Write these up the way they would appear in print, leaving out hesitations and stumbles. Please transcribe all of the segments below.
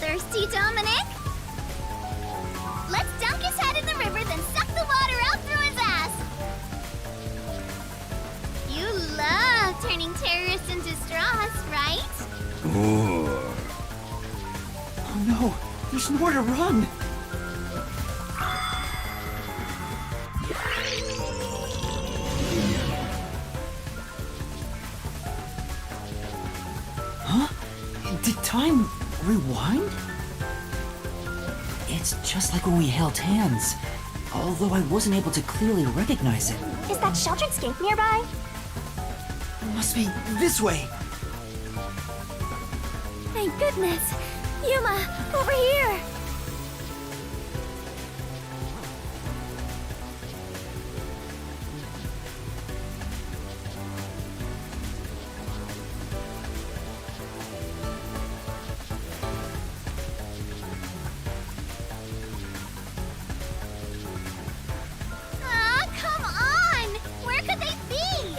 thirsty, Dominic? Let's dunk his head in the river, then suck the water out through his ass! You love turning terrorists into straws, right? Oh no, there's nowhere to run! Huh? Did time rewind? It's just like when we held hands, although I wasn't able to clearly recognize it. Is that sheltered skink nearby? It must be this way! Thank goodness! Yuma, over here! Ah, come on! Where could they be?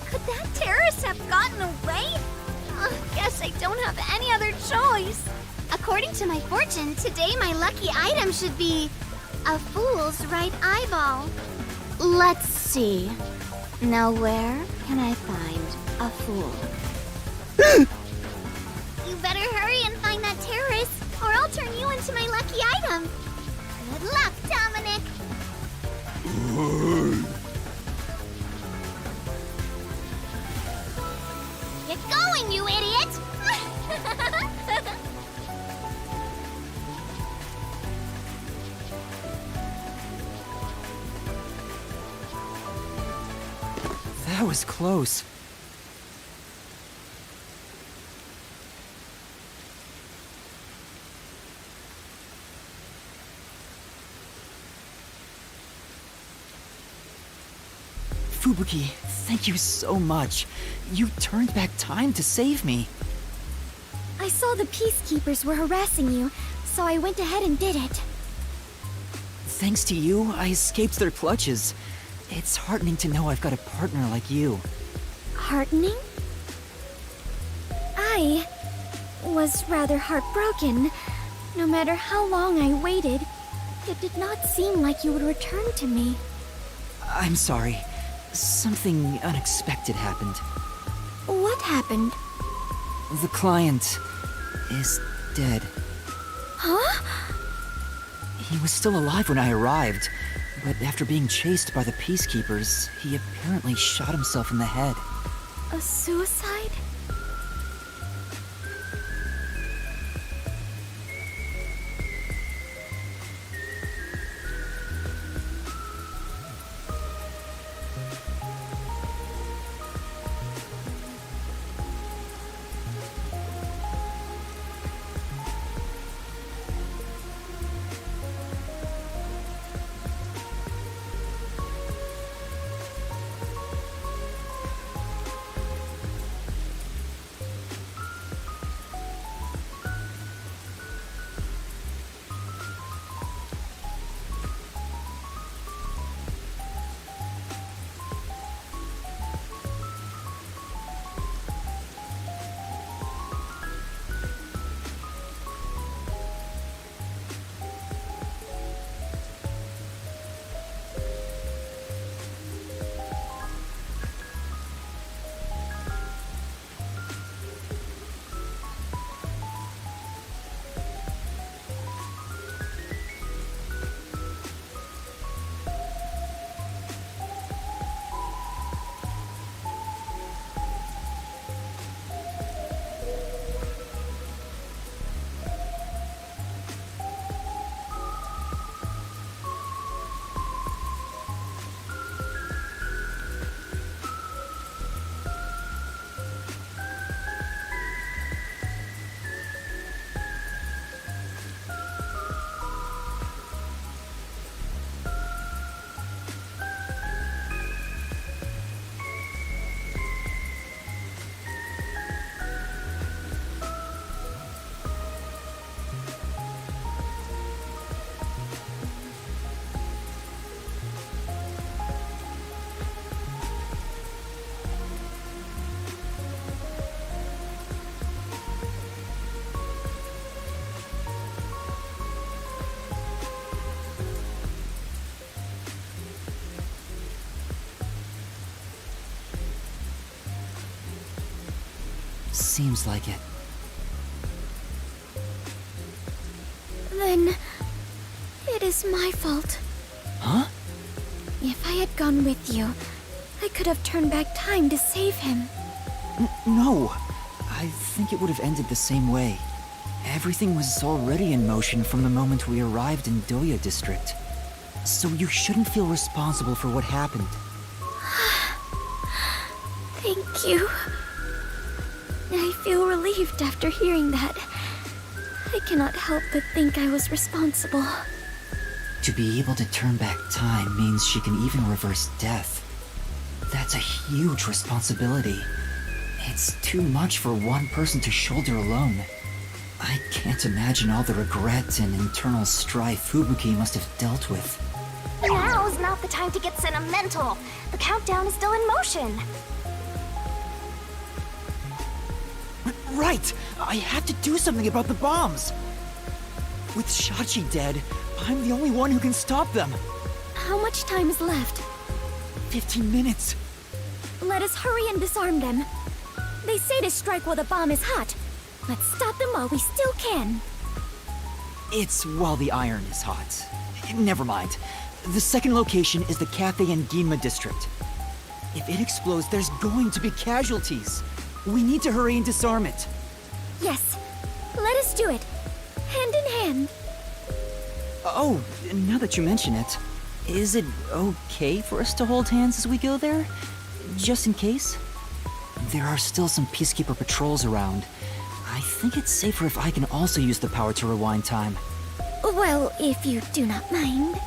Could that terrorist have gotten away? Guess I don't have any other choice. According to my fortune, today my lucky item should be a fool's right eyeball. Let's see. Now where can I find a fool? You better hurry and find that terrorist, or I'll turn you into my lucky item. Good luck, Dominic. Get going, you idiot! That was close. Fubuki, thank you so much. You turned back time to save me. I saw the peacekeepers were harassing you, so I went ahead and did it. Thanks to you, I escaped their clutches. It's heartening to know I've got a partner like you. Heartening? I was rather heartbroken. No matter how long I waited, it did not seem like you would return to me. I'm sorry. Something unexpected happened. What happened? The client is dead. Huh? He was still alive when I arrived, but after being chased by the peacekeepers, he apparently shot himself in the head. A suicide? seems like it. Then it is my fault. Huh? If I had gone with you, I could have turned back time to save him. No. I think it would have ended the same way. Everything was already in motion from the moment we arrived in Doya District. So you shouldn't feel responsible for what happened. Thank you. I feel relieved after hearing that. I cannot help but think I was responsible. To be able to turn back time means she can even reverse death. That's a huge responsibility. It's too much for one person to shoulder alone. I can't imagine all the regret and internal strife Fubuki must have dealt with. Now's not the time to get sentimental. The countdown is still in motion. Right! I have to do something about the bombs! With Shachi dead, I'm the only one who can stop them. How much time is left? 15 minutes. Let us hurry and disarm them. They say to strike while the bomb is hot. Let's stop them while we still can. It's while the iron is hot. Never mind. The second location is the Cafe in Ginma district. If it explodes, there's going to be casualties. We need to hurry and disarm it. Yes, let us do it. Hand in hand. Oh, now that you mention it, is it okay for us to hold hands as we go there? Just in case? There are still some Peacekeeper patrols around. I think it's safer if I can also use the power to rewind time. Well, if you do not mind.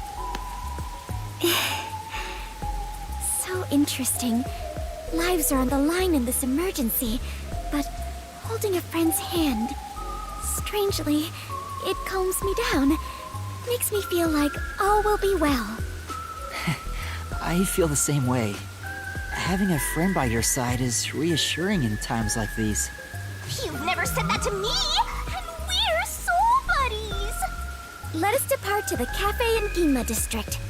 So interesting. Lives are on the line in this emergency, but holding a friend's hand, strangely, it calms me down. Makes me feel like all will be well. I feel the same way. Having a friend by your side is reassuring in times like these. You've never said that to me! And we're soul buddies! Let us depart to the Cafe in Ginma district.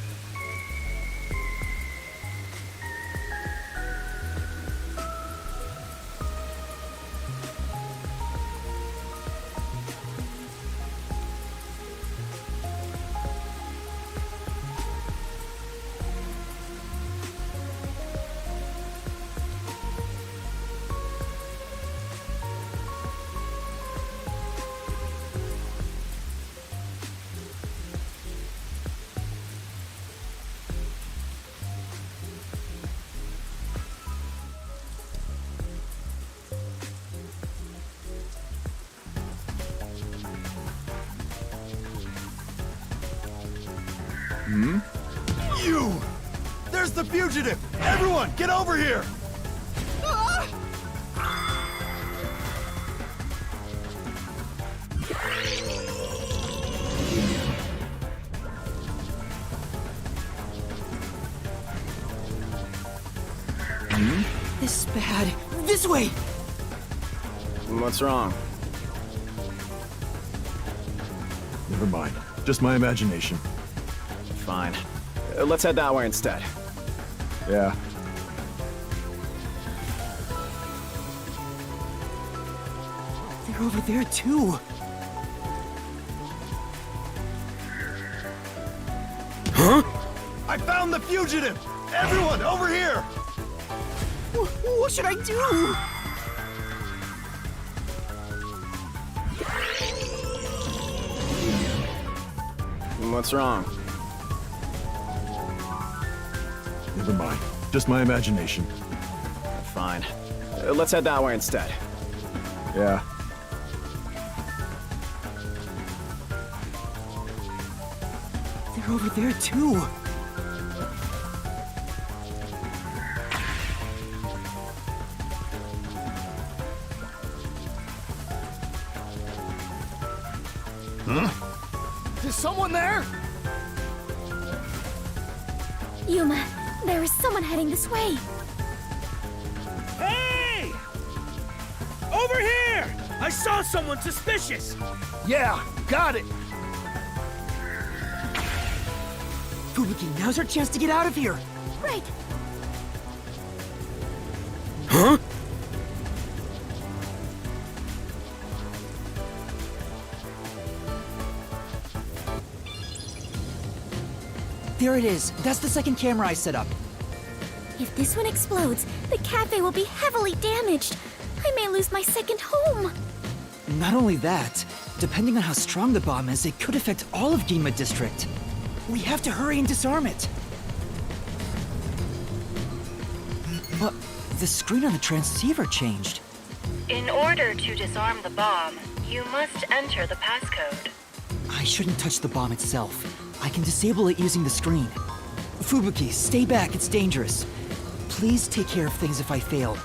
You! There's the fugitive! Everyone, get over here! This is bad. This way! What's wrong? Never mind. Just my imagination. Fine. Let's head that way instead. Yeah. They're over there too. I found the fugitive! Everyone, over here! What should I do? What's wrong? Never mind. Just my imagination. Fine. Let's head that way instead. Yeah. They're over there too. Is someone there? Yuma, there is someone heading this way. Hey! Over here! I saw someone suspicious! Yeah, got it! Fubuki, now's our chance to get out of here. Right. There it is. That's the second camera I set up. If this one explodes, the cafe will be heavily damaged. I may lose my second home. Not only that, depending on how strong the bomb is, it could affect all of Ginma District. We have to hurry and disarm it. But the screen on the transceiver changed. In order to disarm the bomb, you must enter the passcode. I shouldn't touch the bomb itself. I can disable it using the screen. Fubuki, stay back, it's dangerous. Please take care of things if I fail.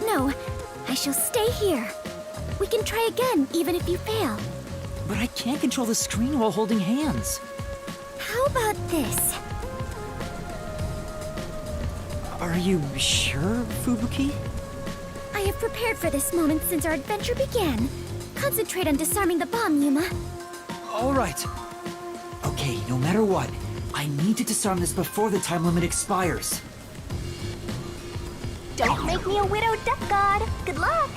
No, I shall stay here. We can try again, even if you fail. But I can't control the screen while holding hands. How about this? Are you sure, Fubuki? I have prepared for this moment since our adventure began. Concentrate on disarming the bomb, Yuma. All right. Okay, no matter what, I need to disarm this before the time limit expires. Don't make me a widow duck god. Good luck.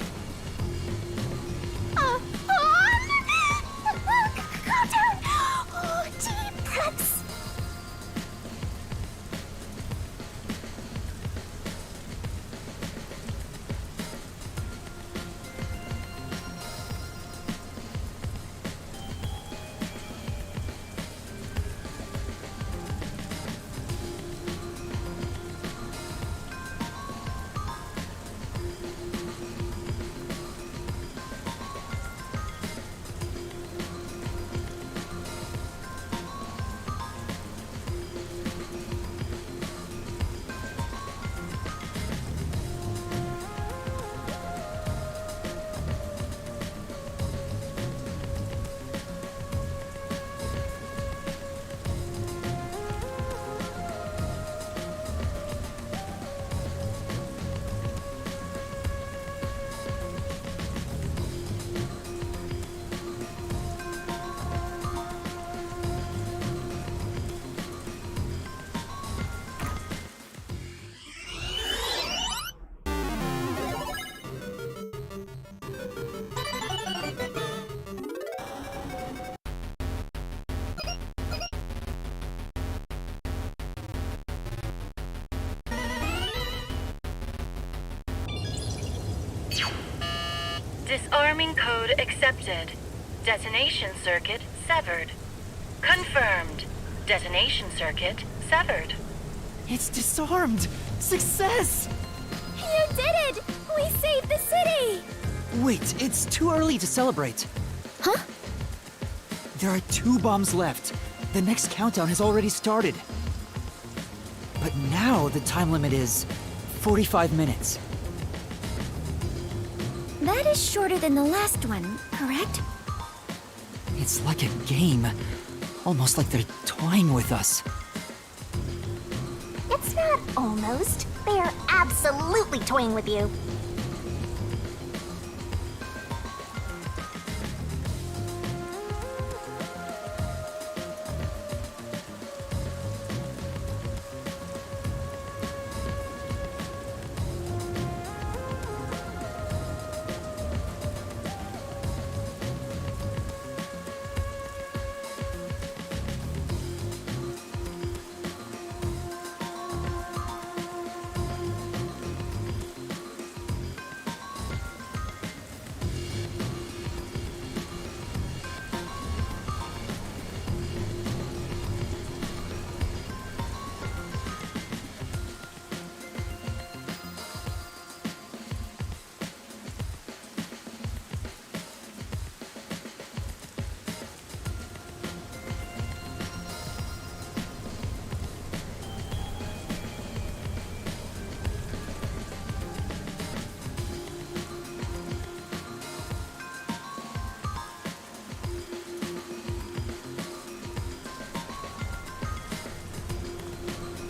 Calm down. Oh, deep breaths. Disarming code accepted. Detonation circuit severed. Confirmed. Detonation circuit severed. It's disarmed! Success! You did it! We saved the city! Wait, it's too early to celebrate. Huh? There are 2 bombs left. The next countdown has already started. But now the time limit is 45 minutes. That is shorter than the last one, correct? It's like a game. Almost like they're toying with us. It's not almost. They are absolutely toying with you.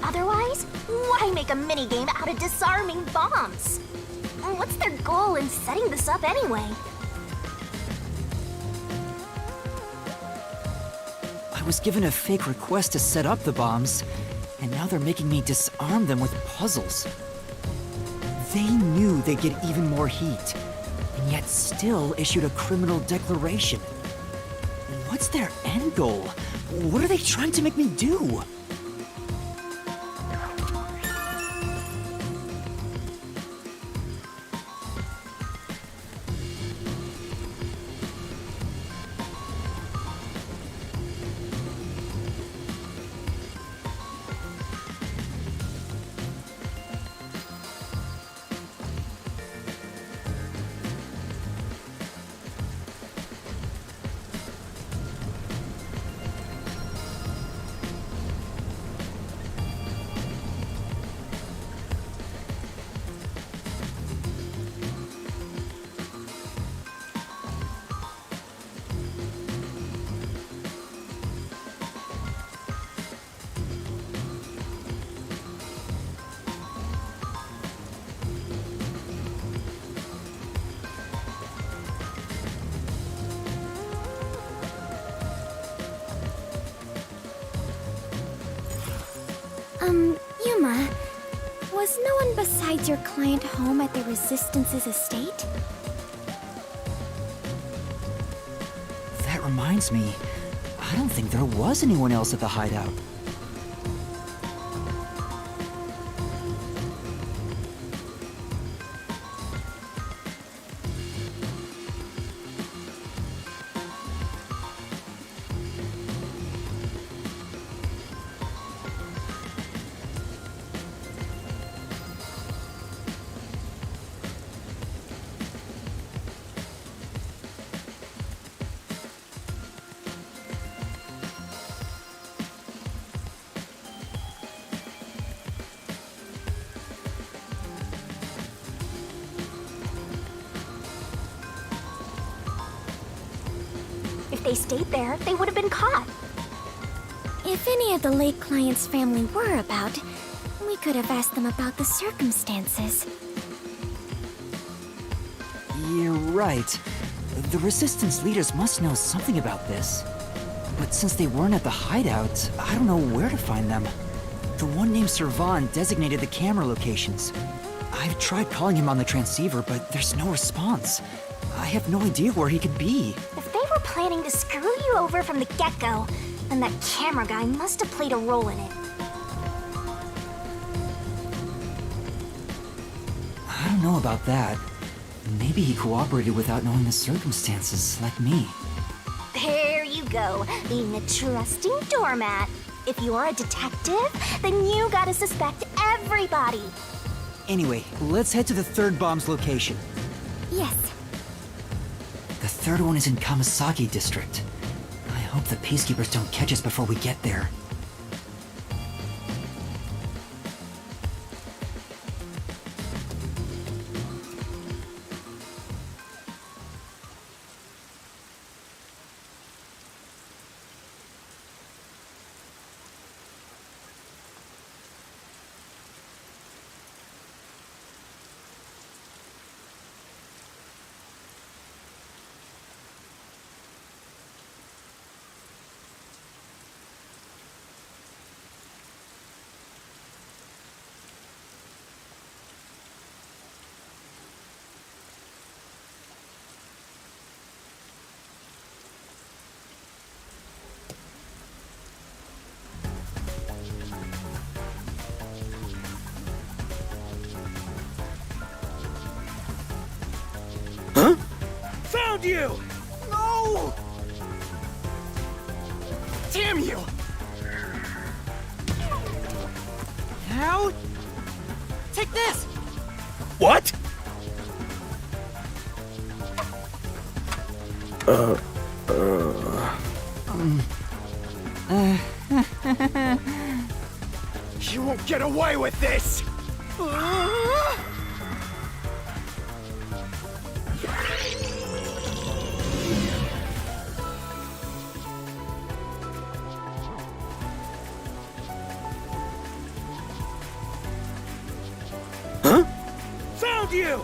Otherwise, why make a minigame out of disarming bombs? What's their goal in setting this up anyway? I was given a fake request to set up the bombs, and now they're making me disarm them with puzzles. They knew they'd get even more heat, and yet still issued a criminal declaration. What's their end goal? What are they trying to make me do? Yuma, was no one besides your client home at the Resistance's estate? That reminds me, I don't think there was anyone else at the hideout. If they stayed there, they would have been caught. If any of the late client's family were about, we could have asked them about the circumstances. You're right. The Resistance leaders must know something about this. But since they weren't at the hideout, I don't know where to find them. The one named Servan designated the camera locations. I've tried calling him on the transceiver, but there's no response. I have no idea where he could be. If they were planning to screw you over from the get-go, then that camera guy must have played a role in it. I don't know about that. Maybe he cooperated without knowing the circumstances, like me. There you go, being a trusting doormat. If you're a detective, then you gotta suspect everybody. Anyway, let's head to the third bomb's location. Yes. The third one is in Kamasaki District. I hope the peacekeepers don't catch us before we get there. Found you! No! Damn you! How? Take this! What? You won't get away with this! Found you!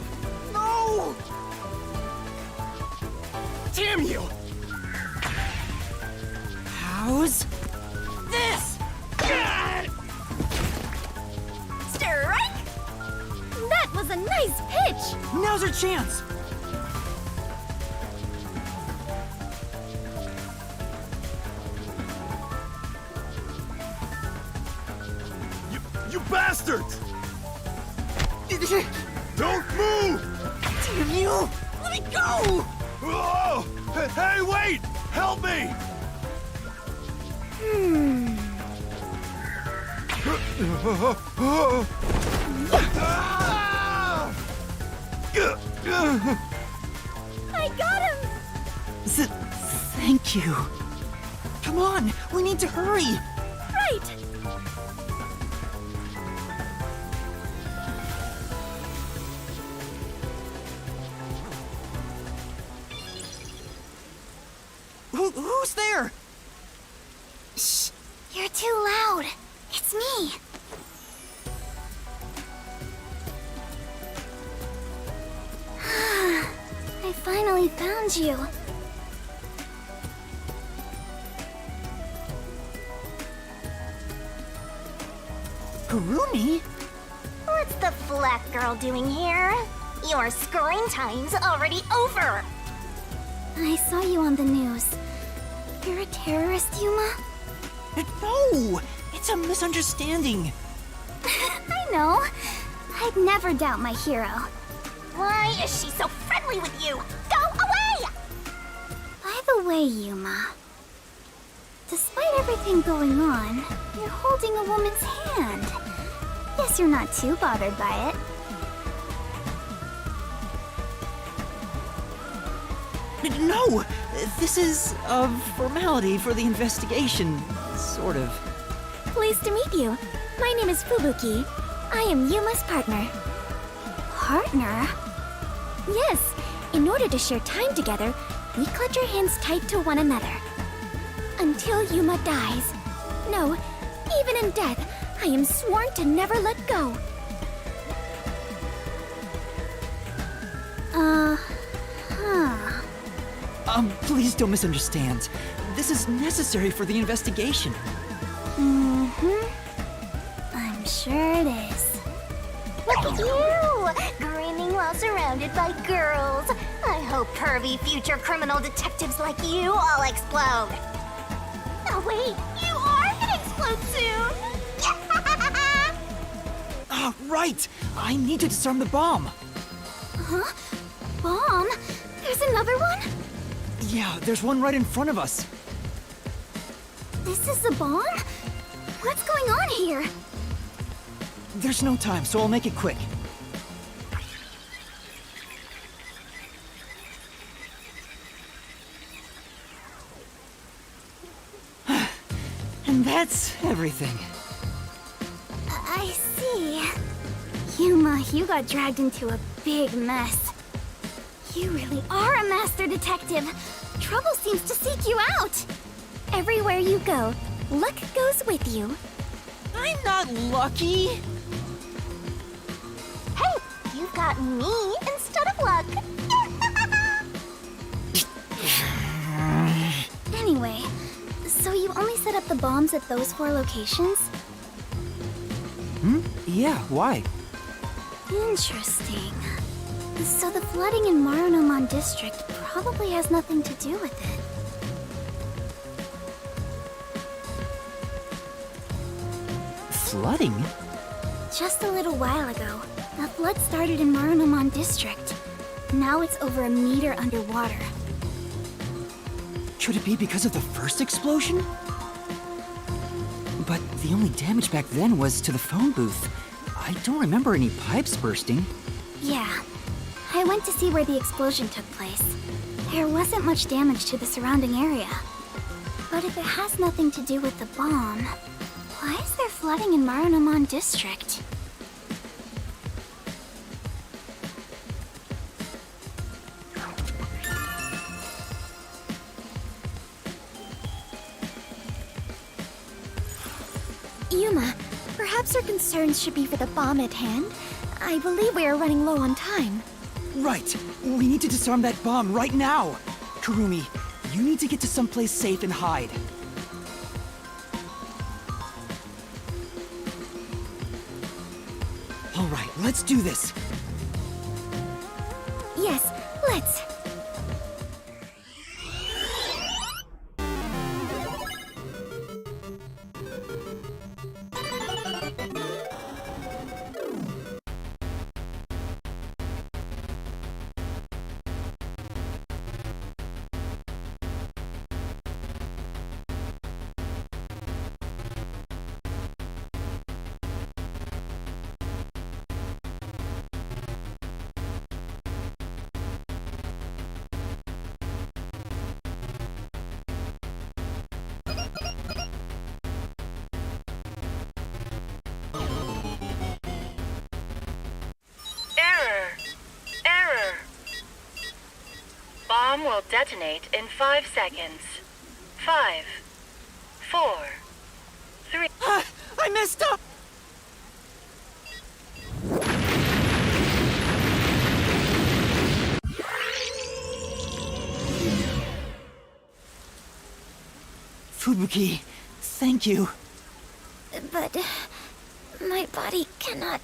No! Damn you! How's this? Strike! That was a nice pitch! Now's our chance! You bastards! Don't move! Damn you! Let me go! Oh! Hey, wait! Help me! I got him! Thank you. Come on, we need to hurry. Right! Who's there? Shh! You're too loud. It's me. I finally found you. Kurumi? What's the flat girl doing here? Your scoring time's already over. I saw you on the news. You're a terrorist, Yuma? No! It's a misunderstanding. I know. I'd never doubt my hero. Why is she so friendly with you? Go away! By the way, Yuma, despite everything going on, you're holding a woman's hand. Guess you're not too bothered by it. No! This is a formality for the investigation. Sort of. Pleased to meet you. My name is Fubuki. I am Yuma's partner. Partner? Yes. In order to share time together, we clutch our hands tight to one another. Until Yuma dies. No, even in death, I am sworn to never let go. Please don't misunderstand. This is necessary for the investigation. I'm sure it is. Look at you! Grinning while surrounded by girls. I hope pervy future criminal detectives like you all explode. Oh wait, you are gonna explode soon! Right! I need to disarm the bomb. Huh? Bomb? There's another one? Yeah, there's one right in front of us. This is a bomb? What's going on here? There's no time, so I'll make it quick. And that's everything. I see. Yuma, you got dragged into a big mess. You really are a master detective. Trouble seems to seek you out. Everywhere you go, luck goes with you. I'm not lucky. Hey, you've got me instead of luck. Anyway, so you only set up the bombs at those 4 locations? Yeah, why? Interesting. So the flooding in Marunomon district probably has nothing to do with it. Flooding? Just a little while ago, the flood started in Marunomon district. Now it's over a meter underwater. Could it be because of the first explosion? But the only damage back then was to the phone booth. I don't remember any pipes bursting. Yeah. I went to see where the explosion took place. There wasn't much damage to the surrounding area. But if it has nothing to do with the bomb, why is there flooding in Marunomon district? Yuma, perhaps our concerns should be for the bomb at hand. I believe we are running low on time. Right! We need to disarm that bomb right now! Kurumi, you need to get to someplace safe and hide. Alright, let's do this! Yes, let's. bomb will detonate in 5 seconds. 5, 4, 3. I messed up! Fubuki, thank you. But my body cannot...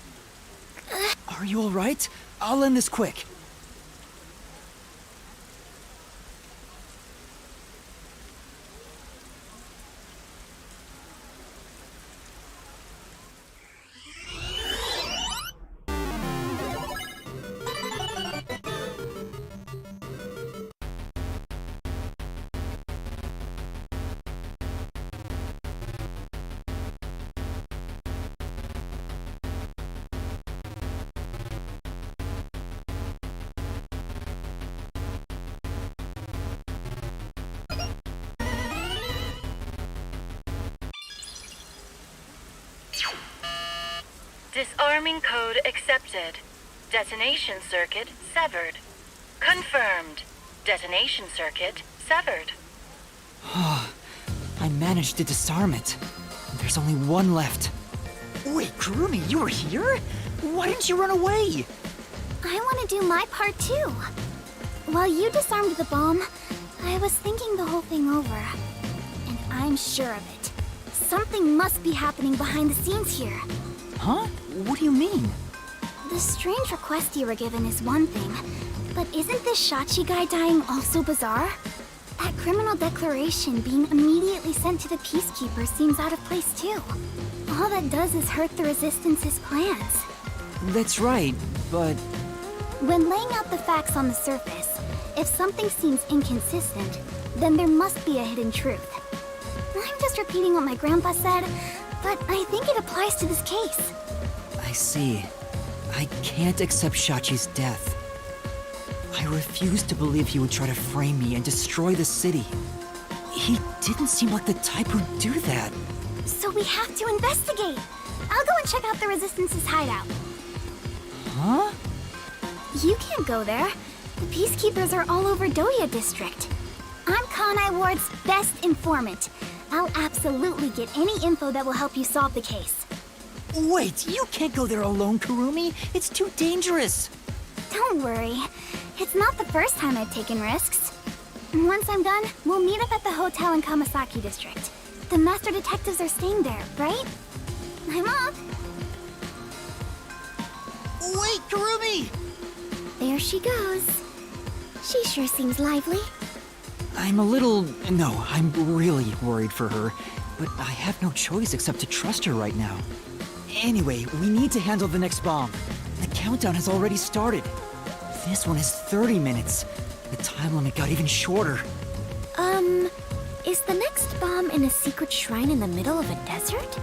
Are you alright? I'll end this quick. Disarming code accepted. Detonation circuit severed. Confirmed. Detonation circuit severed. I managed to disarm it. There's only one left. Wait, Kurumi, you were here? Why didn't you run away? I want to do my part too. While you disarmed the bomb, I was thinking the whole thing over. And I'm sure of it. Something must be happening behind the scenes here. Huh? What do you mean? The strange request you were given is one thing, but isn't this Shachi guy dying also bizarre? That criminal declaration being immediately sent to the Peacekeeper seems out of place too. All that does is hurt the Resistance's plans. That's right, but... When laying out the facts on the surface, if something seems inconsistent, then there must be a hidden truth. I'm just repeating what my grandpa said, but I think it applies to this case. I see. I can't accept Shachi's death. I refuse to believe he would try to frame me and destroy the city. He didn't seem like the type who'd do that. So we have to investigate. I'll go and check out the Resistance's hideout. Huh? You can't go there. The Peacekeepers are all over Doya District. I'm Kanai Ward's best informant. I'll absolutely get any info that will help you solve the case. Wait, you can't go there alone, Kurumi. It's too dangerous. Don't worry. It's not the first time I've taken risks. Once I'm done, we'll meet up at the hotel in Kamasaki District. The master detectives are staying there, right? I'm off. Wait, Kurumi! There she goes. She sure seems lively. I'm really worried for her, but I have no choice except to trust her right now. Anyway, we need to handle the next bomb. The countdown has already started. This one is 30 minutes. The time limit got even shorter. Is the next bomb in a secret shrine in the middle of a desert?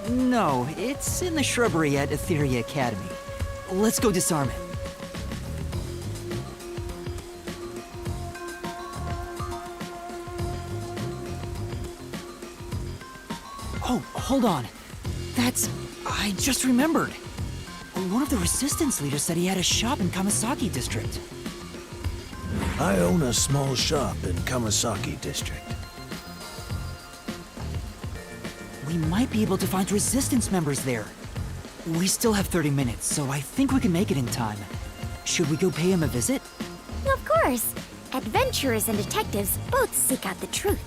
No, it's in the shrubbery at Etheria Academy. Let's go disarm it. Oh, hold on. I just remembered. One of the Resistance leaders said he had a shop in Kamasaki District. I own a small shop in Kamasaki District. We might be able to find Resistance members there. We still have 30 minutes, so I think we can make it in time. Should we go pay him a visit? Of course. Adventurers and detectives both seek out the truth.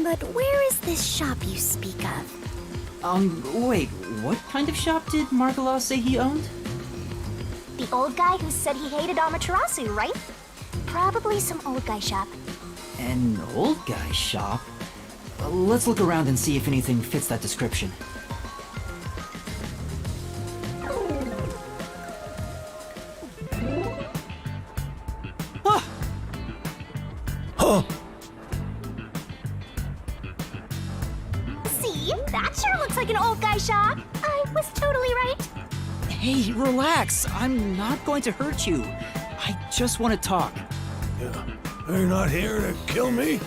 But where is this shop you speak of? Wait, what kind of shop did Margala say he owned? The old guy who said he hated Amaterasu, right? Probably some old guy shop. An old guy shop? Let's look around and see if anything fits that description. Ah! Huh? See? That sure looks like an old guy shop. I was totally right. Hey, relax. I'm not going to hurt you. I just want to talk. Yeah. You're not here to kill me?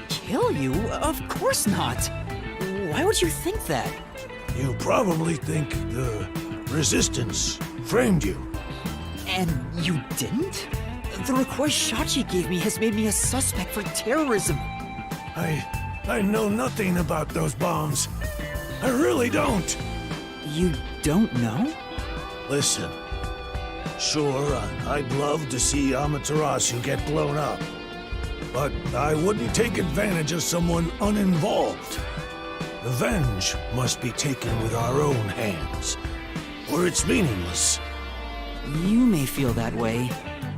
Kill you? Of course not. Why would you think that? You probably think the Resistance framed you. And you didn't? The request Shachi gave me has made me a suspect for terrorism. I know nothing about those bombs. I really don't. You don't know? Listen, sure, I'd love to see Amaterasu get blown up. But I wouldn't take advantage of someone uninvolved. Revenge must be taken with our own hands, or it's meaningless. You may feel that way,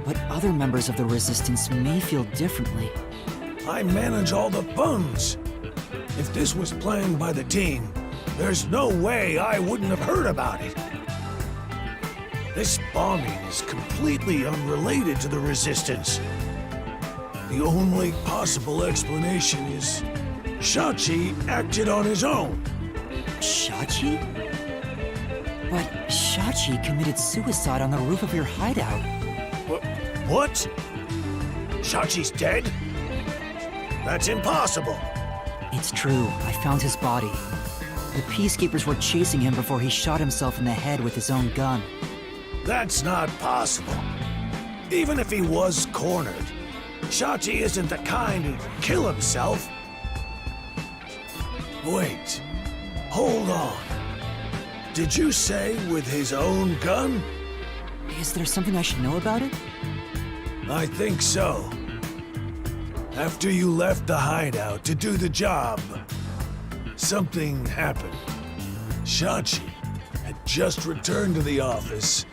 but other members of the Resistance may feel differently. I manage all the funds. If this was planned by the team, there's no way I wouldn't have heard about it. This bombing is completely unrelated to the Resistance. The only possible explanation is Shachi acted on his own. Shachi? But Shachi committed suicide on the roof of your hideout. What? Shachi's dead? That's impossible. It's true. I found his body. The Peacekeepers were chasing him before he shot himself in the head with his own gun. That's not possible. Even if he was cornered, Shachi isn't the kind who'd kill himself. Wait. Hold on. Did you say with his own gun? Is there something I should know about it? I think so. After you left the hideout to do the job, something happened. Shachi had just returned to the office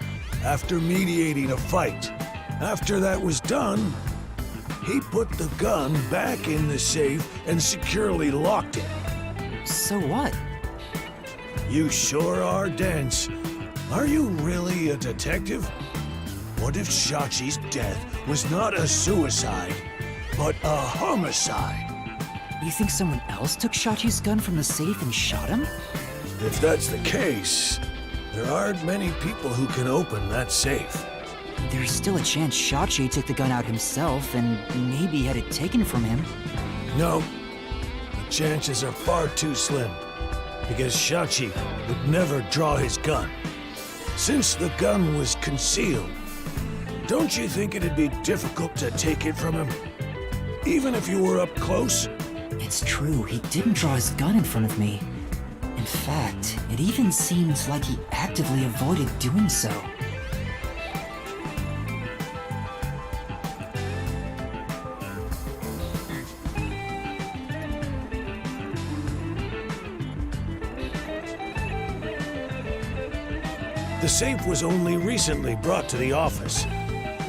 after mediating a fight. After that was done, he put the gun back in the safe and securely locked it. So what? You sure are dense. Are you really a detective? What if Shachi's death was not a suicide, but a homicide? You think someone else took Shachi's gun from the safe and shot him? If that's the case, there aren't many people who can open that safe. There's still a chance Shachi took the gun out himself and maybe had it taken from him. No, the chances are far too slim, because Shachi would never draw his gun. Since the gun was concealed, don't you think it'd be difficult to take it from him? Even if you were up close? It's true, he didn't draw his gun in front of me. In fact, it even seemed like he actively avoided doing so. The safe was only recently brought to the office.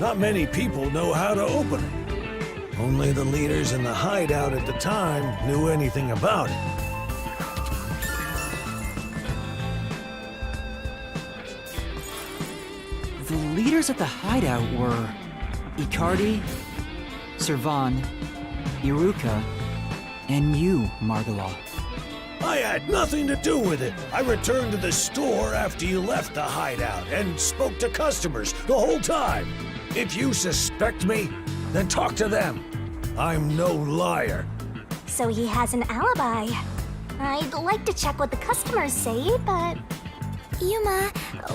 Not many people know how to open it. Only the leaders in the hideout at the time knew anything about it. The leaders at the hideout were Icardi, Servan, Iruka, and you, Margala. I had nothing to do with it. I returned to the store after you left the hideout and spoke to customers the whole time. If you suspect me, then talk to them. I'm no liar. So he has an alibi. I'd like to check what the customers say, but... Yuma,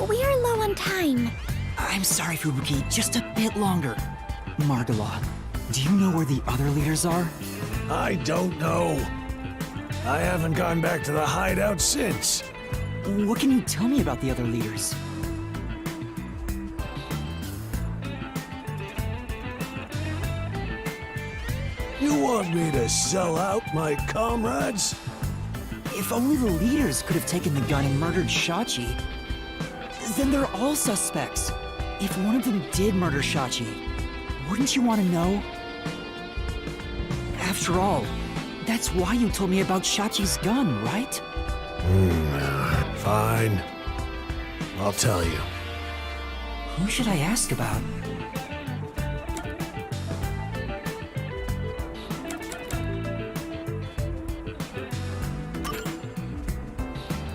we are low on time. I'm sorry, Fubuki, just a bit longer. Margala, do you know where the other leaders are? I don't know. I haven't gone back to the hideout since. What can you tell me about the other leaders? You want me to sell out my comrades? If only the leaders could have taken the gun and murdered Shachi, then they're all suspects. If one of them did murder Shachi, wouldn't you want to know? After all, that's why you told me about Shachi's gun, right? Fine. I'll tell you. Who should I ask about?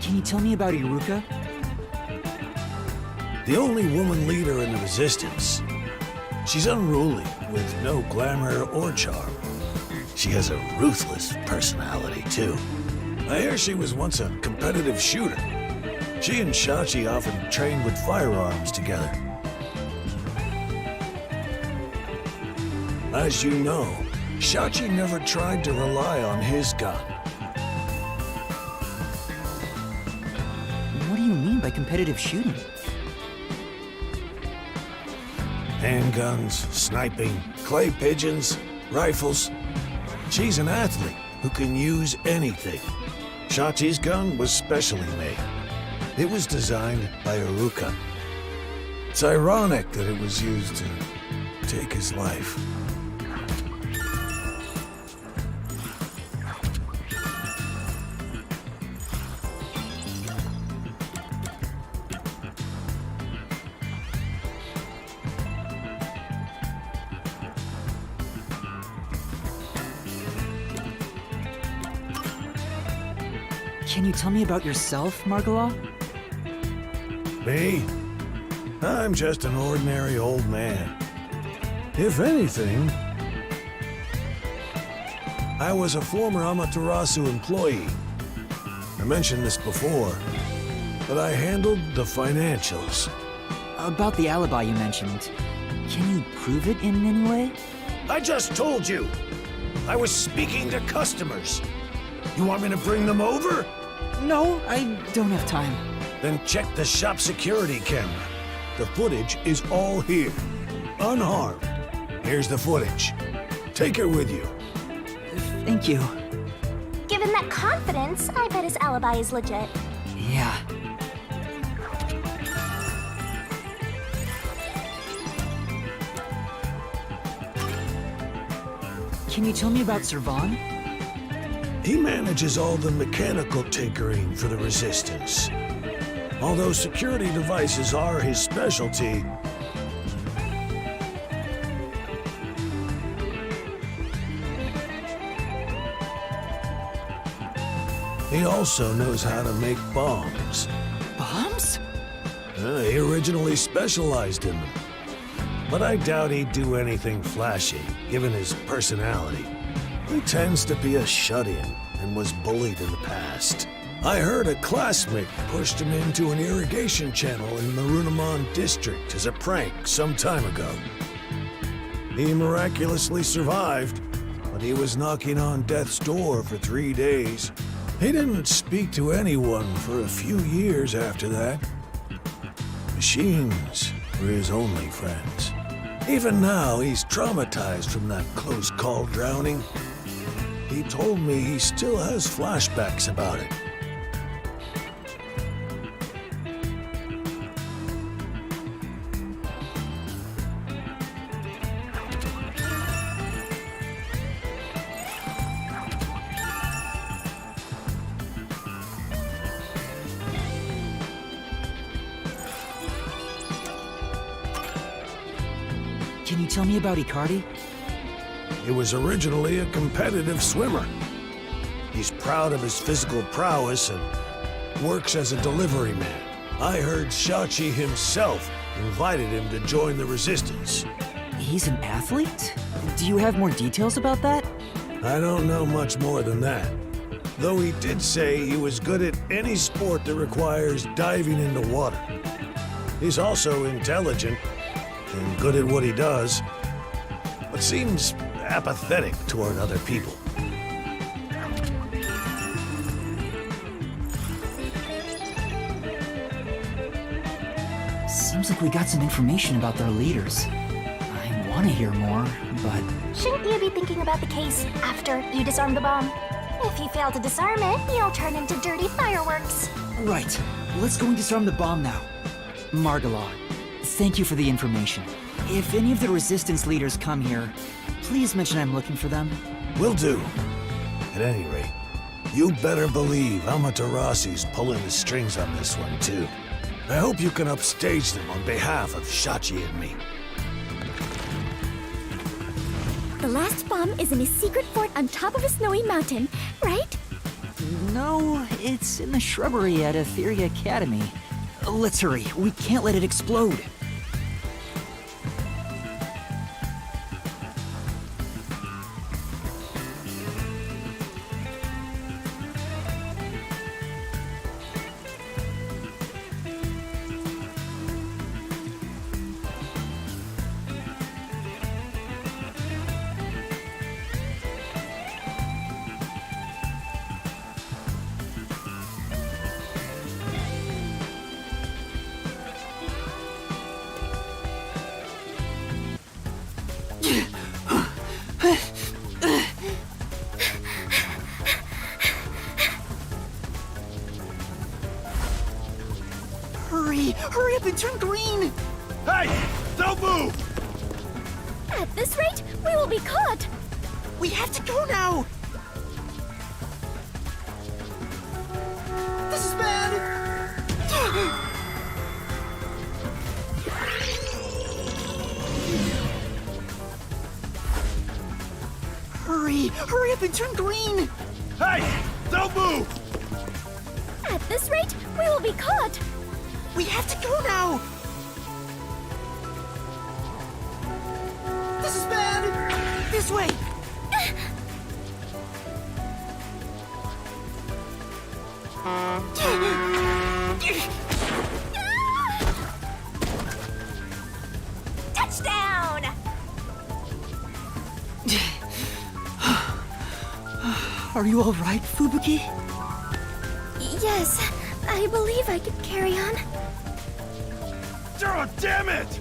Can you tell me about Iruka? The only woman leader in the Resistance. She's unruly, with no glamour or charm. She has a ruthless personality, too. I hear she was once a competitive shooter. She and Shachi often trained with firearms together. As you know, Shachi never tried to rely on his gun. What do you mean by competitive shooting? Handguns, sniping, clay pigeons, rifles. She's an athlete who can use anything. Shachi's gun was specially made. It was designed by Iruka. It's ironic that it was used to take his life. Can you tell me about yourself, Margala? Me? I'm just an ordinary old man. If anything, I was a former Amaterasu employee. I mentioned this before, but I handled the financials. About the alibi you mentioned. Can you prove it in any way? I just told you! I was speaking to customers. You want me to bring them over? No, I don't have time. Then check the shop security camera. The footage is all here, unharmed. Here's the footage. Take her with you. Thank you. Given that confidence, I bet his alibi is legit. Yeah. Can you tell me about Servan? He manages all the mechanical tinkering for the Resistance. Although security devices are his specialty, he also knows how to make bombs. Bombs? He originally specialized in them. But I doubt he'd do anything flashy, given his personality. He tends to be a shut-in and was bullied in the past. I heard a classmate pushed him into an irrigation channel in the Runamon district as a prank some time ago. He miraculously survived, but he was knocking on death's door for 3 days. He didn't speak to anyone for a few years after that. Machines were his only friends. Even now, he's traumatized from that close call drowning. He told me he still has flashbacks about it. Can you tell me about Icardi? He was originally a competitive swimmer. He's proud of his physical prowess and works as a delivery man. I heard Shachi himself invited him to join the Resistance. He's an athlete? Do you have more details about that? I don't know much more than that. Though he did say he was good at any sport that requires diving into water. He's also intelligent and good at what he does, but seems apathetic toward other people. Seems like we got some information about their leaders. I want to hear more, but... Shouldn't you be thinking about the case after you disarm the bomb? If you fail to disarm it, you'll turn into dirty fireworks. Right. Let's go and disarm the bomb now. Margala, thank you for the information. If any of the Resistance leaders come here, please mention I'm looking for them. Will do. At any rate, you better believe Amaterasu's pulling the strings on this one, too. I hope you can upstage them on behalf of Shachi and me. The last bomb is in a secret fort on top of a snowy mountain, right? No, it's in the shrubbery at Etheria Academy. Let's hurry. We can't let it explode. turned green! Hey! Don't move! At this rate, we will be caught! We have to go now! This is bad! Hurry up and turn green! Hey! Don't move! At this rate, we will be caught! We have to go now! This is bad! This way! Touchdown! Are you alright, Fubuki? Yes, I believe I can carry on. Oh, damn it!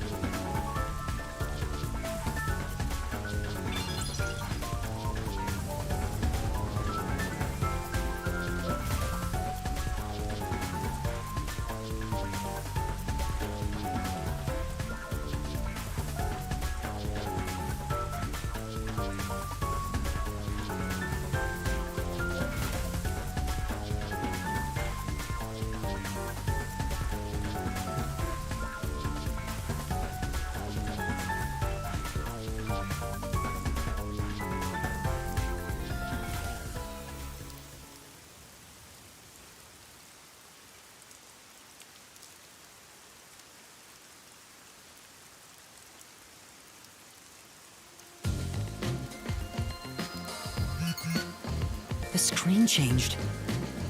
The screen changed.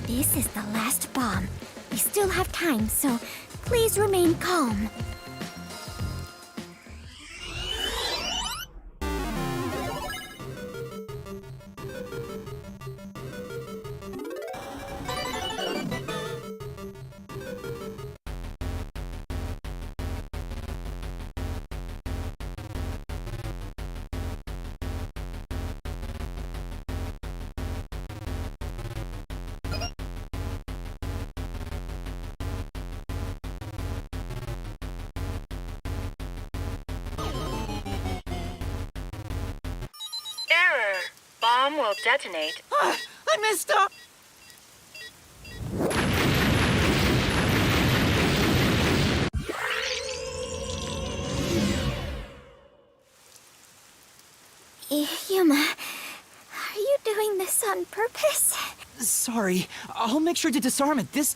This is the last bomb. We still have time, so please remain calm. Error. Bomb will detonate. I messed up! Yuma, are you doing this on purpose? Sorry, I'll make sure to disarm it this...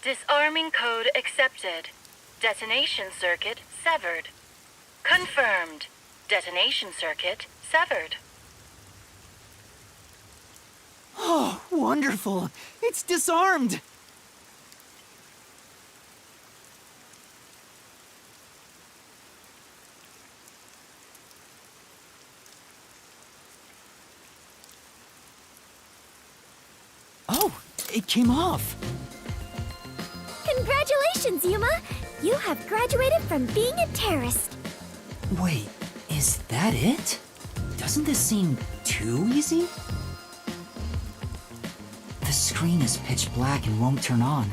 Disarming code accepted. Detonation circuit severed. Confirmed. Detonation circuit severed. Oh, wonderful! It's disarmed! Oh, it came off! Congratulations, Yuma! You have graduated from being a terrorist. Wait, is that it? Doesn't this seem too easy? The screen is pitch black and won't turn on.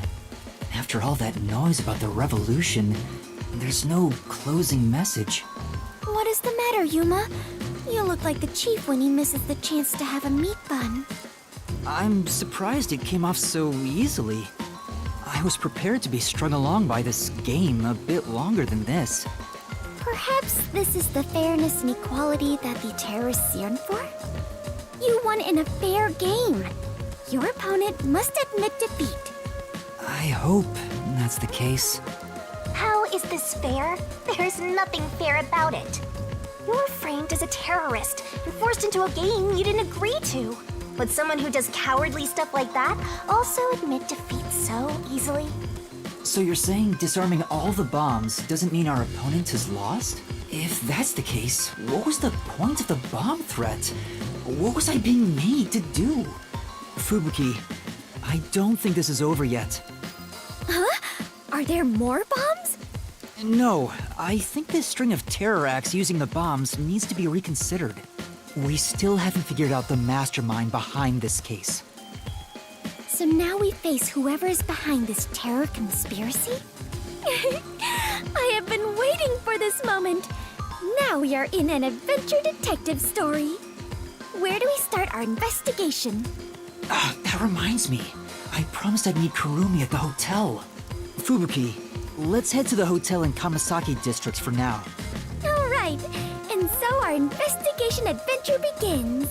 After all that noise about the revolution, there's no closing message. What is the matter, Yuma? You look like the chief when he misses the chance to have a meat bun. I'm surprised it came off so easily. I was prepared to be strung along by this game a bit longer than this. Perhaps this is the fairness and equality that the terrorists yearn for? You won in a fair game. Your opponent must admit defeat. I hope that's the case. How is this fair? There's nothing fair about it. You're framed as a terrorist and forced into a game you didn't agree to. Would someone who does cowardly stuff like that also admit defeat so easily? So you're saying disarming all the bombs doesn't mean our opponent has lost? If that's the case, what was the point of the bomb threat? What was I being made to do? Fubuki, I don't think this is over yet. Huh? Are there more bombs? No, I think this string of terror acts using the bombs needs to be reconsidered. We still haven't figured out the mastermind behind this case. So now we face whoever is behind this terror conspiracy? I have been waiting for this moment. Now we are in an adventure detective story. Where do we start our investigation? That reminds me. I promised I'd meet Kurumi at the hotel. Fubuki, let's head to the hotel in Kamasaki district for now. All right, and so our investigation adventure begins.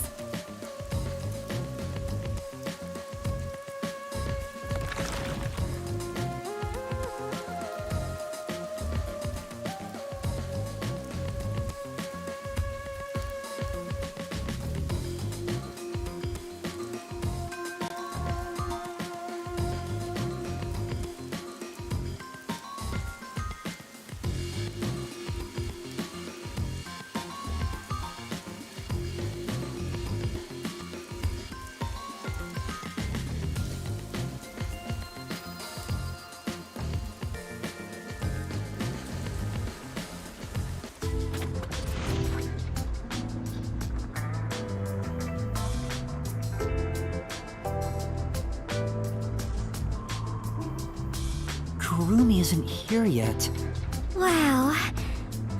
Kurumi isn't here yet. Wow,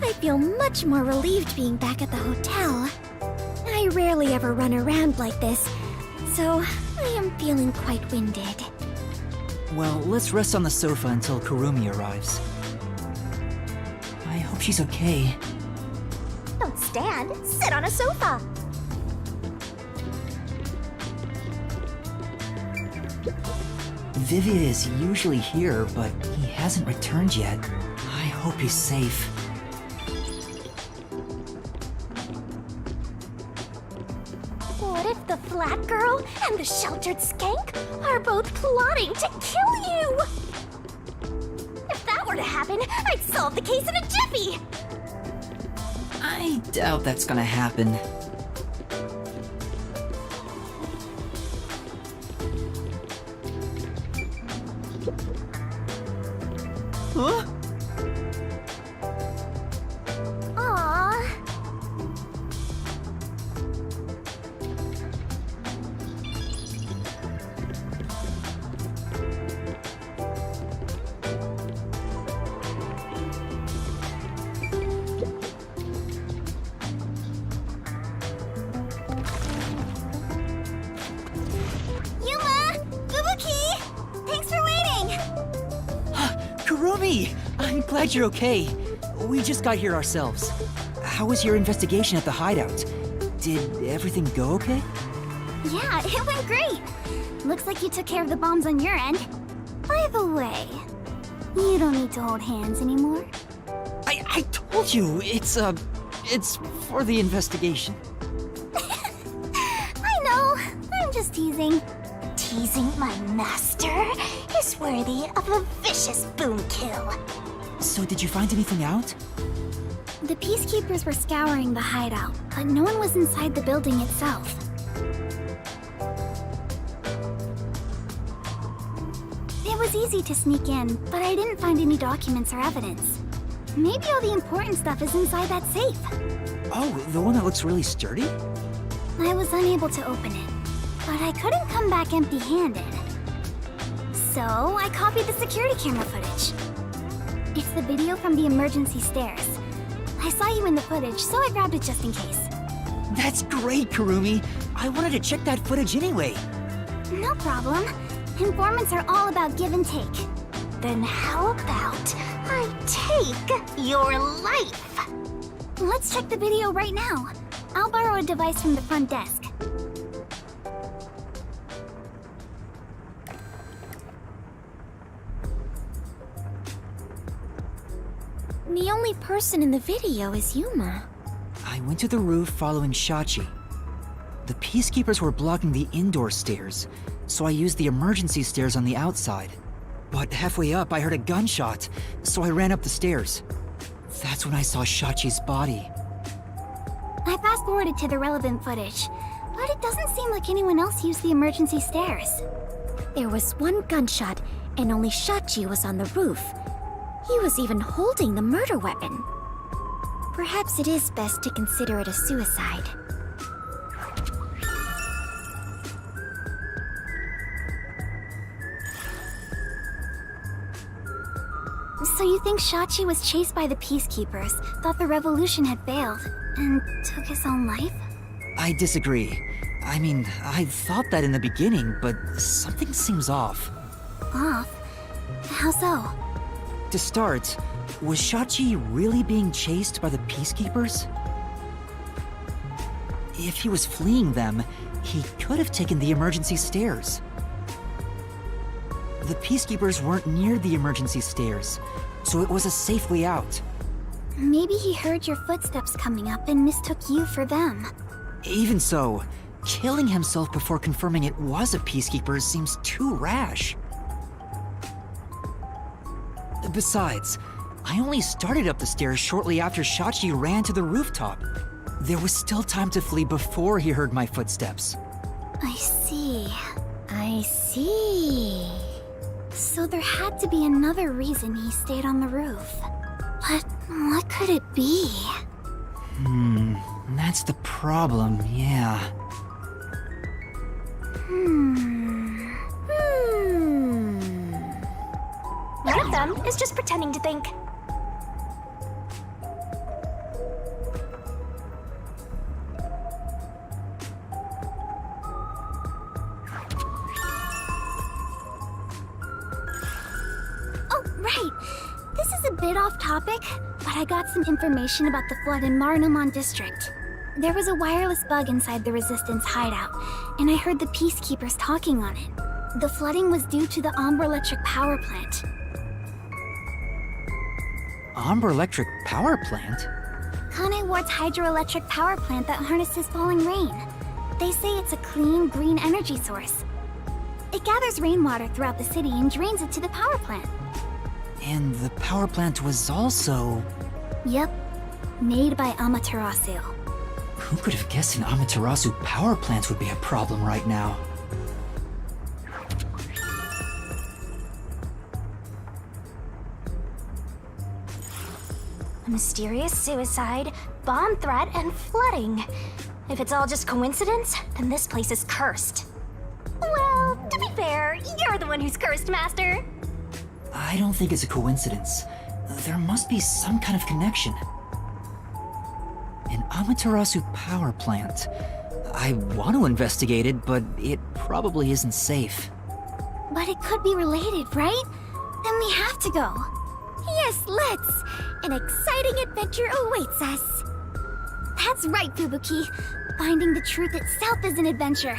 I feel much more relieved being back at the hotel. I rarely ever run around like this, so I am feeling quite winded. Well, let's rest on the sofa until Kurumi arrives. I hope she's okay. Don't stand, sit on a sofa. Vivian is usually here, but he hasn't returned yet. I hope he's safe. What if the flat girl and the sheltered skank are both plotting to kill you? If that were to happen, I'd solve the case in a jiffy! I doubt that's gonna happen. Huh? Aww. Yuma! Fubuki! Thanks for waiting! Kurumi! I'm glad you're okay. We just got here ourselves. How was your investigation at the hideout? Did everything go okay? Yeah, it went great. Looks like you took care of the bombs on your end. By the way, you don't need to hold hands anymore. I told you, it's for the investigation. I know, I'm just teasing. Teasing my master is worthy of a vicious boom kill. So did you find anything out? The peacekeepers were scouring the hideout, but no one was inside the building itself. It was easy to sneak in, but I didn't find any documents or evidence. Maybe all the important stuff is inside that safe. Oh, the one that looks really sturdy? I was unable to open it, but I couldn't come back empty-handed. So I copied the security camera footage. It's the video from the emergency stairs. I saw you in the footage, so I grabbed it just in case. That's great, Kurumi. I wanted to check that footage anyway. No problem. Informants are all about give and take. Then how about I take your life? Let's check the video right now. I'll borrow a device from the front desk. The only person in the video is Yuma. I went to the roof following Shachi. The peacekeepers were blocking the indoor stairs, so I used the emergency stairs on the outside. But halfway up, I heard a gunshot, so I ran up the stairs. That's when I saw Shachi's body. I fast-forwarded to the relevant footage, But it doesn't seem like anyone else used the emergency stairs. There was one gunshot, and only Shachi was on the roof. He was even holding the murder weapon. Perhaps it is best to consider it a suicide. So you think Shachi was chased by the peacekeepers, thought the revolution had failed, and took his own life? I disagree. I mean, I thought that in the beginning, but something seems off. Off? How so? To start, was Shachi really being chased by the peacekeepers? If he was fleeing them, he could have taken the emergency stairs. The peacekeepers weren't near the emergency stairs, so it was a safe way out. Maybe he heard your footsteps coming up and mistook you for them. Even so, killing himself before confirming it was a peacekeeper seems too rash. Besides, I only started up the stairs shortly after Shachi ran to the rooftop. There was still time to flee before he heard my footsteps. I see. I see. So there had to be another reason he stayed on the roof. But what could it be? That's the problem, yeah. One of them is just pretending to think. Oh, right. This is a bit off topic, but I got some information about the flood in Marnamon District. There was a wireless bug inside the Resistance hideout, and I heard the peacekeepers talking on it. The flooding was due to the Amber Electric Power Plant. Amber Electric Power Plant? Kane Ward's hydroelectric power plant that harnesses falling rain. They say it's a clean, green energy source. It gathers rainwater throughout the city and drains it to the power plant. And the power plant was also... Yep, made by Amaterasu. Who could have guessed an Amaterasu power plant would be a problem right now? A mysterious suicide, bomb threat, and flooding. If it's all just coincidence, then this place is cursed. Well, to be fair, you're the one who's cursed, Master. I don't think it's a coincidence. There must be some kind of connection. An Amaterasu power plant. I want to investigate it, but it probably isn't safe. But it could be related, right? Then we have to go. Yes, let's! An exciting adventure awaits us. That's right, Fubuki. Finding the truth itself is an adventure.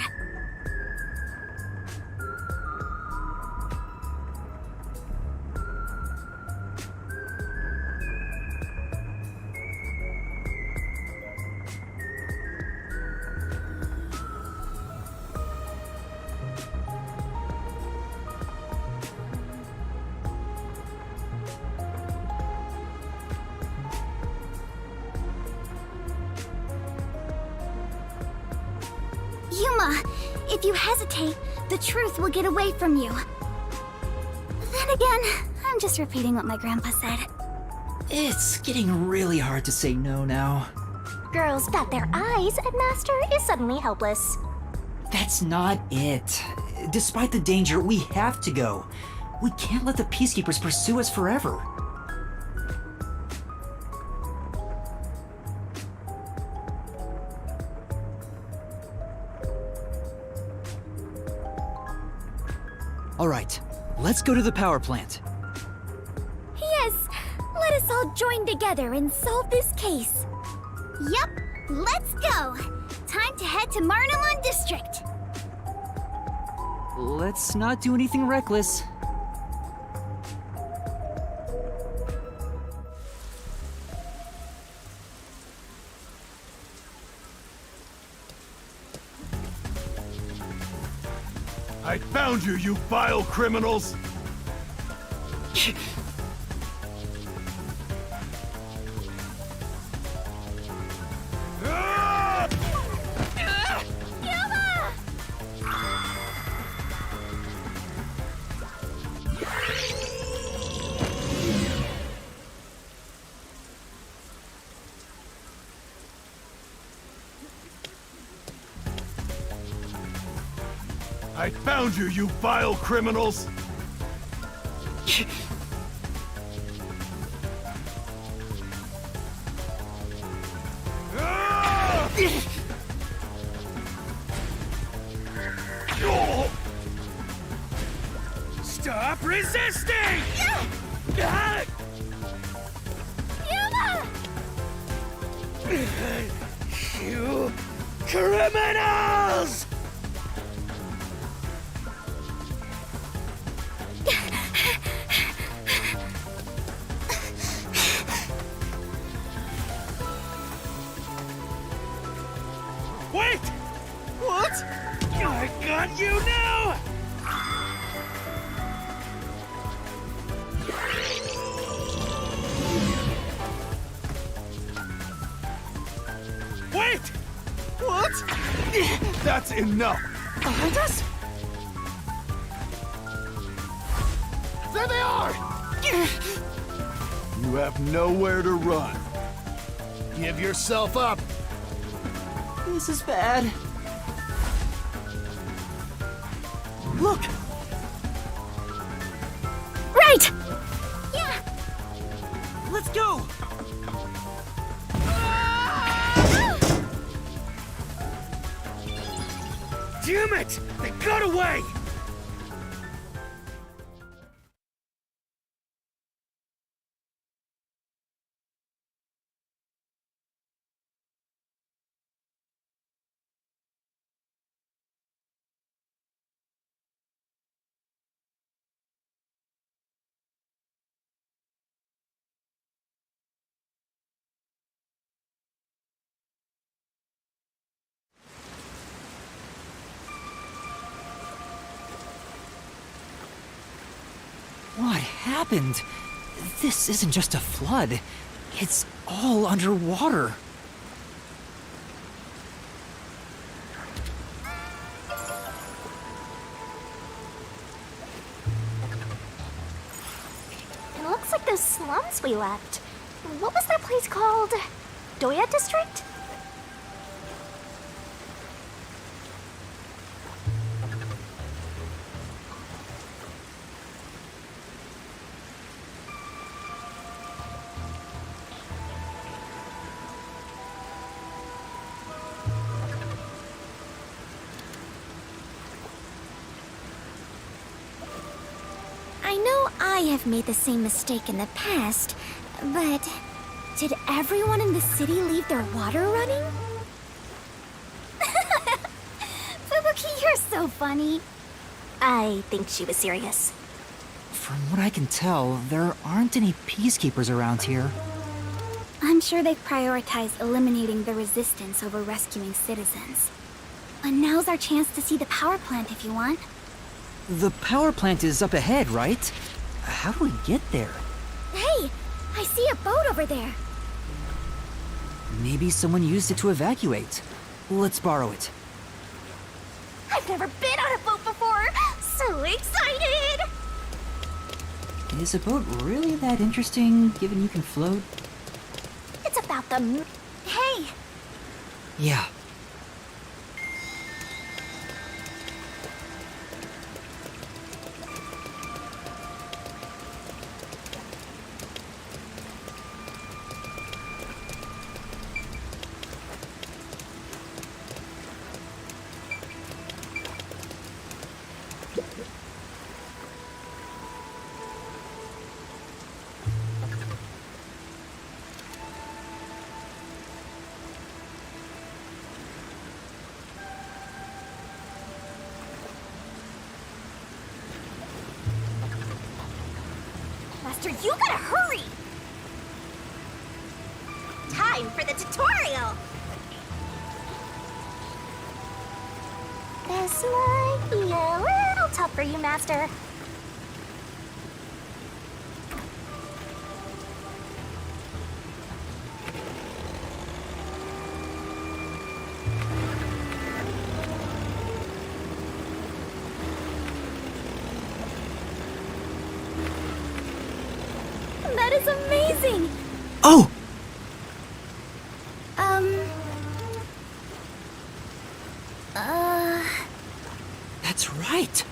Yuma, if you hesitate, the truth will get away from you. Then again, I'm just repeating what my grandpa said. It's getting really hard to say no now. Girls bat their eyes and Master is suddenly helpless. That's not it. Despite the danger, we have to go. We can't let the peacekeepers pursue us forever. All right, let's go to the power plant. Yes, let us all join together and solve this case. Yep, let's go. Time to head to Marnamon District. Let's not do anything reckless. I found you, you vile criminals! Ah! I found you, you vile criminals! Stop resisting! You criminals! Wait! What? I got you now! Wait! What? That's enough! Behind us? There they are! You have nowhere to run. Give yourself up. This is bad. Look! Right! Let's go! Damn it! They got away! What happened? This isn't just a flood. It's all underwater. It looks like those slums we left. What was that place called? Doya District? I know I have made the same mistake in the past, but did everyone in the city leave their water running? Fubuki, you're so funny. I think she was serious. From what I can tell, there aren't any peacekeepers around here. I'm sure they've prioritized eliminating the resistance over rescuing citizens. But now's our chance to see the power plant if you want. The power plant is up ahead, right? How do we get there? Hey, I see a boat over there. Maybe someone used it to evacuate. Let's borrow it. I've never been on a boat before. So excited! Is a boat really that interesting, given you can float? It's about the... Hey! Yeah. Master, you gotta hurry! Time for the tutorial! This might be a little tough for you, Master. That is amazing! Oh! That's right! right!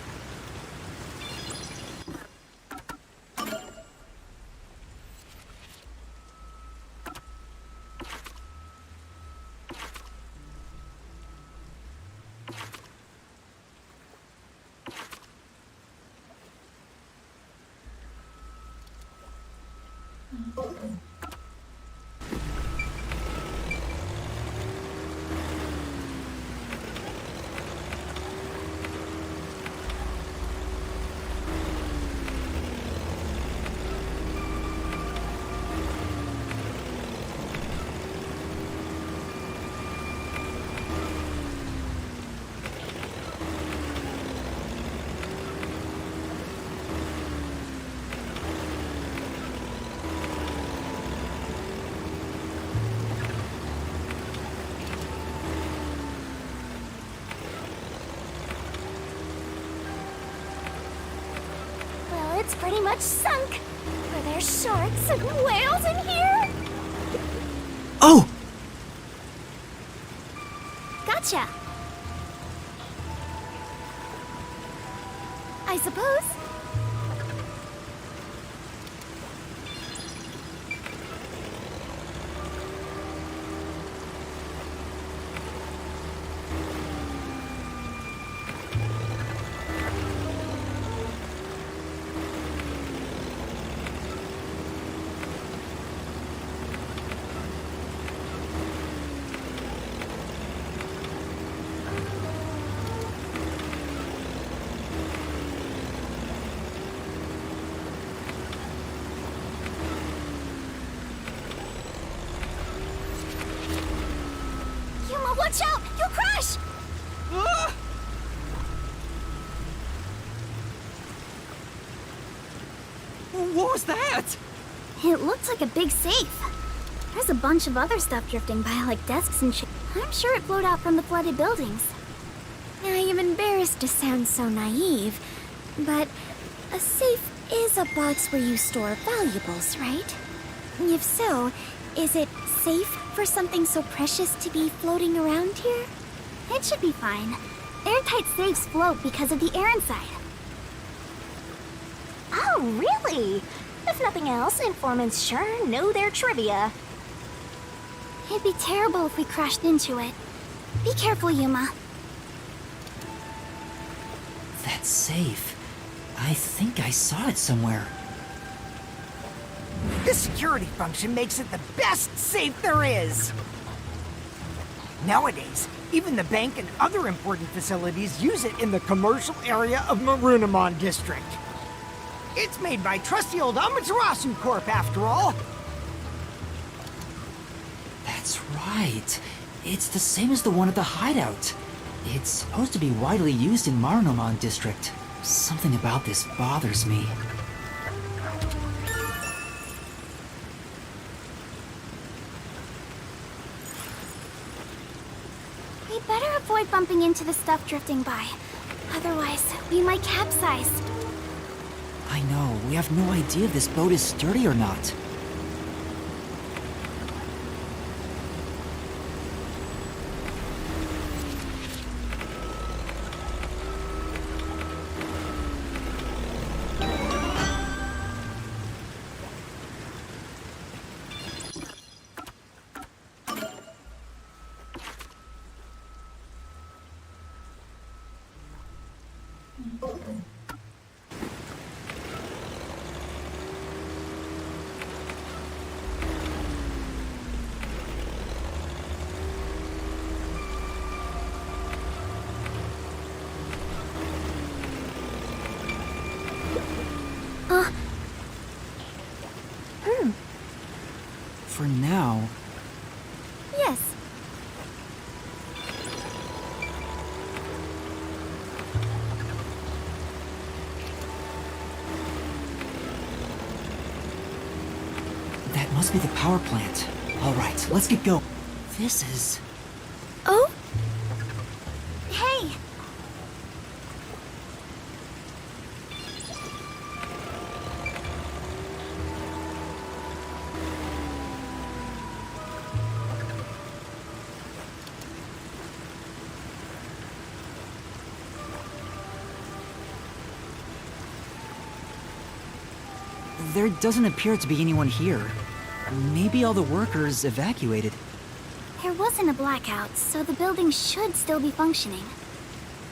Well, it's pretty much sunk. Are there sharks and whales in here? Oh! Gotcha. I suppose. Yuma, watch out! You'll crash! What was that? It looked like a big safe. There's a bunch of other stuff drifting by, like desks and shit. I'm sure it flowed out from the flooded buildings. I am embarrassed to sound so naive, but a safe is a box where you store valuables, right? If so, is it safe for something so precious to be floating around here? It should be fine. Airtight safes float because of the air inside. Oh, really? If nothing else, informants sure know their trivia. It'd be terrible if we crashed into it. Be careful, Yuma. That's safe. I think I saw it somewhere. The security function makes it the best safe there is. Nowadays, even the bank and other important facilities use it in the commercial area of Marunimon District. It's made by trusty old Amaterasu Corp, after all. That's right. It's the same as the one at the hideout. It's supposed to be widely used in Marunimon District. Something about this bothers me. We better avoid bumping into the stuff drifting by. Otherwise, we might capsize. I know, we have no idea if this boat is sturdy or not. For now, Yes. that must be the power plant. All right, let's get going. This is... Oh? Hey! There doesn't appear to be anyone here. Maybe all the workers evacuated. There wasn't a blackout, so the building should still be functioning.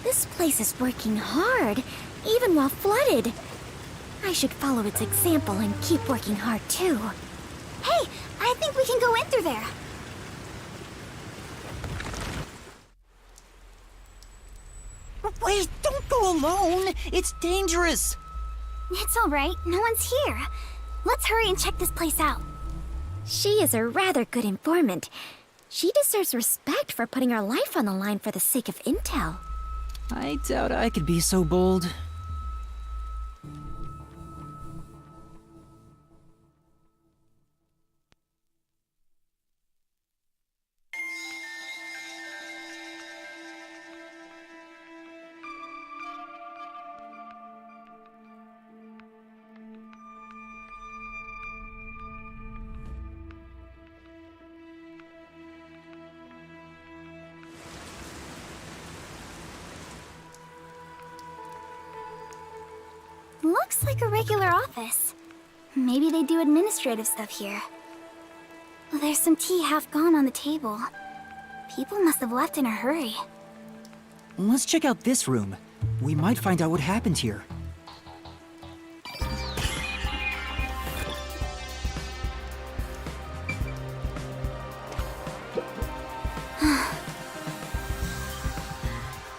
This place is working hard, even while flooded. I should follow its example and keep working hard too. Hey, I think we can go in through there. Wait, don't go alone! It's dangerous! It's all right. No one's here. Let's hurry and check this place out. She is a rather good informant. She deserves respect for putting her life on the line for the sake of intel. I doubt I could be so bold. Looks like a regular office. Maybe they do administrative stuff here. There's some tea half gone on the table. People must have left in a hurry. Let's check out this room. We might find out what happened here.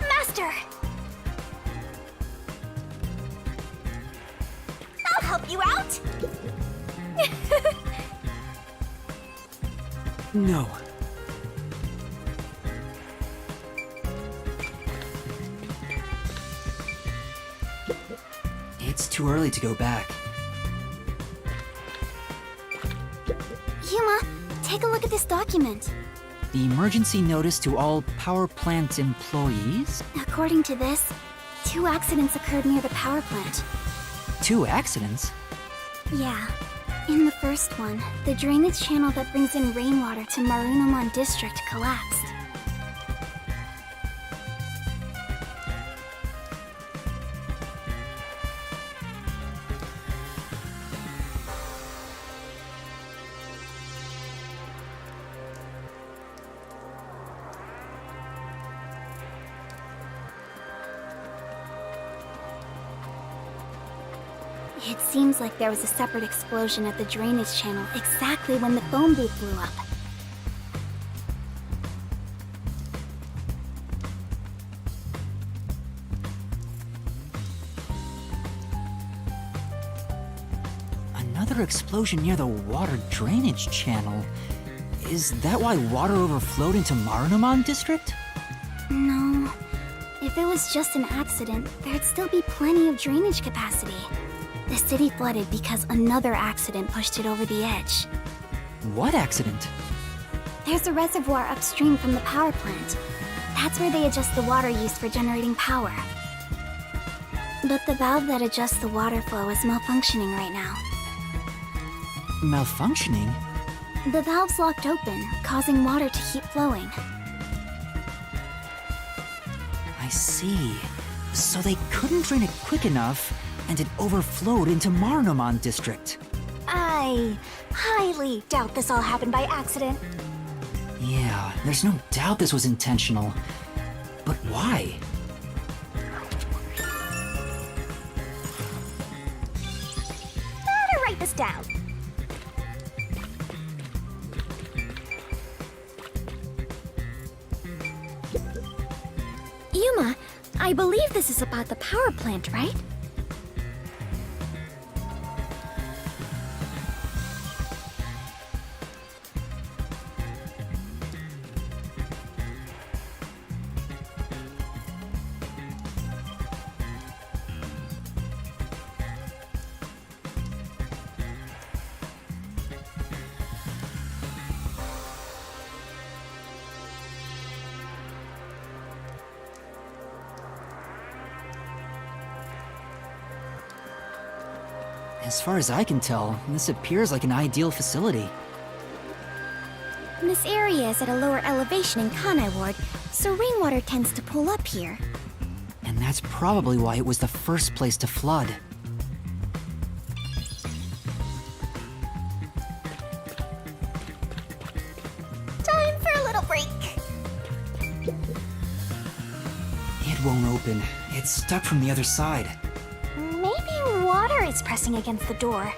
Master! I'll help you out! No. It's too early to go back. Yuma, take a look at this document. The emergency notice to all power plant employees? According to this, 2 accidents occurred near the power plant. 2 accidents? Yeah. In the first one, the drainage channel that brings in rainwater to Marunouman District collapsed. It seems like there was a separate explosion at the drainage channel exactly when the phone booth blew up. Another explosion near the water drainage channel. Is that why water overflowed into Marunouman District? No. If it was just an accident, there'd still be plenty of drainage capacity. The city flooded because another accident pushed it over the edge. What accident? There's a reservoir upstream from the power plant. That's where they adjust the water used for generating power. But the valve that adjusts the water flow is malfunctioning right now. Malfunctioning? The valve's locked open, causing water to keep flowing. I see. So they couldn't drain it quick enough, and it overflowed into Marunouman District. I highly doubt this all happened by accident. Yeah, there's no doubt this was intentional. But why? Better write this down. Yuma, I believe this is about the power plant, right? As far as I can tell, this appears like an ideal facility. This area is at a lower elevation in Kanai Ward, so rainwater tends to pool up here. And that's probably why it was the first place to flood. open. It's stuck from the other side. Maybe water is pressing against the door.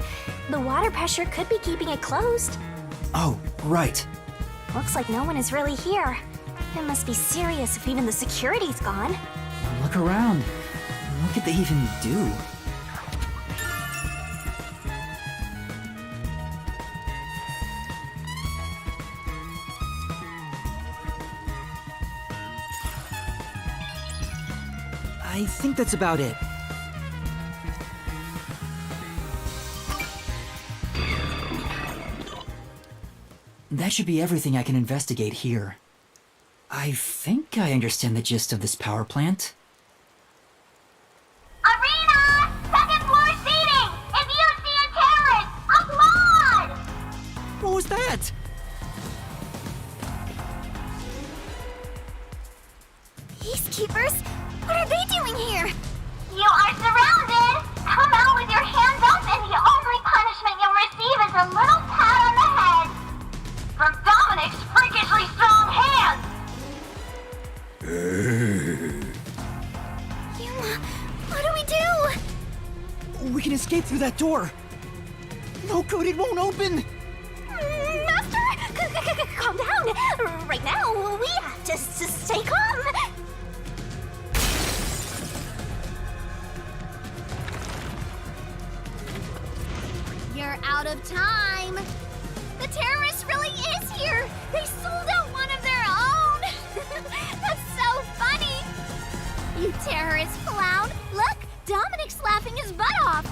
The water pressure could be keeping it closed. Oh, right. Looks like no one is really here. It must be serious if even the security's gone. Look around. What could they even do? I think that's about it. That should be everything I can investigate here. I think I understand the gist of this power plant. Arena! Second floor seating! If you see a terrorist, applaud! What was that? Peacekeepers? What are they doing here? You are surrounded! Come out with your hands up and the only punishment you'll receive is a little pat on the head! From Dominic's freakishly strong hands! Yuma, what do we do? We can escape through that door. No, Cody, it won't open. Master, calm down. Right now, we have to stay calm. You're out of time! The terrorist really is here! They sold out one of their own! That's so funny! You terrorist clown! Look! Dominic's laughing his butt off!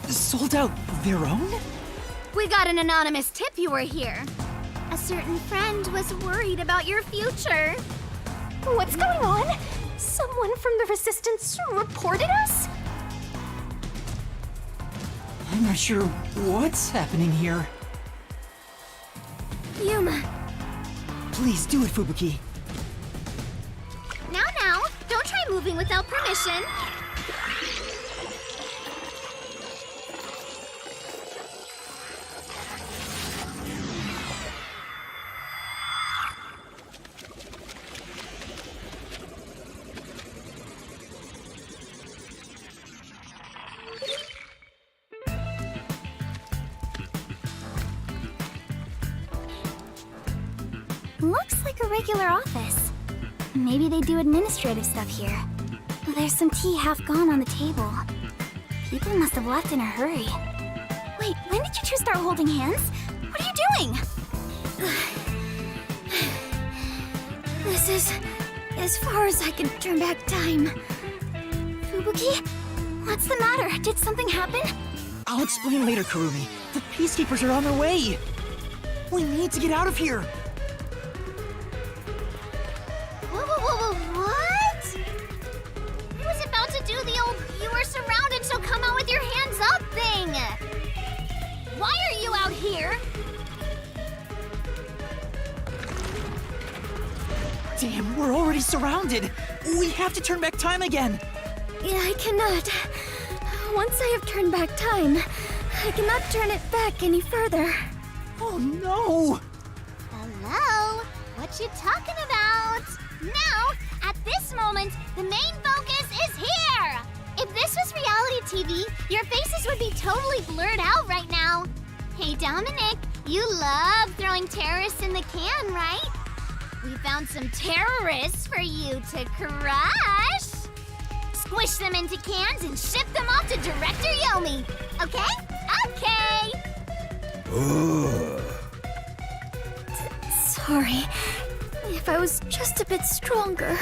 Sold out their own? We got an anonymous tip you were here. A certain friend was worried about your future. What's going on? Someone from the Resistance reported us? I'm not sure what's happening here. Yuma, Please do it, Fubuki. Now, don't try moving without permission. looks like a regular office. Maybe they do administrative stuff here. There's some tea half gone on the table. People must have left in a hurry. Wait, when did you two start holding hands? What are you doing? This is as far as I can turn back time. Fubuki? What's the matter? Did something happen? I'll explain later, Kurumi. The Peacekeepers are on their way. We need to get out of here. What? I was about to do the old "you were surrounded, so come out with your hands up" thing. Why are you out here? Damn, we're already surrounded. We have to turn back time again. I cannot. Once I have turned back time, I cannot turn it back any further. Oh no! Hello? What you talking about? Now, at this moment, the main focus is here! If this was reality TV, your faces would be totally blurred out right now. Hey, Dominic, you love throwing terrorists in the can, right? We found some terrorists for you to crush. Squish them into cans and ship them off to Director Yomi. Okay? Okay! Sorry. If I was just a bit stronger.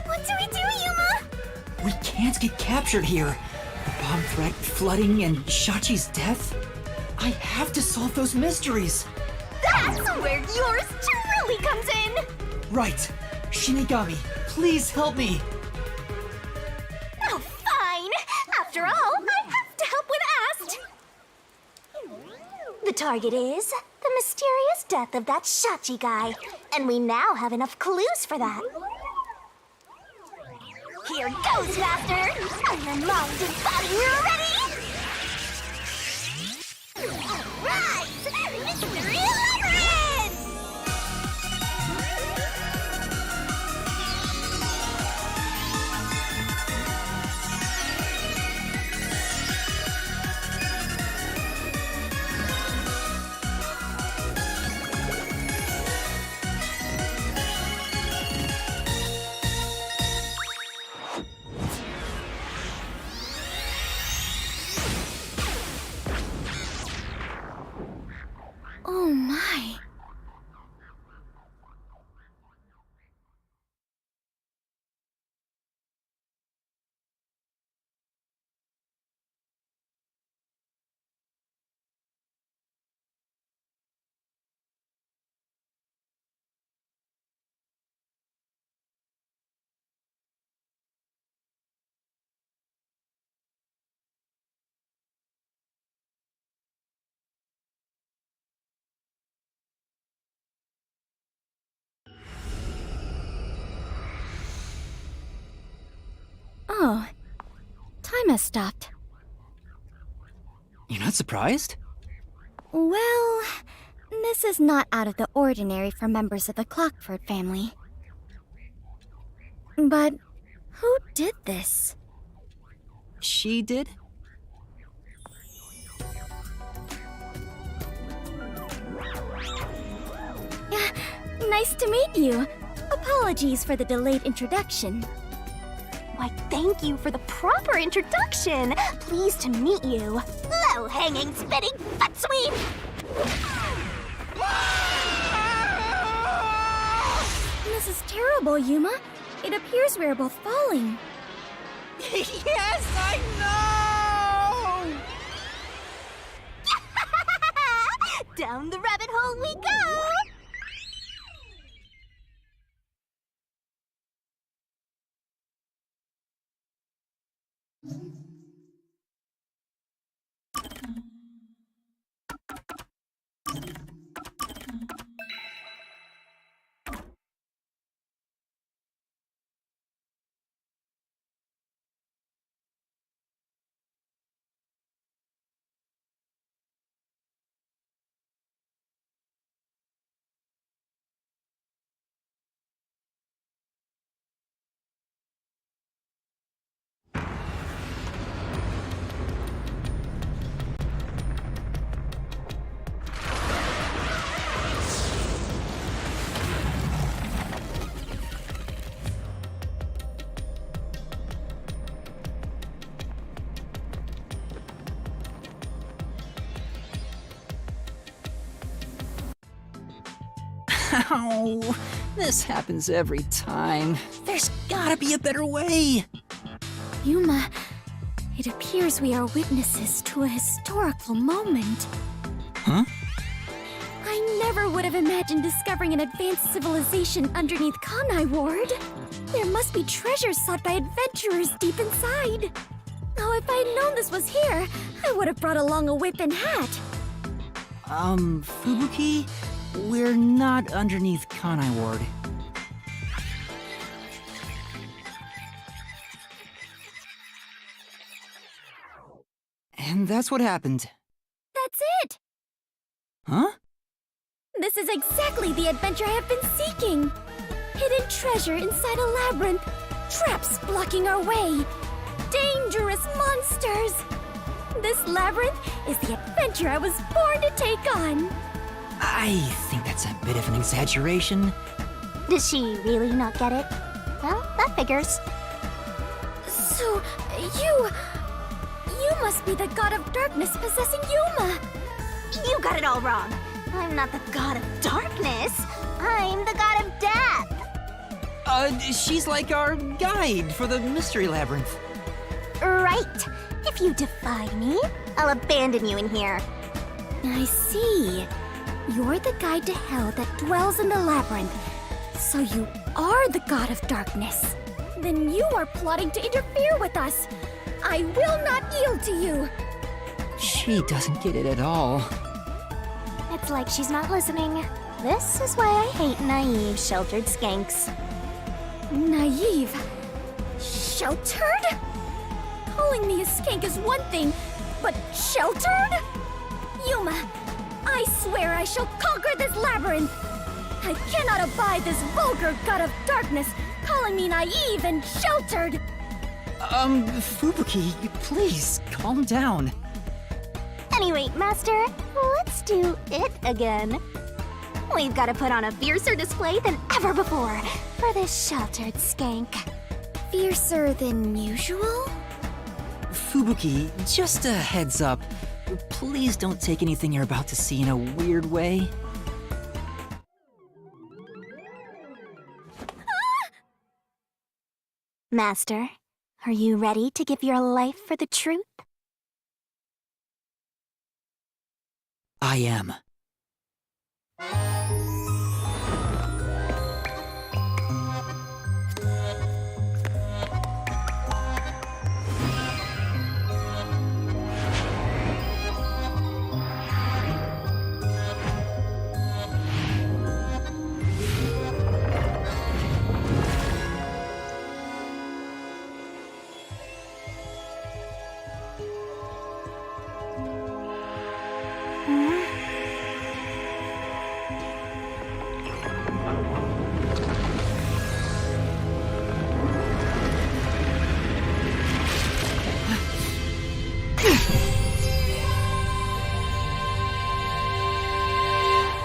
What do we do, Yuma? We can't get captured here. The bomb threat, flooding, and Shachi's death. I have to solve those mysteries. That's where yours truly comes in! Right. Shinigami, please help me. Oh, fine. After all, I have to help when asked. The target is the mysterious death of that Shachi guy. And we now have enough clues for that. Here goes, Master! Are your mind and body ready? Right! Mystery 11! Oh my. Oh, time has stopped. You're not surprised? Well, this is not out of the ordinary for members of the Clockford family. But who did this? She did? Nice to meet you. Apologies for the delayed introduction. Why, thank you for the proper introduction. Pleased to meet you. Low-hanging, spitting butt sweep. This is terrible, Yuma. It appears we are both falling. Yes, I know! Down the rabbit hole we go. Ow! This happens every time. There's gotta be a better way! Yuma, it appears we are witnesses to a historical moment. Huh? I never would have imagined discovering an advanced civilization underneath Kanai Ward. There must be treasures sought by adventurers deep inside. Now, if I had known this was here, I would have brought along a whip and hat. Fubuki? We're not underneath Kanai Ward. And that's what happened. That's it! Huh? This is exactly the adventure I have been seeking! Hidden treasure inside a labyrinth, traps blocking our way, dangerous monsters! This labyrinth is the adventure I was born to take on! I think that's a bit of an exaggeration. Does she really not get it? Well, that figures. So, you must be the god of darkness possessing Yuma! You got it all wrong. I'm not the god of darkness. I'm the god of death. She's like our guide for the mystery labyrinth. Right. If you defy me, I'll abandon you in here. I see. You're the guide to hell that dwells in the labyrinth. So you are the god of darkness. Then you are plotting to interfere with us. I will not yield to you. She doesn't get it at all. It's like she's not listening. This is why I hate naive, sheltered skanks. Naive? Sheltered? Calling me a skank is one thing, but sheltered? Yuma, I swear I shall conquer this labyrinth! I cannot abide this vulgar god of darkness calling me naive and sheltered! Fubuki, please, calm down. Anyway, Master, let's do it again. We've got to put on a fiercer display than ever before for this sheltered skank. Fiercer than usual? Fubuki, just a heads up. Please don't take anything you're about to see in a weird way. Master, are you ready to give your life for the truth? I am.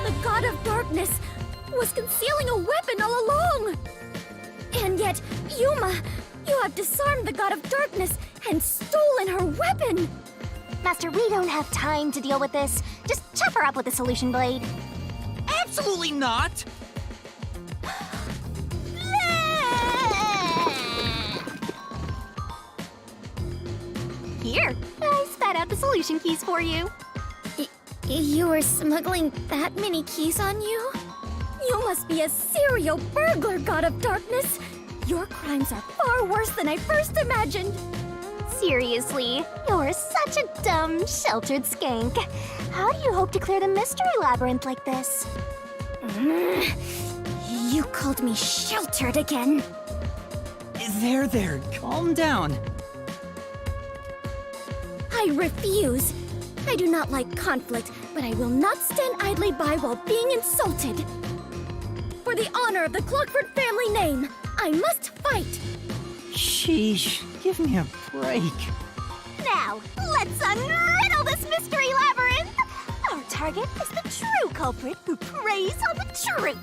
The God of Darkness was concealing a weapon all along! And yet, Yuma, you have disarmed the God of Darkness and stolen her weapon! Master, we don't have time to deal with this. Just chop her up with the solution blade. Absolutely not! Here, I spat out the solution keys for you. You were smuggling that many keys on you? You must be a serial burglar, God of Darkness! Your crimes are far worse than I first imagined! Seriously, you're such a dumb, sheltered skank. How do you hope to clear the mystery labyrinth like this? You called me sheltered again. There, calm down. I refuse. I do not like conflict, but I will not stand idly by while being insulted. For the honor of the Clockford family name, I must fight. Sheesh, give me a break. Now, let's unriddle this mystery labyrinth! Our target is the true culprit who preys on the truth.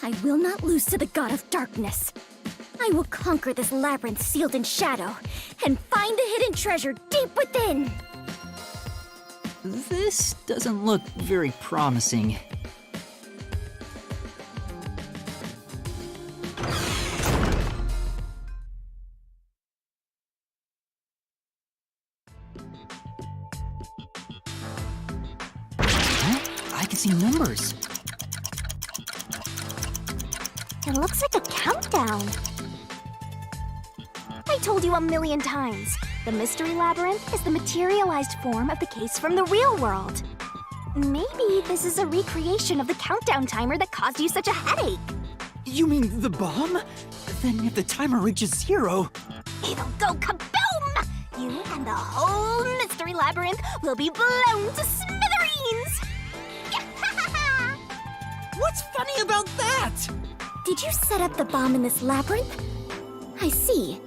I will not lose to the God of Darkness. I will conquer this labyrinth sealed in shadow and find the hidden treasure deep within. This doesn't look very promising. I can see numbers. It looks like a countdown. I told you 1,000,000 times. The mystery labyrinth is the materialized form of the case from the real world. Maybe this is a recreation of the countdown timer that caused you such a headache. You mean the bomb? Then if the timer reaches 0... It'll go kaboom! You and the whole mystery labyrinth will be blown to smithereens! What's funny about that? Did you set up the bomb in this labyrinth? I see.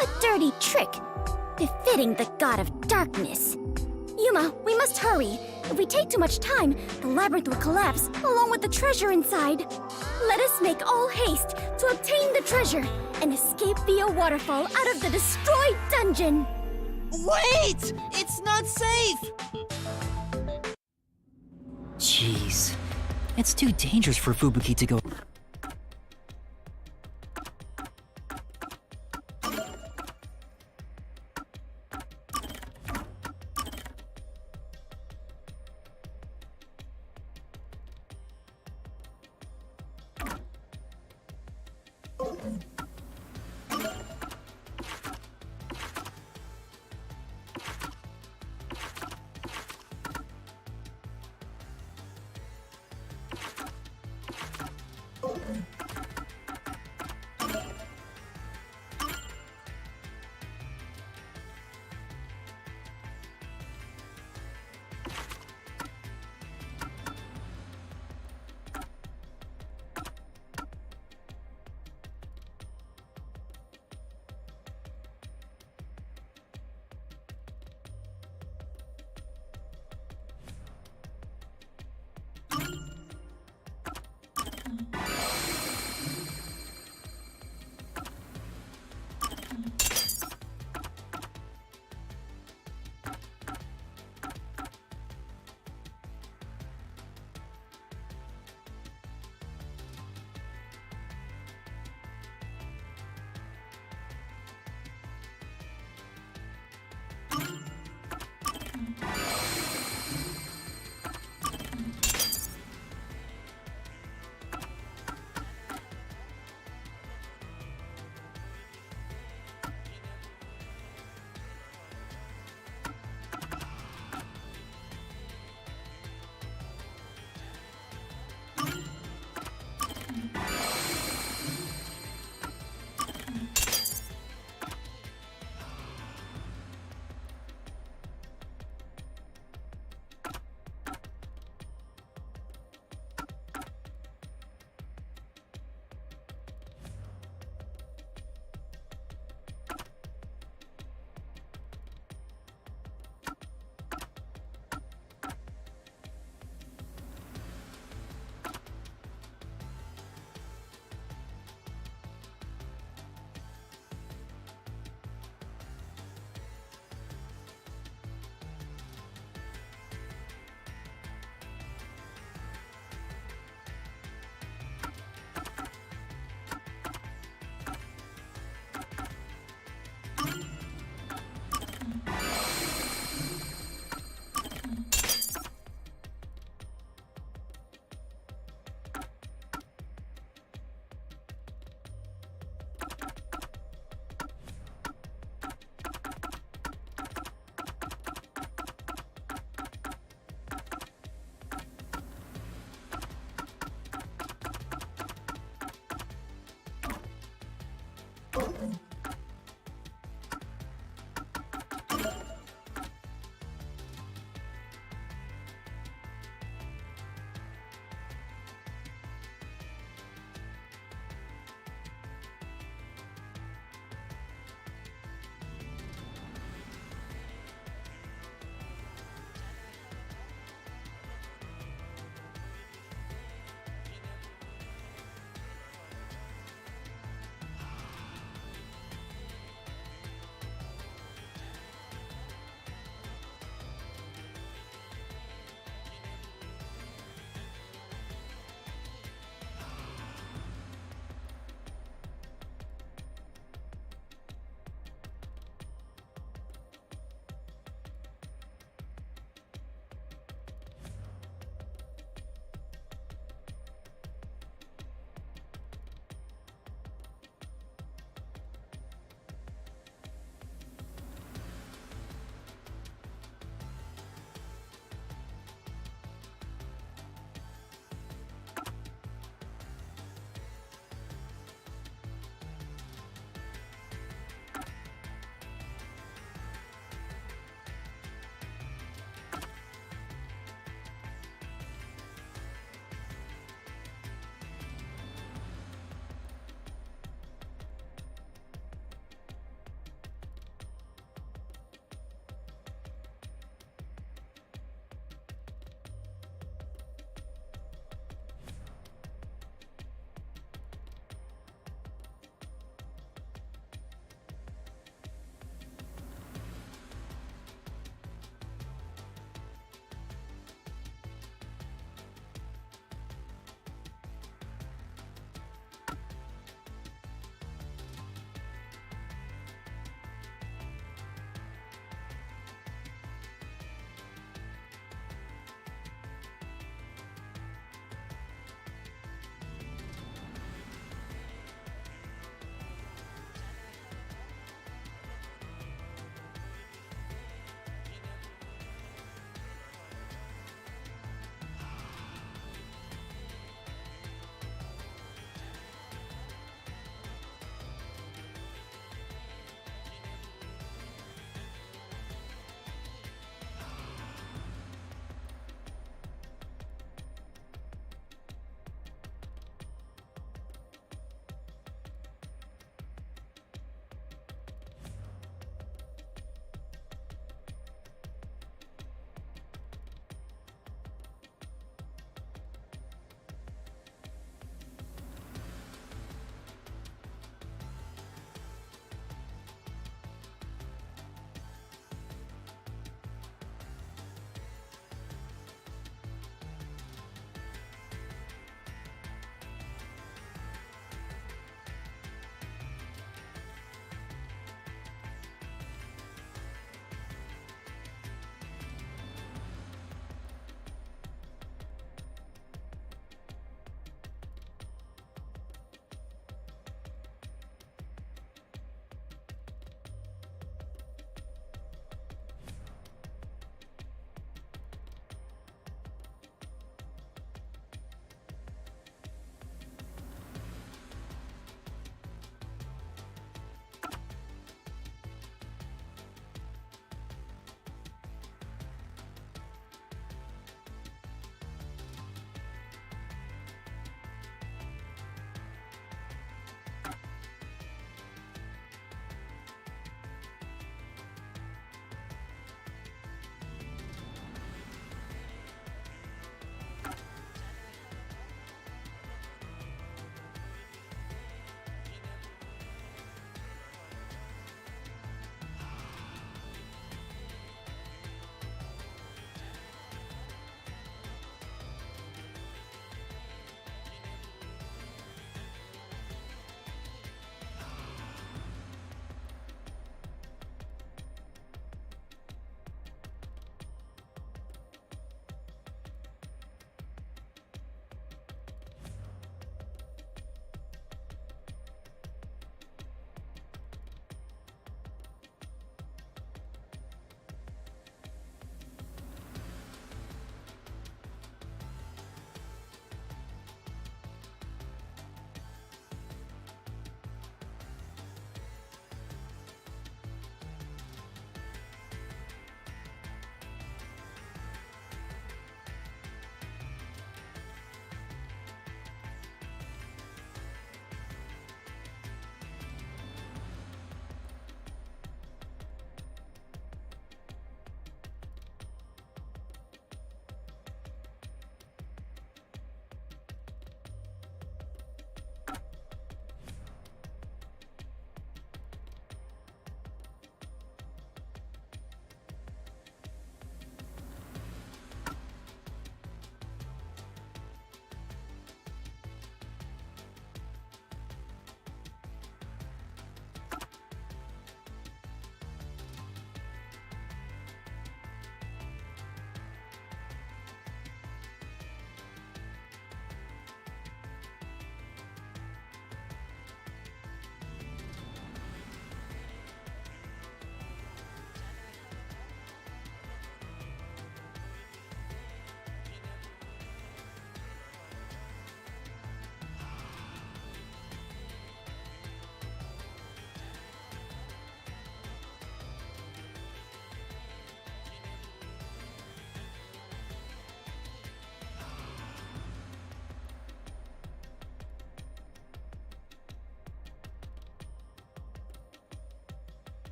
A dirty trick, befitting the God of Darkness. Yuma, we must hurry. If we take too much time, the labyrinth will collapse, along with the treasure inside. Let us make all haste to obtain the treasure and escape via waterfall out of the destroyed dungeon. Wait! It's not safe! Jeez. It's too dangerous for Fubuki to go...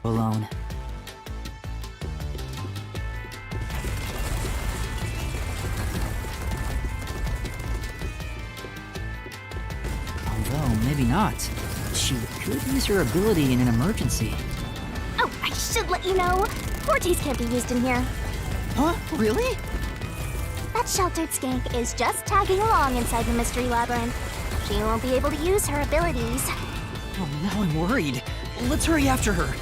alone. Although, maybe not. She could use her ability in an emergency. Oh, I should let you know. Fortes can't be used in here. Huh? Really? That sheltered skank is just tagging along inside the mystery labyrinth. She won't be able to use her abilities. Oh, now I'm worried. Let's hurry after her.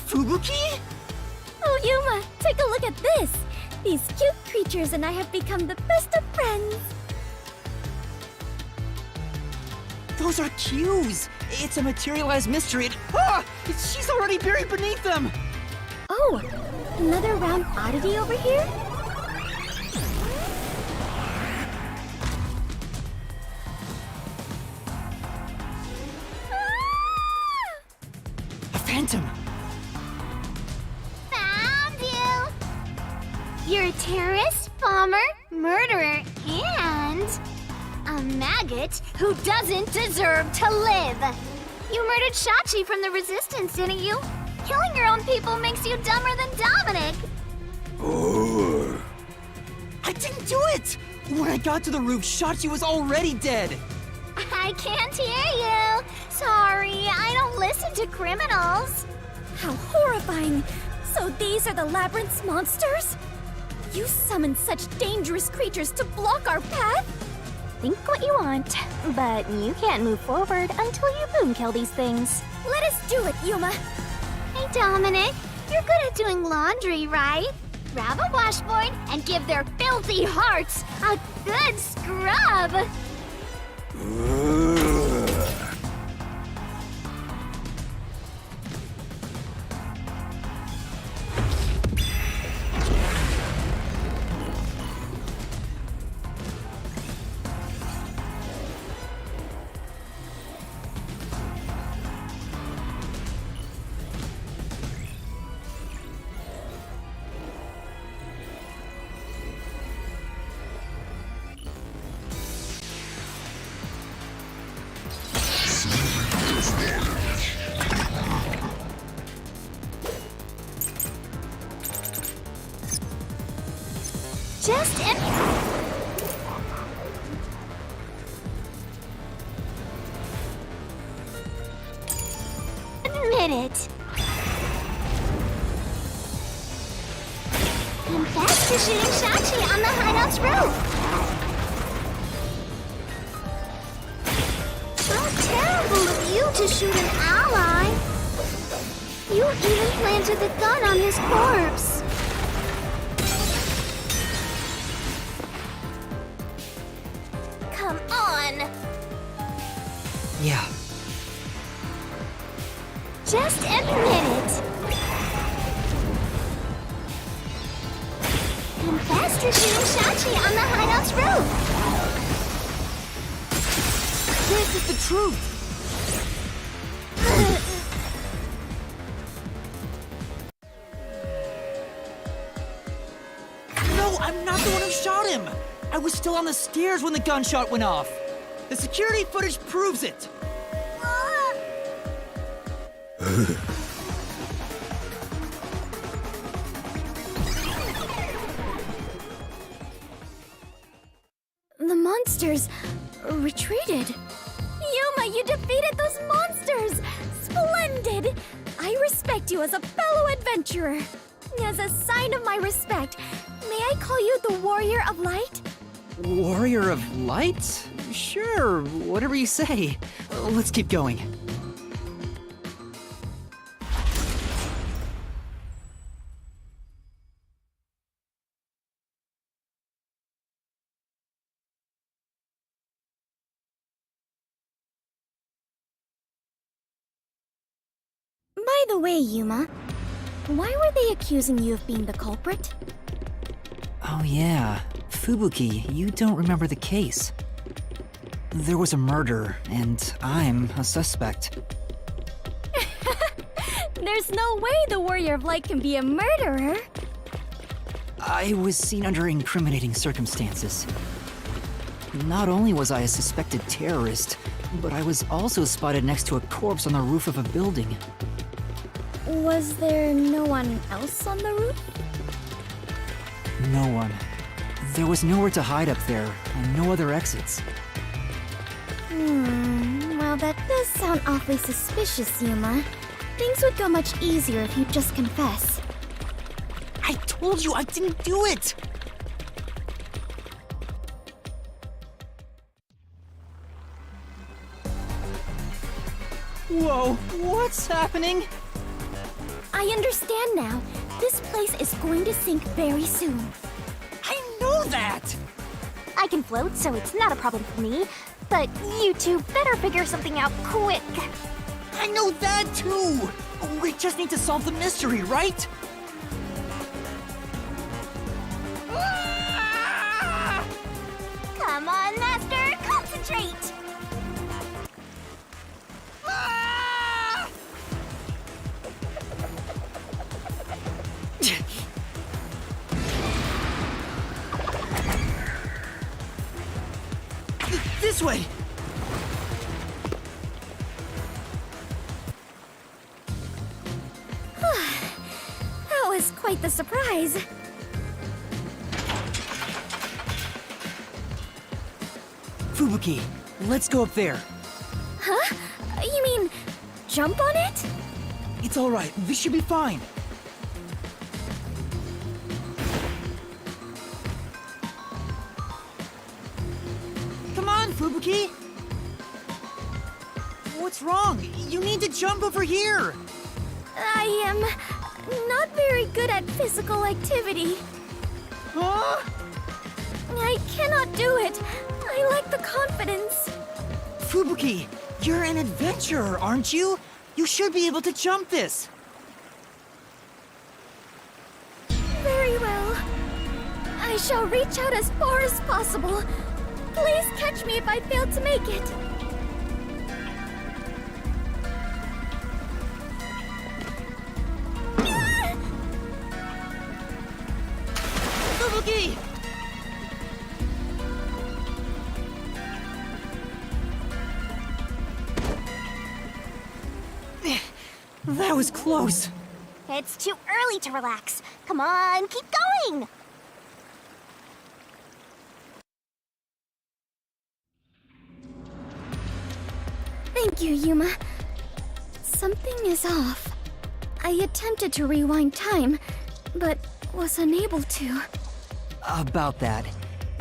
Fubuki? Oh, Yuma, take a look at this. These cute creatures and I have become the best of friends. Those are cues! It's a materialized mystery and... Ah! She's already buried beneath them! Oh, another round oddity over here? A phantom! Found you! You're a terrorist, bomber, murderer, and a maggot who doesn't deserve to live. You murdered Shachi from the Resistance, didn't you? Killing your own people makes you dumber than Dominic. I didn't do it! When I got to the roof, Shachi was already dead! I can't hear you. Sorry, I don't listen to criminals. How horrifying! So these are the labyrinth's monsters? You summoned such dangerous creatures to block our path? Think what you want, but you can't move forward until you boom kill these things. Let us do it, Yuma! Hey, Dominic, you're good at doing laundry, right? Grab a washboard and give their filthy hearts a good scrub. Just admit it. Confess to shooting Shachi on the hideout's roof. How terrible of you to shoot an ally. You even planted the gun on his corpse. Come on. Yeah. Just admit it. Confess to shooting Shachi on the hideout's roof. This is the truth! No, I'm not the one who shot him! I was still on the stairs when the gunshot went off! The security footage proves it! The monsters retreated. Yuma, you defeated those monsters! Splendid! I respect you as a fellow adventurer. As a sign of my respect, may I call you the Warrior of Light? Warrior of Light? Sure, whatever you say. Let's keep going. By the way, Yuma, why were they accusing you of being the culprit? Oh yeah, Fubuki, you don't remember the case. There was a murder, and I'm a suspect. There's no way the Warrior of Light can be a murderer. I was seen under incriminating circumstances. Not only was I a suspected terrorist, but I was also spotted next to a corpse on the roof of a building. Was there no one else on the roof? No one. There was nowhere to hide up there, and no other exits. Well, that does sound awfully suspicious, Yuma. Things would go much easier if you'd just confess. I told you I didn't do it! Whoa, what's happening? I understand now. This place is going to sink very soon. I know that! I can float, so it's not a problem for me. But you two better figure something out quick. I know that too! We just need to solve the mystery, right? Come on, Master, concentrate! This way! That was quite the surprise. Fubuki, let's go up there. Huh? You mean, jump on it? It's alright, we should be fine. Come on, Fubuki! What's wrong? You need to jump over here! I am not very good at physical activity. Huh? I cannot do it. I lack the confidence. Fubuki, you're an adventurer, aren't you? You should be able to jump this. Very well. I shall reach out as far as possible. Please catch me if I fail to make it. Fubuki! That was close. It's too early to relax. Come on, keep going! Thank you, Yuma. Something is off. I attempted to rewind time, but was unable to. About that,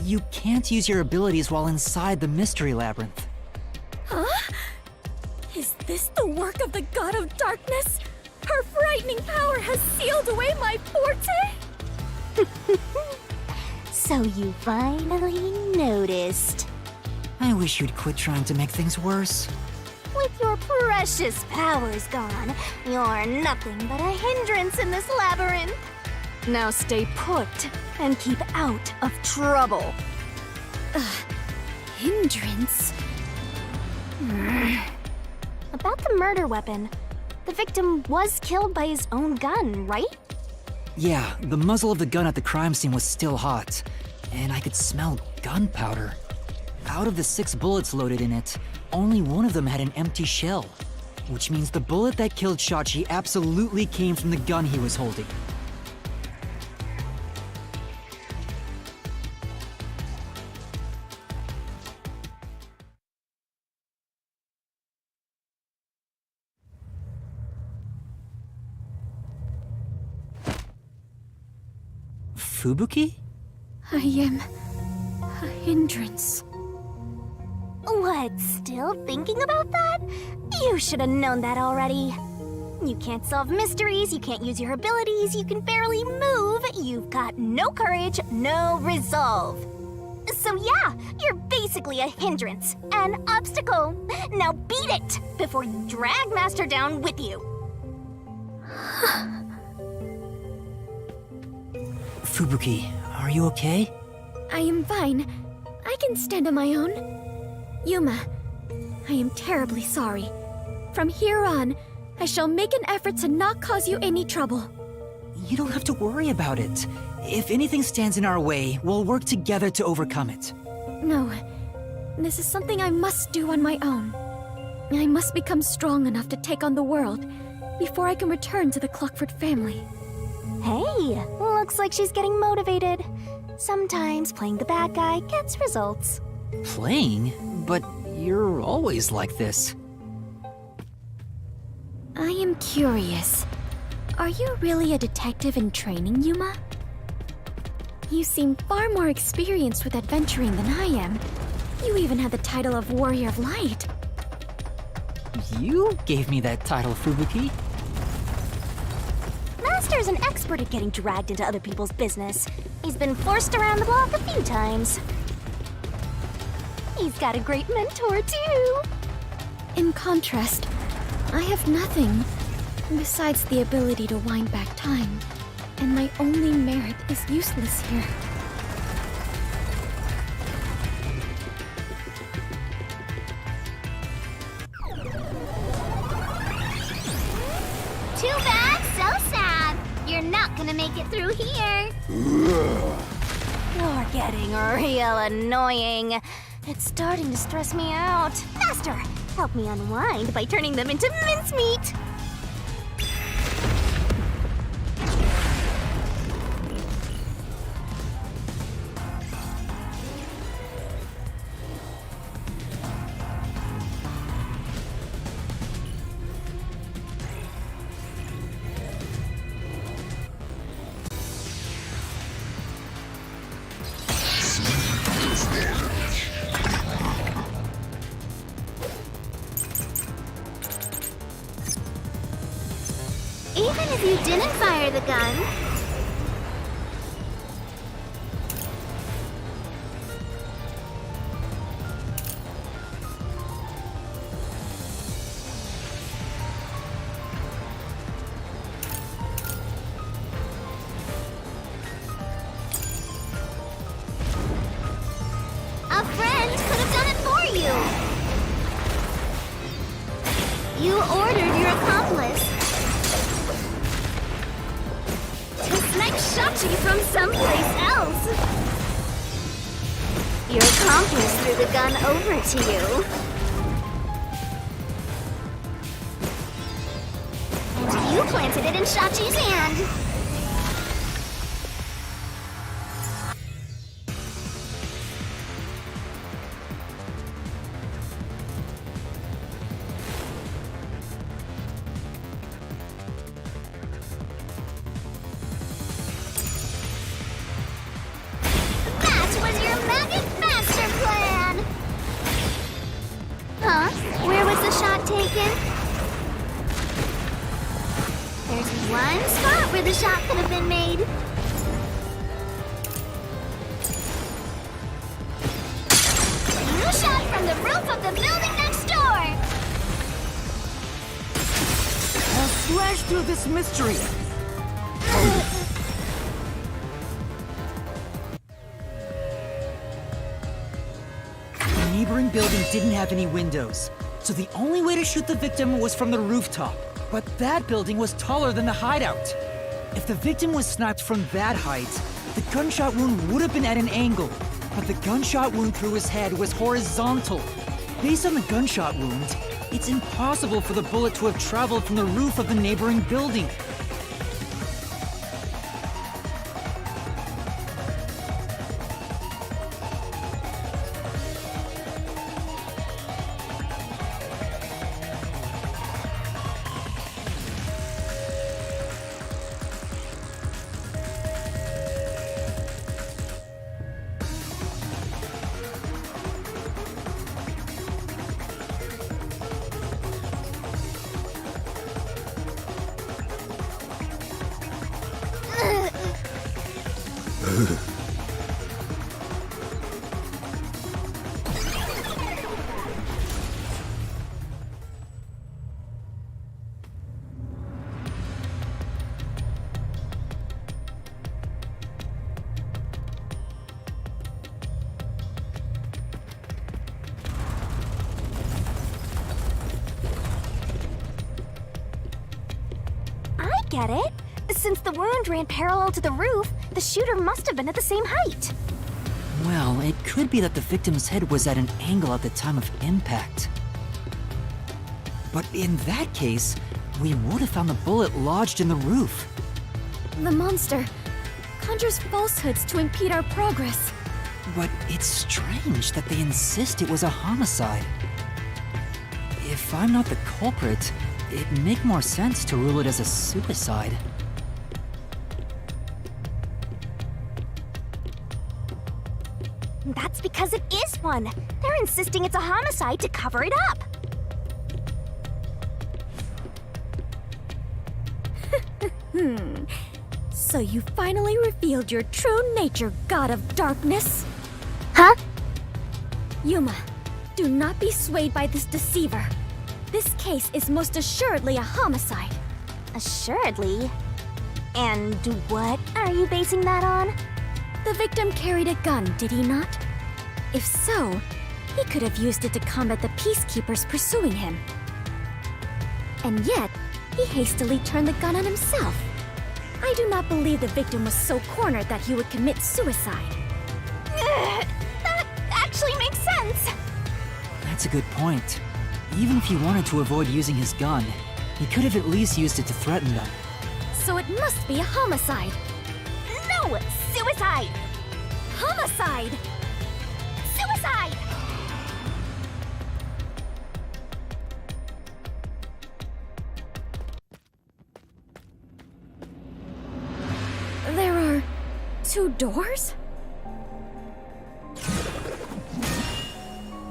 you can't use your abilities while inside the Mystery Labyrinth. Huh? Is this the work of the God of Darkness? Her frightening power has sealed away my forte? So you finally noticed. I wish you'd quit trying to make things worse. With your precious powers gone, you're nothing but a hindrance in this labyrinth. Now stay put and keep out of trouble. Hindrance? About the murder weapon, the victim was killed by his own gun, right? Yeah, the muzzle of the gun at the crime scene was still hot, and I could smell gunpowder. Out of the 6 bullets loaded in it, only one of them had an empty shell, which means the bullet that killed Shachi absolutely came from the gun he was holding. Fubuki? I am a hindrance. What, still thinking about that? You should have known that already. You can't solve mysteries, you can't use your abilities, you can barely move, you've got no courage, no resolve. So yeah, you're basically a hindrance, an obstacle. Now beat it before you drag Master down with you. Fubuki, are you okay? I am fine. I can stand on my own. Yuma, I am terribly sorry. From here on, I shall make an effort to not cause you any trouble. You don't have to worry about it. If anything stands in our way, we'll work together to overcome it. No, this is something I must do on my own. I must become strong enough to take on the world before I can return to the Clockford family. Hey, looks like she's getting motivated. Sometimes playing the bad guy gets results. Playing? But you're always like this. I am curious. Are you really a detective in training, Yuma? You seem far more experienced with adventuring than I am. You even have the title of Warrior of Light. You gave me that title, Fubuki. Master's an expert at getting dragged into other people's business. He's been forced around the block a few times. He's got a great mentor, too. In contrast, I have nothing besides the ability to wind back time, and my only merit is useless here. Too bad, so sad. You're not gonna make it through here. You're getting real annoying. It's starting to stress me out. Master, help me unwind by turning them into mincemeat. Even if you didn't fire the gun, a friend could have done it for you. You ordered your accomplice to snipe Shachi from someplace else. Your accomplice threw the gun over to you. And you planted it in Shachi's hand. Huh? Where was the shot taken? There's one spot where the shot could have been made. You shot from the roof of the building next door! I'll slash through this mystery. The neighboring building didn't have any windows, so the only way to shoot the victim was from the rooftop. But that building was taller than the hideout. If the victim was sniped from that height, the gunshot wound would have been at an angle, but the gunshot wound through his head was horizontal. Based on the gunshot wound, it's impossible for the bullet to have traveled from the roof of the neighboring building. get it. Since the wound ran parallel to the roof, the shooter must have been at the same height. Well, it could be that the victim's head was at an angle at the time of impact. But in that case, we would have found the bullet lodged in the roof. The monster conjures falsehoods to impede our progress. But it's strange that they insist it was a homicide. If I'm not the culprit, it'd make more sense to rule it as a suicide. That's because it is one. They're insisting it's a homicide to cover it up. So you finally revealed your true nature, God of Darkness. Huh? Yuma, do not be swayed by this deceiver. This case is most assuredly a homicide. Assuredly. And what are you basing that on? The victim carried a gun, did he not? If so, he could have used it to combat the peacekeepers pursuing him. And yet, he hastily turned the gun on himself. I do not believe the victim was so cornered that he would commit suicide. That actually makes sense. That's a good point. Even if he wanted to avoid using his gun, he could have at least used it to threaten them. So it must be a homicide. No! Suicide! Homicide! Suicide! There are 2 doors?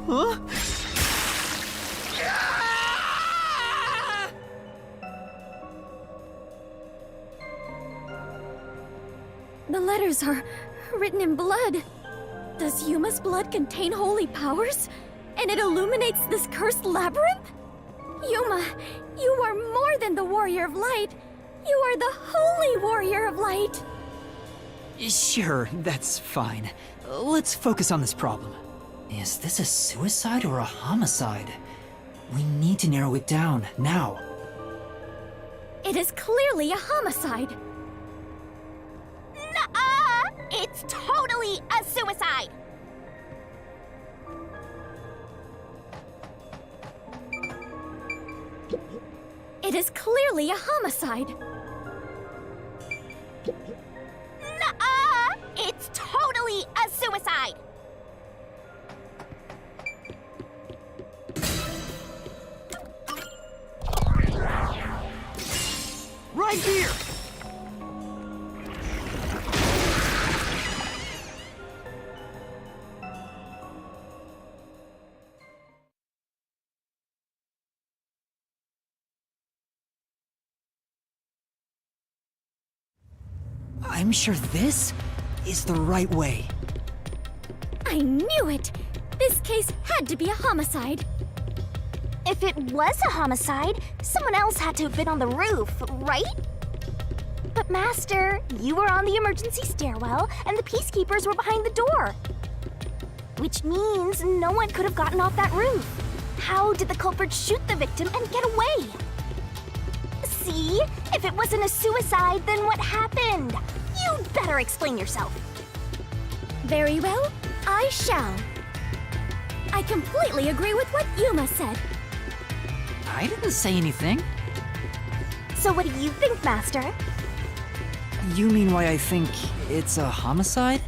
Huh? The letters are written in blood. Does Yuma's blood contain holy powers? And it illuminates this cursed labyrinth? Yuma, you are more than the warrior of light. You are the holy warrior of light. Sure, that's fine. Let's focus on this problem. Is this a suicide or a homicide? We need to narrow it down, now. It is clearly a homicide. Nuh-uh! It's totally a suicide! It is clearly a homicide. Nuh-uh! It's totally a suicide! Right here! I'm sure this is the right way. I knew it! This case had to be a homicide. If it was a homicide, someone else had to have been on the roof, right? But Master, you were on the emergency stairwell, and the peacekeepers were behind the door. Which means no one could have gotten off that roof. How did the culprit shoot the victim and get away? See? If it wasn't a suicide, then what happened? You'd better explain yourself. Very well, I shall. I completely agree with what Yuma said. I didn't say anything. So what do you think, Master? You mean why I think it's a homicide?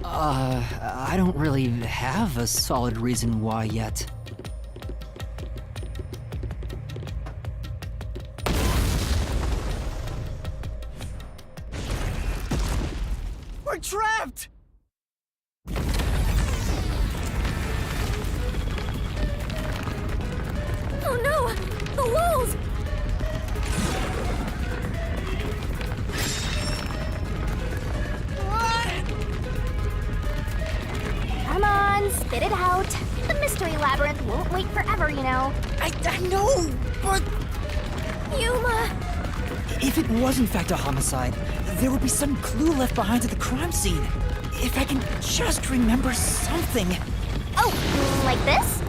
I don't really have a solid reason why yet. We're trapped! Oh no! The walls! Come on, spit it out. The mystery labyrinth won't wait forever, you know. I know, but Yuma! if it was in fact a homicide, there would be some clue left behind at the crime scene. If I can just remember something. Oh, like this?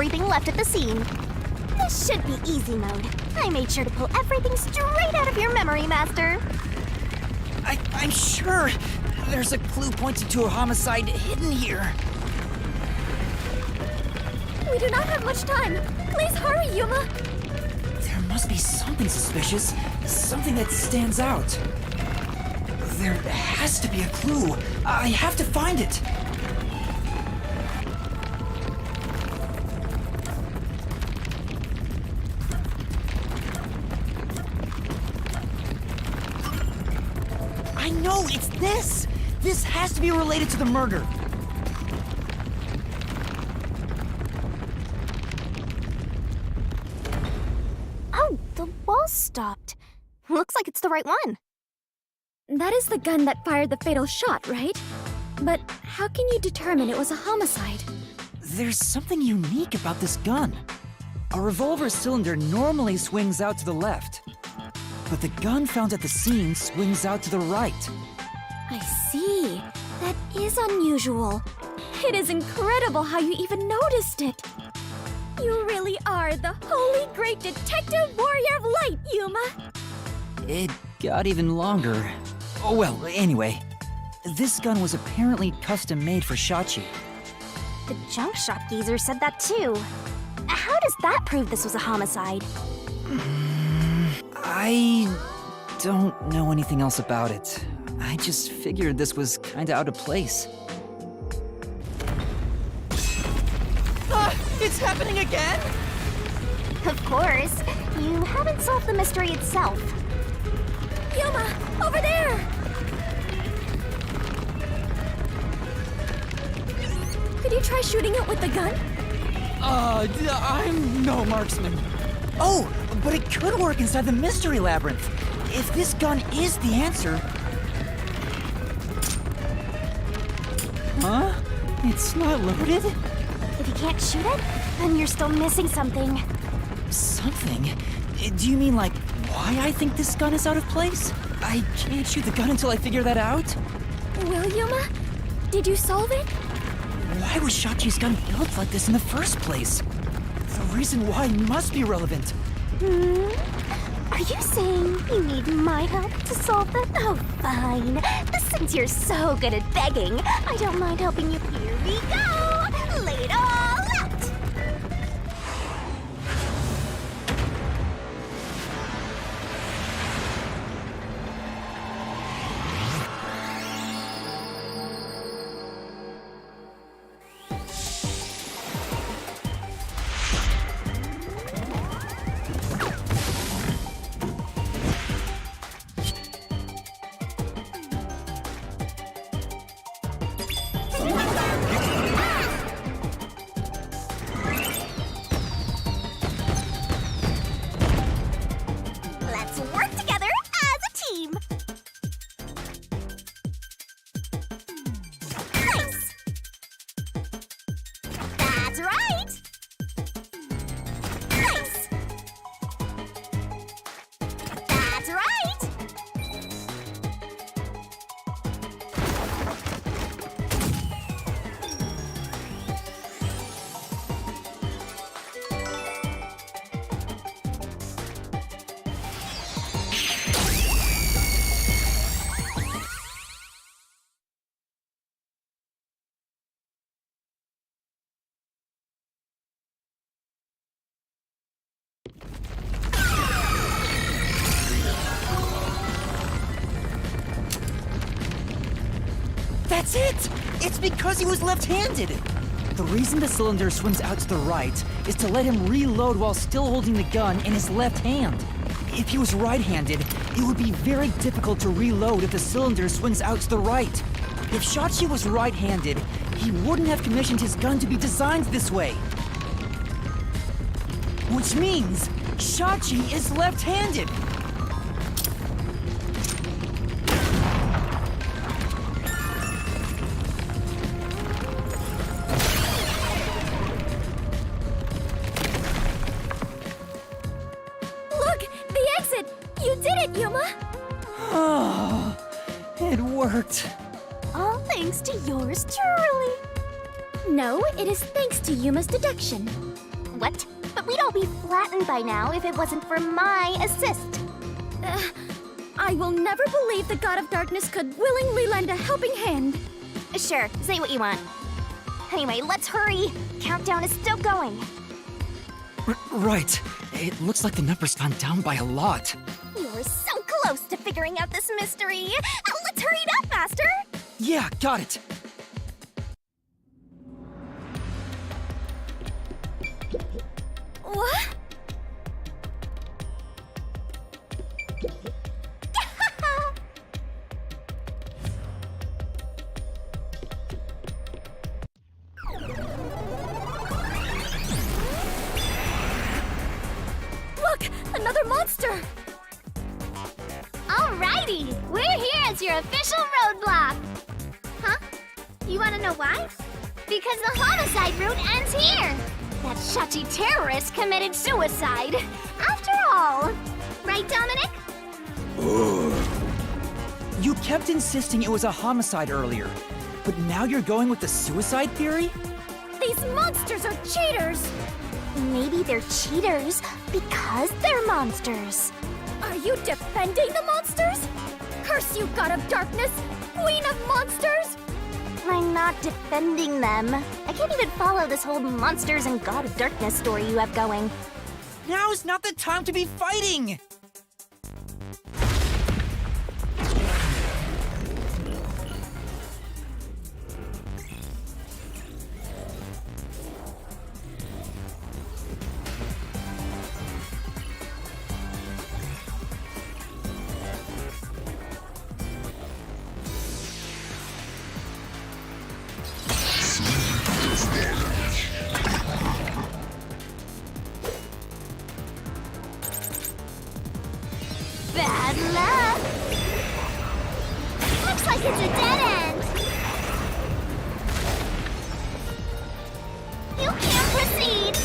everything left at the scene. This should be easy mode. I made sure to pull everything straight out of your memory, Master. I'm sure there's a clue pointing to a homicide hidden here. We do not have much time. Please hurry, Yuma. There must be something suspicious, something that stands out. There has to be a clue. I have to find it. I know, it's this! This has to be related to the murder. Oh, the wall stopped. Looks like it's the right one. That is the gun that fired the fatal shot, right? But how can you determine it was a homicide? There's something unique about this gun. A revolver cylinder normally swings out to the left, but the gun found at the scene swings out to the right. I see. That is unusual. It is incredible how you even noticed it. You really are the holy great detective warrior of light, Yuma. It got even longer. Oh well, anyway. This gun was apparently custom made for Shachi. The junk shop geezer said that too. How does that prove this was a homicide? I don't know anything else about it. I just figured this was kinda out of place. It's happening again? Of course. You haven't solved the mystery itself. Yuma, over there! Could you try shooting it with the gun? I'm no marksman. Oh, but it could work inside the mystery labyrinth. If this gun is the answer... Huh? It's not loaded? If you can't shoot it, then you're still missing something. Something? Do you mean like why I think this gun is out of place? I can't shoot the gun until I figure that out? Well, Yuma, did you solve it? Why was Shachi's gun built like this in the first place? The reason why must be relevant. Are you saying you need my help to solve that? Oh, fine. Since you're so good at begging, I don't mind helping you. Here we go! Lay it all out! Let's work together as a team! Nice! That's right! Nice! That's right! That's it! It's because he was left-handed! The reason the cylinder swings out to the right is to let him reload while still holding the gun in his left hand. If he was right-handed, it would be very difficult to reload if the cylinder swings out to the right. If Shachi was right-handed, he wouldn't have commissioned his gun to be designed this way. Which means Shachi is left-handed! Look! The exit! You did it, Yuma! Oh, it worked. All thanks to yours truly. No, it is thanks to Yuma's deduction. What? But we'd all be flattened by now if it wasn't for my assist. I will never believe the God of Darkness could willingly lend a helping hand. Sure, say what you want. Anyway, let's hurry. Countdown is still going. Right. It looks like the number's gone down by a lot. You're so close to figuring out this mystery. Let's hurry it up, Master. Yeah, got it. What? Look! Another monster! Alrighty, we're here as your official roadblock. Huh? You want to know why? Because the homicide route ends here. That Shachi terrorist committed suicide. After all. Right, Dominic? You kept insisting it was a homicide earlier, but now you're going with the suicide theory? These monsters are cheaters! Maybe they're cheaters because they're monsters. Are you defending the monsters? Curse you, God of Darkness! Queen of Monsters! I'm not defending them. I can't even follow this whole monsters and God of Darkness story you have going. Now's not the time to be fighting! Bad luck! Looks like it's a dead end! You can't proceed!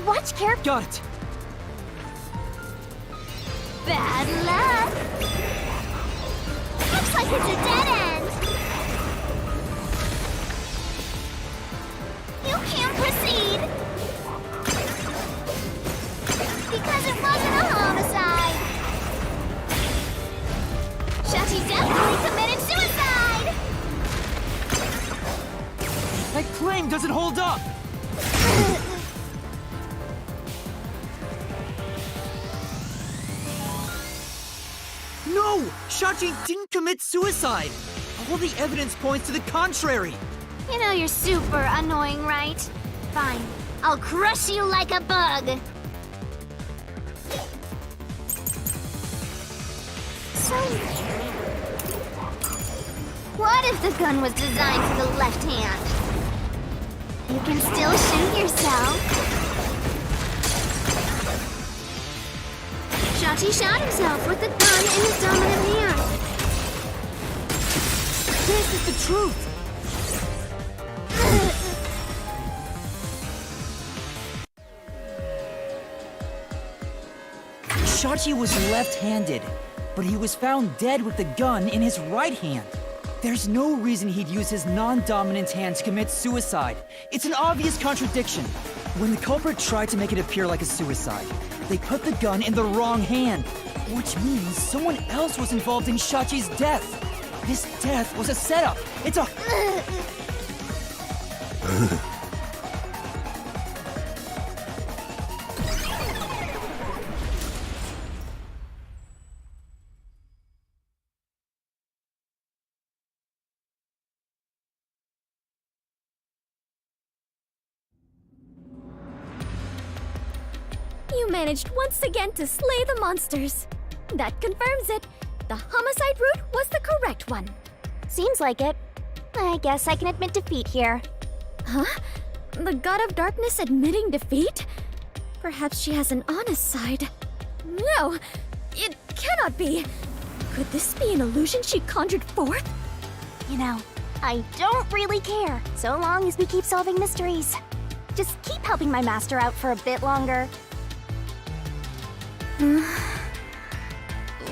Watch carefully! Got it! Bad luck! Looks like it's a dead end! You can't proceed! Because it wasn't a homicide! Shachi definitely committed suicide! That claim doesn't hold up! No! Shachi didn't commit suicide! All the evidence points to the contrary! You know you're super annoying, right? Fine. I'll crush you like a bug! So... what if the gun was designed for the left hand? You can still shoot yourself. Shachi shot himself with the gun in his dominant hand. This is the truth! Shachi was left-handed, but he was found dead with the gun in his right hand. There's no reason he'd use his non-dominant hand to commit suicide. It's an obvious contradiction. When the culprit tried to make it appear like a suicide, they put the gun in the wrong hand, which means someone else was involved in Shachi's death. This death was a setup. It's a... You managed once again to slay the monsters. That confirms it. The homicide route was the correct one. Seems like it. I guess I can admit defeat here. Huh? The God of Darkness admitting defeat? Perhaps she has an honest side. No! It cannot be! Could this be an illusion she conjured forth? You know, I don't really care, so long as we keep solving mysteries. Just keep helping my master out for a bit longer.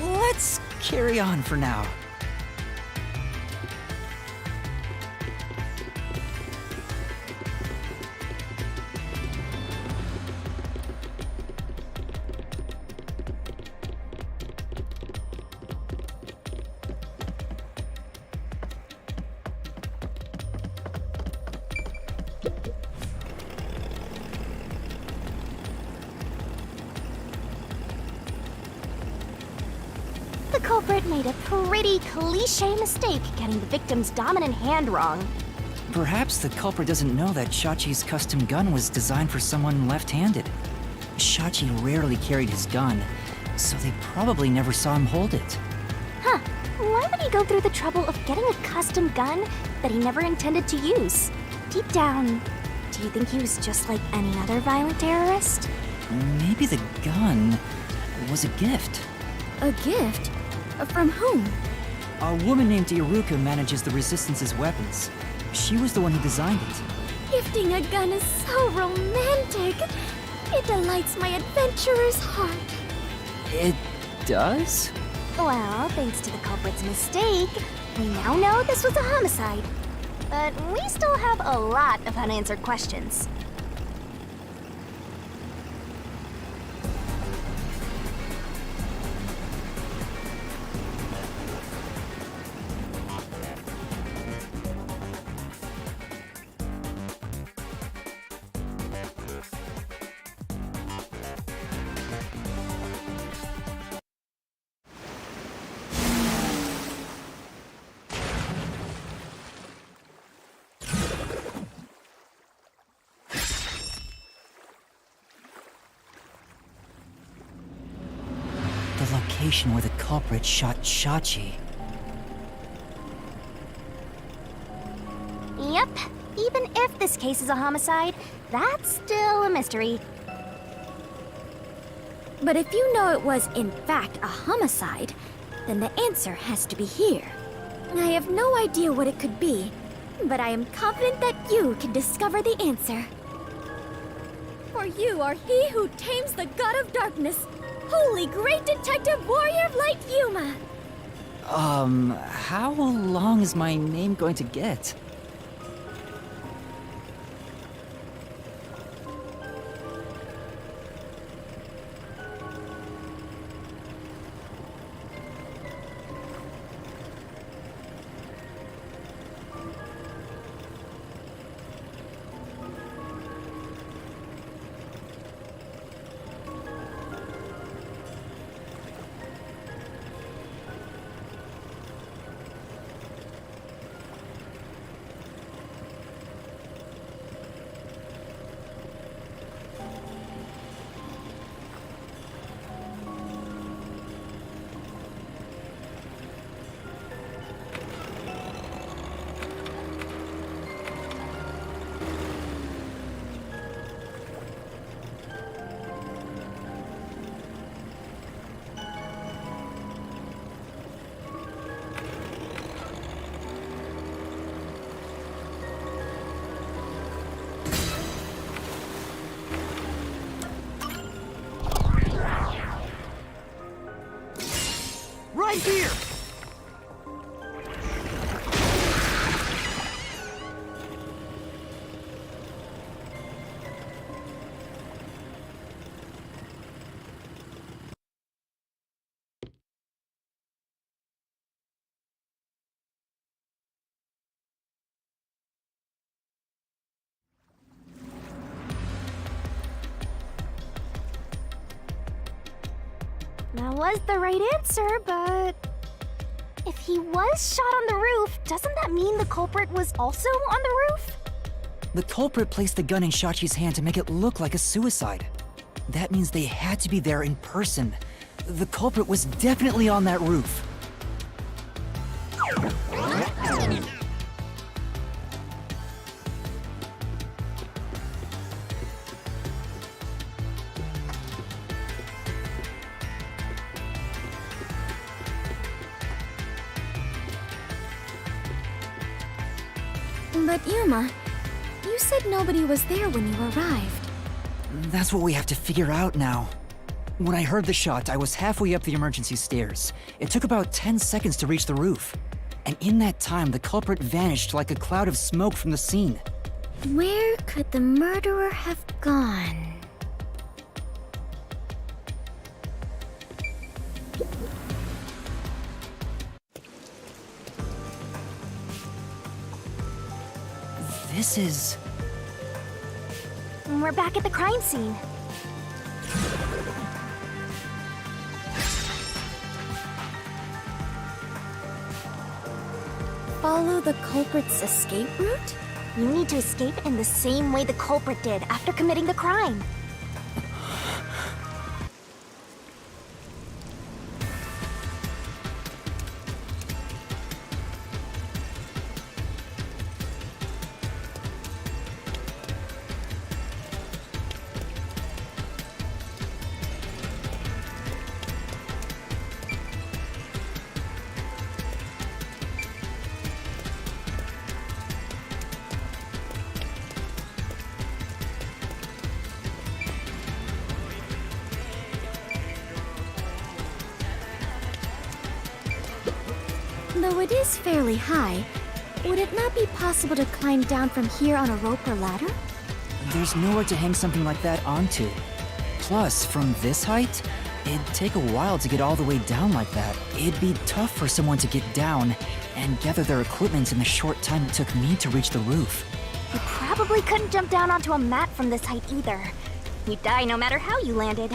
Let's carry on for now. The culprit made a pretty cliché mistake getting the victim's dominant hand wrong. Perhaps the culprit doesn't know that Shachi's custom gun was designed for someone left-handed. Shachi rarely carried his gun, so they probably never saw him hold it. Huh. Why would he go through the trouble of getting a custom gun that he never intended to use? Deep down, do you think he was just like any other violent terrorist? Maybe the gun was a gift. A gift? From whom? A woman named Iruka manages the Resistance's weapons. She was the one who designed it. Gifting a gun is so romantic. It delights my adventurer's heart. It does? Well, thanks to the culprit's mistake, we now know this was a homicide. But we still have a lot of unanswered questions. The location where the culprit shot Shachi. Yep. Even if this case is a homicide, that's still a mystery. But if you know it was, in fact, a homicide, then the answer has to be here. I have no idea what it could be, but I am confident that you can discover the answer. For you are he who tames the god of darkness, holy great detective warrior of light Yuma. How long is my name going to get? Right here! That was the right answer, but if he was shot on the roof, doesn't that mean the culprit was also on the roof? The culprit placed the gun in Shachi's hand to make it look like a suicide. That means they had to be there in person. The culprit was definitely on that roof. But Yuma, you said nobody was there when you arrived. That's what we have to figure out now. When I heard the shot, I was halfway up the emergency stairs. It took about 10 seconds to reach the roof. And in that time, the culprit vanished like a cloud of smoke from the scene. Where could the murderer have gone? This is... We're back at the crime scene. follow the culprit's escape route? You need to escape in the same way the culprit did after committing the crime. Though it is fairly high, would it not be possible to climb down from here on a rope or ladder? There's nowhere to hang something like that onto. Plus, from this height, it'd take a while to get all the way down like that. It'd be tough for someone to get down and gather their equipment in the short time it took me to reach the roof. You probably couldn't jump down onto a mat from this height either. You'd die no matter how you landed.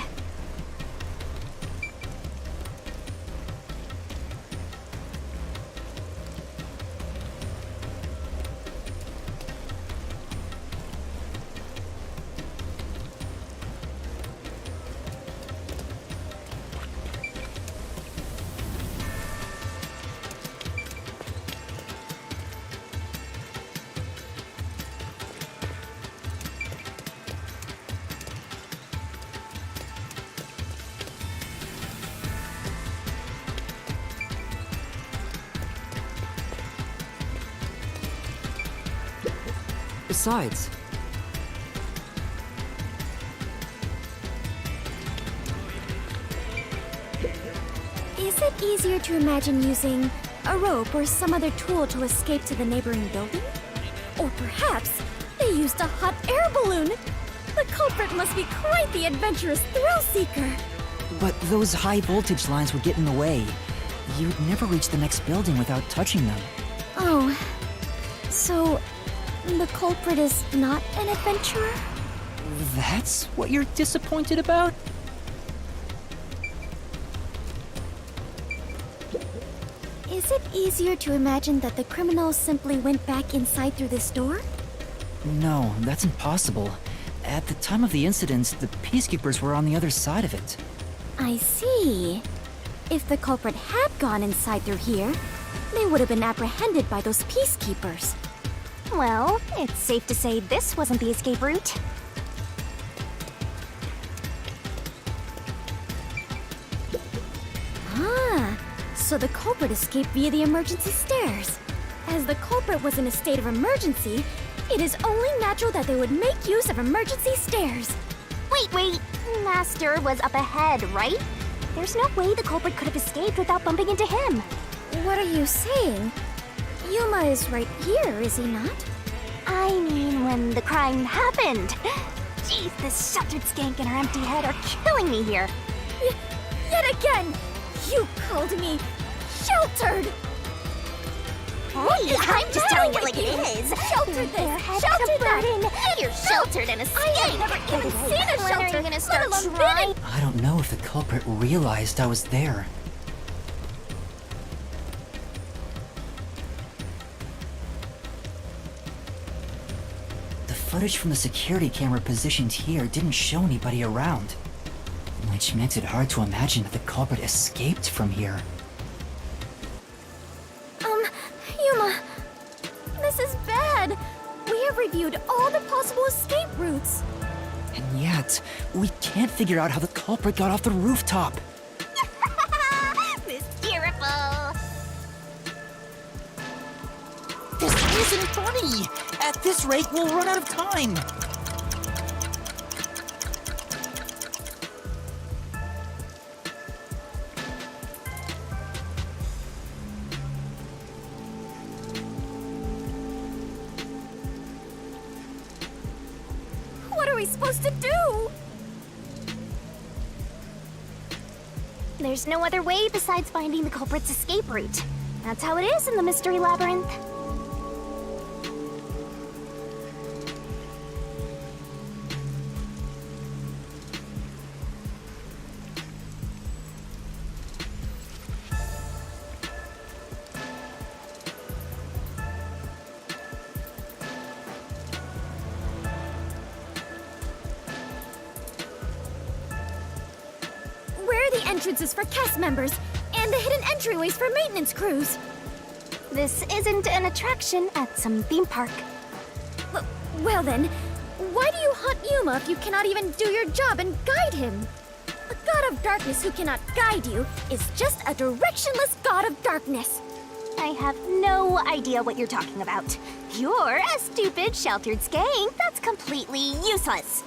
Besides, Is it easier to imagine using a rope or some other tool to escape to the neighboring building? Or perhaps they used a hot air balloon? The culprit must be quite the adventurous thrill-seeker. but those high voltage lines would get in the way. You'd never reach the next building without touching them. Oh, so the culprit is not an adventurer? That's what you're disappointed about? Is it easier to imagine that the criminals simply went back inside through this door? No, that's impossible. At the time of the incident, the peacekeepers were on the other side of it. I see. If the culprit had gone inside through here, they would have been apprehended by those peacekeepers. Well, it's safe to say this wasn't the escape route. Ah, so the culprit escaped via the emergency stairs. As the culprit was in a state of emergency, it is only natural that they would make use of emergency stairs. Wait. Master was up ahead, right? There's no way the culprit could have escaped without bumping into him. What are you saying? Yuma is right here, is he not? I mean, when the crime happened. Jeez, this sheltered skank and her empty head are killing me here. Yet again, you called me sheltered! Hey, I'm just telling it like it is. Sheltered Their this, head sheltered is a burden. that. You're sheltered in a skank. I have never even seen a When are shelter, you gonna let start alone trying? been in- I don't know if the culprit realized I was there. The footage from the security camera positioned here didn't show anybody around, which makes it hard to imagine that the culprit escaped from here. Yuma, this is bad. We have reviewed all the possible escape routes. And yet, we can't figure out how the culprit got off the rooftop. Mysteriful. This isn't funny! At this rate, we'll run out of time! What are we supposed to do? There's no other way besides finding the culprit's escape route. That's how it is in the Mystery Labyrinth. entrances for cast members, and the hidden entryways for maintenance crews. This isn't an attraction at some theme park. Well then, why do you hunt Yuma if you cannot even do your job and guide him? A god of darkness who cannot guide you is just a directionless god of darkness. I have no idea what you're talking about. You're a stupid, sheltered skank that's completely useless.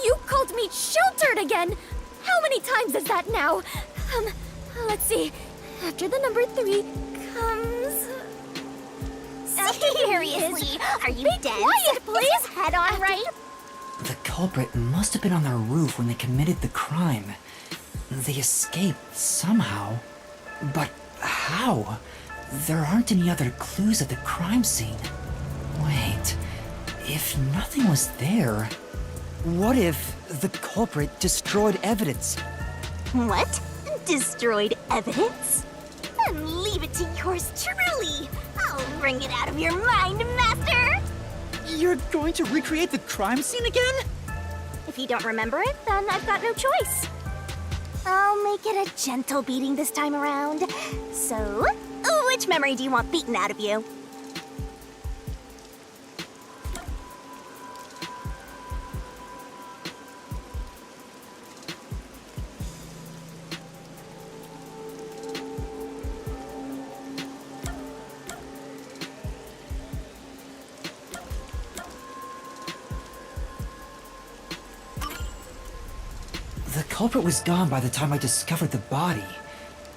You called me sheltered again! How many times is that now? Let's see. After the number 3 comes... Seriously, are you Be dense? quiet, please! Is his head on right? The culprit must have been on their roof when they committed the crime. They escaped somehow. But how? There aren't any other clues at the crime scene. Wait, if nothing was there... What if the culprit destroyed evidence? What? Destroyed evidence? Then leave it to yours truly. I'll wring it out of your mind, Master! You're going to recreate the crime scene again? If you don't remember it, then I've got no choice. I'll make it a gentle beating this time around. So, which memory do you want beaten out of you? The culprit was gone by the time I discovered the body.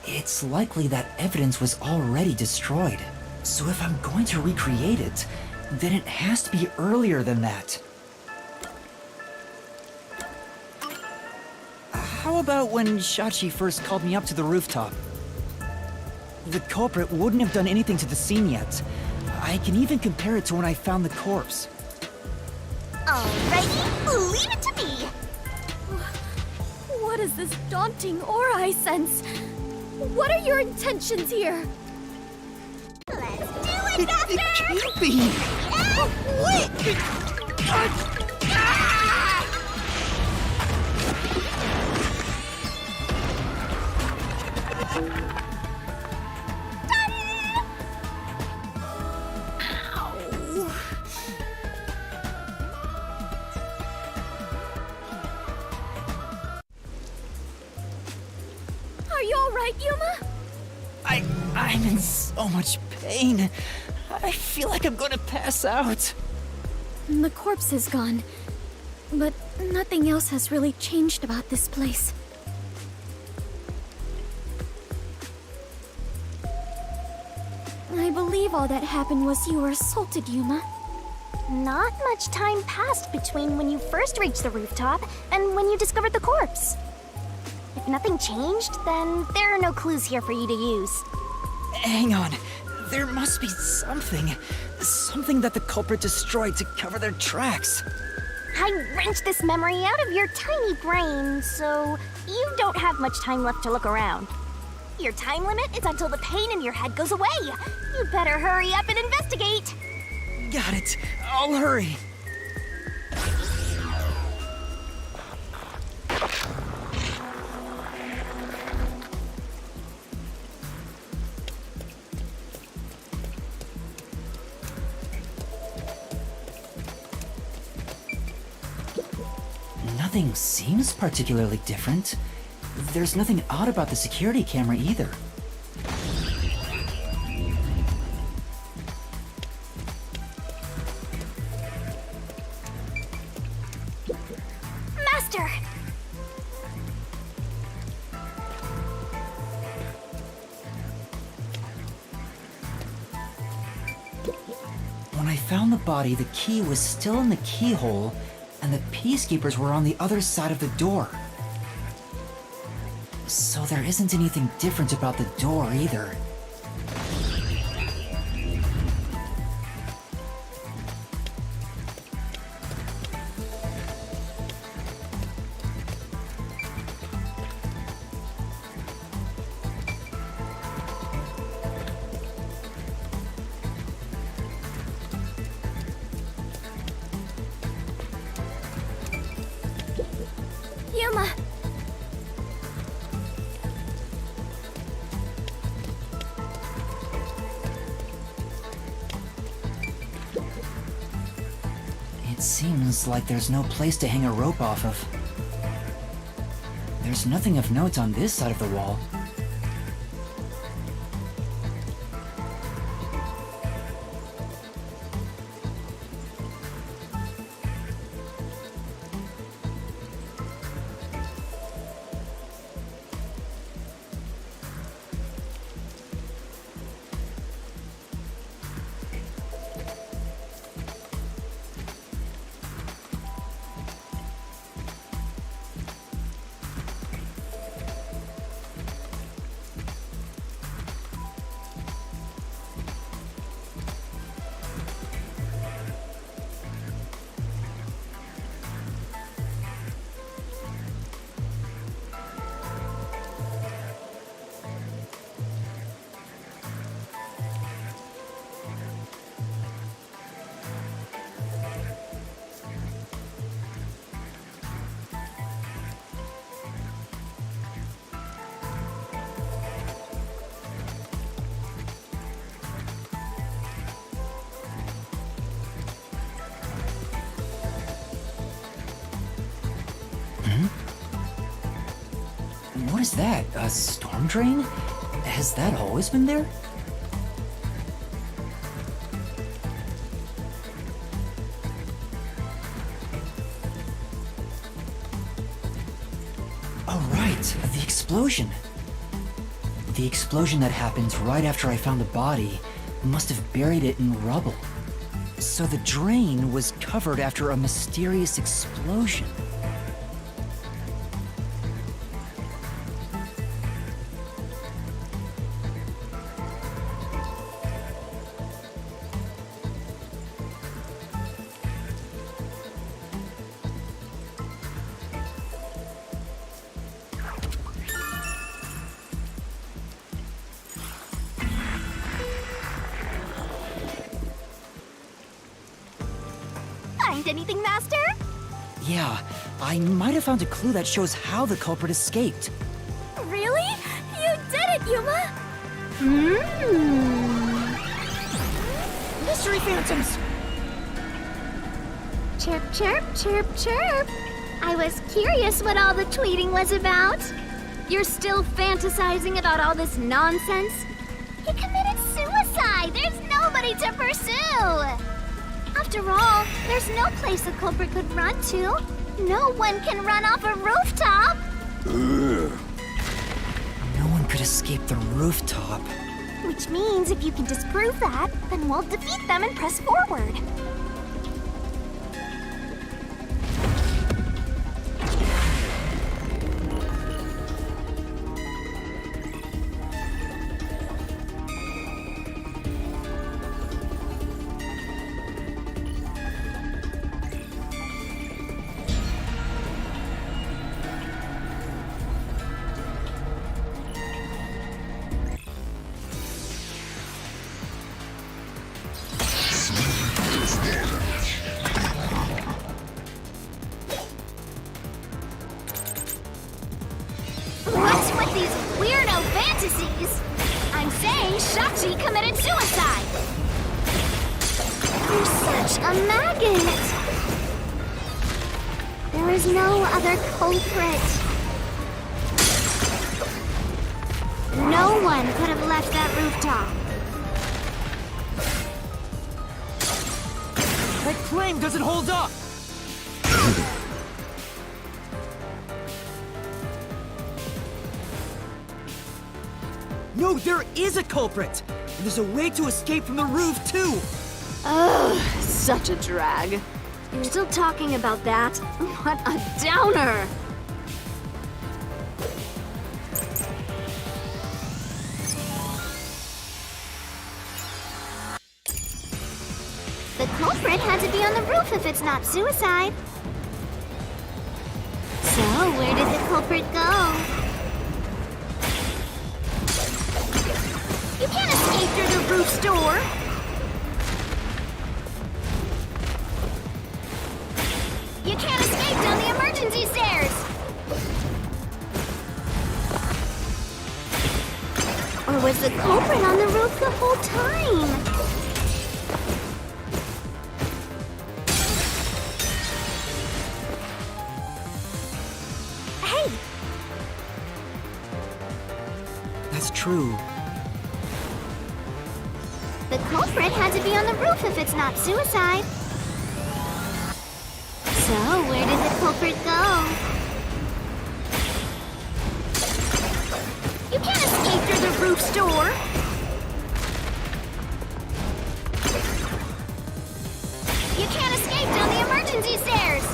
It's likely that evidence was already destroyed. So if I'm going to recreate it, then it has to be earlier than that. How about when Shachi first called me up to the rooftop? The culprit wouldn't have done anything to the scene yet. I can even compare it to when I found the corpse. Alrighty, leave it to me! What is this daunting aura I sense? What are your intentions here? Let's do it, Master! It can't be! Are you alright, Yuma? I'm in so much pain. I feel like I'm gonna pass out. The corpse is gone, but nothing else has really changed about this place. I believe all that happened was you were assaulted, Yuma. Not much time passed between when you first reached the rooftop and when you discovered the corpse. If nothing changed, then there are no clues here for you to use. Hang on. There must be something. Something that the culprit destroyed to cover their tracks. I wrenched this memory out of your tiny brain, so you don't have much time left to look around. Your time limit is until the pain in your head goes away. You better hurry up and investigate. Got it. I'll hurry. Nothing seems particularly different. There's nothing odd about the security camera either. Master! When I found the body, the key was still in the keyhole, and the peacekeepers were on the other side of the door. So there isn't anything different about the door either. Yuma! It seems like there's no place to hang a rope off of. There's nothing of note on this side of the wall. What is that? A storm drain? Has that always been there? Oh, right. The explosion. The explosion that happened right after I found the body must have buried it in rubble. So the drain was covered after a mysterious explosion. Find anything, Master? Yeah, I might have found a clue that shows how the culprit escaped. Really? You did it, Yuma! Mystery phantoms! Chirp, chirp, chirp, chirp. I was curious what all the tweeting was about. You're still fantasizing about all this nonsense? He committed suicide. There's nobody to pursue. After all, there's no place the culprit could run to. No one can run off a rooftop. No one could escape the rooftop. Which means if you can disprove that, then we'll defeat them and press forward. What's with these weirdo fantasies? I'm saying Shachi committed suicide. You're such a maggot. There is no other culprit. No one could have left that rooftop. That claim doesn't hold up! No, there is a culprit! And there's a way to escape from the roof, too! Ugh, such a drag. You're still talking about that? What a downer! The culprit had to be on the roof if it's not suicide. So, where did the culprit go? You can't escape through the roof's door! You can't escape down the emergency stairs! Or was the culprit on the roof the whole time? That's true. The culprit had to be on the roof if it's not suicide. So, where did the culprit go? You can't escape through the roof's door. You can't escape down the emergency stairs.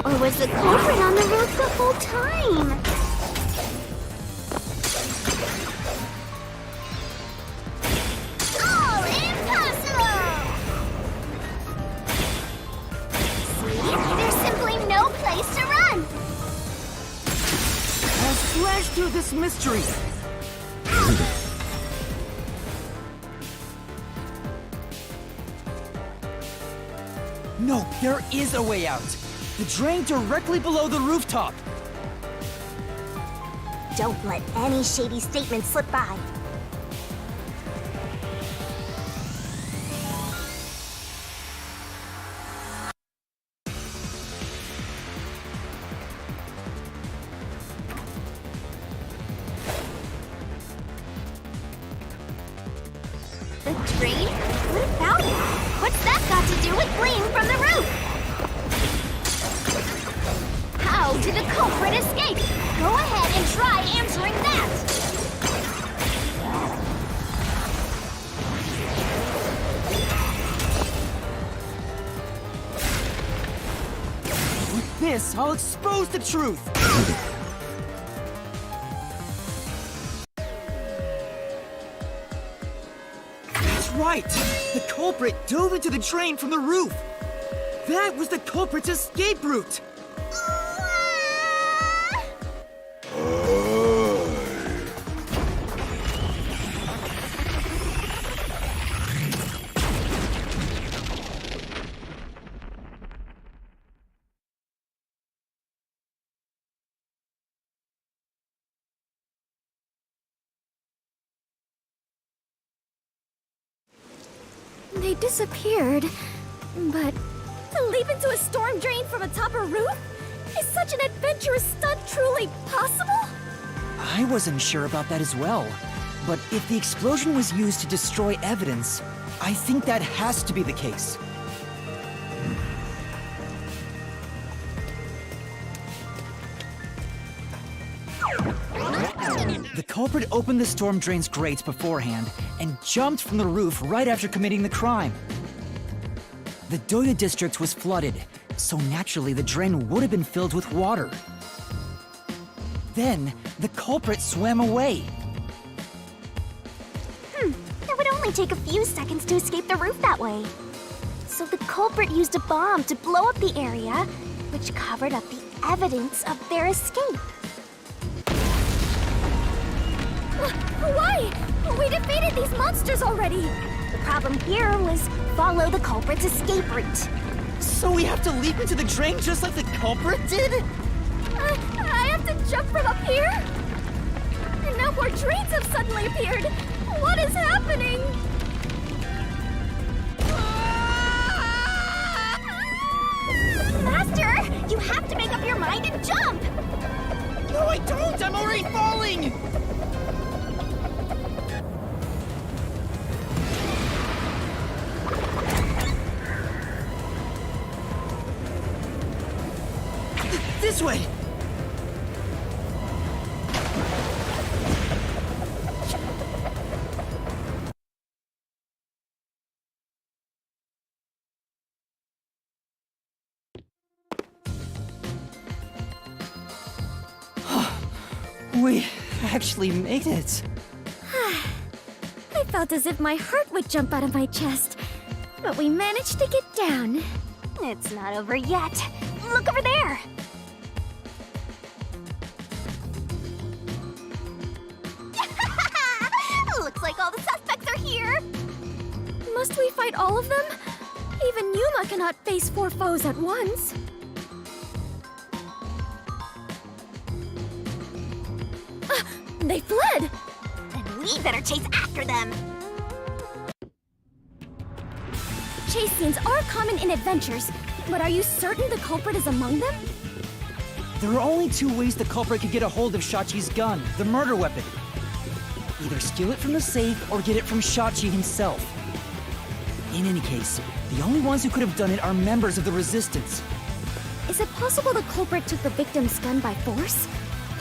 Or was the culprit on the roof the whole time? Oh, impossible! See? There's simply no place to run. I'll slash through this mystery. No, there is a way out. The drain directly below the rooftop. Don't let any shady statement slip by. The drain? What about it? What's that got to do with gleam from the roof? How did the culprit escape? Go ahead and try answering that! With this, I'll expose the truth. That's right. The culprit dove into the drain from the roof. That was the culprit's escape route. They disappeared. But to leap into a storm drain from atop a roof? Is such an adventurous stunt truly possible? I wasn't sure about that as well. But if the explosion was used to destroy evidence, I think that has to be the case. The culprit opened the storm drain's grates beforehand and jumped from the roof right after committing the crime. The Doya district was flooded, so naturally the drain would have been filled with water. Then, the culprit swam away. It would only take a few seconds to escape the roof that way. So the culprit used a bomb to blow up the area, which covered up the evidence of their escape. Why? We defeated these monsters already. The problem here was follow the culprit's escape route. So we have to leap into the drain just like the culprit did? I have to jump from up here? And now more drains have suddenly appeared. What is happening? Master, you have to make up your mind and jump! No, I don't! I'm already falling! This way! We actually made it. I felt as if my heart would jump out of my chest. But we managed to get down. It's not over yet. Look over there! Looks like all the suspects are here! Must we fight all of them? Even Yuma cannot face 4 foes at once. They fled! Then we better chase after them! Chase scenes are common in adventures, but are you certain the culprit is among them? There are only two ways the culprit could get a hold of Shachi's gun, the murder weapon. Either steal it from the safe or get it from Shachi himself. In any case, the only ones who could have done it are members of the Resistance. Is it possible the culprit took the victim's gun by force?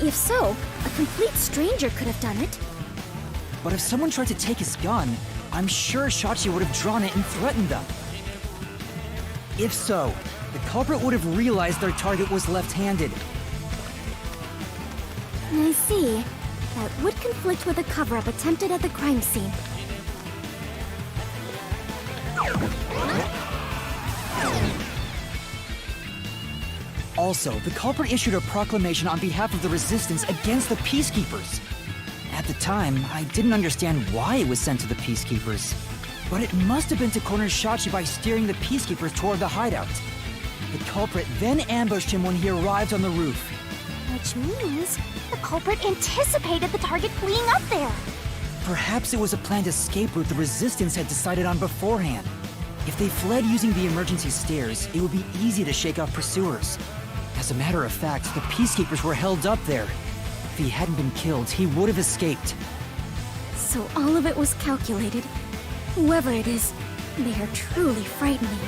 If so, a complete stranger could have done it. But if someone tried to take his gun, I'm sure Shachi would have drawn it and threatened them. If so, the culprit would have realized their target was left-handed. I see. That would conflict with a cover-up attempted at the crime scene. Also, the culprit issued a proclamation on behalf of the Resistance against the Peacekeepers. At the time, I didn't understand why it was sent to the Peacekeepers. But it must have been to corner Shachi by steering the Peacekeepers toward the hideout. The culprit then ambushed him when he arrived on the roof. Which means the culprit anticipated the target fleeing up there. Perhaps it was a planned escape route the Resistance had decided on beforehand. If they fled using the emergency stairs, it would be easy to shake off pursuers. As a matter of fact, the Peacekeepers were held up there. If he hadn't been killed, he would have escaped. So all of it was calculated. Whoever it is, they are truly frightening.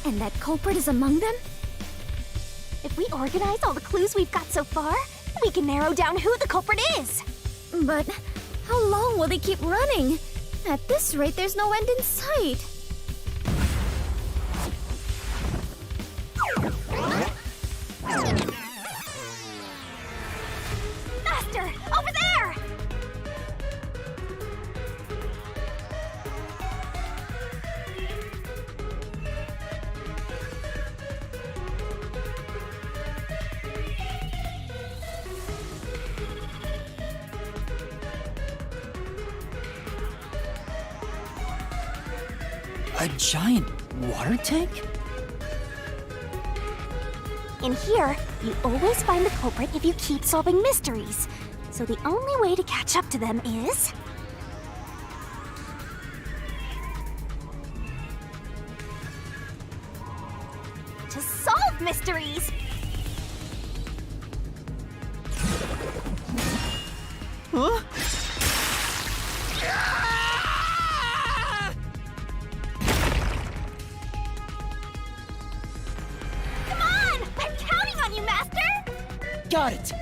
And that culprit is among them? If we organize all the clues we've got so far, we can narrow down who the culprit is. But how long will they keep running? At this rate, there's no end in sight. Master, over there! A giant water tank? In here, you always find the culprit if you keep solving mysteries. So the only way to catch up to them is... to solve mysteries! Huh? Come on! I'm counting on you, Master! Got it!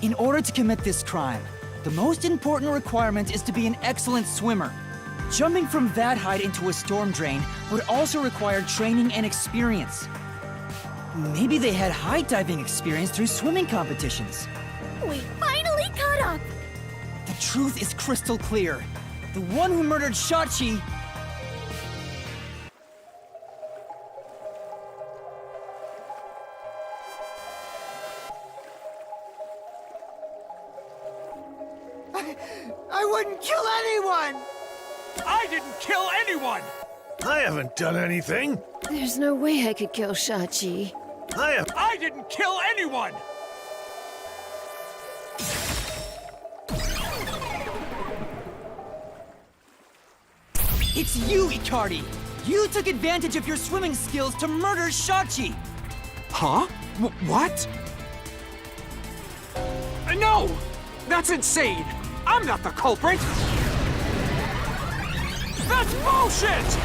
In order to commit this crime, the most important requirement is to be an excellent swimmer. Jumping from that height into a storm drain would also require training and experience. Maybe they had high diving experience through swimming competitions. We finally caught up! The truth is crystal clear. The one who murdered Shachi... I wouldn't kill anyone! I didn't kill anyone! I haven't done anything. There's no way I could kill Shachi. I didn't kill anyone! It's you, Icardi! You took advantage of your swimming skills to murder Shachi! Huh? What? No! That's insane! I'm not the culprit! That's bullshit!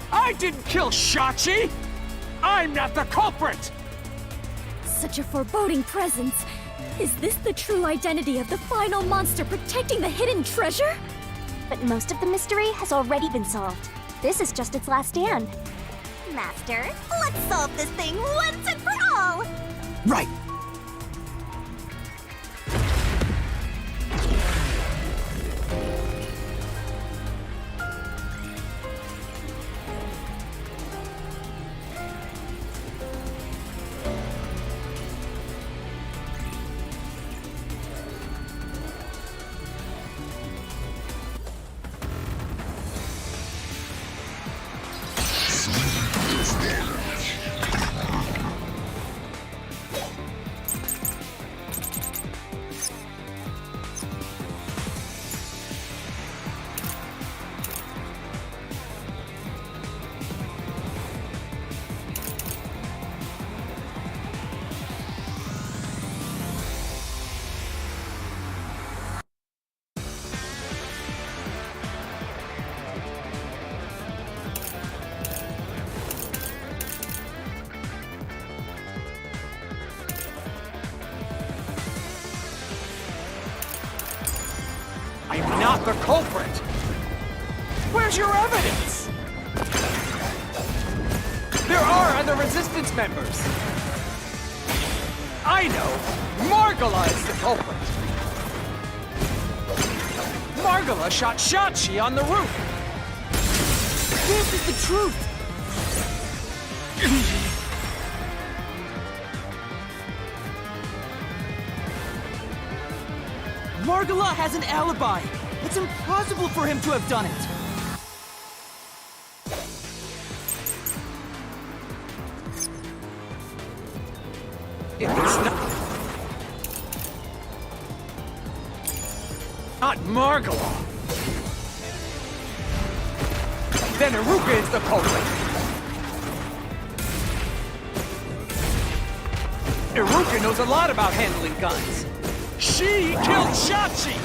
I didn't kill Shachi! I'm not the culprit! Such a foreboding presence. Is this the true identity of the final monster protecting the hidden treasure? but most of the mystery has already been solved. This is just its last stand. Master, let's solve this thing once and for all! Right. I'm not the culprit! Where's your evidence? There are other Resistance members! I know! Margala is the culprit! Margala shot Shachi on the roof! This is the truth! Margala has an alibi! It's impossible for him to have done it! If it's not Margala, then Iruka is the culprit! Iruka knows a lot about handling guns! She killed Shachi!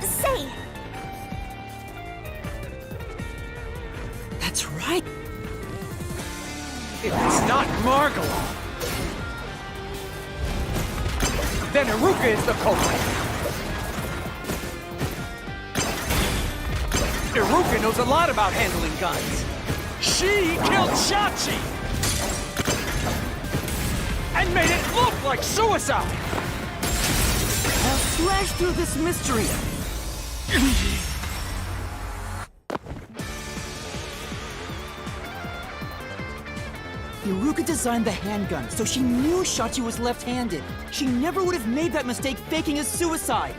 Say! That's right. If it's not Margala, then Iruka is the culprit! Iruka knows a lot about handling guns! She killed Shachi! And made it look like suicide! Now slash through this mystery! Iruka designed the handgun, so she knew Shachi was left-handed. She never would have made that mistake faking his suicide!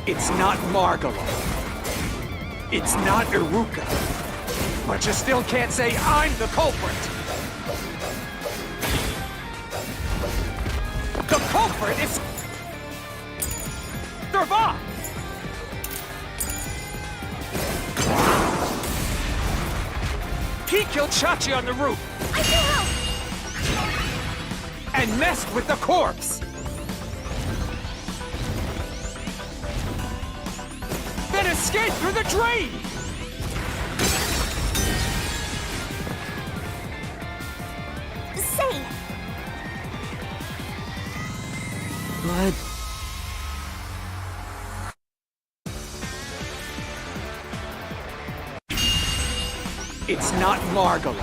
It's not Margala. It's not Iruka. But you still can't say I'm the culprit! The culprit is... Servant! He killed Shachi on the roof! I can help! And messed with the corpse! Then escaped through the drain! Say! But It's not Margala.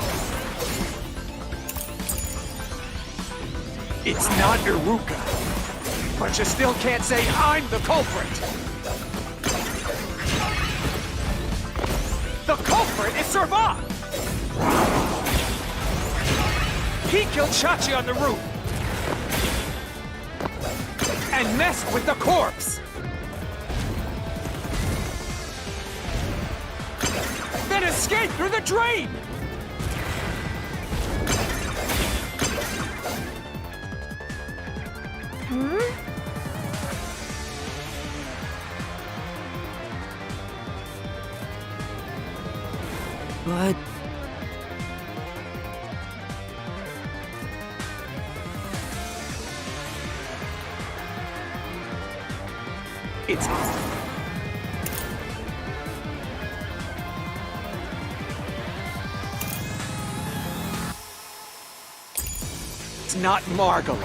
It's not Iruka. But you still can't say I'm the culprit! The culprit is Servant! He killed Shachi on the roof! And messed with the corpse! Then escaped through the drain! But It's... It's not Margalo.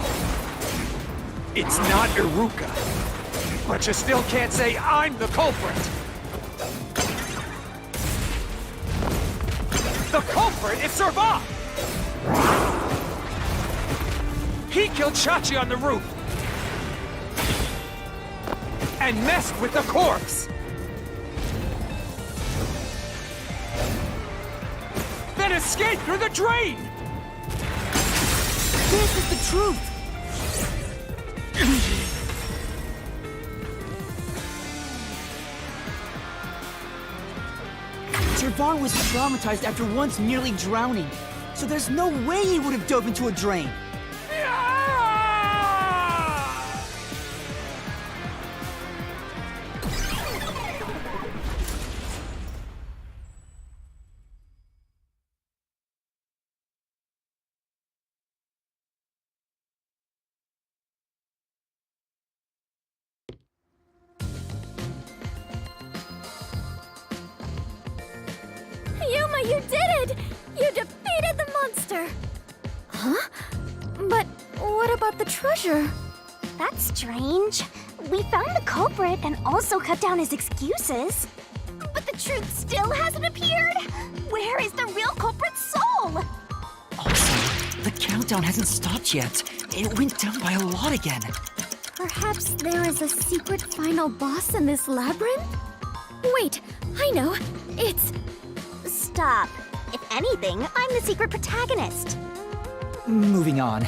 It's not Iruka. But you still can't say I'm the culprit. The culprit is Servat! He killed Shachi on the roof. And messed with the corpse. Then escaped through the drain! This is the truth! Servat was traumatized after once nearly drowning, so there's no way he would have dove into a drain. Yuma, you did it! You defeated the monster! Huh? But what about the treasure? That's strange. We found the culprit and also cut down his excuses. But the truth still hasn't appeared? Where is the real culprit's soul? Also, the countdown hasn't stopped yet. It went down by a lot again. Perhaps there is a secret final boss in this labyrinth? Wait, I know. It's... Stop. If anything, I'm the secret protagonist. Moving on.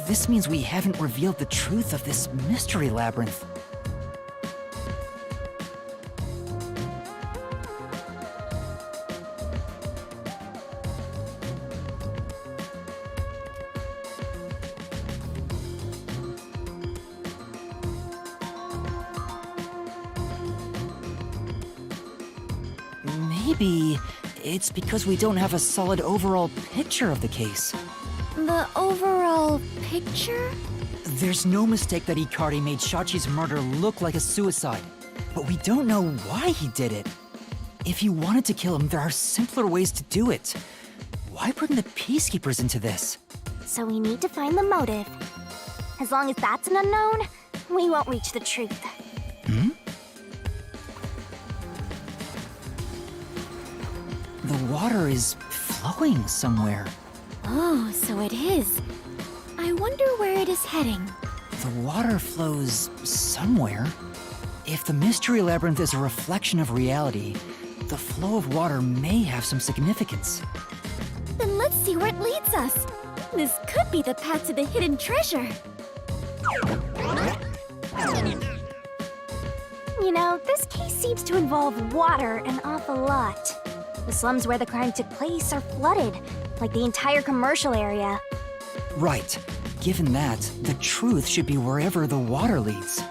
This means we haven't revealed the truth of this mystery labyrinth. Maybe it's because we don't have a solid overall picture of the case. the overall picture? There's no mistake that Ikari made Shachi's murder look like a suicide, but we don't know why he did it. If you wanted to kill him, there are simpler ways to do it. Why bring the Peacekeepers into this? So we need to find the motive. As long as that's an unknown, we won't reach the truth. Hmm? The water is flowing somewhere. Oh, so it is. I wonder where it is heading. The water flows somewhere. If the Mystery Labyrinth is a reflection of reality, the flow of water may have some significance. Then let's see where it leads us. This could be the path to the hidden treasure. You know, this case seems to involve water an awful lot. The slums where the crime took place are flooded, like the entire commercial area. Right. Given that, the truth should be wherever the water leads.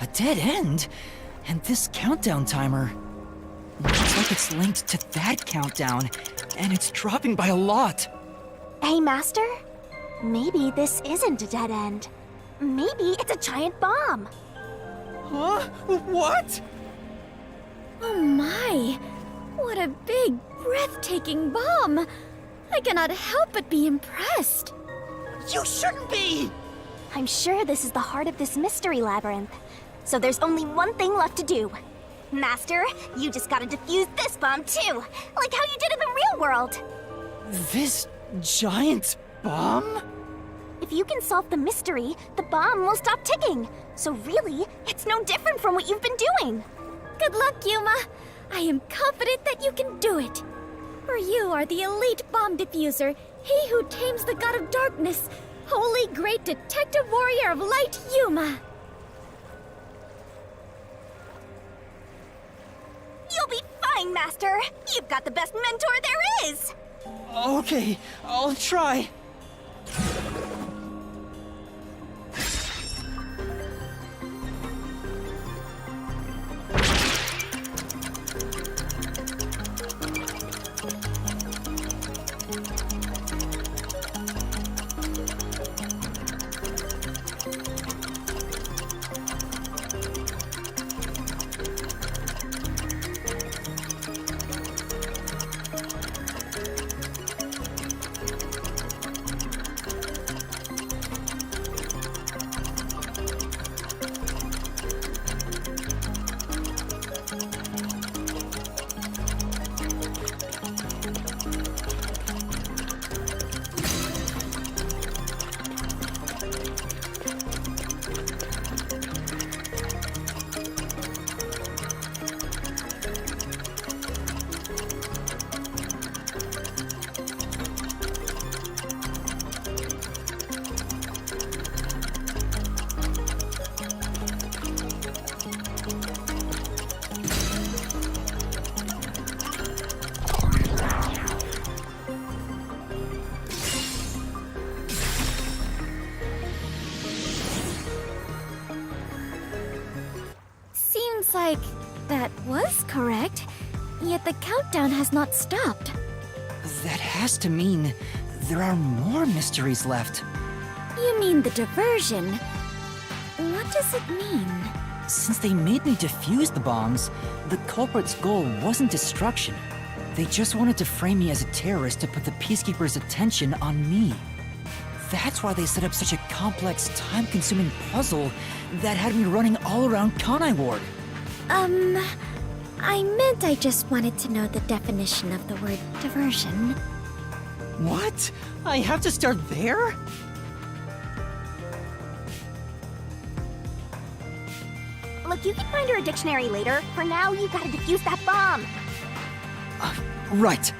A dead end? And this countdown timer... looks like it's linked to that countdown, and it's dropping by a lot. Hey, Master? Maybe this isn't a dead end. Maybe it's a giant bomb. Huh? What? Oh my! What a big, breathtaking bomb! I cannot help but be impressed. You shouldn't be! I'm sure this is the heart of this mystery labyrinth. So there's only one thing left to do. Master, you just gotta defuse this bomb too, like how you did in the real world. This giant bomb? If you can solve the mystery, the bomb will stop ticking. So really, it's no different from what you've been doing. Good luck, Yuma. I am confident that you can do it. For you are the elite bomb diffuser, he who tames the god of darkness, holy great detective warrior of light, Yuma. You'll be fine, Master. You've got the best mentor there is. Okay, I'll try. But the countdown has not stopped. That has to mean there are more mysteries left. You mean the diversion? What does it mean? Since they made me defuse the bombs, the culprit's goal wasn't destruction. They just wanted to frame me as a terrorist to put the Peacekeepers' attention on me. That's why they set up such a complex, time-consuming puzzle that had me running all around Kanai Ward. I meant I just wanted to know the definition of the word diversion. What? I have to start there? Look, you can find her a dictionary later. For now, you gotta defuse that bomb. Right.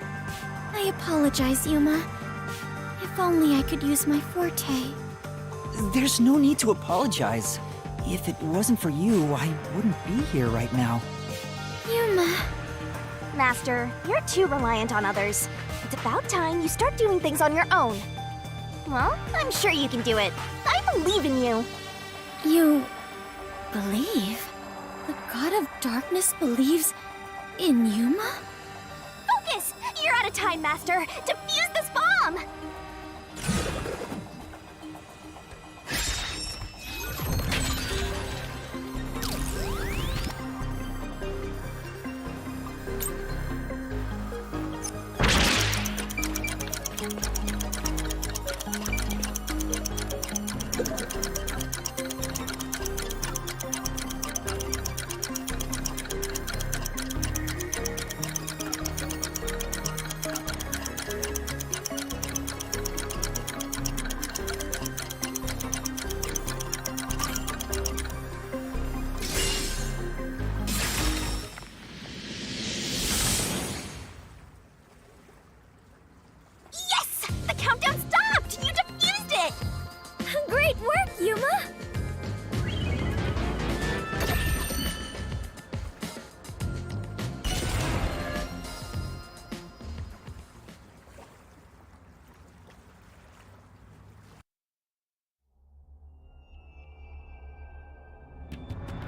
I apologize, Yuma. If only I could use my forte. There's no need to apologize. If it wasn't for you, I wouldn't be here right now. Yuma. Master, you're too reliant on others. It's about time you start doing things on your own. Well, I'm sure you can do it. I believe in you. You believe? The God of Darkness believes in Yuma? Focus! You're out of time, Master! Defuse this bomb!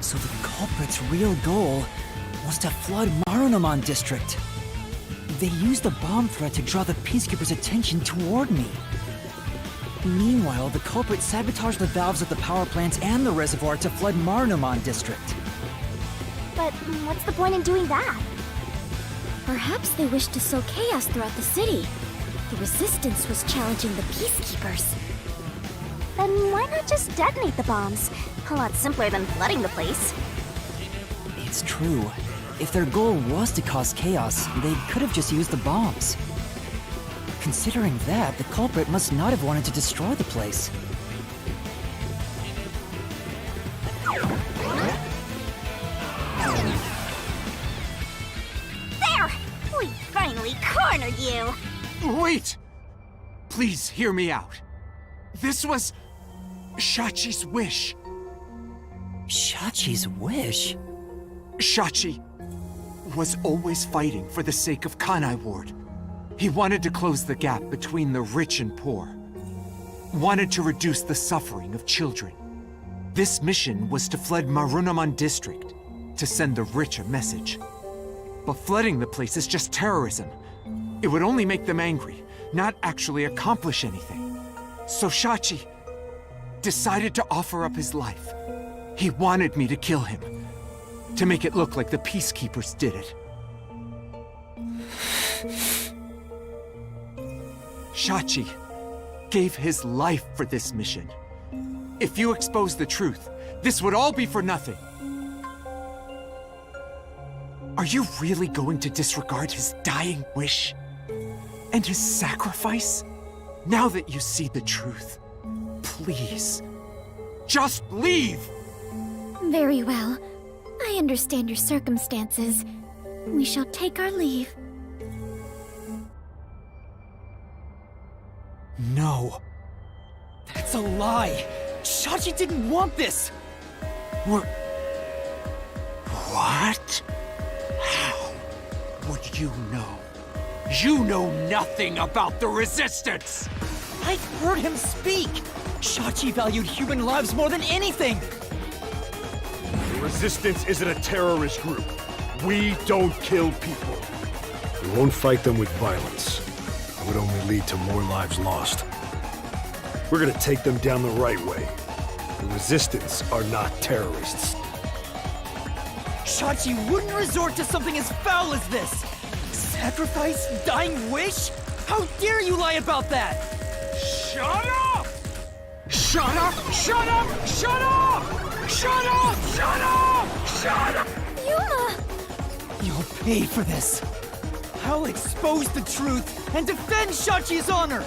So the culprit's real goal was to flood Marunomon District. They used the bomb threat to draw the Peacekeepers' attention toward me. Meanwhile, the culprit sabotaged the valves of the power plants and the reservoir to flood Marunomon District. But what's the point in doing that? Perhaps they wished to sow chaos throughout the city. The Resistance was challenging the Peacekeepers. Then why not just detonate the bombs? A lot simpler than flooding the place. It's true. If their goal was to cause chaos, they could have just used the bombs. Considering that, the culprit must not have wanted to destroy the place. There! We finally cornered you! Wait! Please hear me out. This was Shachi's wish. Shachi's wish? Shachi was always fighting for the sake of Kanai Ward. He wanted to close the gap between the rich and poor. Wanted to reduce the suffering of children. This mission was to flood Marunomon District, to send the rich a message. But flooding the place is just terrorism. It would only make them angry, not actually accomplish anything. So Shachi decided to offer up his life. He wanted me to kill him, to make it look like the Peacekeepers did it. Shachi gave his life for this mission. If you expose the truth, this would all be for nothing. Are you really going to disregard his dying wish? And his sacrifice? Now that you see the truth, please, just leave! Very well. I understand your circumstances. We shall take our leave. No. That's a lie! Shachi didn't want this! What? How would you know? You know nothing about the Resistance! I've heard him speak! Shachi valued human lives more than anything! The Resistance isn't a terrorist group. We don't kill people. won't fight them with violence. It would only lead to more lives lost. We're gonna take them down the right way. The Resistance are not terrorists. Shachi wouldn't resort to something as foul as this! Sacrifice? Dying wish? How dare you lie about that! Shut up! Shut up! Shut up! Shut up! Shut up! Shut up! Shut up! Yuma! You'll pay for this. I'll expose the truth and defend Shachi's honor!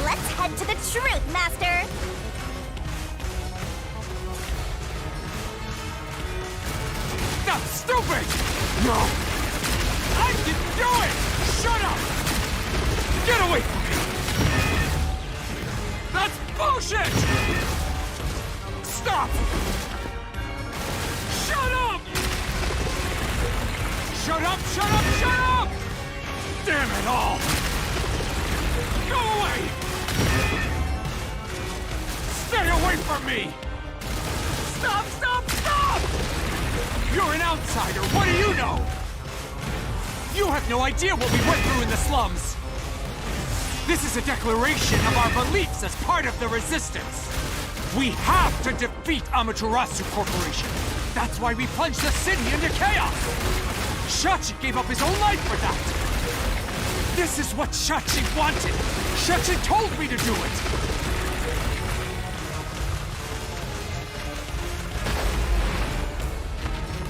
Let's head to the truth, Master! That's stupid! No! I didn't do it! Shut up! Get away from me! That's bullshit! Stop! Shut up! Shut up! Shut up! Shut up! Damn it all! Go away! Stay away from me! Stop! Stop! Stop! You're an outsider! What do you know? You have no idea what we went through in the slums! This is a declaration of our beliefs as part of the Resistance! We have to defeat Amaterasu Corporation! That's why we plunged the city into chaos! Shachi gave up his own life for that! This is what Shachi wanted! Shachi told me to do it!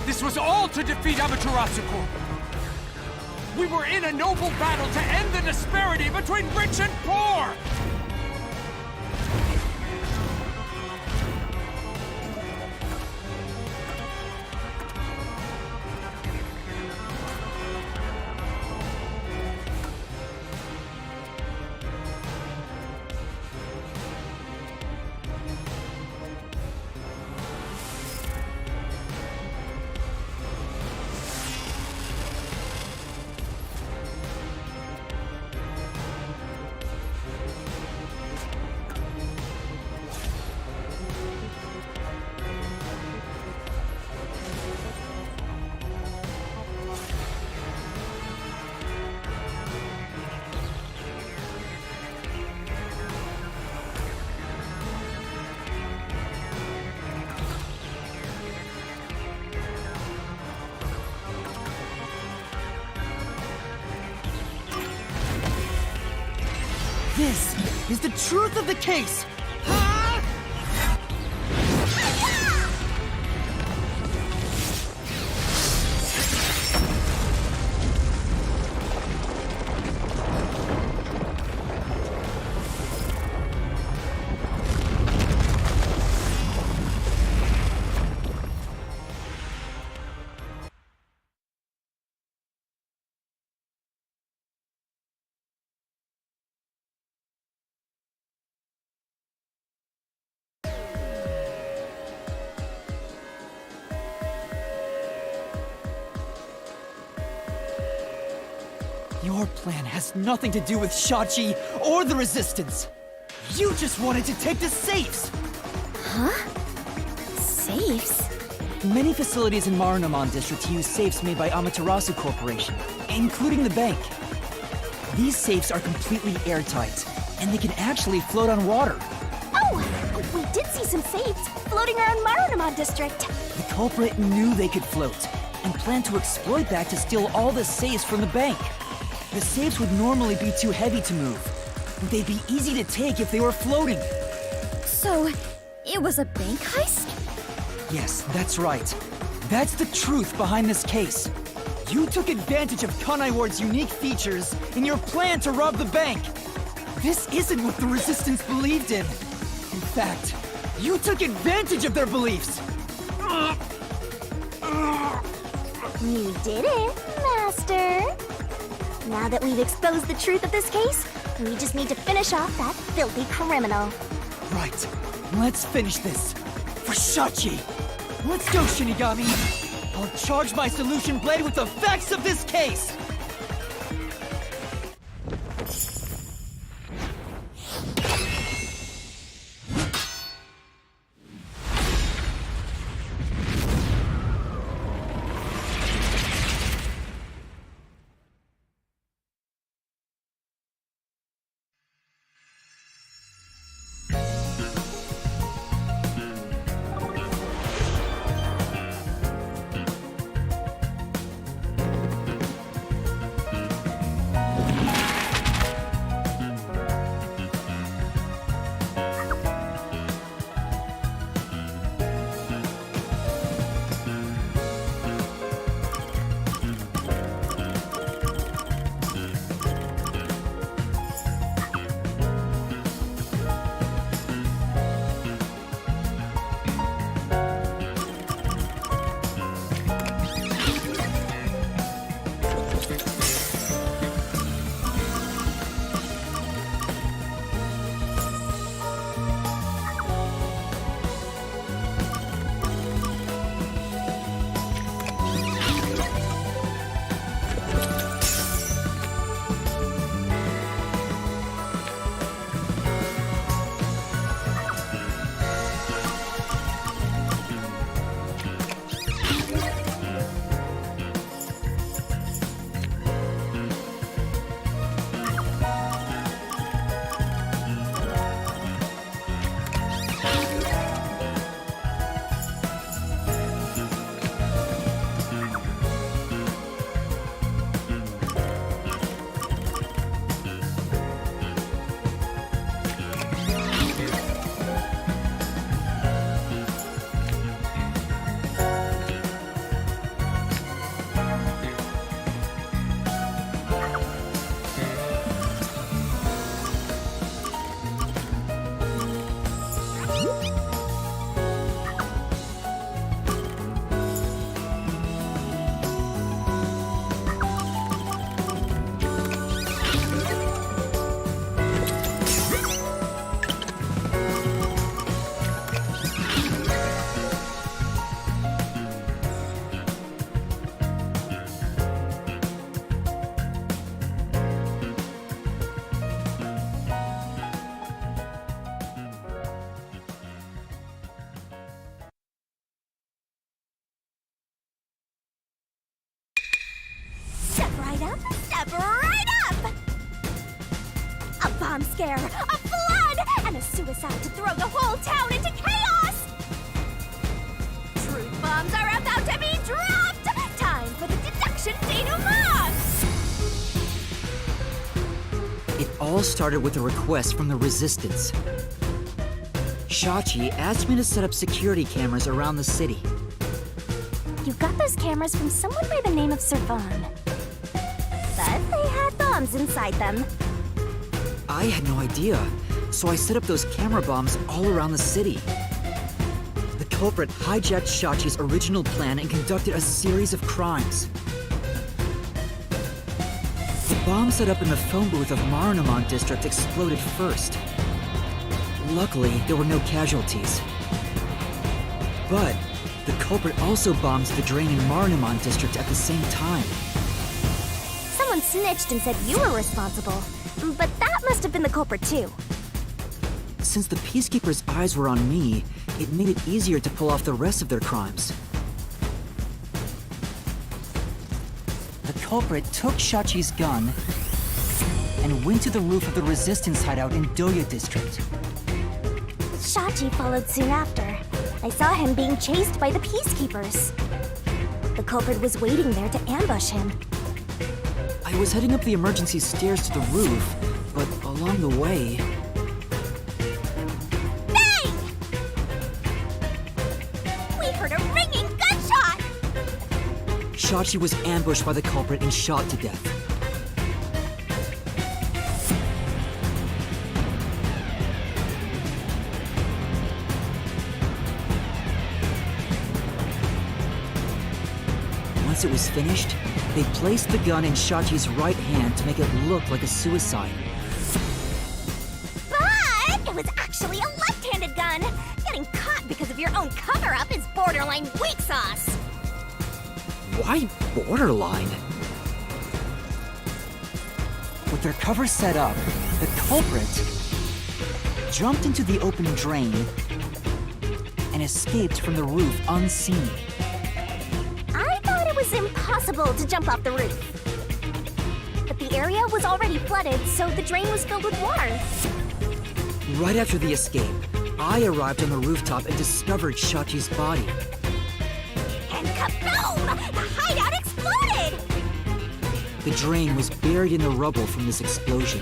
This was all to defeat Amaterasu Corp. We were in a noble battle to end the disparity between rich and poor! This is the truth of the case! Your plan has nothing to do with Shachi or the Resistance. You just wanted to take the safes! Huh? Safes? Many facilities in Marunouman District use safes made by Amaterasu Corporation, including the bank. These safes are completely airtight, and they can actually float on water. Oh! We did see some safes. floating around Marunamon District. The culprit knew they could float, and planned to exploit that to steal all the safes from the bank. The safes would normally be too heavy to move. They'd be easy to take if they were floating. So, it was a bank heist? Yes, that's right. That's the truth behind this case. You took advantage of Kanai Ward's unique features in your plan to rob the bank. This isn't what the Resistance believed in. In fact, you took advantage of their beliefs. You didn't, Master. Now that we've exposed the truth of this case, we just need to finish off that filthy criminal. Right. Let's finish this. For Shachi. Let's go, Shinigami. I'll charge my solution blade with the facts of this case. Step right up! A bomb scare, a flood, and a suicide to throw the whole town into chaos! Truth bombs are about to be dropped! Time for the deduction denouement! It all started with a request from the Resistance. Shachi asked me to set up security cameras around the city. You got those cameras from someone by the name of Servan. But they had bombs inside them. I had no idea, so I set up those camera bombs all around the city. The culprit hijacked Shachi's original plan and conducted a series of crimes. The bomb set up in the phone booth of Marunamon District exploded first. Luckily, there were no casualties. But the culprit also bombed the drain in Marunamon District at the same time. Someone snitched and said you were responsible, but that must have been the culprit too. Since the Peacekeepers' eyes were on me, it made it easier to pull off the rest of their crimes. The culprit took Shachi's gun and went to the roof of the Resistance hideout in Doya District. Shachi followed soon after, I saw him being chased by the Peacekeepers. The culprit was waiting there to ambush him. I was heading up the emergency stairs to the roof, but along the way... Bang! We heard a ringing gunshot! Shachi was ambushed by the culprit and shot to death. Once it was finished, they placed the gun in Shachi's right hand to make it look like a suicide. But it was actually a left-handed gun! Getting caught because of your own cover-up is borderline weak sauce! Why borderline? With their cover set up, the culprit jumped into the open drain and escaped from the roof unseen. I thought it was impossible to jump off the roof. But the area was already flooded, so the drain was filled with water. Right after the escape, I arrived on the rooftop and discovered Shachi's body. And kaboom! The hideout exploded! The drain was buried in the rubble from this explosion.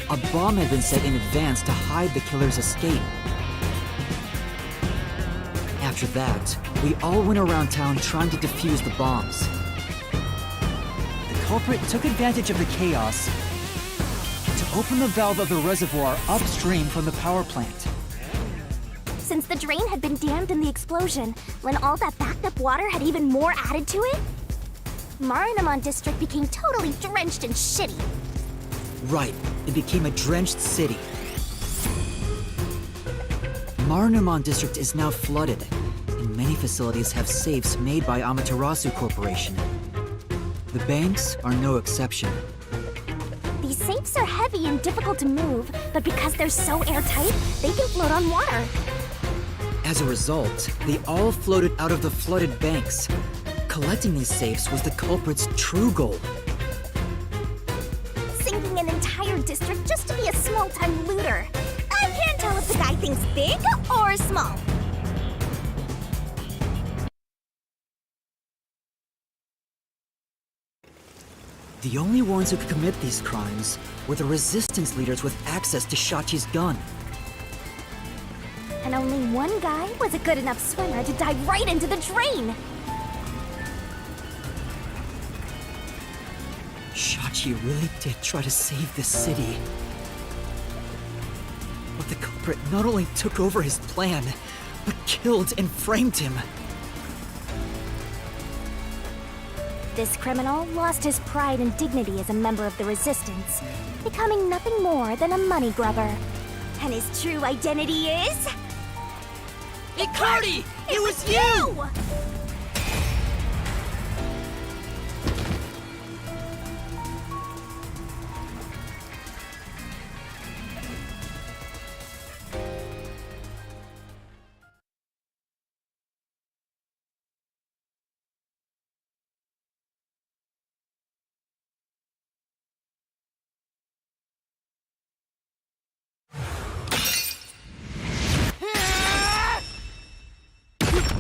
A bomb had been set in advance to hide the killer's escape. After that, we all went around town trying to defuse the bombs. The culprit took advantage of the chaos to open the valve of the reservoir upstream from the power plant. Since the drain had been dammed in the explosion, when all that backed up water had even more added to it, Marunamon District became totally drenched and shitty. Right, it became a drenched city. Marunamon District is now flooded, and many facilities have safes made by Amaterasu Corporation. The banks are no exception. These safes are heavy and difficult to move, but because they're so airtight, they can float on water. As a result, they all floated out of the flooded banks. Collecting these safes was the culprit's true goal. Sinking an entire district just to be a small-time looter. I can't tell if the guy thinks big or small. The only ones who could commit these crimes were the resistance leaders with access to Shachi's gun. And only one guy was a good enough swimmer to dive right into the drain. Shachi really did try to save this city. But the culprit not only took over his plan, but killed and framed him. This criminal lost his pride and dignity as a member of the Resistance, becoming nothing more than a money grubber. And his true identity is... Icardi! It was you!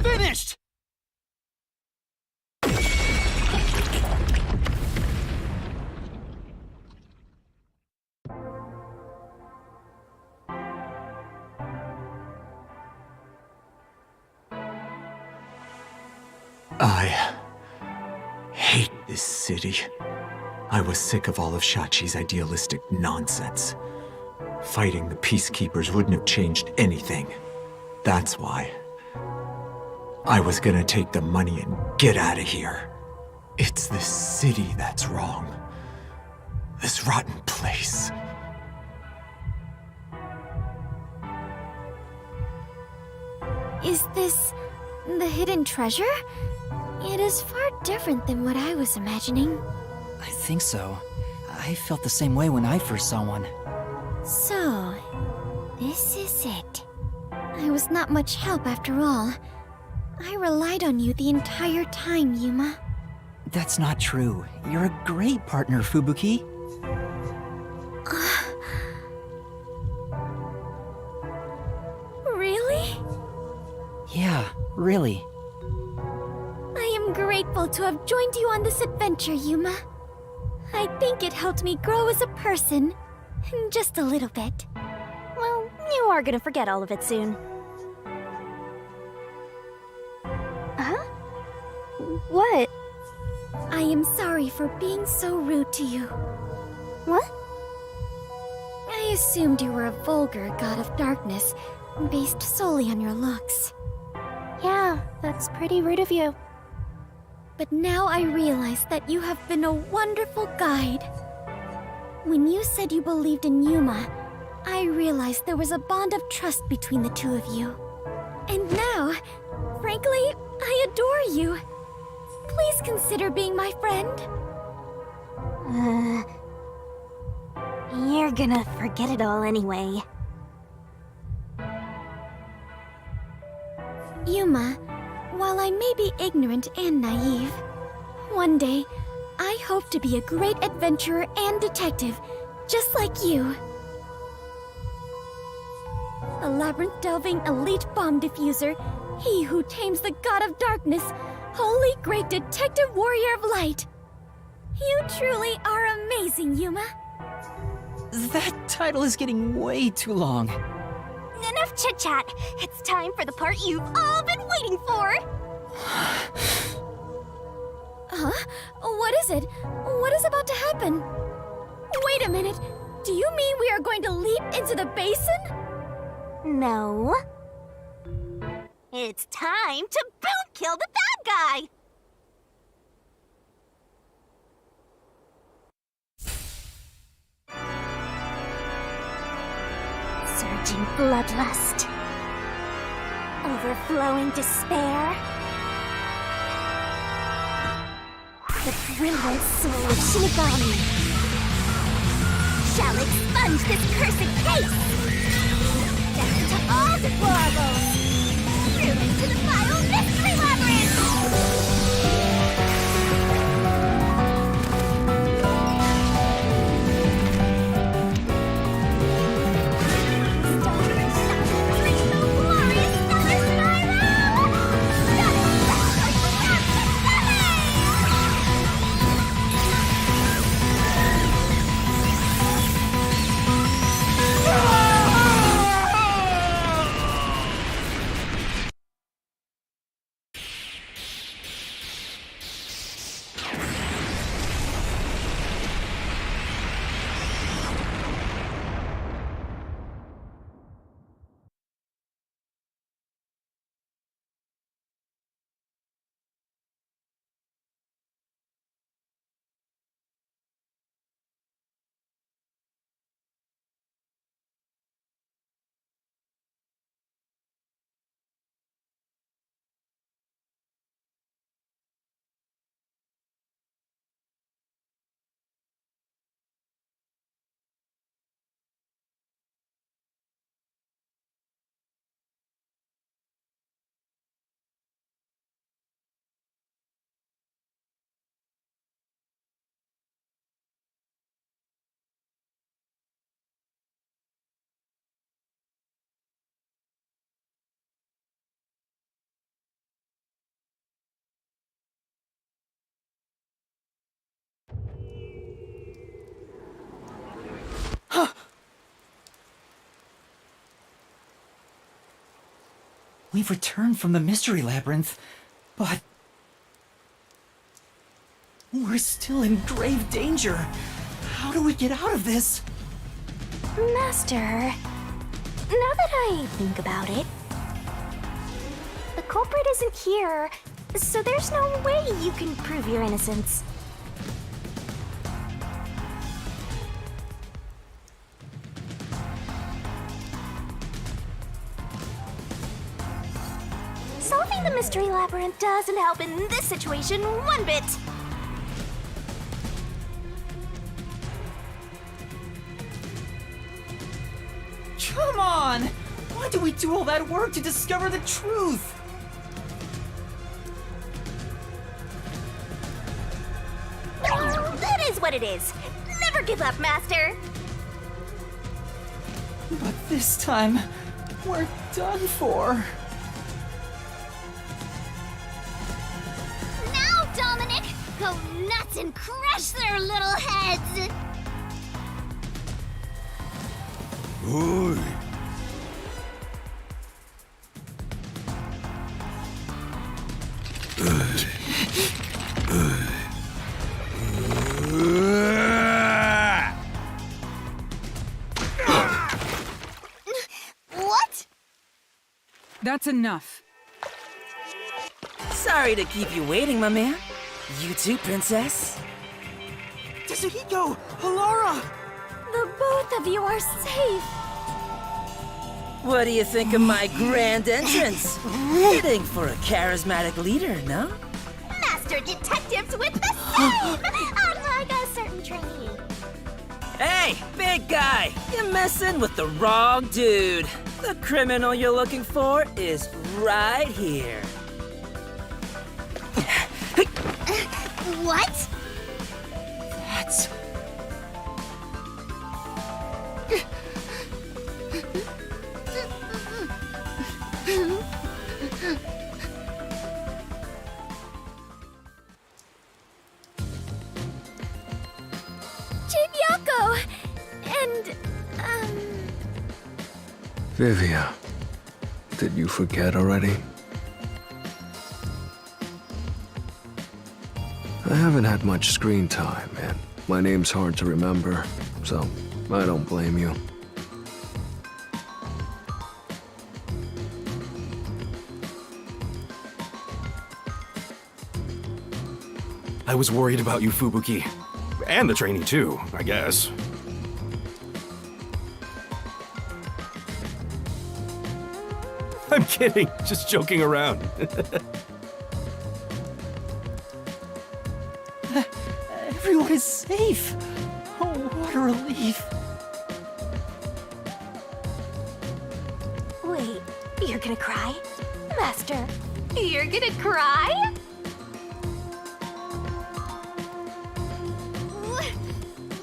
Finished! I hate this city. I was sick of all of Shachi's idealistic nonsense. Fighting the Peacekeepers wouldn't have changed anything. That's why. I was gonna take the money and get out of here. It's this city that's wrong. This rotten place. Is this the hidden treasure? It is far different than what I was imagining. I think so. I felt the same way when I first saw one. So, this is it. I was not much help after all. I relied on you the entire time, Yuma. That's not true. You're a great partner, Fubuki. Uh, Really. I am grateful to have joined you on this adventure, Yuma. I think it helped me grow as a person. Just a little bit. Well, you are gonna forget all of it soon. Huh? What? I am sorry for being so rude to you. What? I assumed you were a vulgar god of darkness, based solely on your looks. Yeah, that's pretty rude of you. But now I realize that you have been a wonderful guide. When you said you believed in Yuma, I realized there was a bond of trust between the two of you. And now, frankly, I adore you. Please consider being my friend. You're gonna forget it all anyway. Yuma, while I may be ignorant and naive, one day, I hope to be a great adventurer and detective, just like you. A labyrinth-delving elite bomb diffuser, he who tames the god of darkness, holy great detective warrior of light. You truly are amazing, Yuma. That title is getting way too long. Enough chit-chat. It's time for the part you've all been waiting for. Huh? What is it? What is about to happen? Wait a minute. Do you mean we are going to leap into the basin? No. It's time to boom kill the bad guy. Surging bloodlust. Overflowing despair. The brilliant soul of Shinigami shall expunge this cursed case! Death to all deplorables! Through into the vile mystery labyrinth! We've returned from the Mystery Labyrinth, but we're still in grave danger. How do we get out of this? Master, now that I think about it, the culprit isn't here, so there's no way you can prove your innocence. Solving the mystery labyrinth doesn't help in this situation one bit. Come on! Why did we do all that work to discover the truth? Well, that is what it is. Never give up, Master. But this time, we're done for. go nuts and crush their little heads! Oi. What? That's enough. Sorry to keep you waiting, my man. You too, princess? Tetsuhiko! Halara! The both of you are safe. What do you think of my grand entrance? Fitting for a charismatic leader, no? Master detectives with the same! Unlike a certain trainee. Hey, big guy! You're messing with the wrong dude. The criminal you're looking for is right here. What? That's... Chinyako! And, Vivia, did you forget already? I haven't had much screen time, and my name's hard to remember, so I don't blame you. I was worried about you, Fubuki. And the trainee too, I guess. I'm kidding, just joking around. Everyone is safe. Oh, what a relief. Wait, you're gonna cry? Master, you're gonna cry?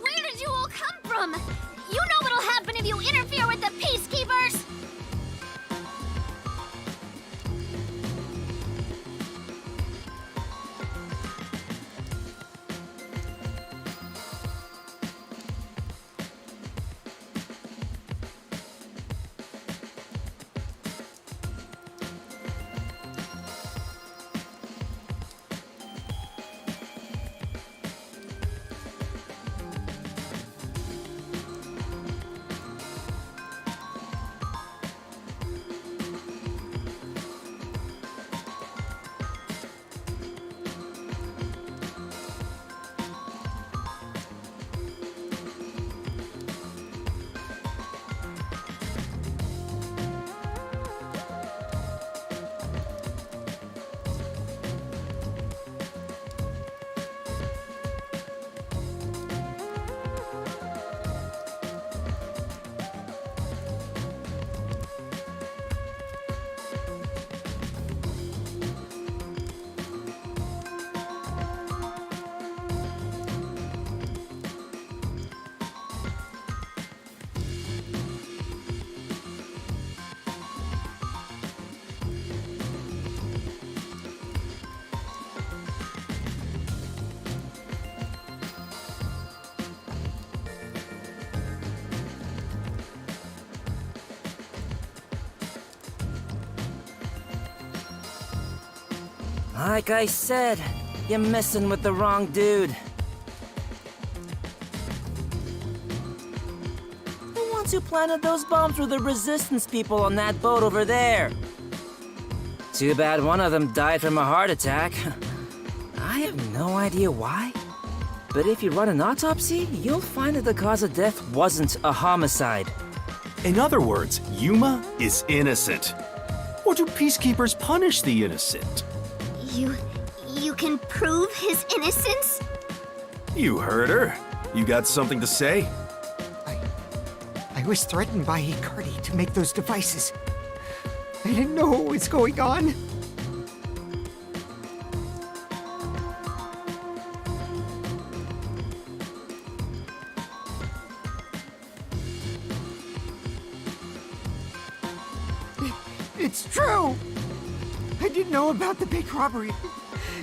Where did you all come from? You know what'll happen if you interfere with the peacekeepers! Like I said, you're messing with the wrong dude. The ones who planted those bombs were the resistance people on that boat over there. Too bad one of them died from a heart attack. I have no idea why. But if you run an autopsy, you'll find that the cause of death wasn't a homicide. In other words, Yuma is innocent. Or do peacekeepers punish the innocent? You can prove his innocence? You heard her. You got something to say? I was threatened by Hikari to make those devices. I didn't know what was going on. It's true! I didn't know about the big robbery.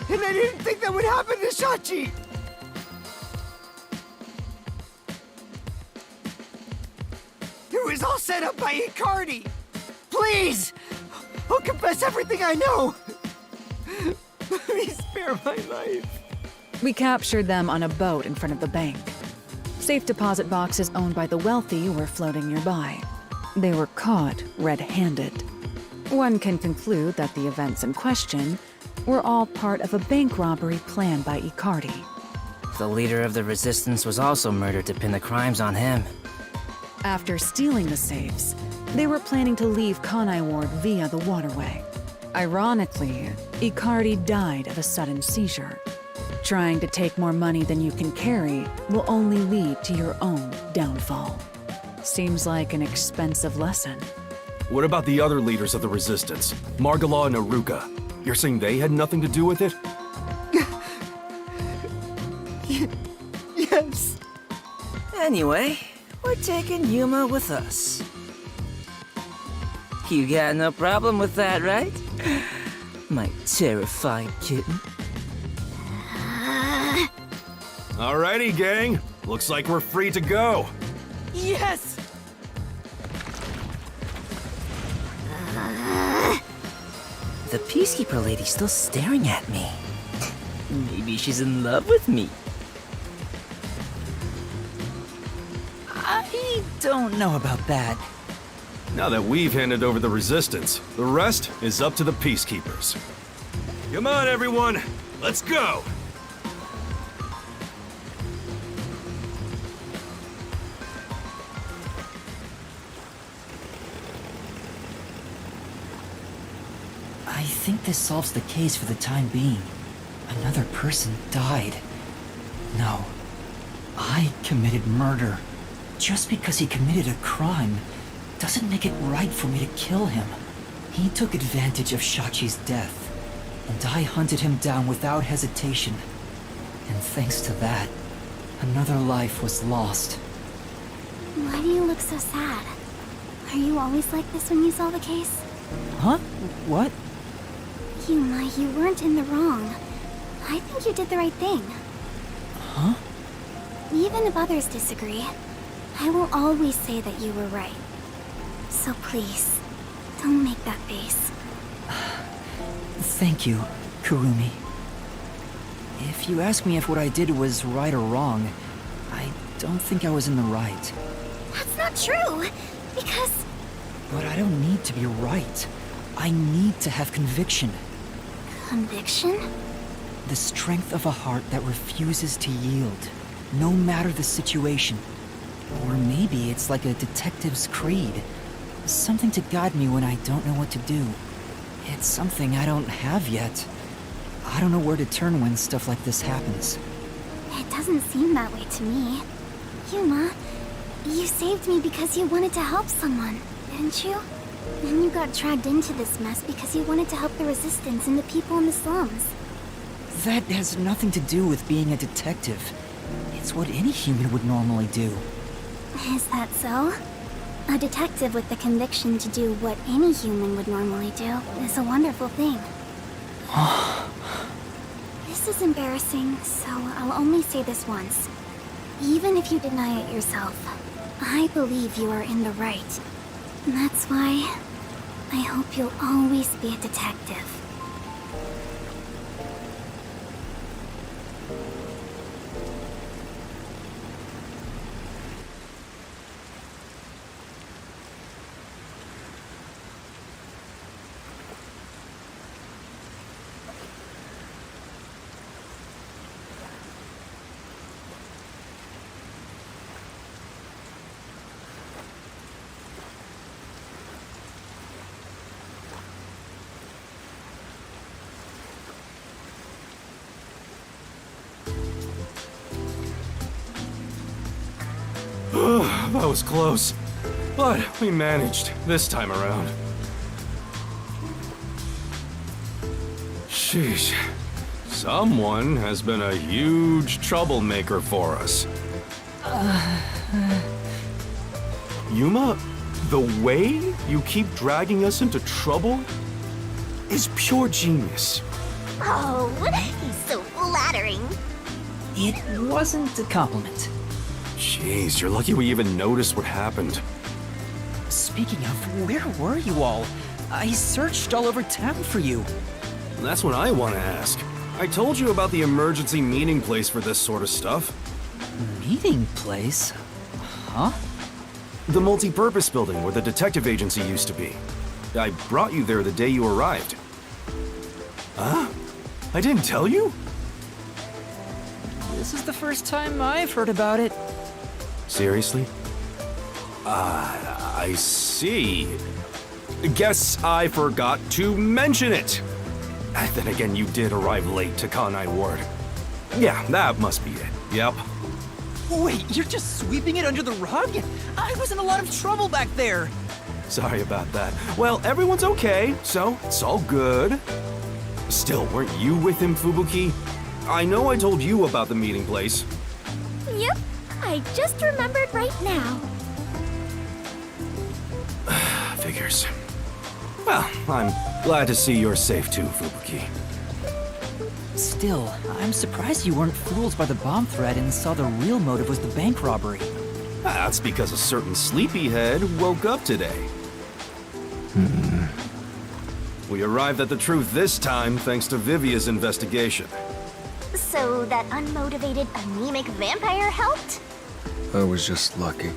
And I didn't think that would happen to Shachi! It was all set up by Icardi! Please! I'll confess everything I know! Please spare my life. We captured them on a boat in front of the bank. Safe deposit boxes owned by the wealthy were floating nearby. They were caught red-handed. One can conclude that the events in question were all part of a bank robbery planned by Icardi. The leader of the resistance was also murdered to pin the crimes on him. After stealing the safes, they were planning to leave Kanai Ward via the waterway. Ironically, Icardi died of a sudden seizure. Trying to take more money than you can carry will only lead to your own downfall. Seems like an expensive lesson. What about the other leaders of the resistance? Margala and Aruka? You're saying they had nothing to do with it? Yes. Anyway, we're taking Yuma with us. You got no problem with that, right? My terrifying kitten. Alrighty, gang. Looks like we're free to go. Yes! The Peacekeeper lady's still staring at me. Maybe she's in love with me. I don't know about that. Now that we've handed over the resistance, the rest is up to the Peacekeepers. Come on, everyone. Let's go! I think this solves the case for the time being. Another person died. No. I committed murder. Just because he committed a crime doesn't make it right for me to kill him. He took advantage of Shachi's death, and I hunted him down without hesitation. And thanks to that, another life was lost. Why do you look so sad? Are you always like this when you solve a case? Huh? What? Yuma, you weren't in the wrong. I think you did the right thing. Huh? Even if others disagree, I will always say that you were right. So please, don't make that face. Thank you, Kurumi. If you ask me if what I did was right or wrong, I don't think I was in the right. That's not true, because... But I don't need to be right. I need to have conviction. Conviction? The strength of a heart that refuses to yield, no matter the situation. Or maybe it's like a detective's creed. Something to guide me when I don't know what to do. It's something I don't have yet. I don't know where to turn when stuff like this happens. It doesn't seem that way to me. Yuma, you saved me because you wanted to help someone, didn't you? And you got dragged into this mess because you wanted to help the resistance and the people in the slums. That has nothing to do with being a detective. It's what any human would normally do. Is that so? A detective with the conviction to do what any human would normally do is a wonderful thing. This is embarrassing, so I'll only say this once. Even if you deny it yourself, I believe you are in the right. That's why I hope you'll always be a detective. That was close. But we managed this time around. Sheesh. Someone has been a huge troublemaker for us. Yuma, the way you keep dragging us into trouble is pure genius. Oh, It wasn't a compliment. Jeez, you're lucky we even noticed what happened. Speaking of, where were you all? I searched all over town for you. That's what I want to ask. I told you about the emergency meeting place for this sort of stuff. Meeting place? Huh? The multi-purpose building where the detective agency used to be. I brought you there the day you arrived. Huh? I didn't tell you? This is the first time I've heard about it. Seriously? I see. Guess I forgot to mention it. Then again, you did arrive late to Kanai Ward. Yeah, that must be it. Yep. Wait, you're just sweeping it under the rug? I was in a lot of trouble back there. Sorry about that. Well, everyone's okay, so it's all good. Still, weren't you with him, Fubuki? I know I told you about the meeting place. Yep, I just remembered right now. Figures. Well, I'm glad to see you're safe too, Fubuki. Still, I'm surprised you weren't fooled by the bomb threat and saw the real motive was the bank robbery. That's because a certain sleepyhead woke up today. We arrived at the truth this time thanks to Vivia's investigation. So that unmotivated, anemic vampire helped? I was just lucky.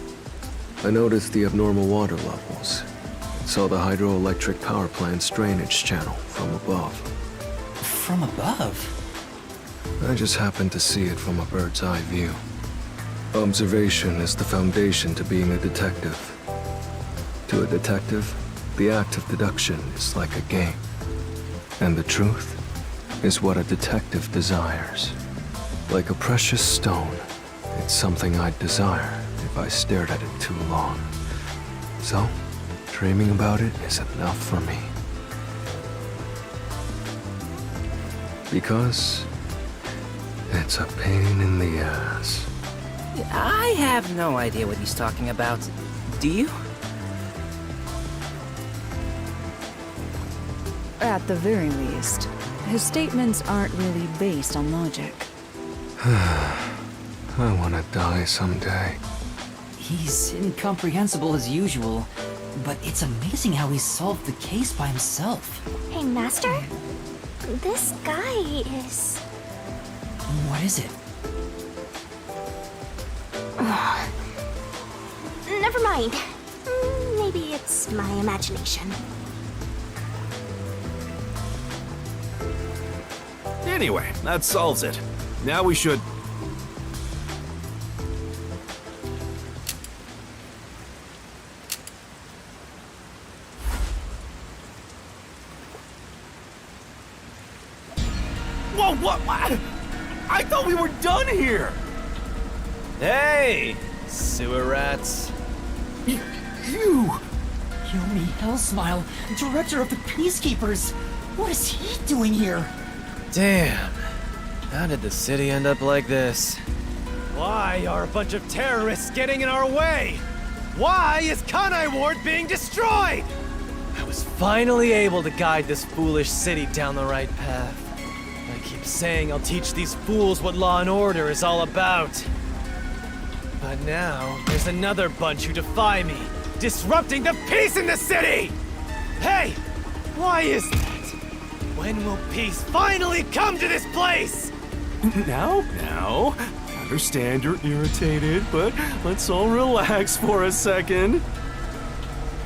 I noticed the abnormal water levels. Saw the hydroelectric power plant's drainage channel from above. From above? I just happened to see it from a bird's eye view. Observation is the foundation to being a detective. To a detective, the act of deduction is like a game. And the truth is what a detective desires. Like a precious stone, it's something I'd desire if I stared at it too long. So, dreaming about it is enough for me. Because it's a pain in the ass. I have no idea what he's talking about. Do you? At the very least, his statements aren't really based on logic. I want to die someday. He's incomprehensible as usual, but it's amazing how he solved the case by himself. Hey, Master? This guy is... What is it? Never mind. Maybe it's my imagination. Anyway, that solves it. Now we should... Whoa, what? I thought we were done here! Hey, sewer rats. You! Yomi Hellsmile, director of the Peacekeepers! What is he doing here? Damn. How did the city end up like this? Why are a bunch of terrorists getting in our way? Why is Kanai Ward being destroyed? I was finally able to guide this foolish city down the right path. I keep saying I'll teach these fools what law and order is all about. But now, there's another bunch who defy me, disrupting the peace in the city! Hey! Why is that? When will peace finally come to this place? Now, I understand you're irritated, but let's all relax for a second.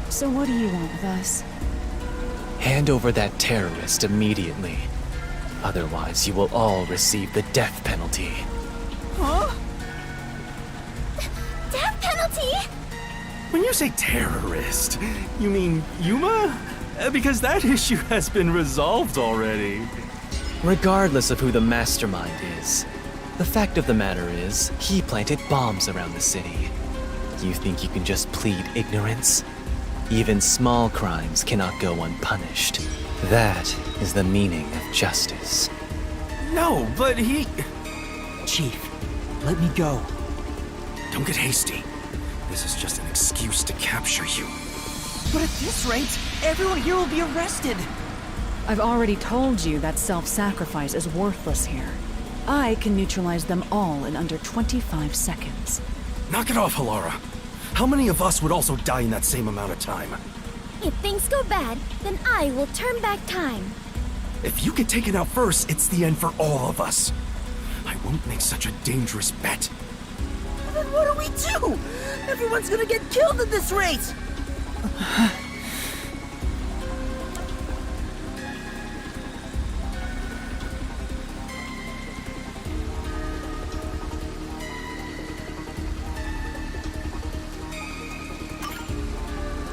So what do you want with us? Hand over that terrorist immediately. Otherwise, you will all receive the death penalty. Huh? Death penalty? When you say terrorist, you mean Yuma? Because that issue has been resolved already. Regardless of who the mastermind is, the fact of the matter is, he planted bombs around the city. You think you can just plead ignorance? Even small crimes cannot go unpunished. That is the meaning of justice. No, but he... Chief, let me go. Don't get hasty. This is just an excuse to capture you. But at this rate, everyone here will be arrested. I've already told you that self-sacrifice is worthless here. I can neutralize them all in under 25 seconds. Knock it off, Halara. How many of us would also die in that same amount of time? If things go bad, then I will turn back time. If you get taken out first, it's the end for all of us. I won't make such a dangerous bet. Then what do we do? Everyone's gonna get killed in this race!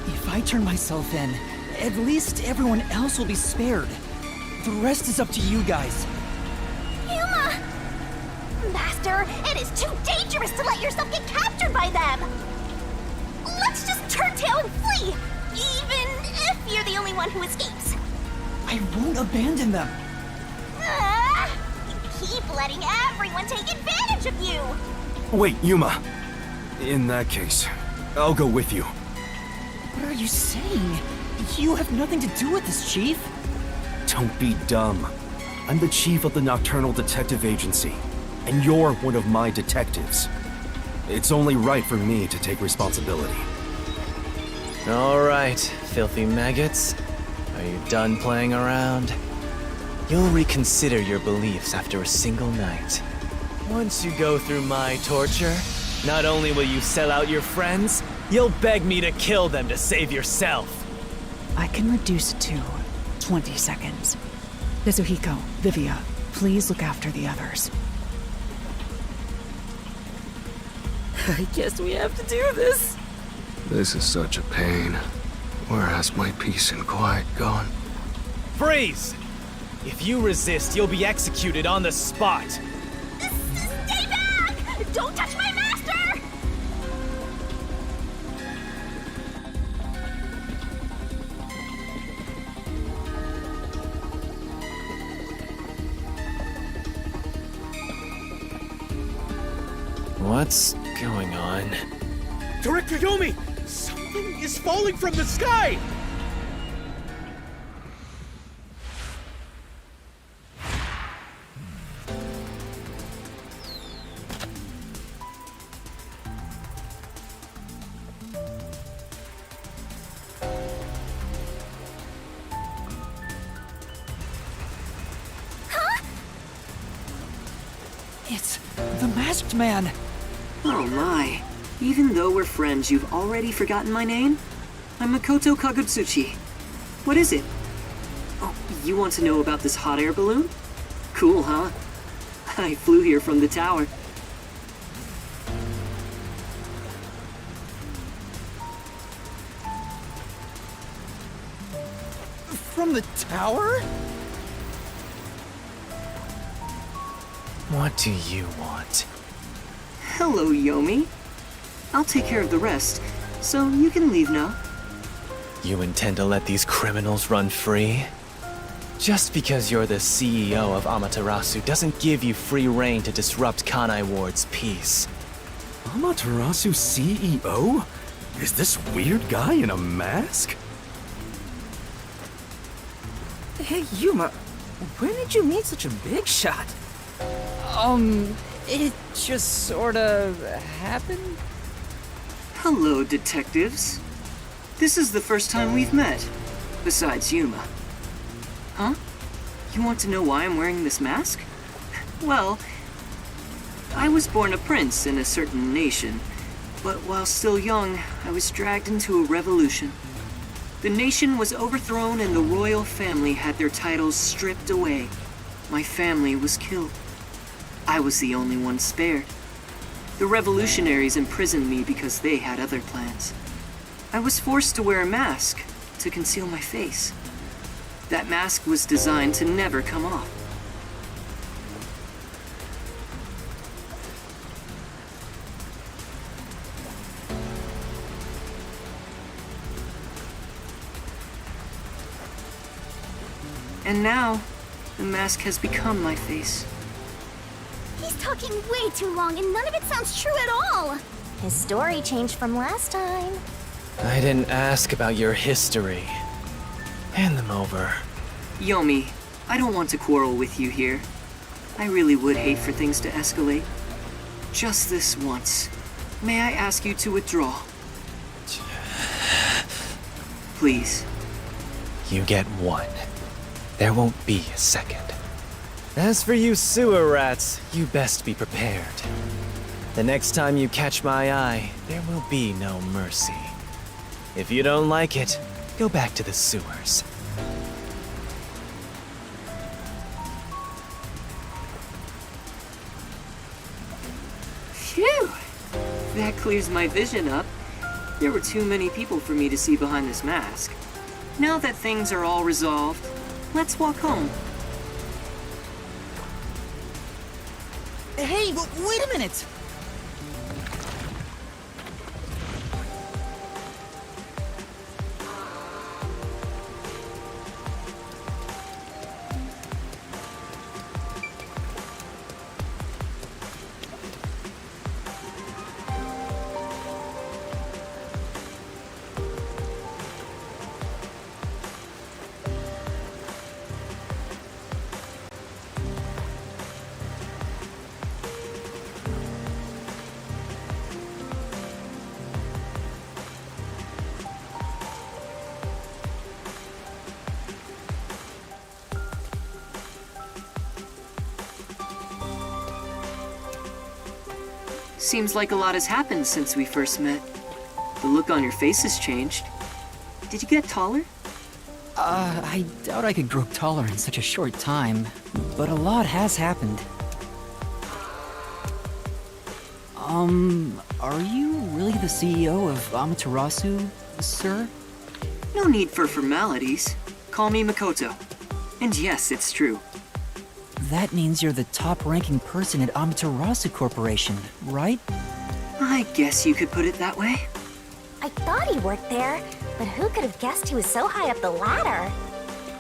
If I turn myself in, at least everyone else will be spared. The rest is up to you guys. Yuma! Master, it is too dangerous to let yourself get captured by them! Let's just turn tail and flee! Even if you're the only one who escapes! I won't abandon them. You keep letting everyone take advantage of you! Wait, Yuma. In that case, I'll go with you. What are you saying? You have nothing to do with this, Chief. Don't be dumb. I'm the chief of the Nocturnal Detective Agency, and you're one of my detectives. It's only right for me to take responsibility. Alright, filthy maggots. Are you done playing around? You'll reconsider your beliefs after a single night. Once you go through my torture, not only will you sell out your friends, you'll beg me to kill them to save yourself. I can reduce it to 20 seconds. Kazuhiko, Vivia, please look after the others. I guess we have to do this. This is such a pain. Where has my peace and quiet gone? Freeze! If you resist, you'll be executed on the spot. Stay back! Don't touch my master! What's going on? Director Yomi! Something is falling from the sky! It's the masked man. Oh my. Even though we're friends, you've already forgotten my name? I'm Makoto Kagutsuchi. What is it? Oh, you want to know about this hot air balloon? Cool, huh? I flew here from the tower. From the tower? What do you want? Hello, Yomi. I'll take care of the rest, so you can leave now. You intend to let these criminals run free? Just because you're the CEO of Amaterasu doesn't give you free rein to disrupt Kanai Ward's peace. Amaterasu CEO? Is this weird guy in a mask? Hey, Yuma, when did you meet such a big shot? It just sorta happened. Hello, detectives. This is the first time we've met, besides Yuma. Huh? You want to know why I'm wearing this mask? Well, I was born a prince in a certain nation, but while still young, I was dragged into a revolution. The nation was overthrown and the royal family had their titles stripped away. My family was killed. I was the only one spared. The revolutionaries imprisoned me because they had other plans. I was forced to wear a mask to conceal my face. That mask was designed to never come off. And now, the mask has become my face. He's talking way too long and none of it sounds true at all! His story changed from last time. I didn't ask about your history. Hand them over. Yomi, I don't want to quarrel with you here. I really would hate for things to escalate. Just this once. May I ask you to withdraw? Please. You get one. There won't be a second. As for you sewer rats, you best be prepared. The next time you catch my eye, there will be no mercy. If you don't like it, go back to the sewers. Phew! That clears my vision up. There were too many people for me to see behind this mask. Now that things are all resolved, let's walk home. Hey, wait a minute! Seems like a lot has happened since we first met. The look on your face has changed. Did you get taller? I doubt I could grow taller in such a short time, but a lot has happened. Are you really the CEO of Amaterasu, sir? No need for formalities. Call me Makoto. And yes, it's true. That means you're the top-ranking person at Amaterasu Corporation, right? I guess you could put it that way. I thought he worked there, but who could have guessed he was so high up the ladder?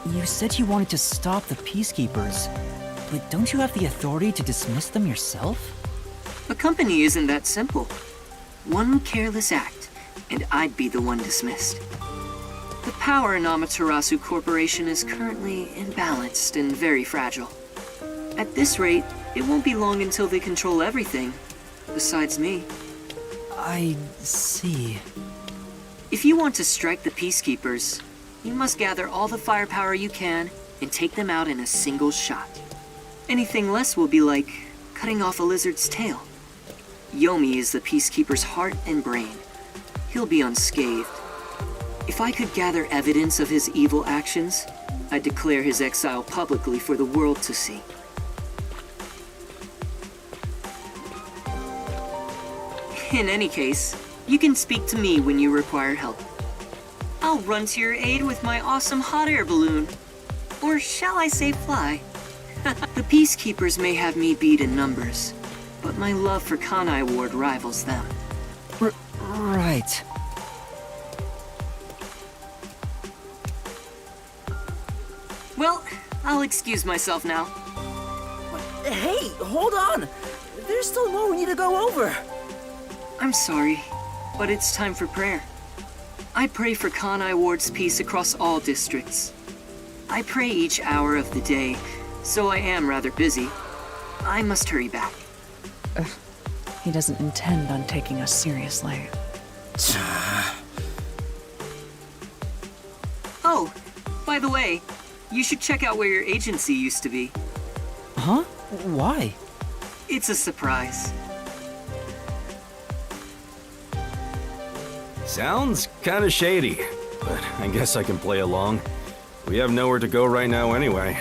You said you wanted to stop the Peacekeepers, but don't you have the authority to dismiss them yourself? A company isn't that simple. One careless act, and I'd be the one dismissed. The power in Amaterasu Corporation is currently imbalanced and very fragile. At this rate, it won't be long until they control everything, besides me. I see. If you want to strike the Peacekeepers, you must gather all the firepower you can and take them out in a single shot. Anything less will be like cutting off a lizard's tail. Yomi is the Peacekeeper's heart and brain. He'll be unscathed. If I could gather evidence of his evil actions, I'd declare his exile publicly for the world to see. In any case, you can speak to me when you require help. I'll run to your aid with my awesome hot air balloon. Or shall I say fly? The Peacekeepers may have me beat in numbers, but my love for Kanai Ward rivals them. Right. Well, I'll excuse myself now. Hey, hold on! There's still more we need to go over. I'm sorry, but it's time for prayer. I pray for Kanai Ward's peace across all districts. I pray each hour of the day, so I am rather busy. I must hurry back. He doesn't intend on taking us seriously. Oh, by the way, you should check out where your agency used to be. Huh? Why? It's a surprise. Sounds kinda shady, but I guess I can play along. We have nowhere to go right now anyway.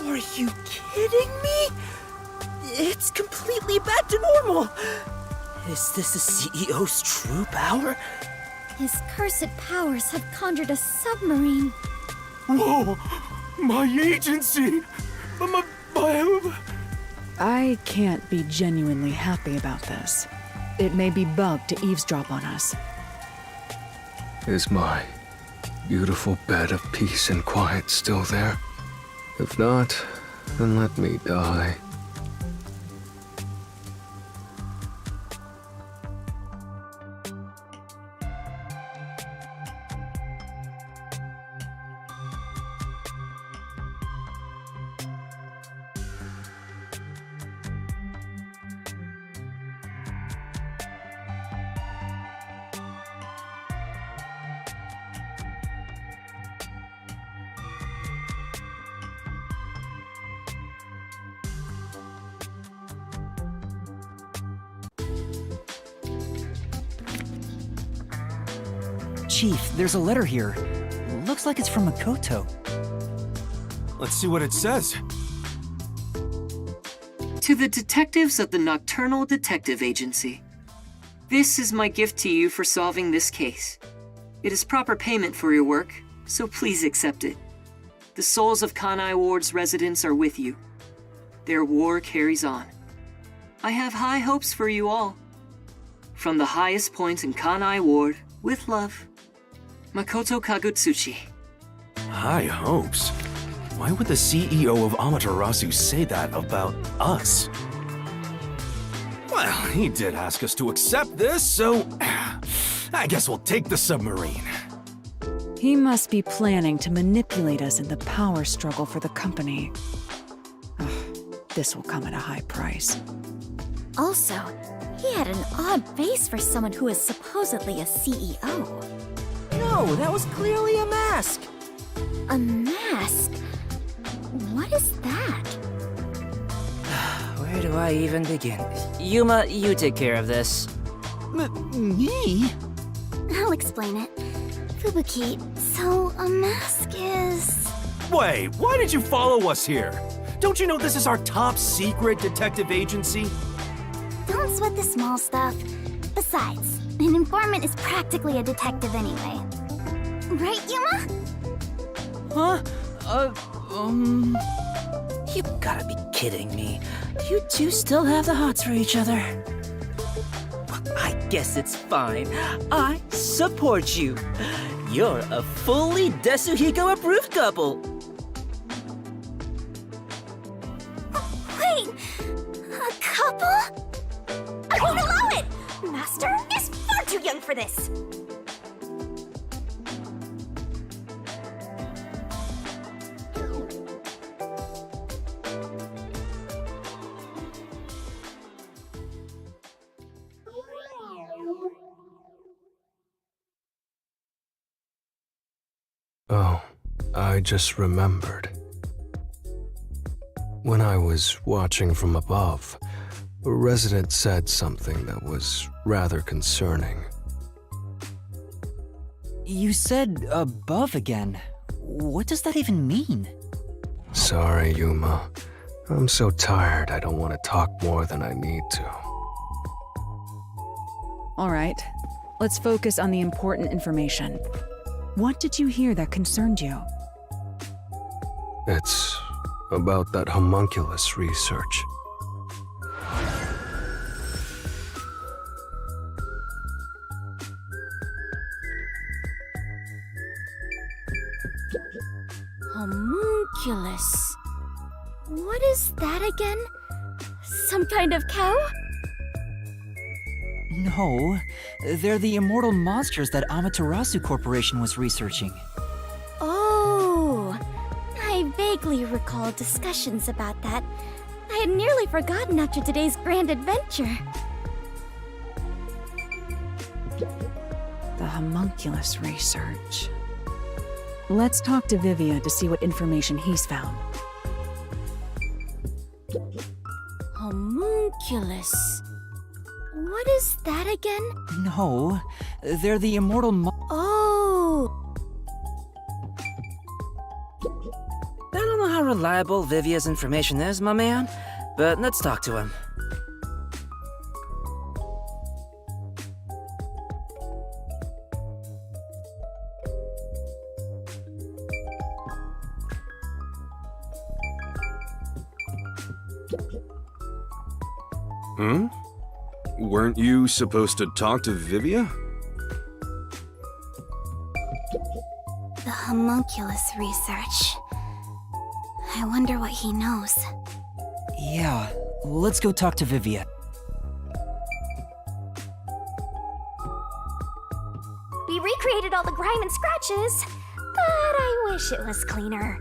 Are you kidding me? It's completely back to normal. Is this the CEO's true power? His cursed powers have conjured a submarine. Whoa! My agency! I can't be genuinely happy about this. It may be bugged to eavesdrop on us. Is my beautiful bed of peace and quiet still there? If not, then let me die. Chief, there's a letter here. Looks like it's from Makoto. Let's see what it says. To the detectives of the Nocturnal Detective Agency. This is my gift to you for solving this case. It is proper payment for your work, so please accept it. The souls of Kanai Ward's residents are with you. Their war carries on. I have high hopes for you all. From the highest points in Kanai Ward, with love, Makoto Kagutsuchi. High hopes? Why would the CEO of Amaterasu say that about us? Well, he did ask us to accept this, so I guess we'll take the submarine. He must be planning to manipulate us in the power struggle for the company. This will come at a high price. Also, he had an odd face for someone who is supposedly a CEO. No, that was clearly a mask. A mask? What is that? Where do I even begin? Yuma, you take care of this. Me? I'll explain it. Fubuki, so a mask is... Wait, why did you follow us here? Don't you know this is our top secret detective agency? Don't sweat the small stuff. Besides, an informant is practically a detective anyway. Right, Yuma? Huh? You gotta be kidding me. Do you two still have the hots for each other? I guess it's fine. I support you. You're a fully Desuhiko-approved couple. Wait! A couple? I won't allow it! Master is far too young for this! Oh, I just remembered. When I was watching from above, a resident said something that was rather concerning. You said above again. What does that even mean? Sorry, Yuma. I'm so tired I don't want to talk more than I need to. All right, let's focus on the important information. What did you hear that concerned you? It's about that homunculus research. Homunculus. What is that again? Some kind of cow? No, they're the immortal monsters that Amaterasu Corporation was researching. Oh, I vaguely recall discussions about that. I had nearly forgotten after today's grand adventure. The homunculus research. Let's talk to Vivia to see what information he's found. Homunculus. What is that again? No, they're the immortal Oh! I don't know how reliable Vivia's information is, my man, but let's talk to him. Hmm? Weren't you supposed to talk to Vivia? The homunculus research. I wonder what he knows. Yeah, let's go talk to Vivia. We recreated all the grime and scratches, but I wish it was cleaner.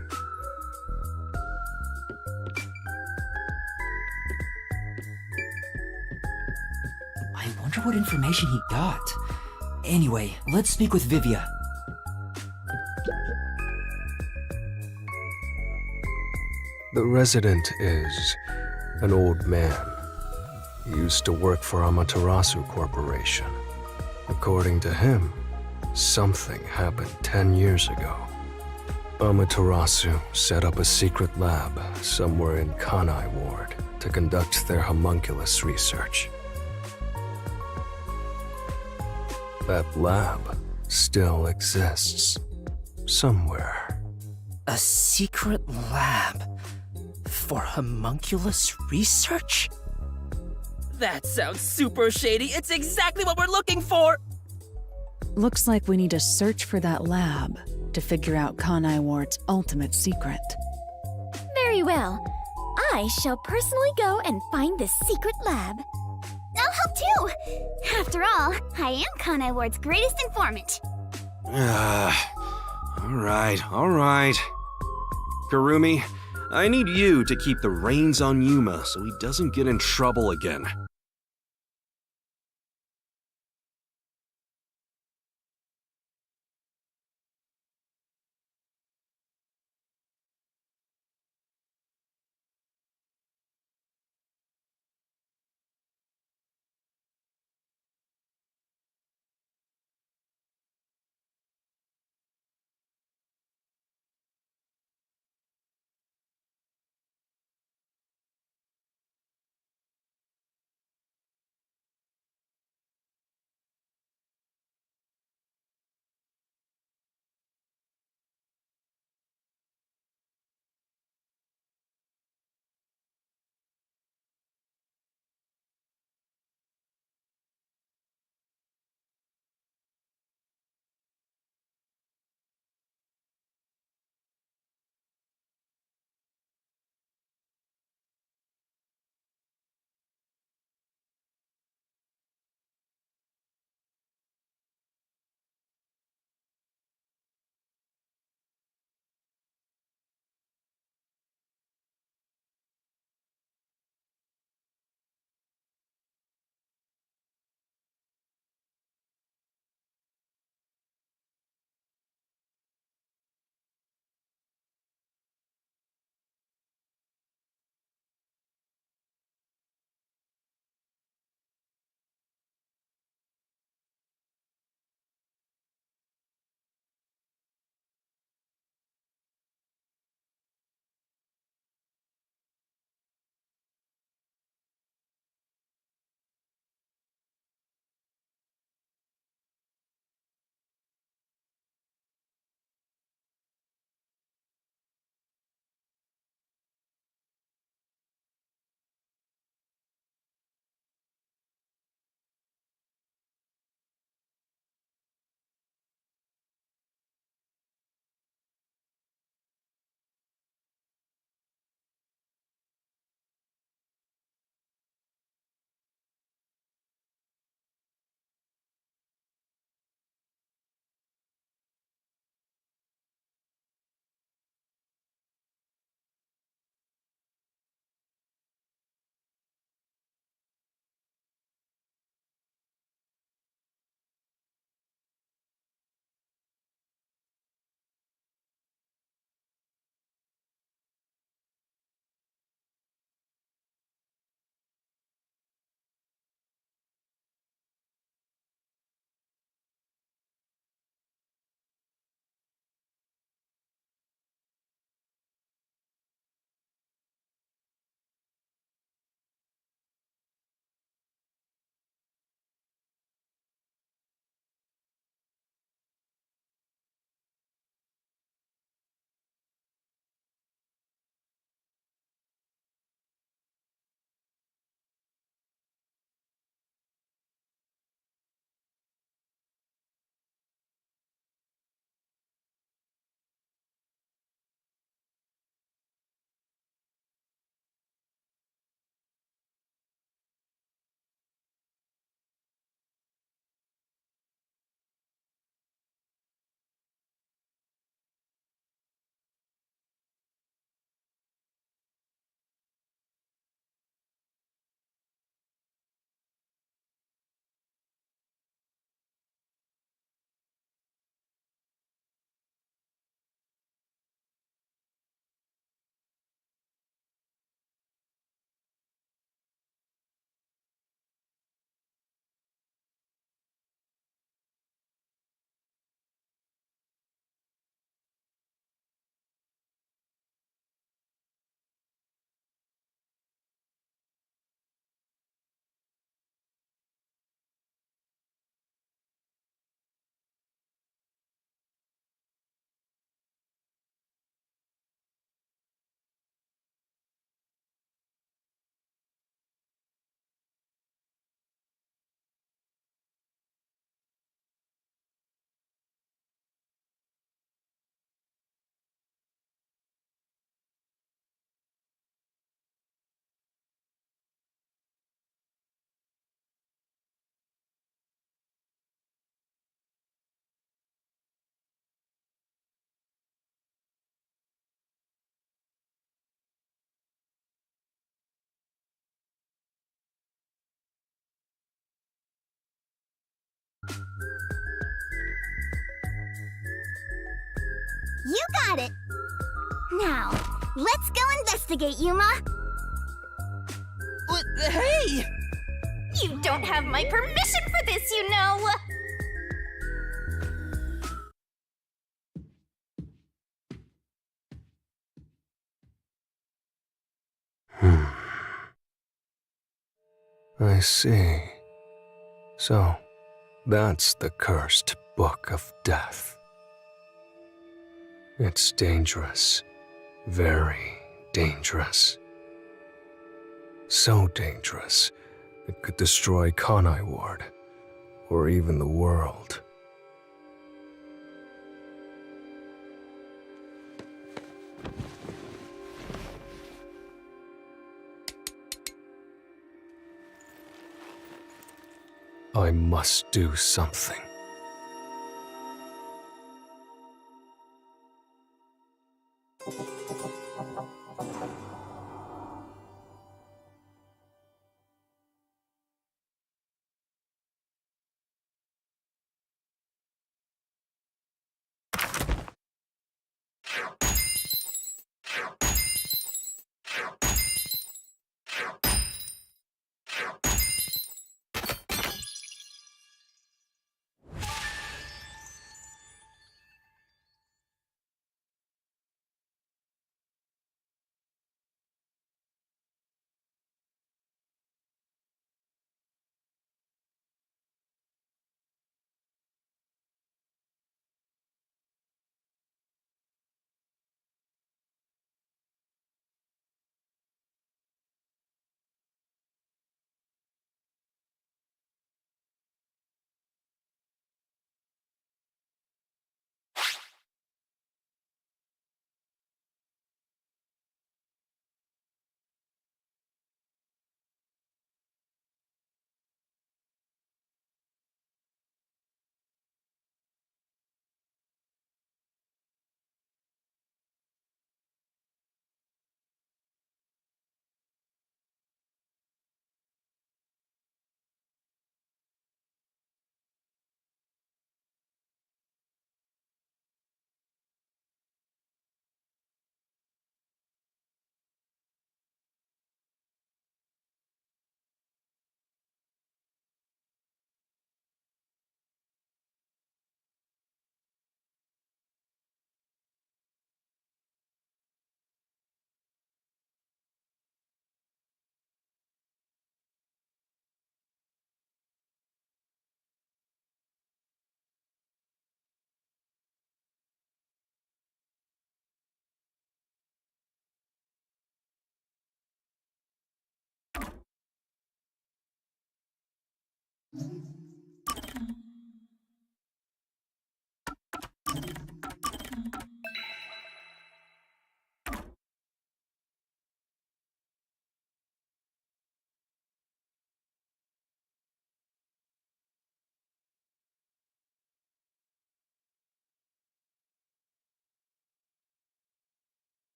I wonder what information he got. Anyway, let's speak with Vivia. The resident is an old man. He used to work for Amaterasu Corporation. According to him, something happened 10 years ago. Amaterasu set up a secret lab somewhere in Kanai Ward to conduct their homunculus research. That lab still exists. Somewhere. A secret lab for homunculus research? That sounds super shady. It's exactly what we're looking for! Looks like we need to search for that lab to figure out Kanai Ward's ultimate secret. Very well. I shall personally go and find this secret lab. I'll help too! After all, I am Kanai Ward's greatest informant. Alright. Kurumi, I need you to keep the reins on Yuma so he doesn't get in trouble again. You got it! Now, let's go investigate, Yuma! Hey! You don't have my permission for this, you know! I see. So, that's the cursed Book of Death. It's dangerous. Very dangerous. So dangerous, it could destroy Kanai Ward, or even the world. I must do something.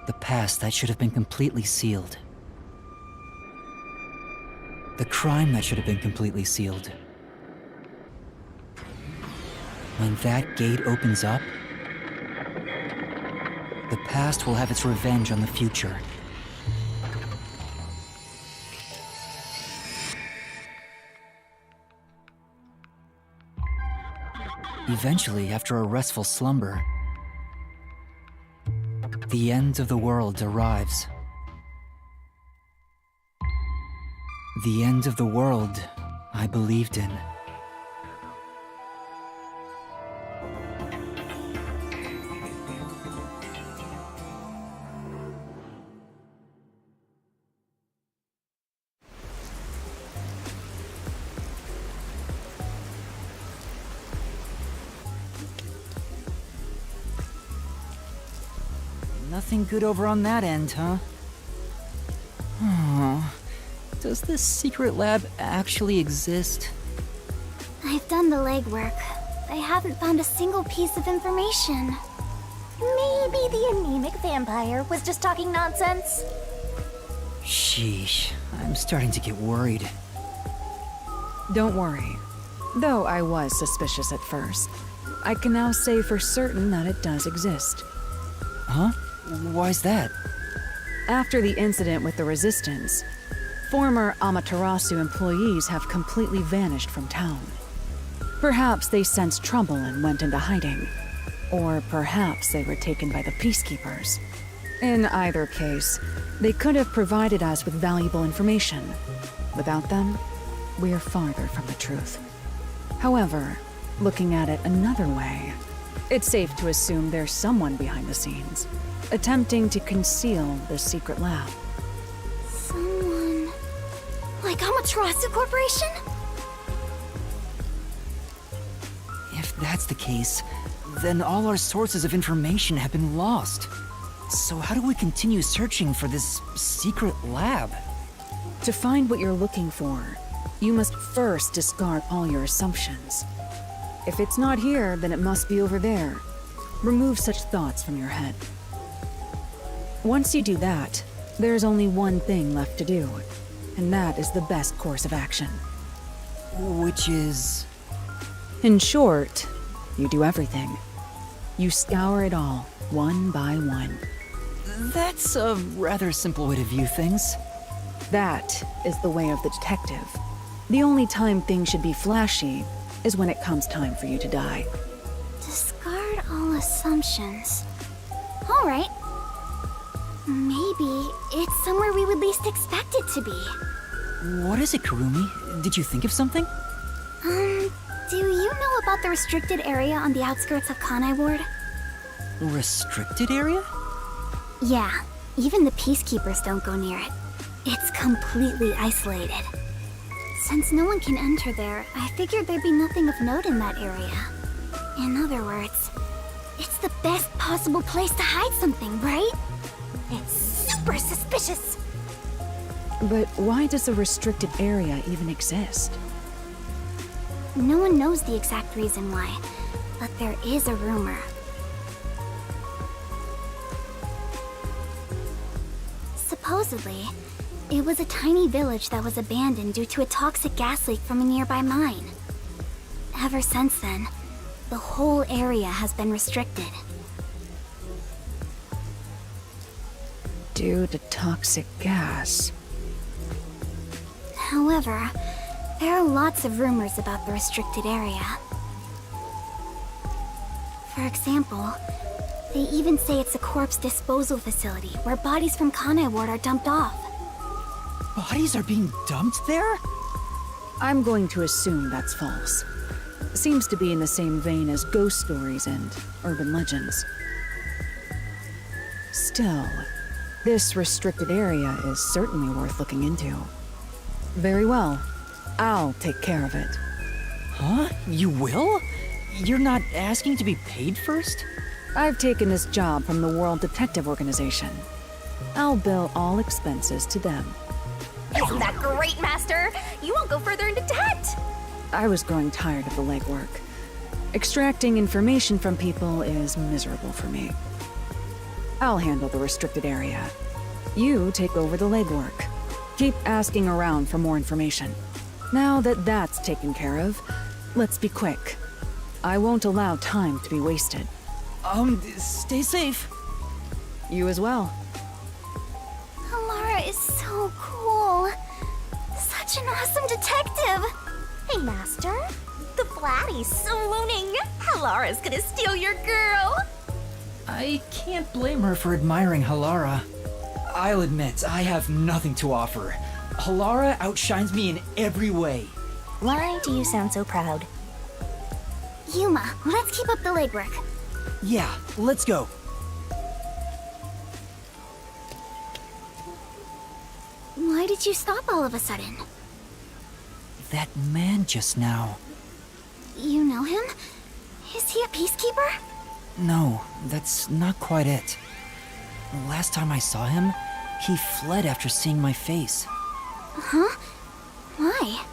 The past that should have been completely sealed. The crime that should have been completely sealed. When that gate opens up, the past will have its revenge on the future. Eventually, after a restful slumber, the end of the world arrives. The end of the world I believed in. Nothing good over on that end, huh? Oh, Does this secret lab actually exist? I've done the legwork. I haven't found a single piece of information. Maybe the anemic vampire was just talking nonsense. Sheesh, I'm starting to get worried. Don't worry. Though I was suspicious at first, I can now say for certain that it does exist. Huh? Why's that? After the incident with the Resistance, former Amaterasu employees have completely vanished from town. Perhaps they sensed trouble and went into hiding. Or perhaps they were taken by the Peacekeepers. In either case, they could have provided us with valuable information. Without them, we are farther from the truth. However, looking at it another way, it's safe to assume there's someone behind the scenes, attempting to conceal the secret lab. Someone... like Amaterasu Corporation? If that's the case, then all our sources of information have been lost. So how do we continue searching for this secret lab? To find what you're looking for, you must first discard all your assumptions. If it's not here, then it must be over there. Remove such thoughts from your head. Once you do that, there's only one thing left to do, and that is the best course of action. Which is... In short, you do everything. You scour it all, one by one. That's a rather simple way to view things. That is the way of the detective. The only time things should be flashy is when it comes time for you to die. Discard all assumptions. Alright. Maybe it's somewhere we would least expect it to be. What is it, Kurumi? Did you think of something? Do you know about the restricted area on the outskirts of Kanai Ward? Restricted area? Yeah, even the Peacekeepers don't go near it. It's completely isolated. Since no one can enter there, I figured there'd be nothing of note in that area. In other words, it's the best possible place to hide something, right? It's super suspicious! But why does a restricted area even exist? No one knows the exact reason why, but there is a rumor. Supposedly, it was a tiny village that was abandoned due to a toxic gas leak from a nearby mine. Ever since then, the whole area has been restricted. Due to toxic gas. However, there are lots of rumors about the restricted area. For example, they even say it's a corpse disposal facility where bodies from Kanai Ward are dumped off. Bodies are being dumped there? I'm going to assume that's false. Seems to be in the same vein as ghost stories and urban legends. Still, this restricted area is certainly worth looking into. Very well. I'll take care of it. Huh? You will? You're not asking to be paid first? I've taken this job from the World Detective Organization. I'll bill all expenses to them. Isn't that great, Master? You won't go further into debt! I was growing tired of the legwork. Extracting information from people is miserable for me. I'll handle the restricted area. You take over the legwork. Keep asking around for more information. Now that that's taken care of, let's be quick. I won't allow time to be wasted. Stay safe. You as well. Halara is so cool. Such an awesome detective. Hey, Master. The Flatty's so mooning. Halara's gonna steal your girl. I can't blame her for admiring Halara. I'll admit, I have nothing to offer. Halara outshines me in every way. Why do you sound so proud? Yuma, let's keep up the legwork. Yeah, let's go. Why did you stop all of a sudden? That man just now. You know him? Is he a peacekeeper? No, that's not quite it. Last time I saw him, he fled after seeing my face. Huh? Why?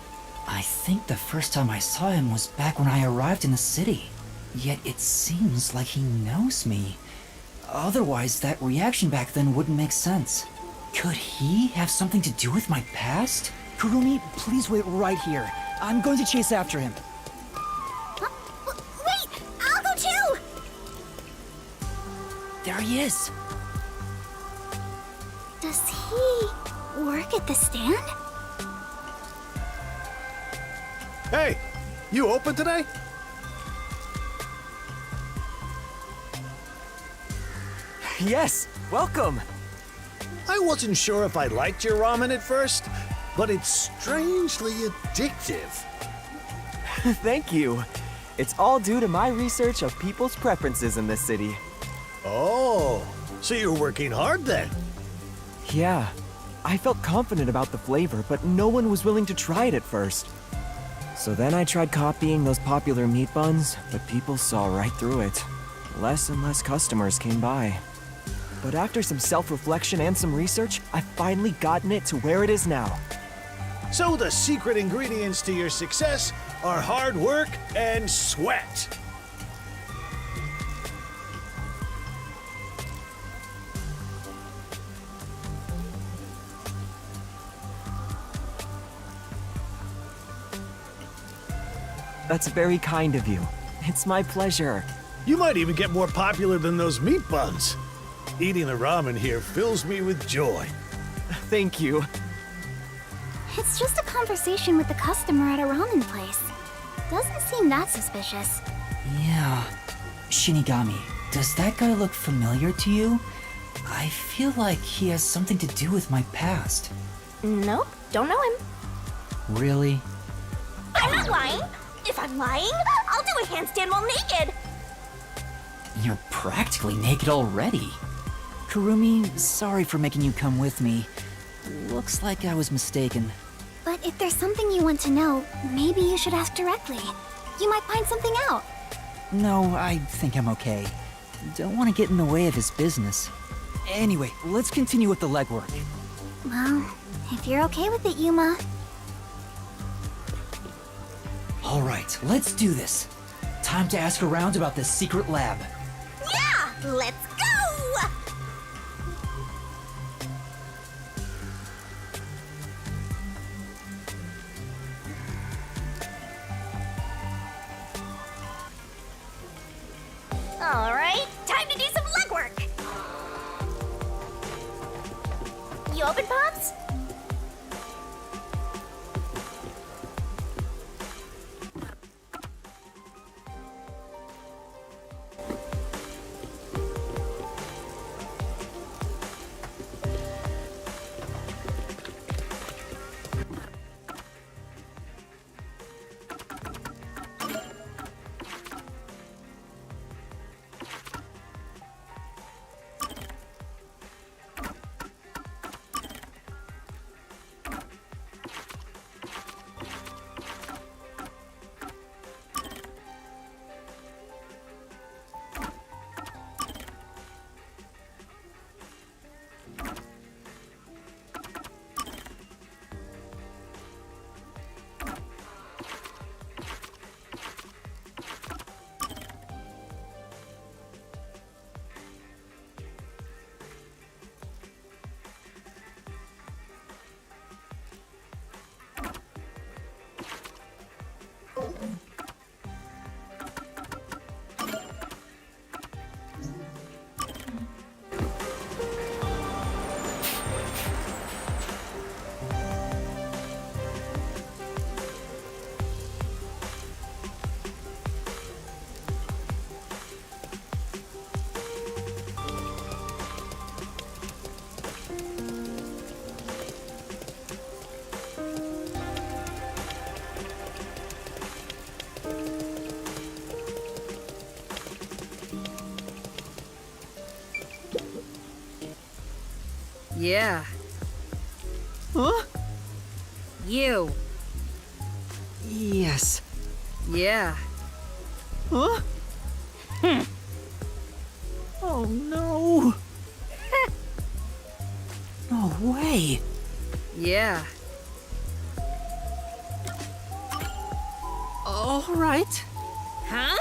I think the first time I saw him was back when I arrived in the city. Yet it seems like he knows me. Otherwise, that reaction back then wouldn't make sense. Could he have something to do with my past? Kurumi, please wait right here. I'm going to chase after him. Wait! I'll go too! There he is. Does he work at the stand? Hey, you open today? Yes, welcome. I wasn't sure if I liked your ramen at first, but it's strangely addictive. Thank you. It's all due to my research of people's preferences in this city. Oh, so you're working hard then? Yeah, I felt confident about the flavor, but no one was willing to try it at first. So then I tried copying those popular meat buns, but people saw right through it. Less and less customers came by. But after some self-reflection and some research, I've finally gotten it to where it is now. So the secret ingredients to your success are hard work and sweat. That's very kind of you. It's my pleasure. You might even get more popular than those meat buns. Eating the ramen here fills me with joy. Thank you. It's just a conversation with the customer at a ramen place. Doesn't seem that suspicious. Yeah. Shinigami, does that guy look familiar to you? I feel like he has something to do with my past. Nope, don't know him. Really? I'm not lying! If I'm lying, I'll do a handstand while naked! You're practically naked already. Kurumi, sorry for making you come with me. Looks like I was mistaken. But if there's something you want to know, maybe you should ask directly. You might find something out. No, I think I'm okay. Don't want to get in the way of his business. Anyway, let's continue with the legwork. Well, if you're okay with it, Yuma. Alright, let's do this. Time to ask around about this secret lab. Yeah! Let's go! Alright, time to do some legwork! You open, Pops? Yeah. Huh? You. Yes. Yeah. Huh? Oh no. No way. Yeah. All right. Huh?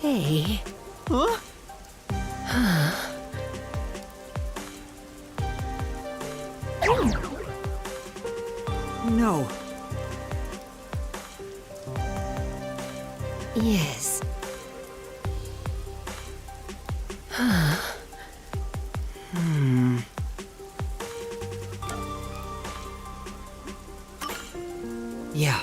Hey. Huh? No. Yes. Yeah.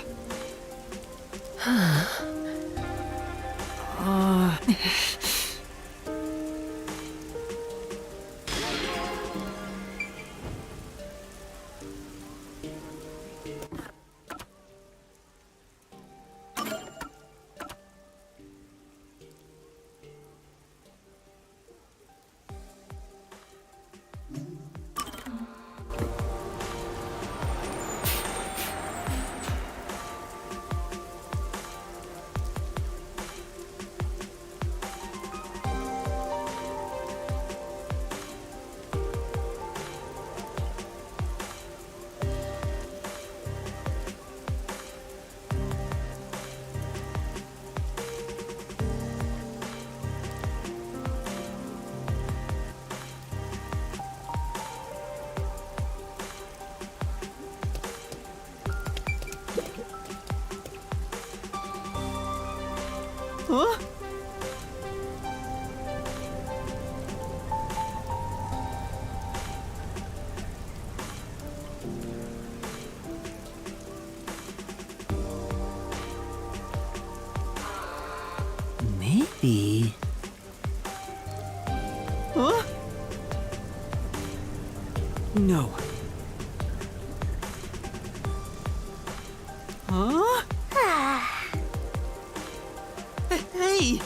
Huh? Maybe. Huh? No. Huh? Hey!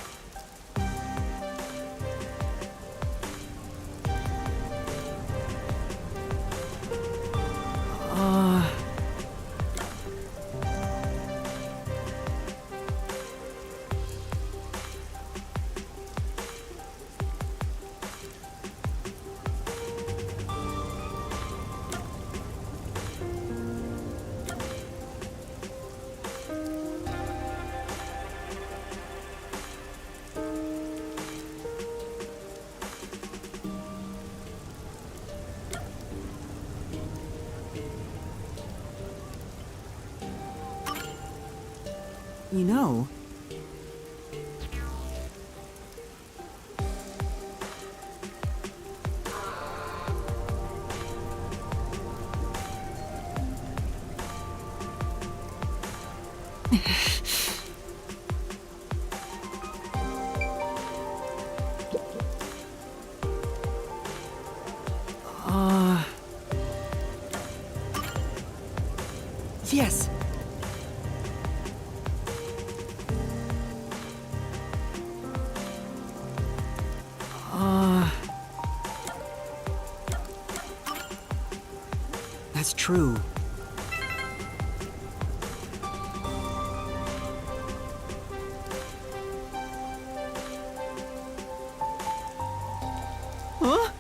You know... Yes! That's true. Huh?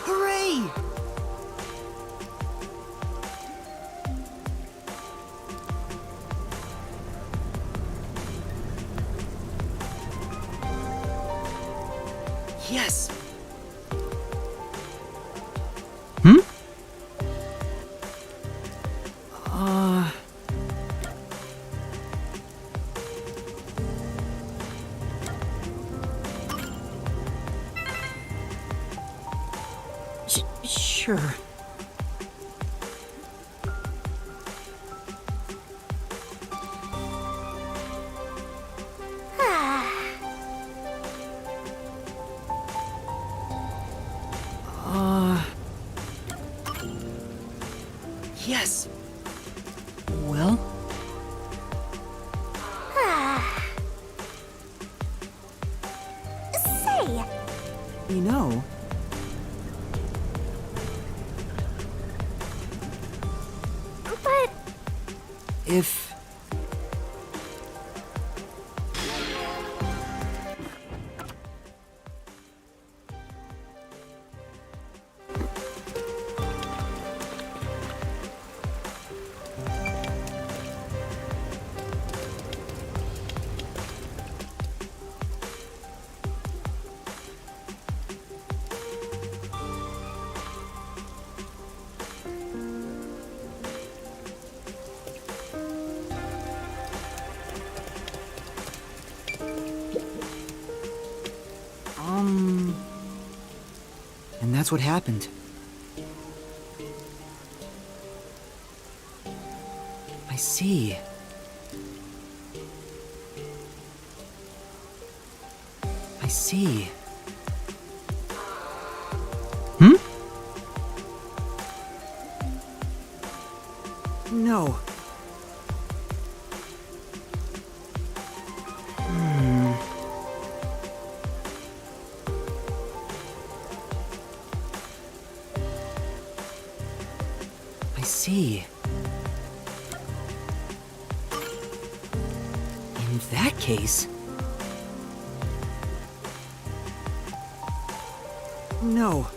Hooray! Yes! Hmm? Sure. Yes. Well? Say, You know, but if... And that's what happened. I see. I see. Hmm? No. I see. In that case... No.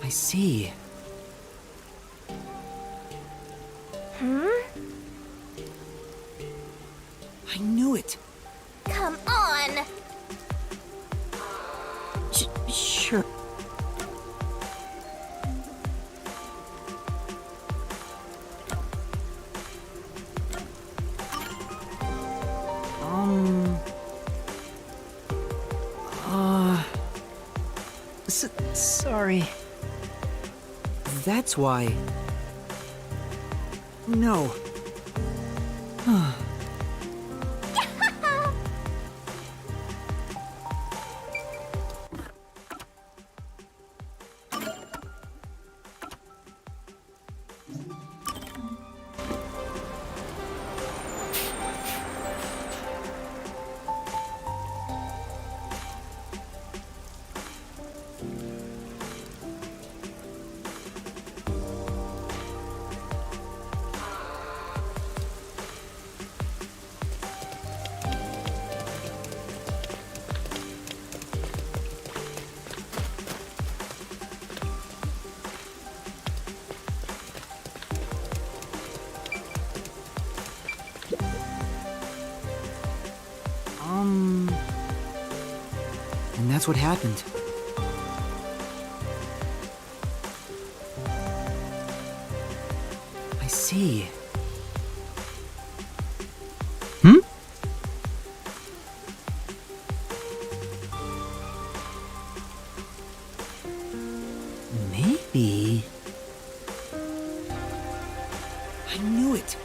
I see. I knew it. come on. Sure. Sorry. That's why. No. that's what happened. I see. Hmm? Maybe... I knew it.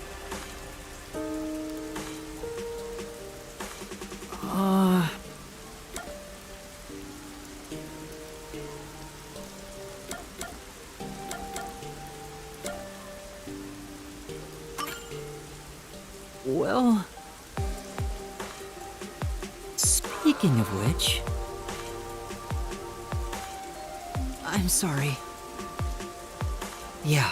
Well... Speaking of which... I'm sorry. Yeah.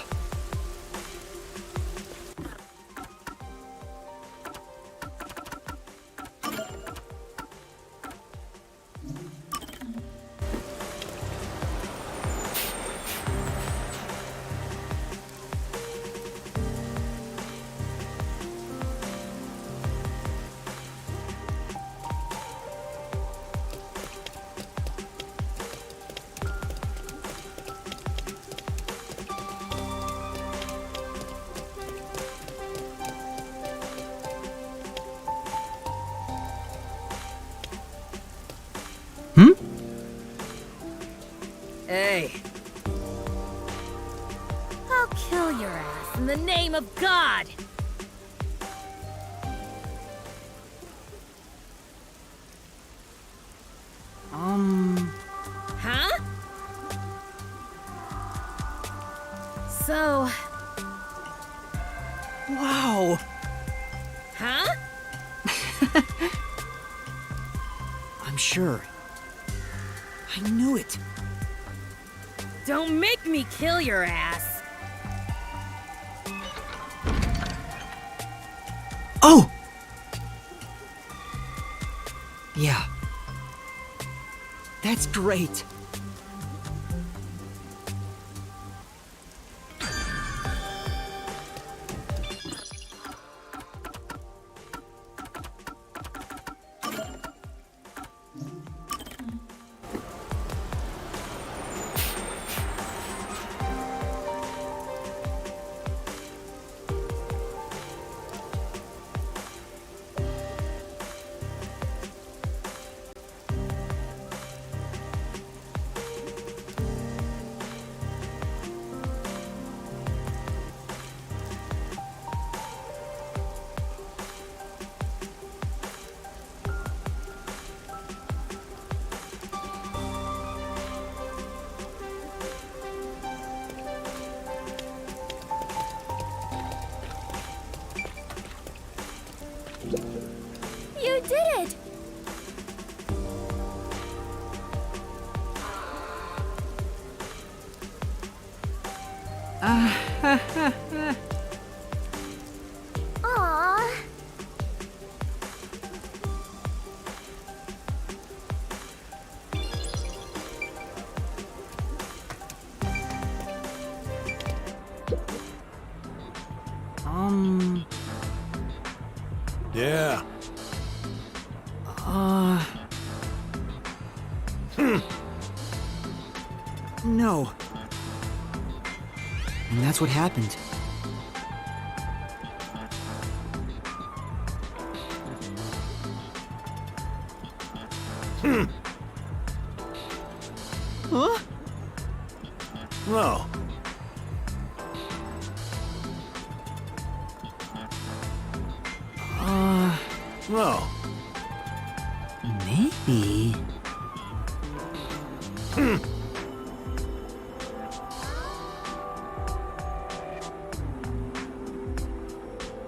Hey. I'll kill your ass in the name of God! Huh? So... Wow! Huh? I'm sure. I knew it. Don't make me kill your ass! Oh! Yeah. That's great. You did it! Aww. Yeah. No. And that's what happened. Huh? No. No. Maybe...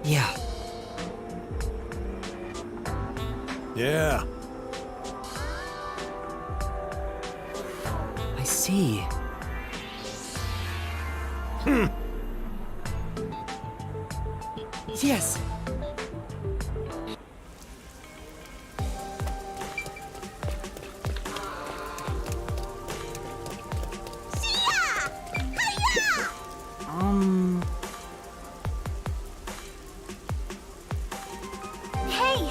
Yeah. Yeah. I see. Yes. Hey!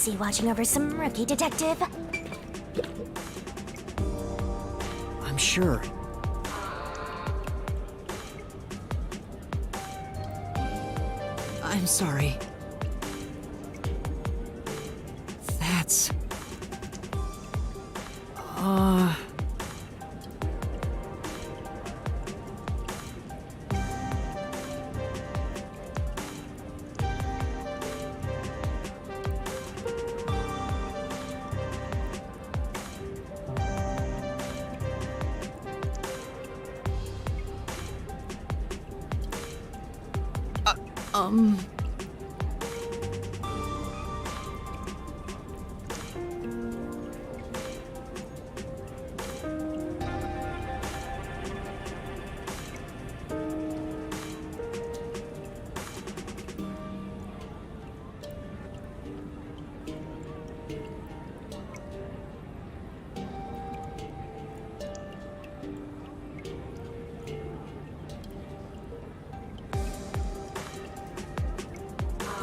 busy watching over some rookie detective. I'm sure. I'm sorry. That's...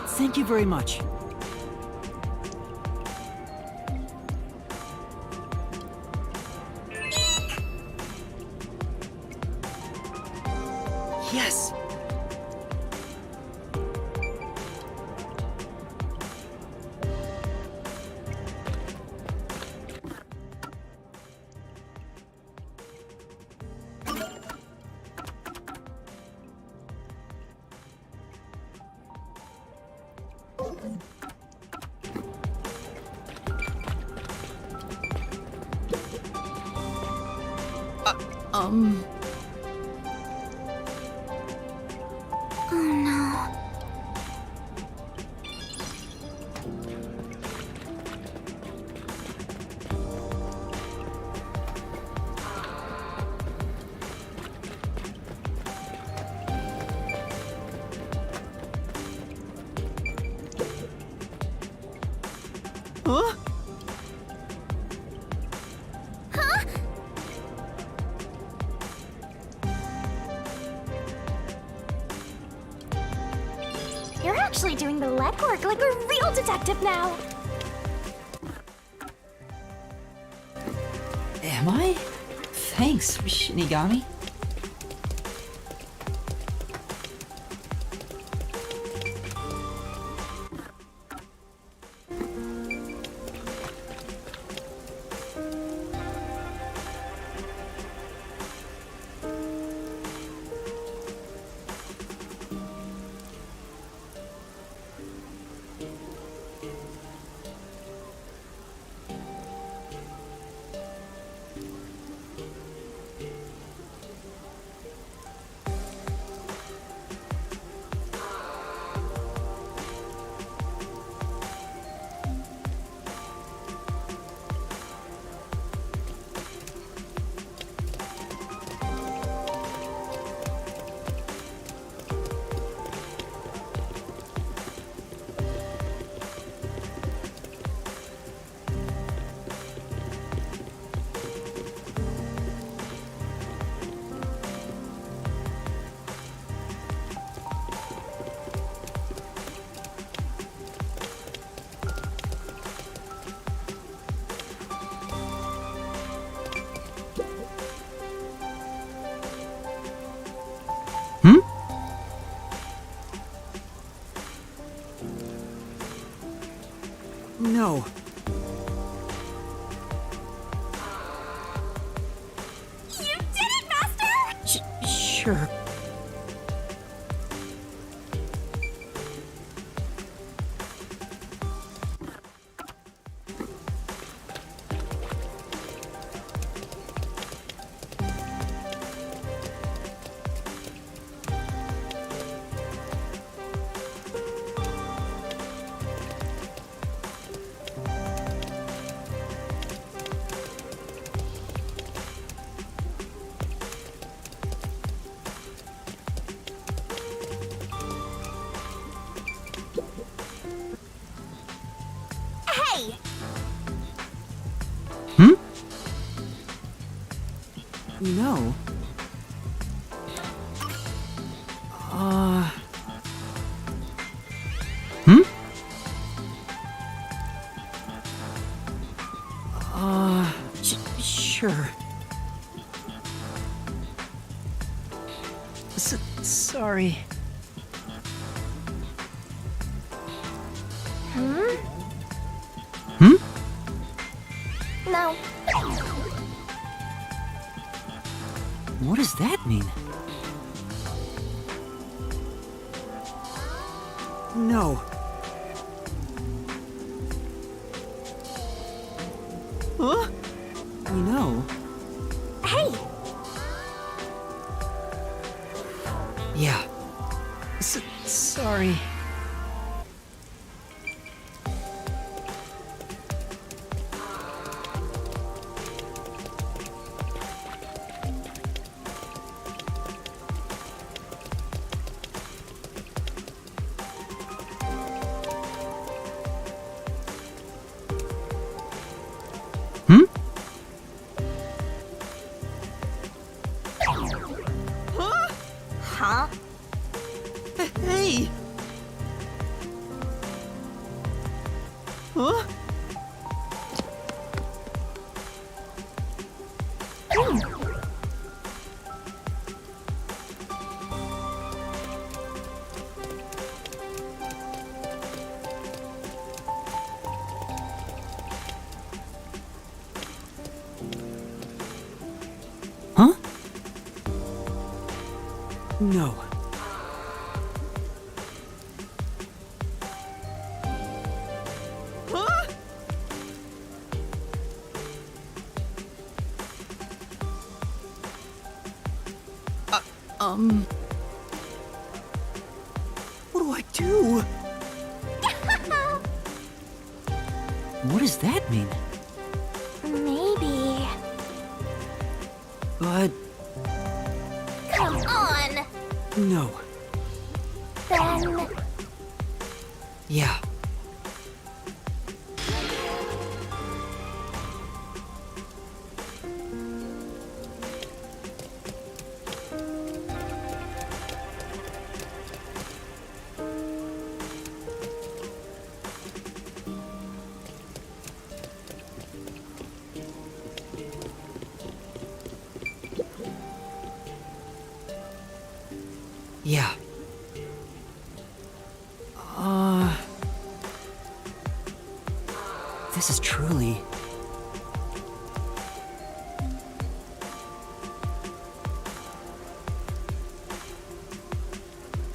Thank you very much. Yes! Oh no. Huh? Huh? You're actually doing the legwork like a real detective now. Am I? Thanks, Shinigami. No. You did it, Master! Sure. Hey! No. Sorry. Hmm? No. What does that mean? No. Huh? No. Hey! Yeah. Sorry. Huh? Hey! Huh? Huh? No. Huh? What do I do? What does that mean? Maybe. But Come on! no. Then... Yeah. Yeah. This is truly...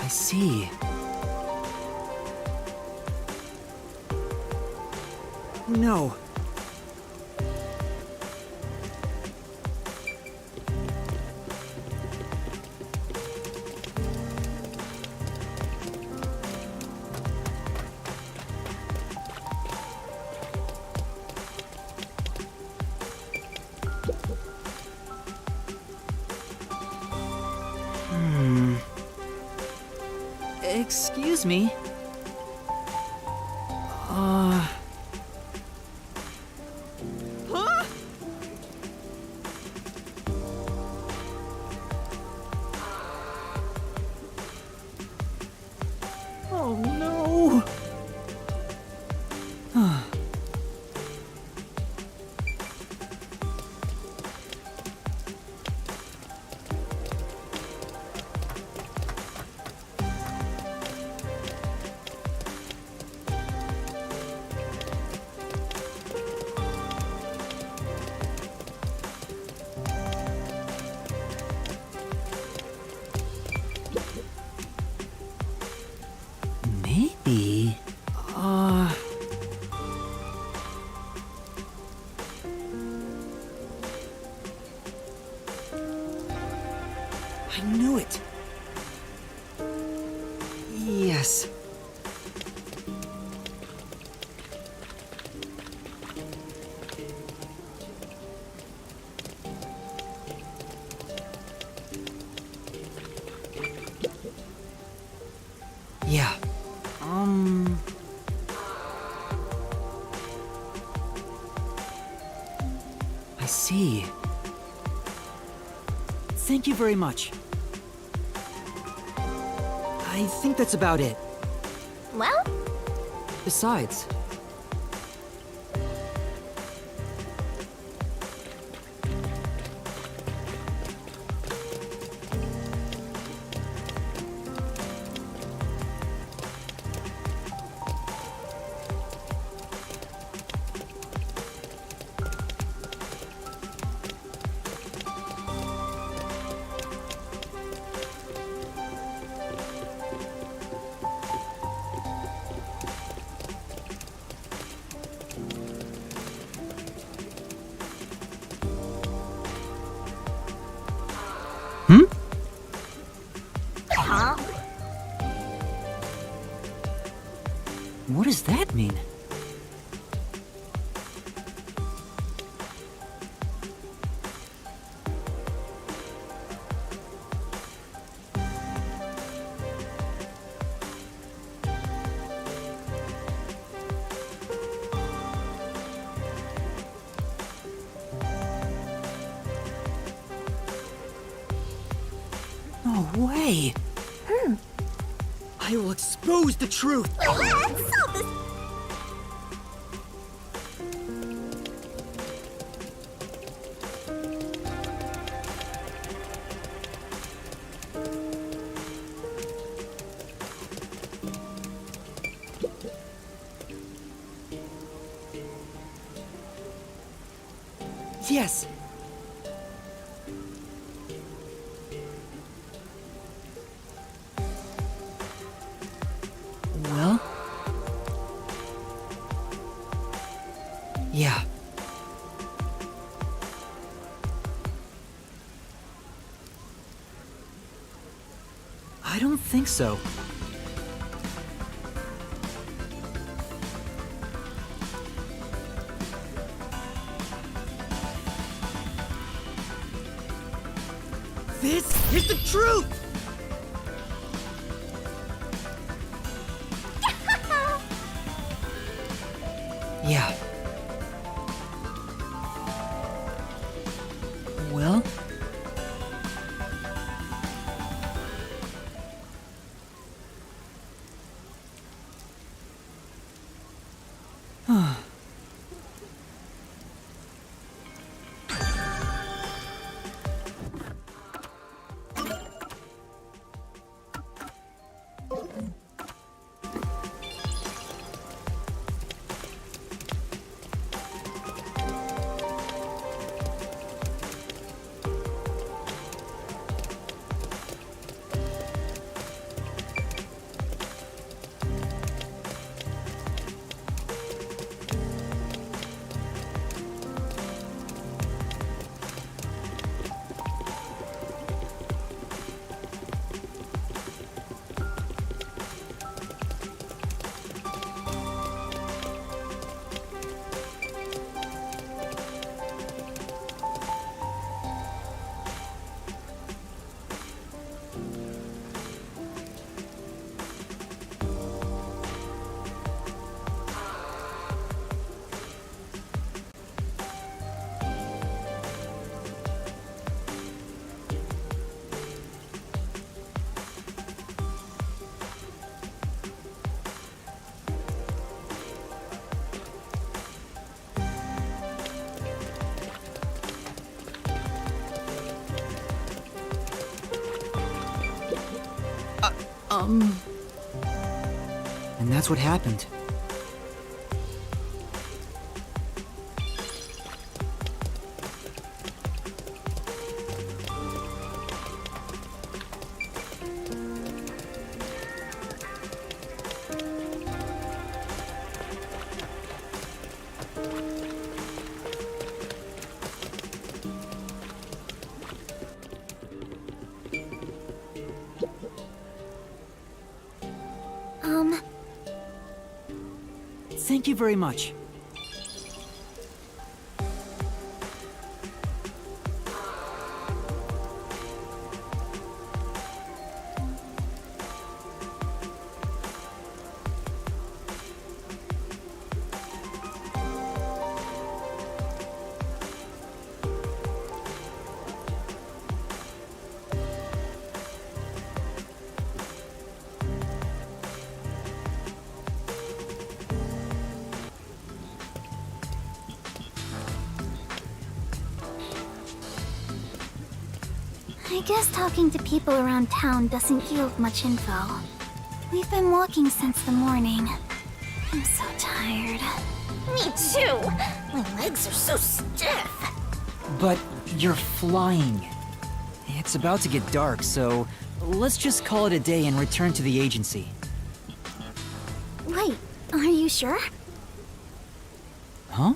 I see. No. Excuse me. Huh? Oh no. Maybe... I knew it. Yes. Yeah. I see. Thank you very much. I think that's about it. Well? Besides... way! I will expose the truth! Let's solve this. Yes! Well? Yeah. I don't think so. This is the truth! Yeah. Well? And that's what happened. Thank you very much. I guess talking to people around town doesn't yield much info. We've been walking since the morning. I'm so tired. Me too. My legs are so stiff. But you're flying. It's about to get dark, so let's just call it a day and return to the agency. Wait, are you sure? Huh?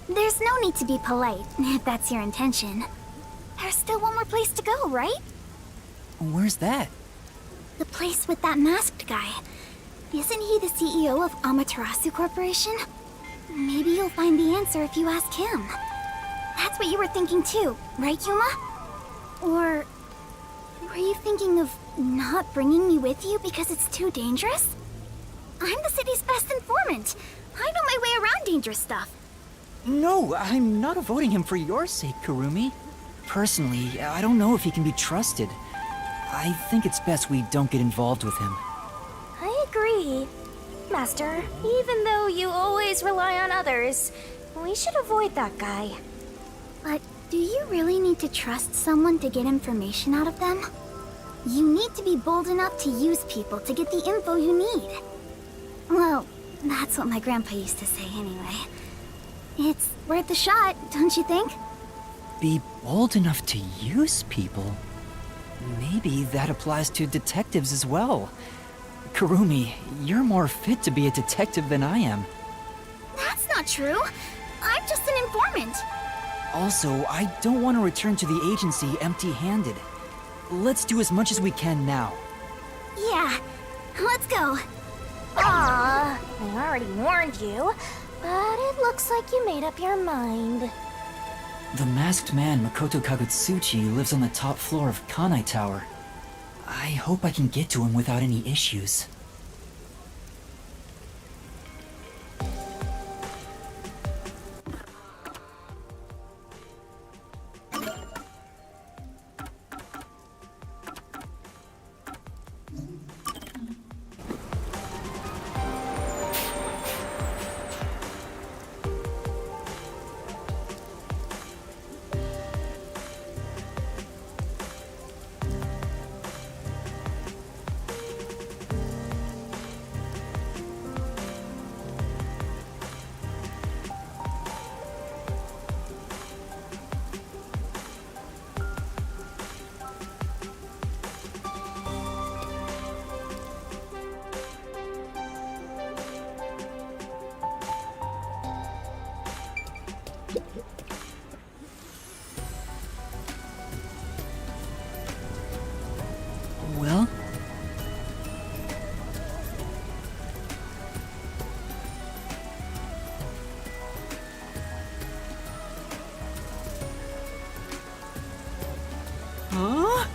There's no need to be polite, if that's your intention. There's still one more place to go, right? Where's that? The place with that masked guy. Isn't he the CEO of Amaterasu Corporation? Maybe you'll find the answer if you ask him. That's what you were thinking too, right, Yuma? Or were you thinking of not bringing me with you because it's too dangerous? I'm the city's best informant. I know my way around dangerous stuff. No, I'm not avoiding him for your sake, Kurumi. Personally, I don't know if he can be trusted. I think it's best we don't get involved with him. I agree. Master, even though you always rely on others, we should avoid that guy. But do you really need to trust someone to get information out of them? You need to be bold enough to use people to get the info you need. Well, that's what my grandpa used to say anyway. It's worth a shot, don't you think? Be bold enough to use people? Maybe that applies to detectives as well. Kurumi, you're more fit to be a detective than I am. That's not true. I'm just an informant. Also, I don't want to return to the agency empty-handed. Let's do as much as we can now. Yeah, let's go. I already warned you, but it looks like you made up your mind. The masked man Makoto Kagutsuchi lives on the top floor of Kanai Tower. I hope I can get to him without any issues. Well? Huh?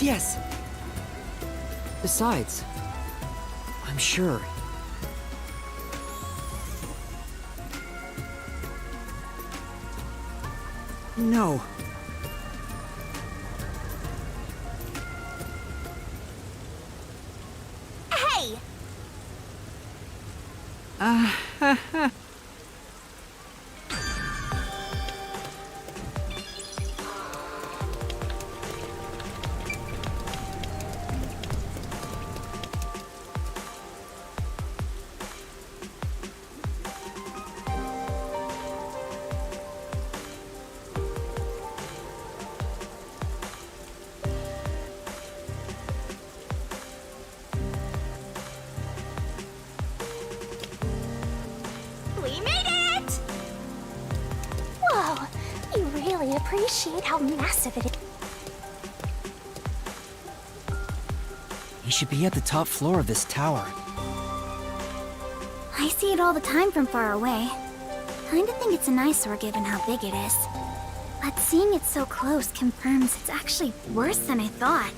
Yes! Besides, I'm sure. No. Hey! We made it! Whoa, you really appreciate how massive it is. He should be at the top floor of this tower. I see it all the time from far away. Kinda think it's an eyesore given how big it is. But seeing it so close confirms it's actually worse than I thought.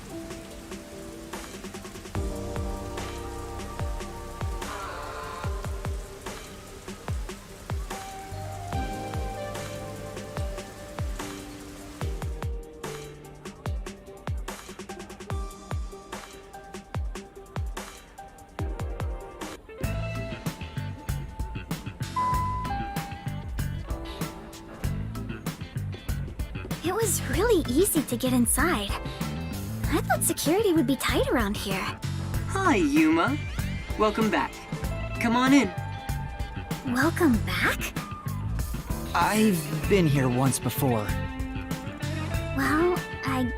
It was really easy to get inside. I thought security would be tight around here. Hi, Yuma. Welcome back. Come on in. Welcome back? I've been here once before. Well, I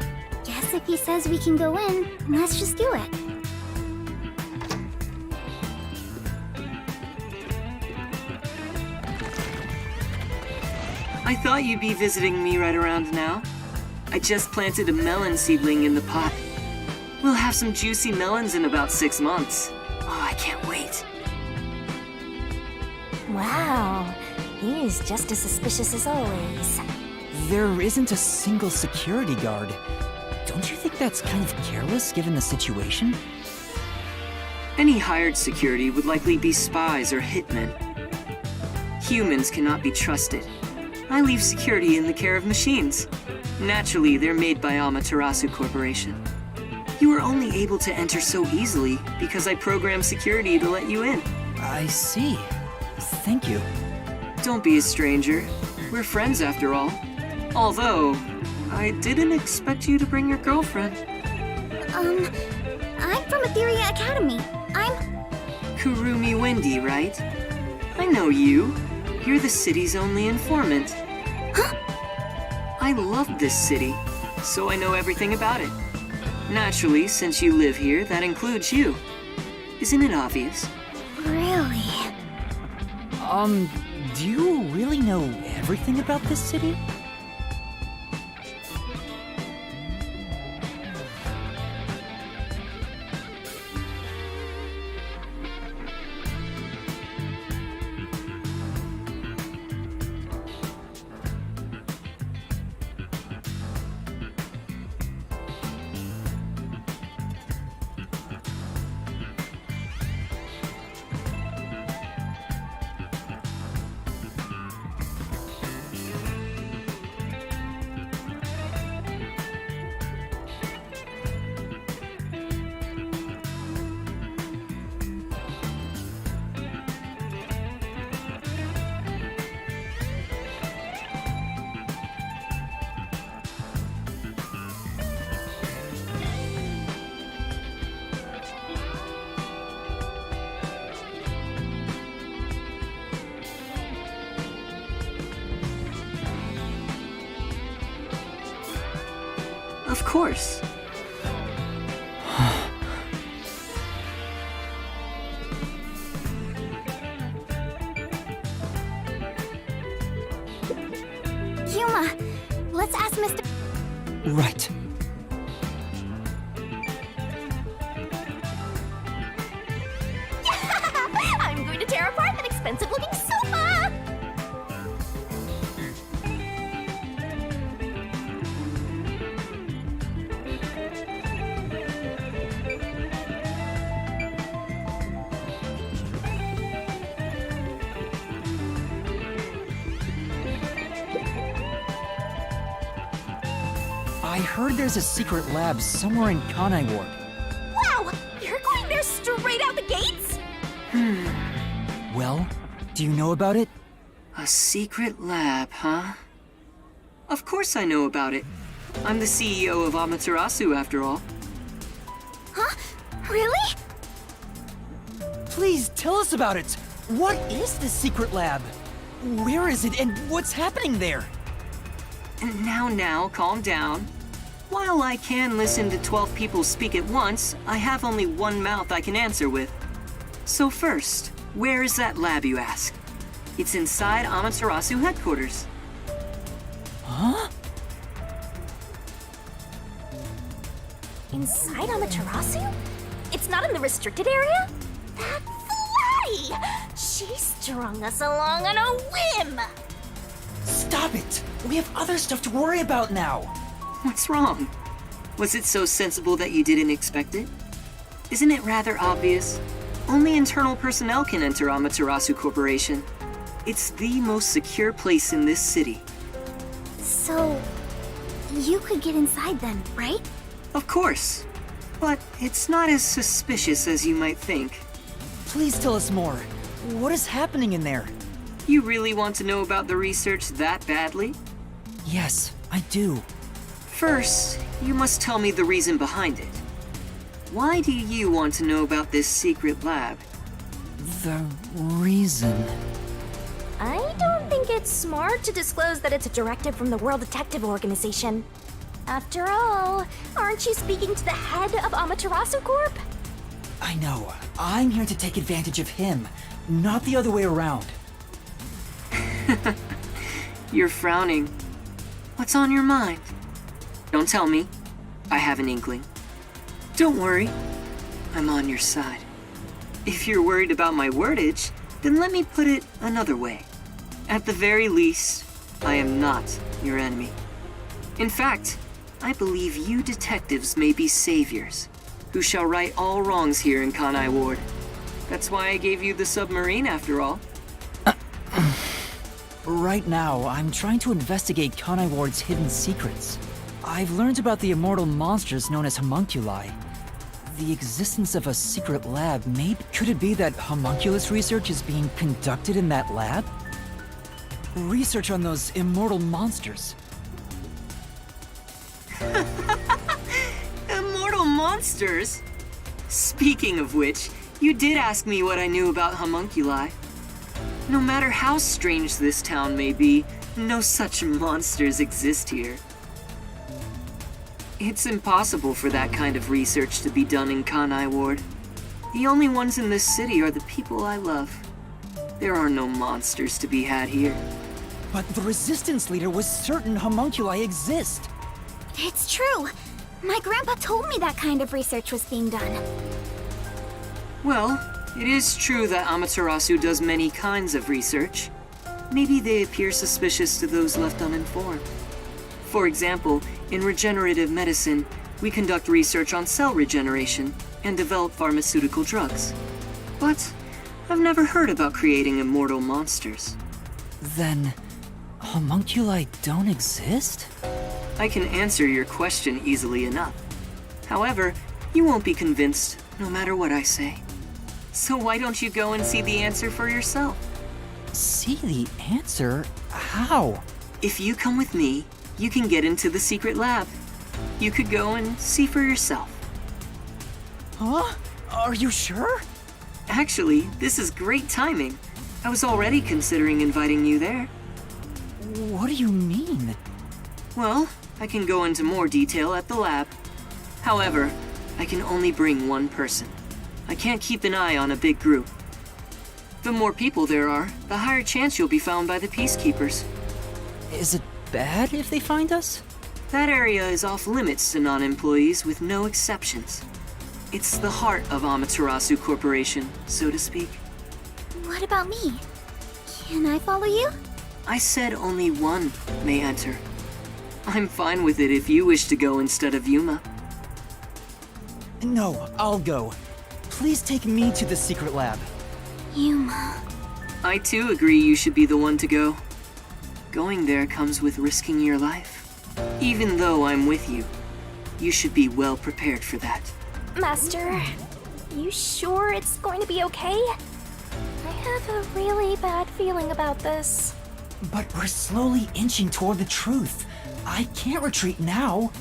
guess if he says we can go in, let's just do it. I thought you'd be visiting me right around now. I just planted a melon seedling in the pot. We'll have some juicy melons in about 6 months. Oh, I can't wait. Wow, he's just as suspicious as always. There isn't a single security guard. Don't you think that's kind of careless given the situation? Any hired security would likely be spies or hitmen. Humans cannot be trusted. I leave security in the care of machines. Naturally, they're made by Amaterasu Corporation. You were only able to enter so easily because I programmed security to let you in. I see. Thank you. Don't be a stranger. We're friends after all. Although, I didn't expect you to bring your girlfriend. I'm from Etheria Academy. I'm... Kurumi Wendy, right? I know you. You're the city's only informant. Huh? I love this city, so I know everything about it. Naturally, since you live here, that includes you. Isn't it obvious? Really? Do you really know everything about this city? Of course. Yuma, let's ask Mr. Right. I'm going to tear apart that expensive-looking sofa! I heard there's a secret lab somewhere in Kanai Ward. Wow! You're going there straight out the gates? Well, do you know about it? A secret lab, huh? Of course I know about it. I'm the CEO of Amaterasu, after all. Huh? Really? Please tell us about it. What is this secret lab? Where is it and what's happening there? And now, calm down. While I can listen to 12 people speak at once, I have only one mouth I can answer with. So first, where is that lab, you ask? It's inside Amaterasu headquarters. Huh? Inside Amaterasu? It's not in the restricted area? That fly! She strung us along on a whim! Stop it! We have other stuff to worry about now! What's wrong? Was it so sensible that you didn't expect it? Isn't it rather obvious? Only internal personnel can enter Amaterasu Corporation. It's the most secure place in this city. So, you could get inside then, right? Of course. But it's not as suspicious as you might think. Please tell us more. What is happening in there? You really want to know about the research that badly? Yes, I do. First, you must tell me the reason behind it. Why do you want to know about this secret lab? The reason... I don't think it's smart to disclose that it's a directive from the World Detective Organization. After all, aren't you speaking to the head of Amaterasu Corp? I know. I'm here to take advantage of him, not the other way around. You're frowning. What's on your mind? Don't tell me. I have an inkling. Don't worry. I'm on your side. If you're worried about my wordage, then let me put it another way. At the very least, I am not your enemy. In fact, I believe you detectives may be saviors, who shall right all wrongs here in Kanai Ward. That's why I gave you the submarine, after all. Right now, I'm trying to investigate Kanai Ward's hidden secrets. I've learned about the immortal monsters known as homunculi. The existence of a secret lab, maybe? Could it be that homunculus research is being conducted in that lab? Research on those immortal monsters. Immortal monsters? Speaking of which, you did ask me what I knew about homunculi. No matter how strange this town may be, no such monsters exist here. It's impossible for that kind of research to be done in Kanai Ward. The only ones in this city are the people I love. There are no monsters to be had here. But the Resistance leader was certain homunculi exist. It's true. My grandpa told me that kind of research was being done. Well, it is true that Amaterasu does many kinds of research. Maybe they appear suspicious to those left uninformed. For example, in regenerative medicine, we conduct research on cell regeneration and develop pharmaceutical drugs. But I've never heard about creating immortal monsters. Then, homunculi don't exist? I can answer your question easily enough. However, you won't be convinced no matter what I say. So why don't you go and see the answer for yourself? See the answer? How? If you come with me, you can get into the secret lab. You could go and see for yourself. Huh? Are you sure? Actually, this is great timing. I was already considering inviting you there. What do you mean? Well, I can go into more detail at the lab. However, I can only bring one person. I can't keep an eye on a big group. The more people there are, the higher chance you'll be found by the peacekeepers. Is it bad if they find us? That area is off limits to non-employees with no exceptions. It's the heart of Amaterasu Corporation, so to speak. What about me? Can I follow you? I said only one may enter. I'm fine with it if you wish to go instead of Yuma. No, I'll go. Please take me to the secret lab. Yuma. I too agree you should be the one to go. Going there comes with risking your life. Even though I'm with you, you should be well prepared for that. Master, you sure it's going to be okay? I have a really bad feeling about this. But we're slowly inching toward the truth. I can't retreat now.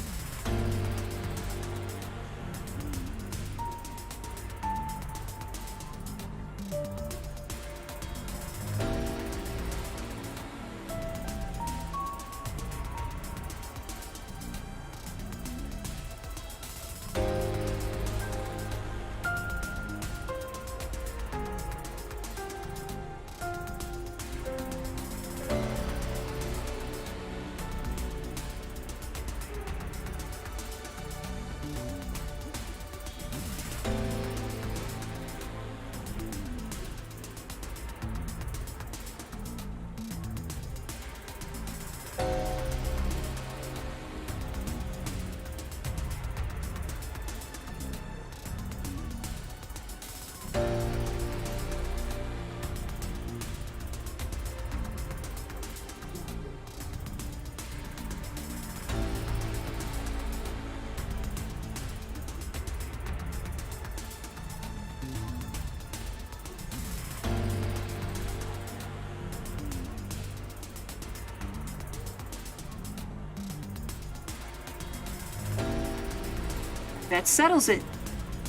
That settles it.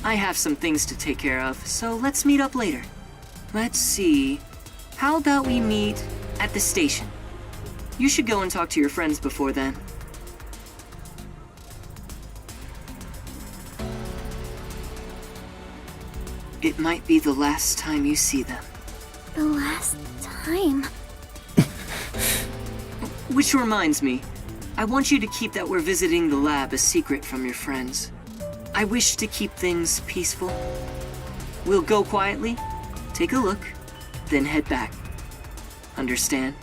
I have some things to take care of, so let's meet up later. Let's see. How about we meet at the station? You should go and talk to your friends before then. It might be the last time you see them. The last time? Which reminds me, I want you to keep that we're visiting the lab a secret from your friends. I wish to keep things peaceful. We'll go quietly, take a look, then head back. Understand?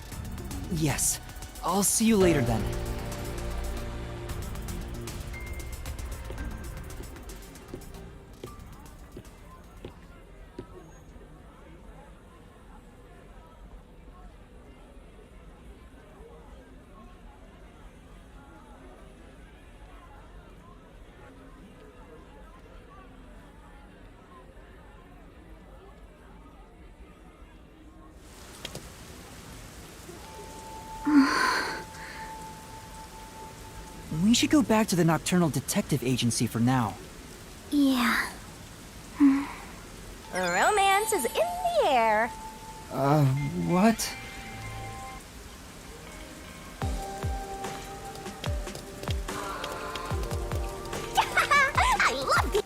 Yes. I'll see you later then. should go back to the Nocturnal Detective Agency for now. Yeah. Romance is in the air. What? I love the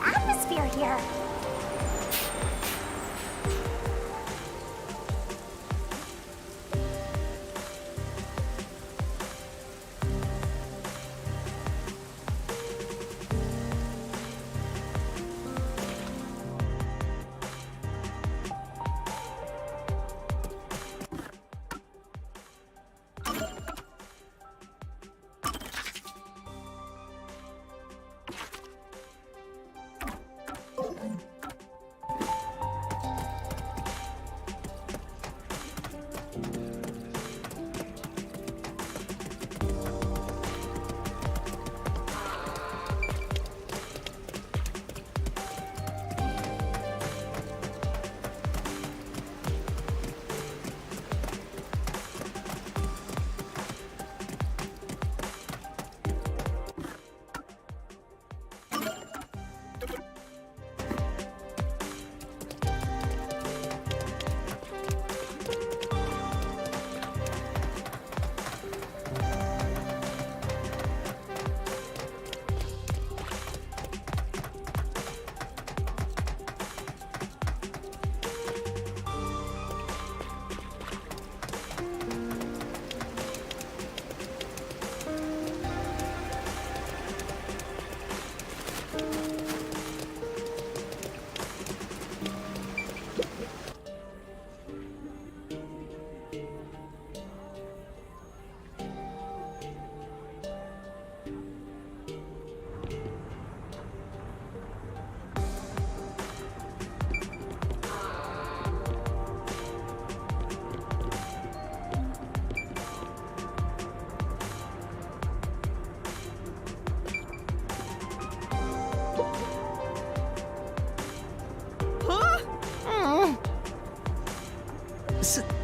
atmosphere here.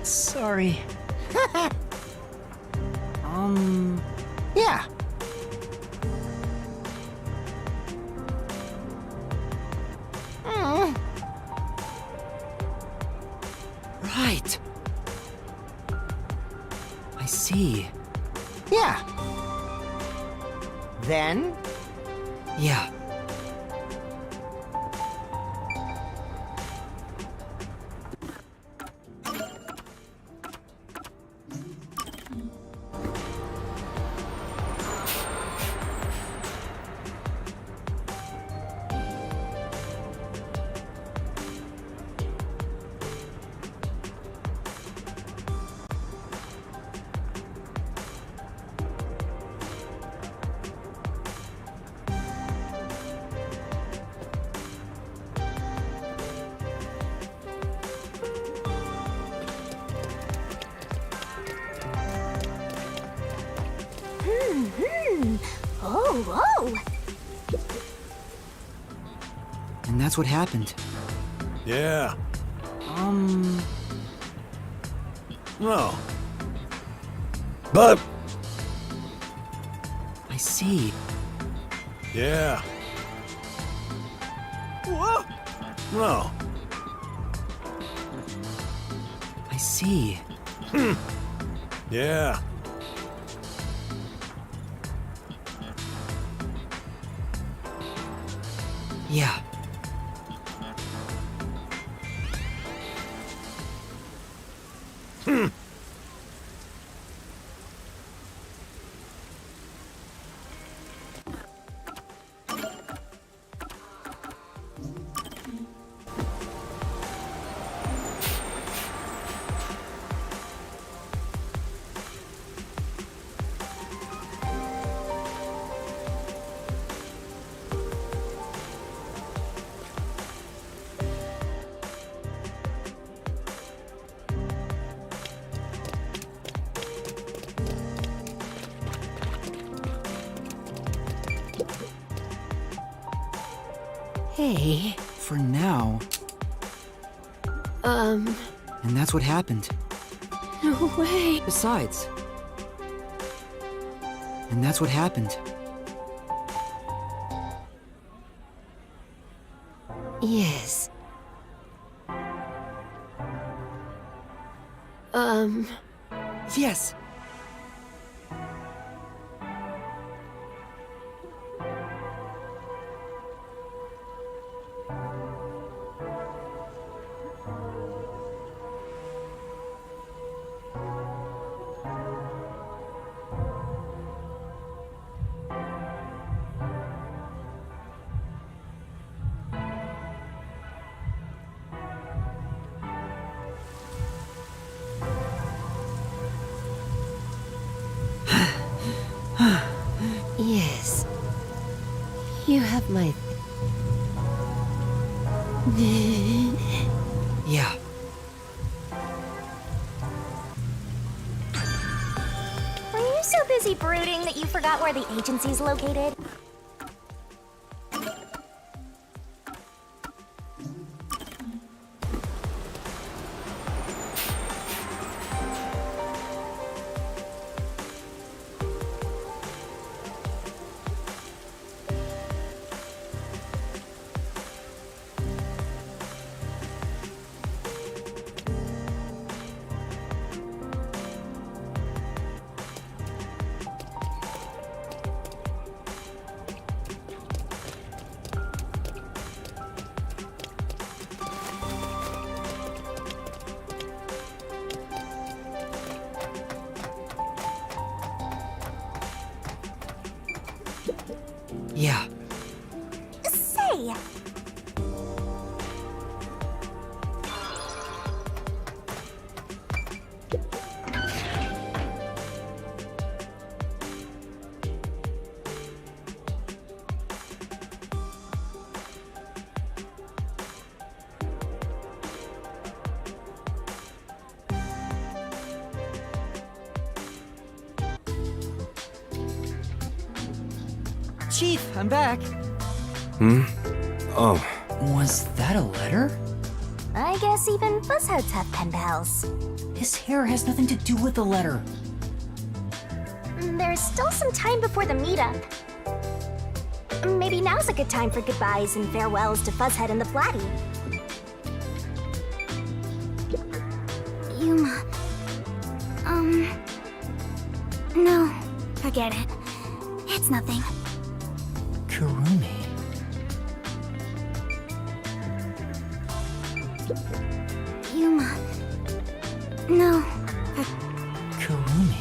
Sorry. Yeah. Right. I see. Yeah. Then? Yeah. Oh. And that's what happened. Yeah. No. But... I see. Yeah. What? No. I see. Yeah. Yeah. Hey. For now. And that's what happened. No way. Besides... And that's what happened. Yes. Yes! Yes. You have my... Yeah. Were you so busy brooding that you forgot where the agency's located? Yeah. Say! Chief, I'm back. Oh. Was that a letter? I guess even fuzzheads have pen pals. His hair has nothing to do with the letter. There's still some time before the meetup. Maybe now's a good time for goodbyes and farewells to Fuzzhead and the Flatty. Yuma... No, forget it. It's nothing. Kurumi. Yuma... No. Kurumi.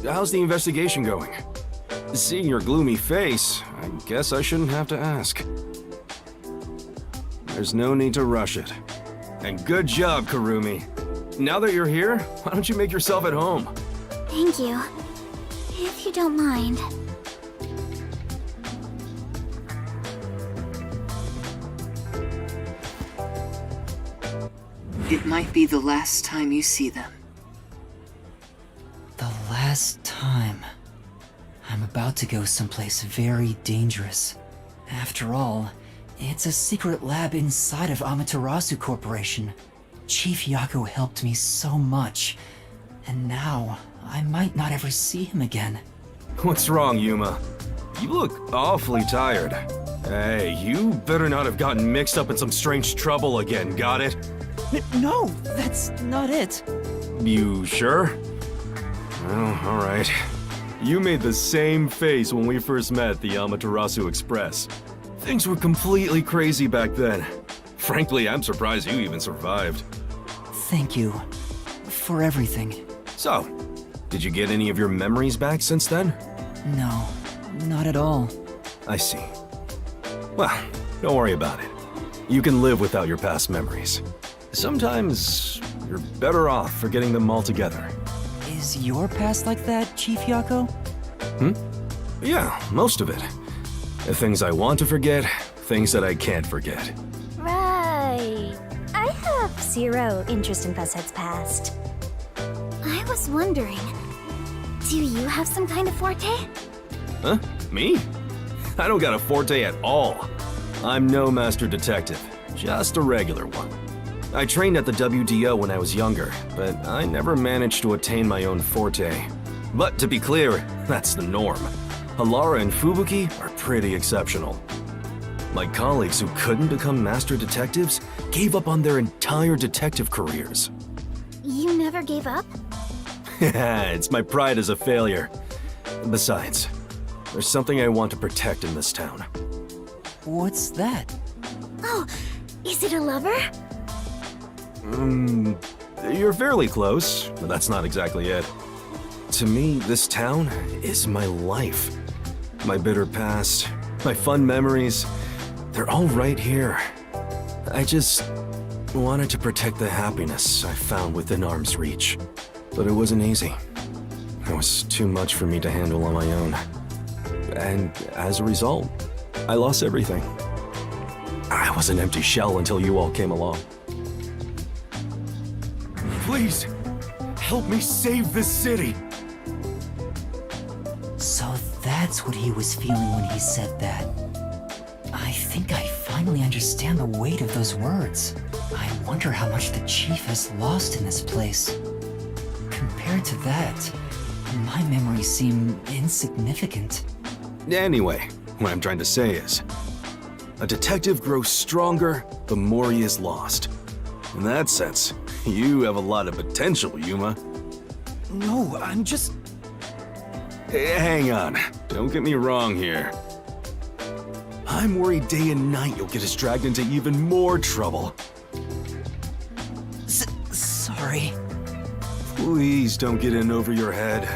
How's the investigation going? Seeing your gloomy face, I guess I shouldn't have to ask. There's no need to rush it. And good job, Kurumi. Now that you're here, why don't you make yourself at home? Thank you. If you don't mind. It might be the last time you see them. The last time. I'm about to go someplace very dangerous. After all, it's a secret lab inside of Amaterasu Corporation. Chief Yaku helped me so much, and now I might not ever see him again. What's wrong, Yuma? You look awfully tired. Hey, you better not have gotten mixed up in some strange trouble again, got it? No, that's not it. You sure? Well, alright. You made the same face when we first met at the Amaterasu Express. Things were completely crazy back then. Frankly, I'm surprised you even survived. Thank you for everything. So, did you get any of your memories back since then? No, not at all. I see. Well, don't worry about it. You can live without your past memories. Sometimes you're better off forgetting them altogether. Is your past like that, Chief Yako? Yeah, most of it. Things I want to forget, things that I can't forget. Right. I have zero interest in Fuzzhead's past. I was wondering, do you have some kind of forte? Huh? Me? I don't got a forte at all. I'm no master detective, just a regular one. I trained at the WDO when I was younger, but I never managed to attain my own forte. But to be clear, that's the norm. Halara and Fubuki are pretty exceptional. My colleagues who couldn't become master detectives gave up on their entire detective careers. You never gave up? It's my pride as a failure. Besides, there's something I want to protect in this town. What's that? Oh, is it a lover? You're fairly close, but that's not exactly it. To me, this town is my life. My bitter past, my fun memories, they're all right here. I just wanted to protect the happiness I found within arm's reach. But it wasn't easy. It was too much for me to handle on my own. And as a result, I lost everything. I was an empty shell until you all came along. Please, help me save this city! So that's what he was feeling when he said that. I think I finally understand the weight of those words. I wonder how much the chief has lost in this place. Compared to that, my memories seem insignificant. Anyway, what I'm trying to say is, a detective grows stronger the more he is lost. In that sense, you have a lot of potential, Yuma. No, I'm just... Hang on, don't get me wrong here. I'm worried day and night you'll get us dragged into even more trouble. Sorry. Please don't get in over your head.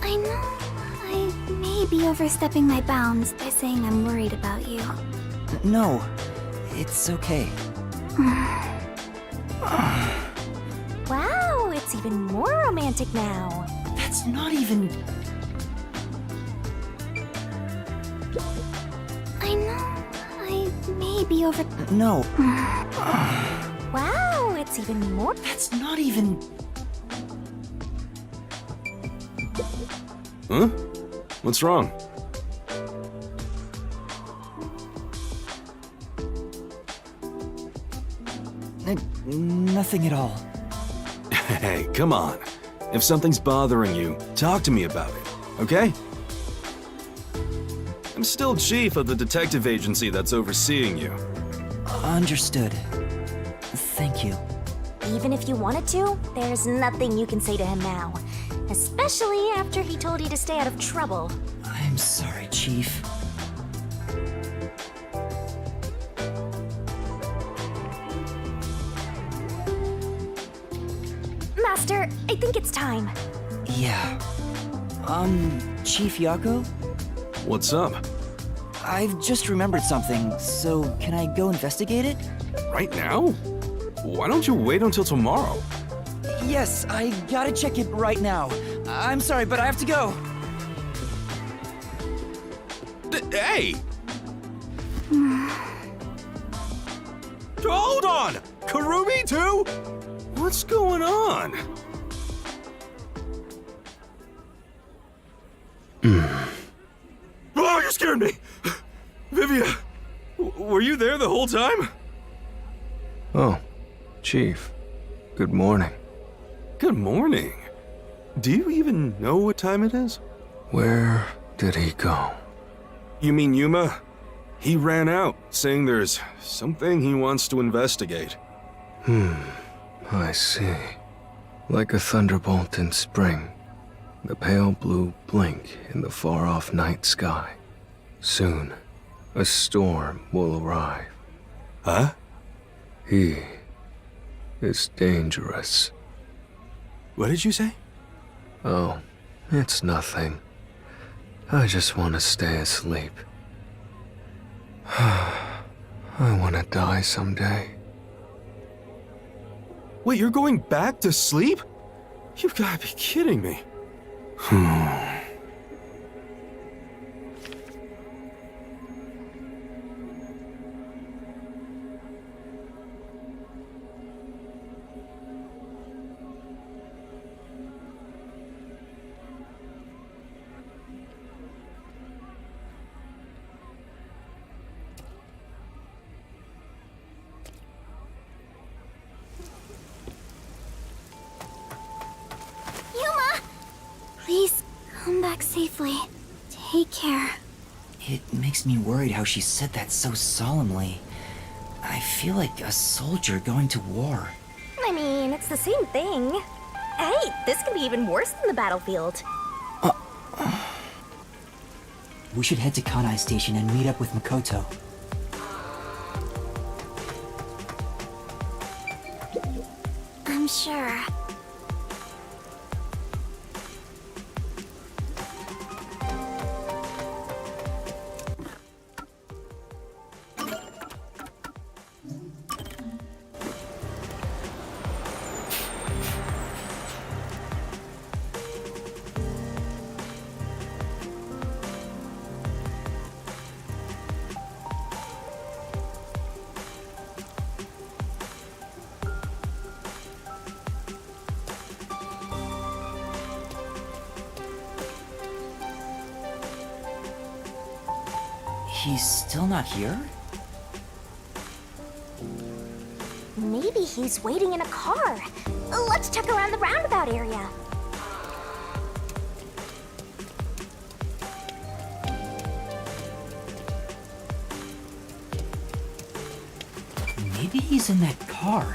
I know I may be overstepping my bounds by saying I'm worried about you. No, it's okay. Wow, it's even more romantic now. That's not even... I know I may be over... No. Wow, it's even more... That's not even... Huh? What's wrong? Nothing at all. Hey, come on. If something's bothering you, talk to me about it, okay? I'm still chief of the detective agency that's overseeing you. Understood. Thank you. Even if you wanted to, there's nothing you can say to him now. Especially after he told you to stay out of trouble. I'm sorry, Chief. Master, I think it's time. Yeah. Chief Yako? What's up? I've just remembered something, so can I go investigate it? Right now? Why don't you wait until tomorrow? Yes, I gotta check it right now. I'm sorry, but I have to go. Hey! Hold on! Kurumi too? What's going on? Oh, you scared me! Vivia, were you there the whole time? Oh, Chief. Good morning. Good morning. Do you even know what time it is? Where did he go? You mean Yuma? He ran out, saying there's something he wants to investigate. I see. Like a thunderbolt in spring, the pale blue blink in the far-off night sky. Soon, a storm will arrive. Huh? He is dangerous. What did you say? Oh, it's nothing. I just want to stay asleep. I want to die someday. Wait, you're going back to sleep? You've got to be kidding me. safely. Take care. It makes me worried how she said that so solemnly. I feel like a soldier going to war. I mean, it's the same thing. Hey, this could be even worse than the battlefield. We should head to Kanai Station and meet up with Makoto. I'm sure. He's still not here? Maybe he's waiting in a car. Let's check around the roundabout area. Maybe he's in that car.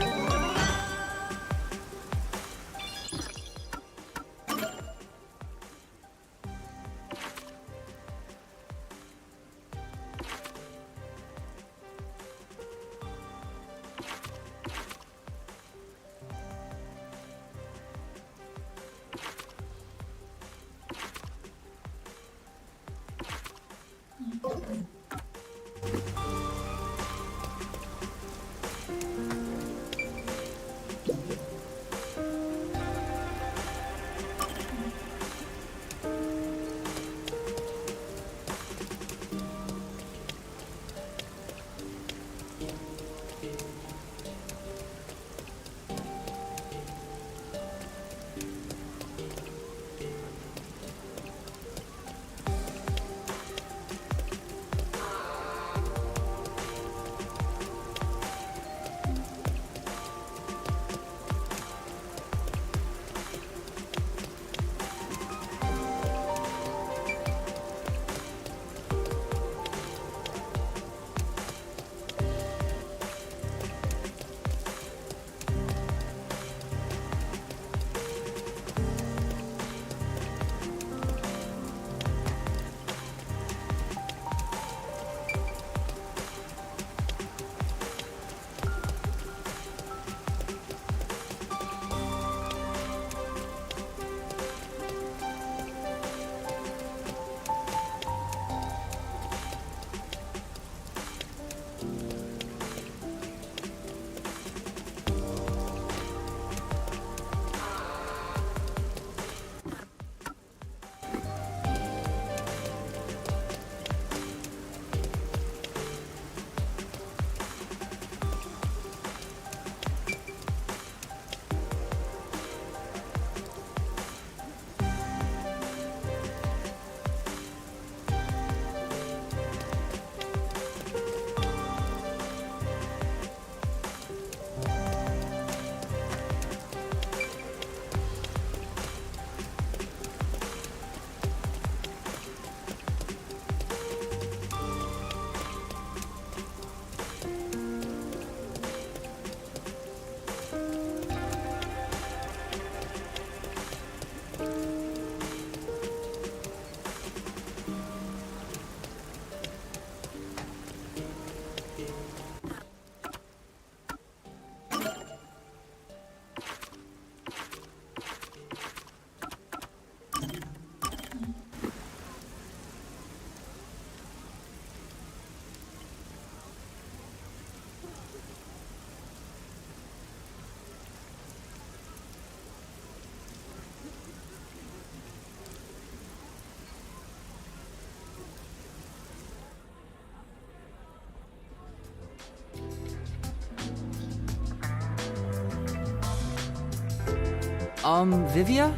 Vivia?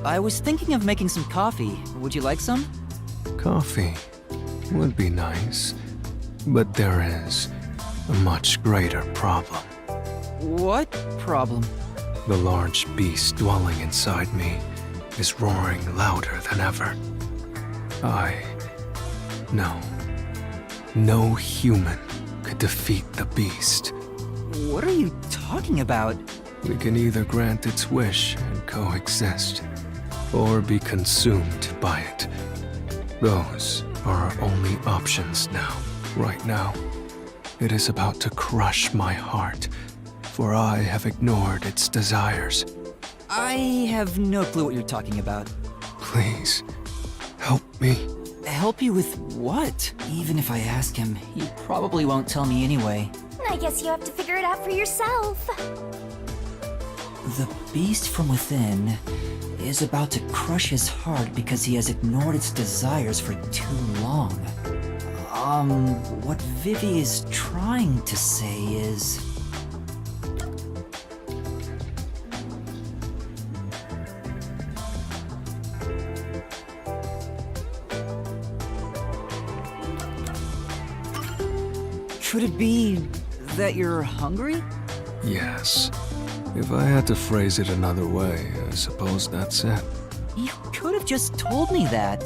I was thinking of making some coffee. Would you like some? Coffee would be nice, but there is a much greater problem. What problem? The large beast dwelling inside me is roaring louder than ever. No. No human could defeat the beast. What are you talking about? We can either grant its wish and coexist, or be consumed by it. Those are our only options now. Right now, it is about to crush my heart, for I have ignored its desires. I have no clue what you're talking about. Please, help me. Help you with what? Even if I ask him, he probably won't tell me anyway. I guess you have to figure it out for yourself. The beast from within is about to crush his heart because he has ignored its desires for too long. What Vivi is trying to say is... Could it be that you're hungry? Yes. If I had to phrase it another way, I suppose that's it. You could have just told me that.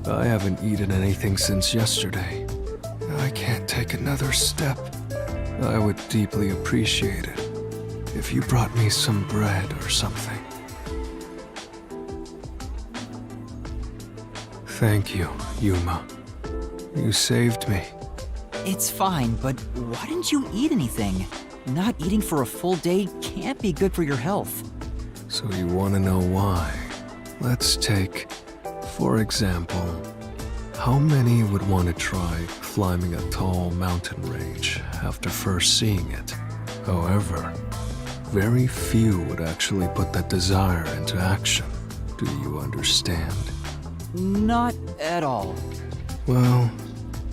I haven't eaten anything since yesterday. I can't take another step. I would deeply appreciate it if you brought me some bread or something. Thank you, Yuma. You saved me. It's fine, but why didn't you eat anything? Not eating for a full day can't be good for your health. So you want to know why? Let's take, for example, how many would want to try climbing a tall mountain range after first seeing it? However, very few would actually put that desire into action. Do you understand? Not at all. Well,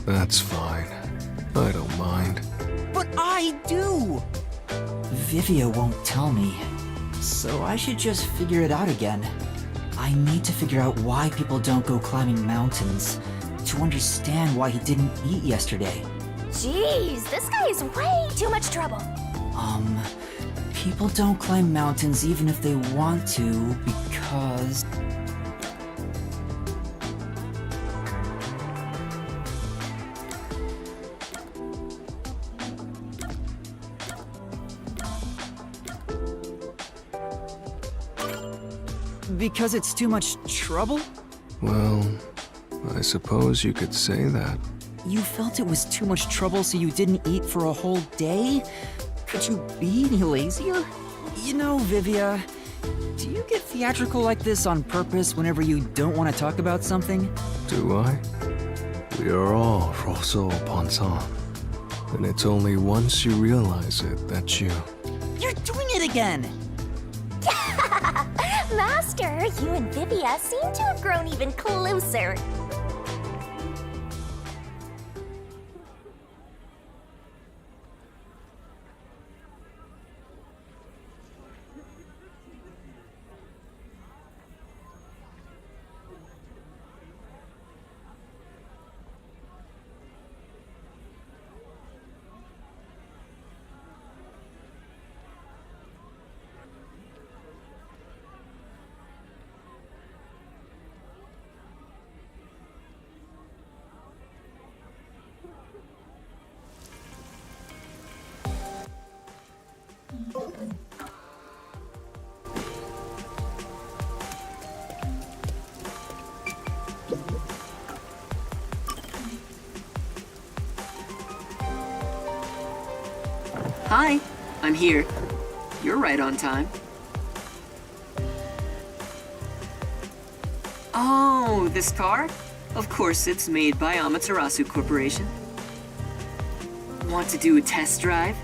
that's fine. I don't mind. But I do! Vivia won't tell me, so I should just figure it out again. I need to figure out why people don't go climbing mountains, to understand why he didn't eat yesterday. Jeez, this guy is way too much trouble. People don't climb mountains even if they want to, because... Because it's too much trouble? Well, I suppose you could say that. You felt it was too much trouble so you didn't eat for a whole day? Could you be any lazier? You know, Vivia, do you get theatrical like this on purpose whenever you don't want to talk about something? Do I? We are all Rosso Ponson. And it's only once you realize it that you... You're doing it again! Master, you and Vivia seem to have grown even closer. Hi, I'm here. You're right on time. Oh, this car? Of course, it's made by Amaterasu Corporation. Want to do a test drive?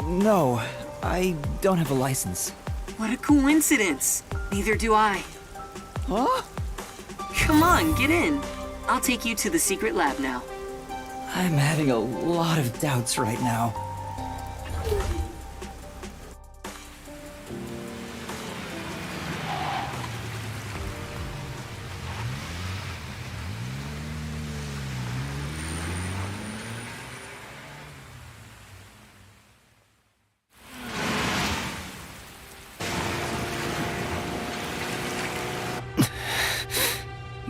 No. I don't have a license. What a coincidence. Neither do I. Huh? Come on, get in. I'll take you to the secret lab now. I'm having a lot of doubts right now.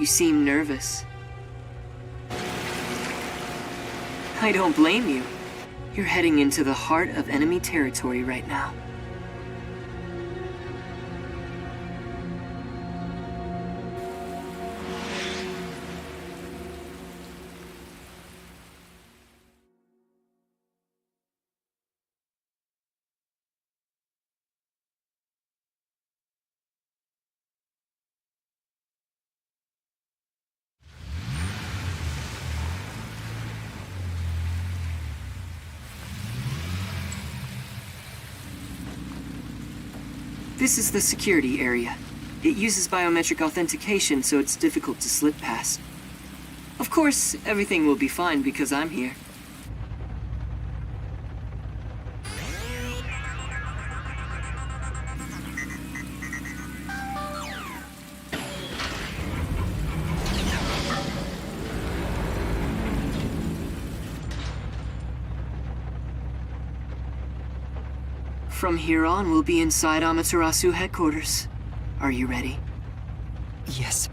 You seem nervous. I don't blame you. You're heading into the heart of enemy territory right now. This is the security area. It uses biometric authentication, so it's difficult to slip past. Of course, everything will be fine because I'm here. From here on, we'll be inside Amaterasu headquarters. Are you ready? Yes.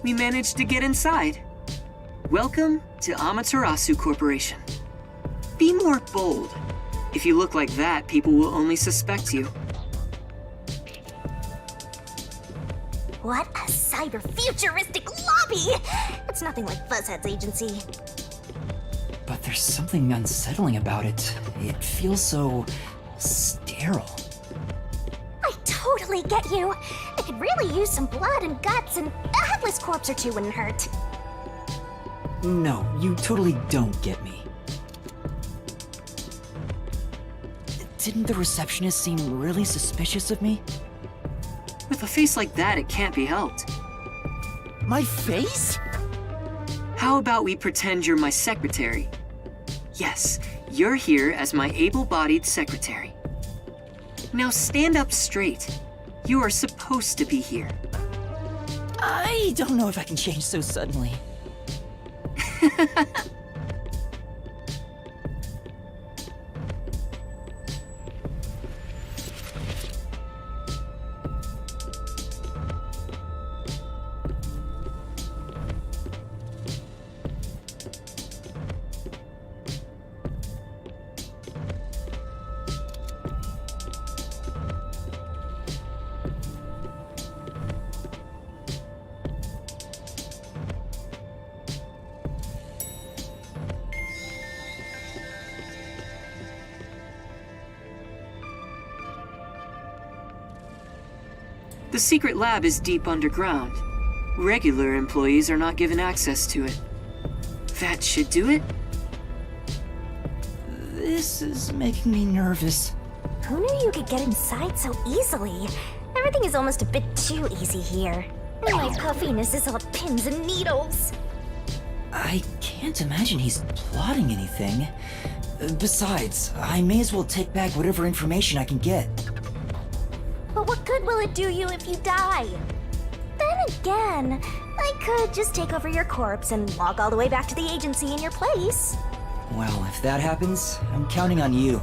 We managed to get inside. Welcome to Amaterasu Corporation. Be more bold. If you look like that, people will only suspect you. What a cyber-futuristic lobby! It's nothing like Fuzzhead's agency. But there's something unsettling about it. It feels so sterile. I totally get you. I could really use some blood and guts, and a headless corpse or two wouldn't hurt. No, you totally don't get me. Didn't the receptionist seem really suspicious of me? With a face like that, it can't be helped. My face? How about we pretend you're my secretary? Yes, you're here as my able-bodied secretary. Now stand up straight. You are supposed to be here. I don't know if I can change so suddenly. The secret lab is deep underground. Regular employees are not given access to it. That should do it? This is making me nervous. Who knew you could get inside so easily? Everything is almost a bit too easy here. My puffiness is all pins and needles. I can't imagine he's plotting anything. Besides, I may as well take back whatever information I can get. But what good will it do you if you die? Then again, I could just take over your corpse and walk all the way back to the agency in your place. Well, if that happens, I'm counting on you.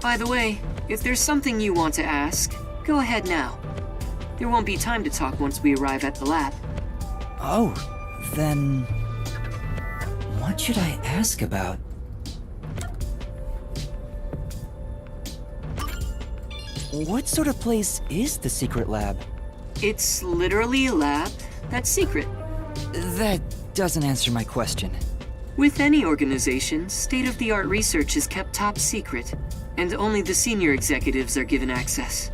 By the way, if there's something you want to ask, go ahead now. There won't be time to talk once we arrive at the lab. Oh, then... what should I ask about? What sort of place is the secret lab? It's literally a lab that's secret. That doesn't answer my question. With any organization, state-of-the-art research is kept top secret, and only the senior executives are given access.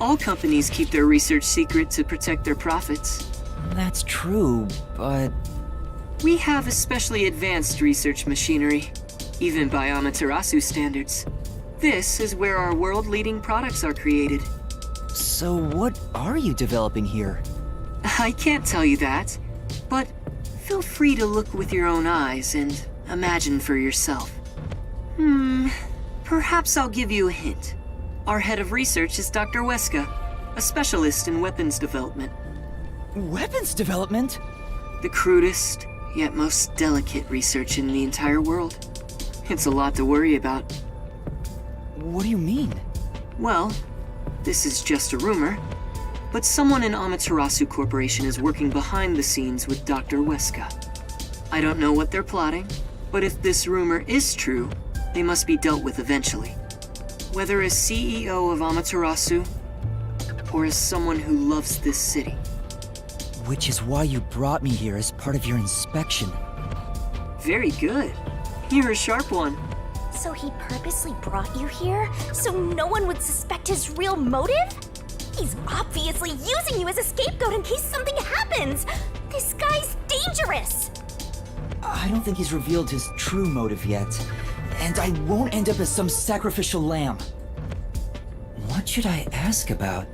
All companies keep their research secret to protect their profits. That's true, but... we have especially advanced research machinery. even by Amaterasu standards. This is where our world-leading products are created. So what are you developing here? I can't tell you that, but feel free to look with your own eyes and imagine for yourself. Perhaps I'll give you a hint. Our head of research is Dr. Weska, a specialist in weapons development. Weapons development? The crudest, yet most delicate research in the entire world. It's a lot to worry about. What do you mean? Well, this is just a rumor, but someone in Amaterasu Corporation is working behind the scenes with Dr. Weska. I don't know what they're plotting, but if this rumor is true, they must be dealt with eventually. Whether as CEO of Amaterasu, or as someone who loves this city. Which is why you brought me here as part of your inspection. Very good. You're a sharp one. So he purposely brought you here so no one would suspect his real motive? He's obviously using you as a scapegoat in case something happens. This guy's dangerous. I don't think he's revealed his true motive yet. And I won't end up as some sacrificial lamb. What should I ask about?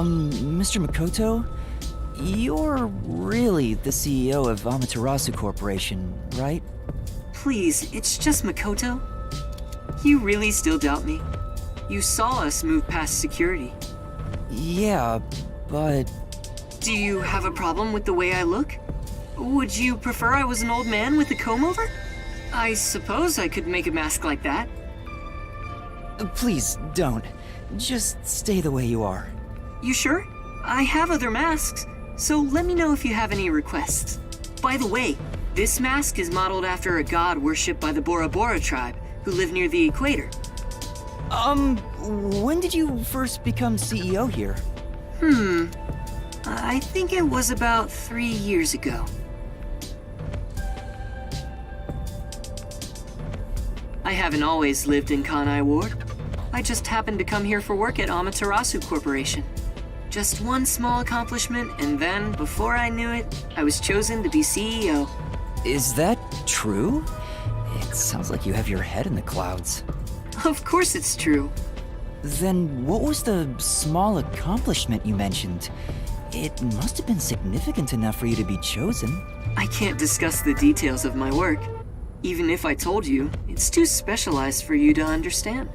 Mr. Makoto? You're really the CEO of Amaterasu Corporation, right? Please, it's just Makoto. You really still doubt me? You saw us move past security. Yeah, but... Do you have a problem with the way I look? Would you prefer I was an old man with a comb-over? I suppose I could make a mask like that. Please, don't. Just stay the way you are. You sure? I have other masks, so let me know if you have any requests. By the way, this mask is modeled after a god worshipped by the Bora Bora tribe, who live near the equator. When did you first become CEO here? I think it was about 3 years ago. I haven't always lived in Kanai Ward. I just happened to come here for work at Amaterasu Corporation. Just one small accomplishment, and then, before I knew it, I was chosen to be CEO. Is that true? It sounds like you have your head in the clouds. Of course it's true. Then what was the small accomplishment you mentioned? It must have been significant enough for you to be chosen. I can't discuss the details of my work. Even if I told you, it's too specialized for you to understand.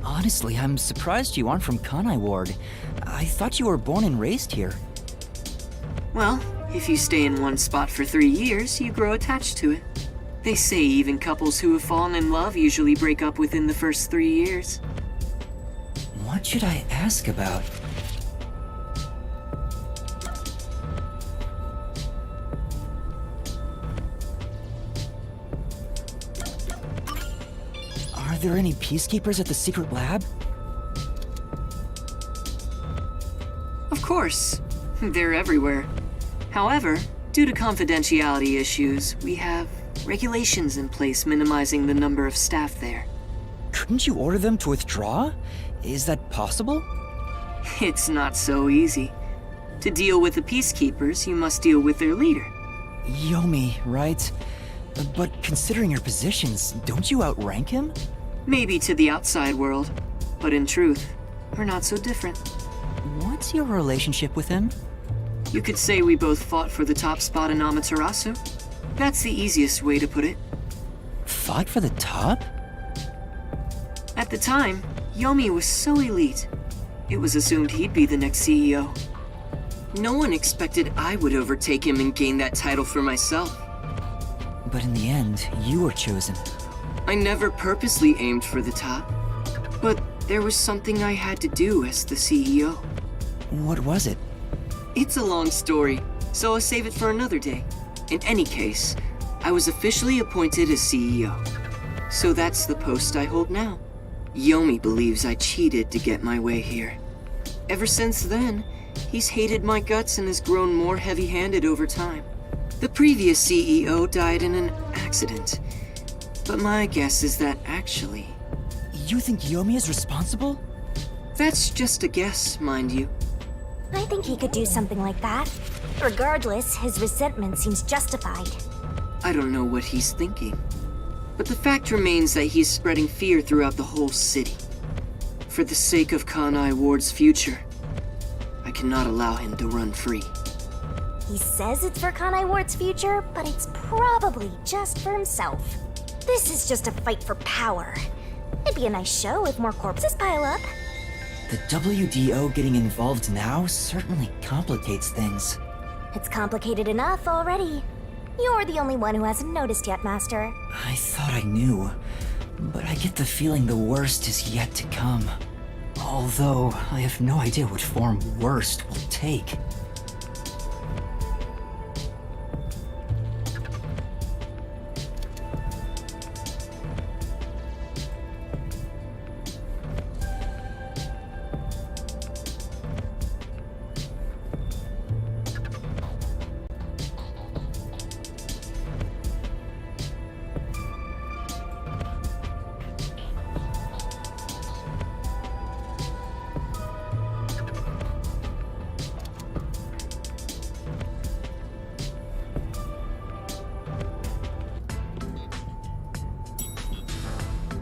Honestly, I'm surprised you aren't from Kanai Ward. I thought you were born and raised here. Well, if you stay in one spot for 3 years, you grow attached to it. They say even couples who have fallen in love usually break up within the first 3 years. What should I ask about? Are there any peacekeepers at the secret lab? Of course. They're everywhere. However, due to confidentiality issues, we have regulations in place minimizing the number of staff there. Couldn't you order them to withdraw? Is that possible? It's not so easy. To deal with the peacekeepers, you must deal with their leader. Yomi, right? But considering your positions, don't you outrank him? Maybe to the outside world, but in truth, we're not so different. What's your relationship with him? You could say we both fought for the top spot in Amaterasu. That's the easiest way to put it. Fought for the top? At the time, Yomi was so elite. It was assumed he'd be the next CEO. No one expected I would overtake him and gain that title for myself. But in the end, you were chosen. I never purposely aimed for the top. But there was something I had to do as the CEO. What was it? It's a long story, so I'll save it for another day. In any case, I was officially appointed as CEO. So that's the post I hold now. Yomi believes I cheated to get my way here. Ever since then, He's hated my guts and has grown more heavy-handed over time. The previous CEO died in an accident. But my guess is that actually... You think Yomi is responsible? That's just a guess, mind you. I think he could do something like that. Regardless, his resentment seems justified. I don't know what he's thinking. But the fact remains that he's spreading fear throughout the whole city. For the sake of Kanai Ward's future, I cannot allow him to run free. He says it's for Kanai Ward's future, but it's probably just for himself. This is just a fight for power. It'd be a nice show if more corpses pile up. The WDO getting involved now certainly complicates things. It's complicated enough already. You're the only one who hasn't noticed yet, Master. I thought I knew, but I get the feeling the worst is yet to come. Although, I have no idea what form worst will take.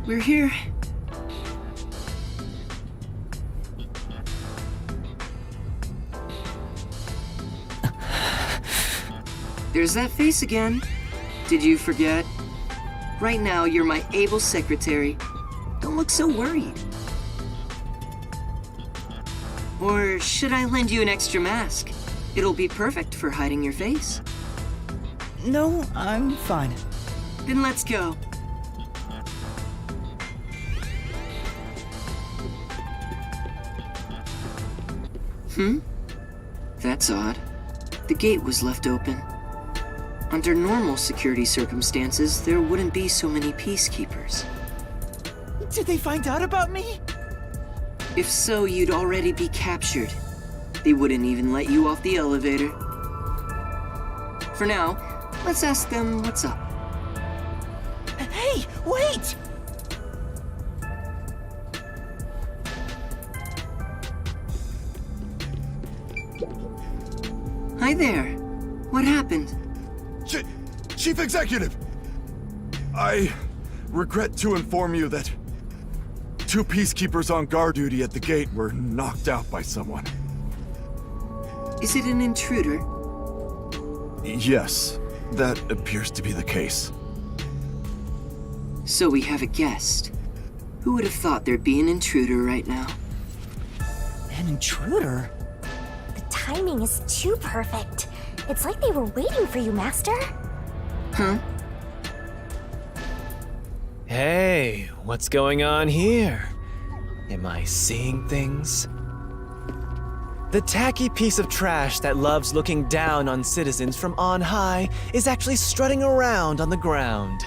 We're here. There's that face again. Did you forget? Right now, you're my able secretary. Don't look so worried. Or should I lend you an extra mask? It'll be perfect for hiding your face. No, I'm fine. Then let's go. That's odd. The gate was left open. Under normal security circumstances, there wouldn't be so many peacekeepers. Did they find out about me? If so, you'd already be captured. They wouldn't even let you off the elevator. For now, let's ask them what's up. Hey, wait! Hi there. What happened? Chief Executive! I regret to inform you that 2 peacekeepers on guard duty at the gate were knocked out by someone. Is it an intruder? Yes, that appears to be the case. So we have a guest. Who would have thought there'd be an intruder right now? An intruder? The timing is too perfect. It's like they were waiting for you, Master. Huh? Hey, what's going on here? Am I seeing things? The tacky piece of trash that loves looking down on citizens from on high is actually strutting around on the ground.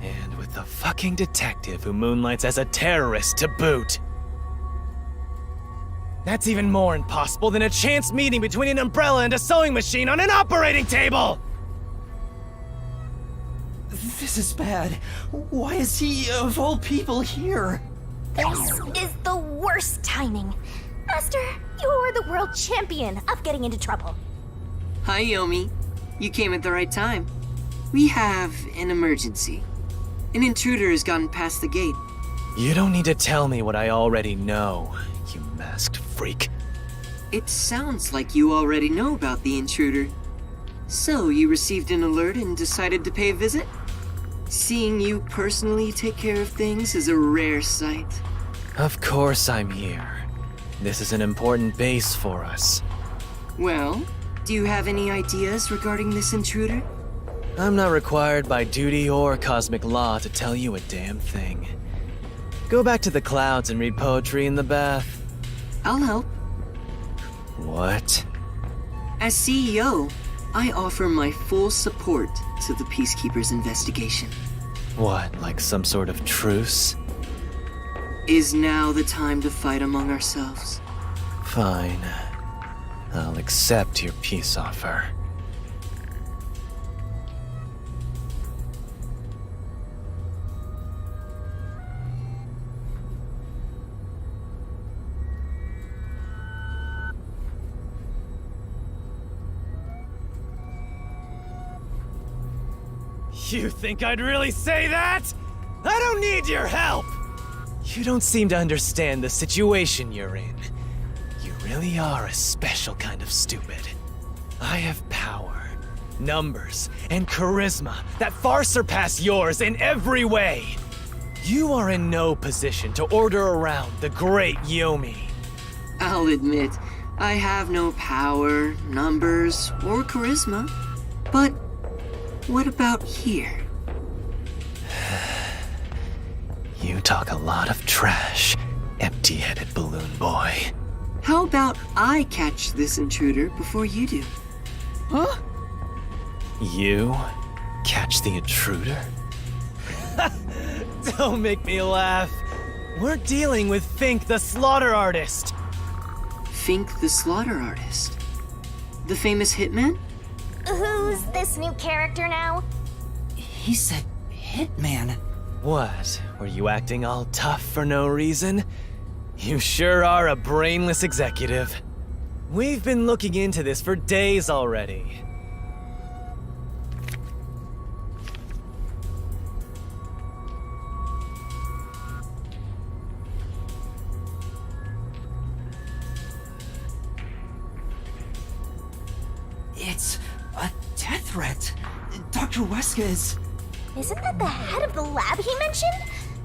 And with the fucking detective who moonlights as a terrorist to boot. That's even more impossible than a chance meeting between an umbrella and a sewing machine on an operating table! This is bad. Why is he, of all people, here? This is the worst timing. Master, you're the world champion of getting into trouble. Hi, Yomi. You came at the right time. We have an emergency. An intruder has gotten past the gate. You don't need to tell me what I already know, you masked freak. It sounds like you already know about the intruder. So, you received an alert and decided to pay a visit? Seeing you personally take care of things is a rare sight. Of course I'm here. This is an important base for us. Well, do you have any ideas regarding this intruder? I'm not required by duty or cosmic law to tell you a damn thing. Go back to the clouds and read poetry in the bath. I'll help. What? As CEO, I offer my full support to the Peacekeepers' investigation. What, like some sort of truce? Is now the time to fight among ourselves? Fine. I'll accept your peace offer. You think I'd really say that? I don't need your help! You don't seem to understand the situation you're in. You really are a special kind of stupid. I have power, numbers, and charisma that far surpass yours in every way. You are in no position to order around the great Yomi. I'll admit, I have no power, numbers, or charisma. But what about here? You talk a lot of trash, empty-headed balloon boy. How about I catch this intruder before you do? Huh? You catch the intruder? Don't make me laugh. We're dealing with Fink the Slaughter Artist. Fink the Slaughter Artist? The famous hitman? Who's this new character now? He said hitman. What? Were you acting all tough for no reason? You sure are a brainless executive. We've been looking into this for days already. It's a death threat. Dr. Weska is... Isn't that the head of the lab he mentioned?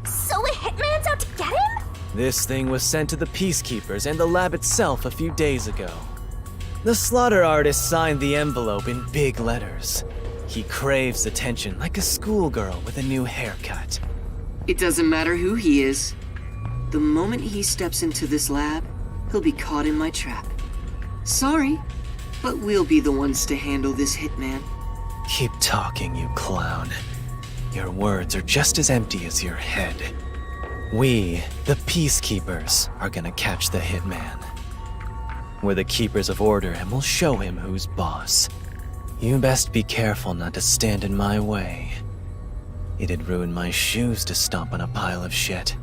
So a hitman's out to get him? This thing was sent to the Peacekeepers and the lab itself a few days ago. The Slaughter Artist signed the envelope in big letters. He craves attention like a schoolgirl with a new haircut. It doesn't matter who he is. The moment he steps into this lab, he'll be caught in my trap. Sorry, but we'll be the ones to handle this hitman. Keep talking, you clown. Your words are just as empty as your head. We, the Peacekeepers, are gonna catch the hitman. We're the keepers of order and we'll show him who's boss. You best be careful not to stand in my way. It'd ruin my shoes to stomp on a pile of shit.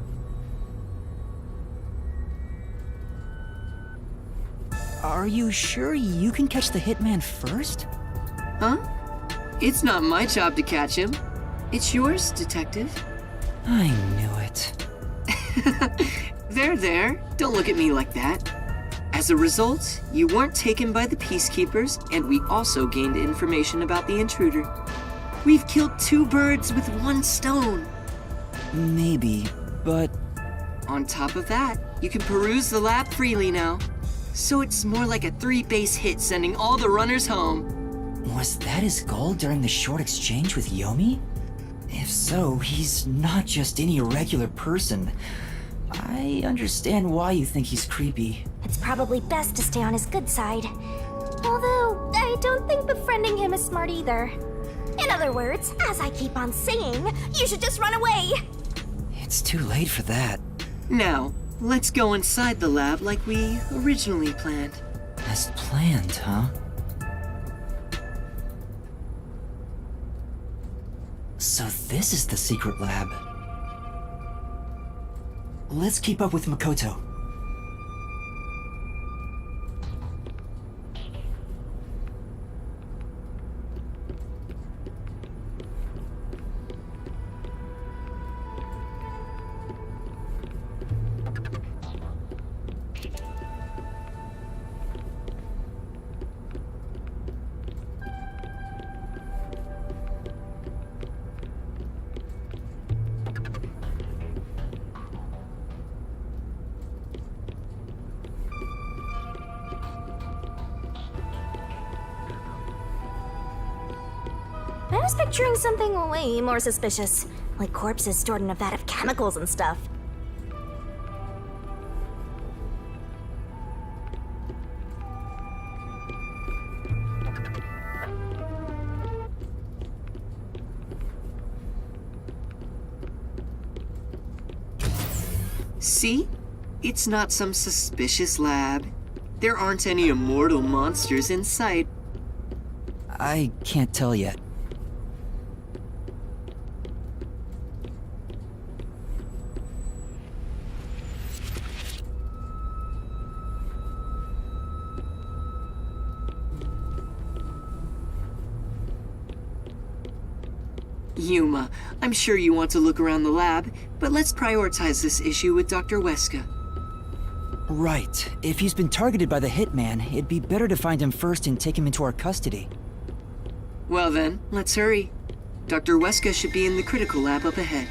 Are you sure you can catch the hitman first? Huh? It's not my job to catch him. It's yours, Detective. I knew it. There. Don't look at me like that. As a result, you weren't taken by the Peacekeepers, and we also gained information about the intruder. We've killed 2 birds with 1 stone. Maybe, but... On top of that, you can peruse the lab freely now. So it's more like a 3-base hit sending all the runners home. Was that his goal during the short exchange with Yomi? If so, he's not just any regular person. I understand why you think he's creepy. It's probably best to stay on his good side. Although, I don't think befriending him is smart either. In other words, as I keep on saying, you should just run away! It's too late for that. Now, let's go inside the lab like we originally planned. As planned, huh? So this is the secret lab. Let's keep up with Makoto. I was picturing something way more suspicious, like corpses stored in a vat of chemicals and stuff. See? It's not some suspicious lab. There aren't any immortal monsters in sight. I can't tell yet. Yuma, I'm sure you want to look around the lab, but let's prioritize this issue with Dr. Weska. Right. If he's been targeted by the hitman, it'd be better to find him first and take him into our custody. Well then, let's hurry. Dr. Weska should be in the critical lab up ahead.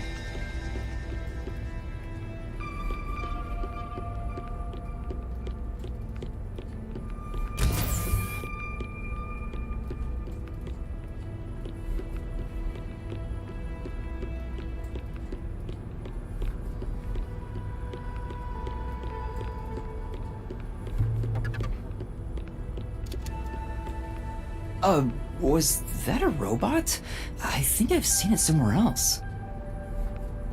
Was that a robot? I think I've seen it somewhere else.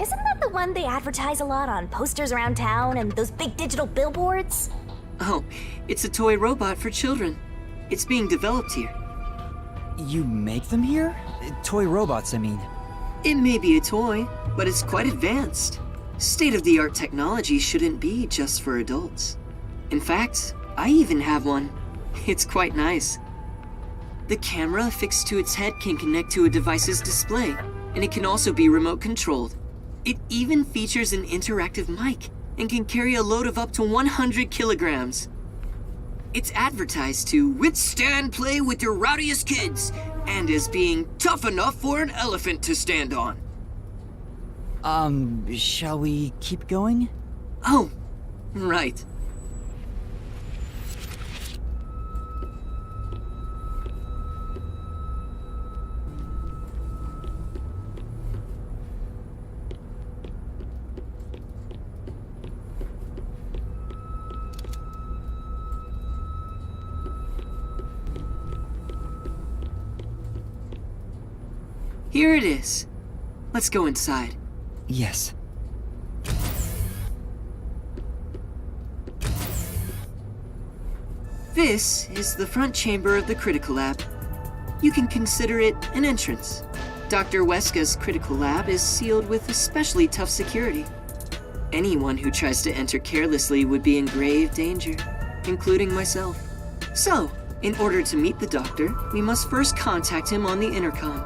Isn't that the one they advertise a lot on posters around town and those big digital billboards? Oh, it's a toy robot for children. It's being developed here. You make them here? Toy robots, I mean. It may be a toy, but it's quite advanced. State-of-the-art technology shouldn't be just for adults. In fact, I even have one. It's quite nice. The camera affixed to its head can connect to a device's display, and it can also be remote controlled. It even features an interactive mic and can carry a load of up to 100 kilograms. It's advertised to withstand play with your rowdiest kids, and as being tough enough for an elephant to stand on. Shall we keep going? Oh, right. Here it is. Let's go inside. Yes. This is the front chamber of the critical lab. You can consider it an entrance. Dr. Weska's critical lab is sealed with especially tough security. Anyone who tries to enter carelessly would be in grave danger, including myself. So, in order to meet the doctor, we must first contact him on the intercom.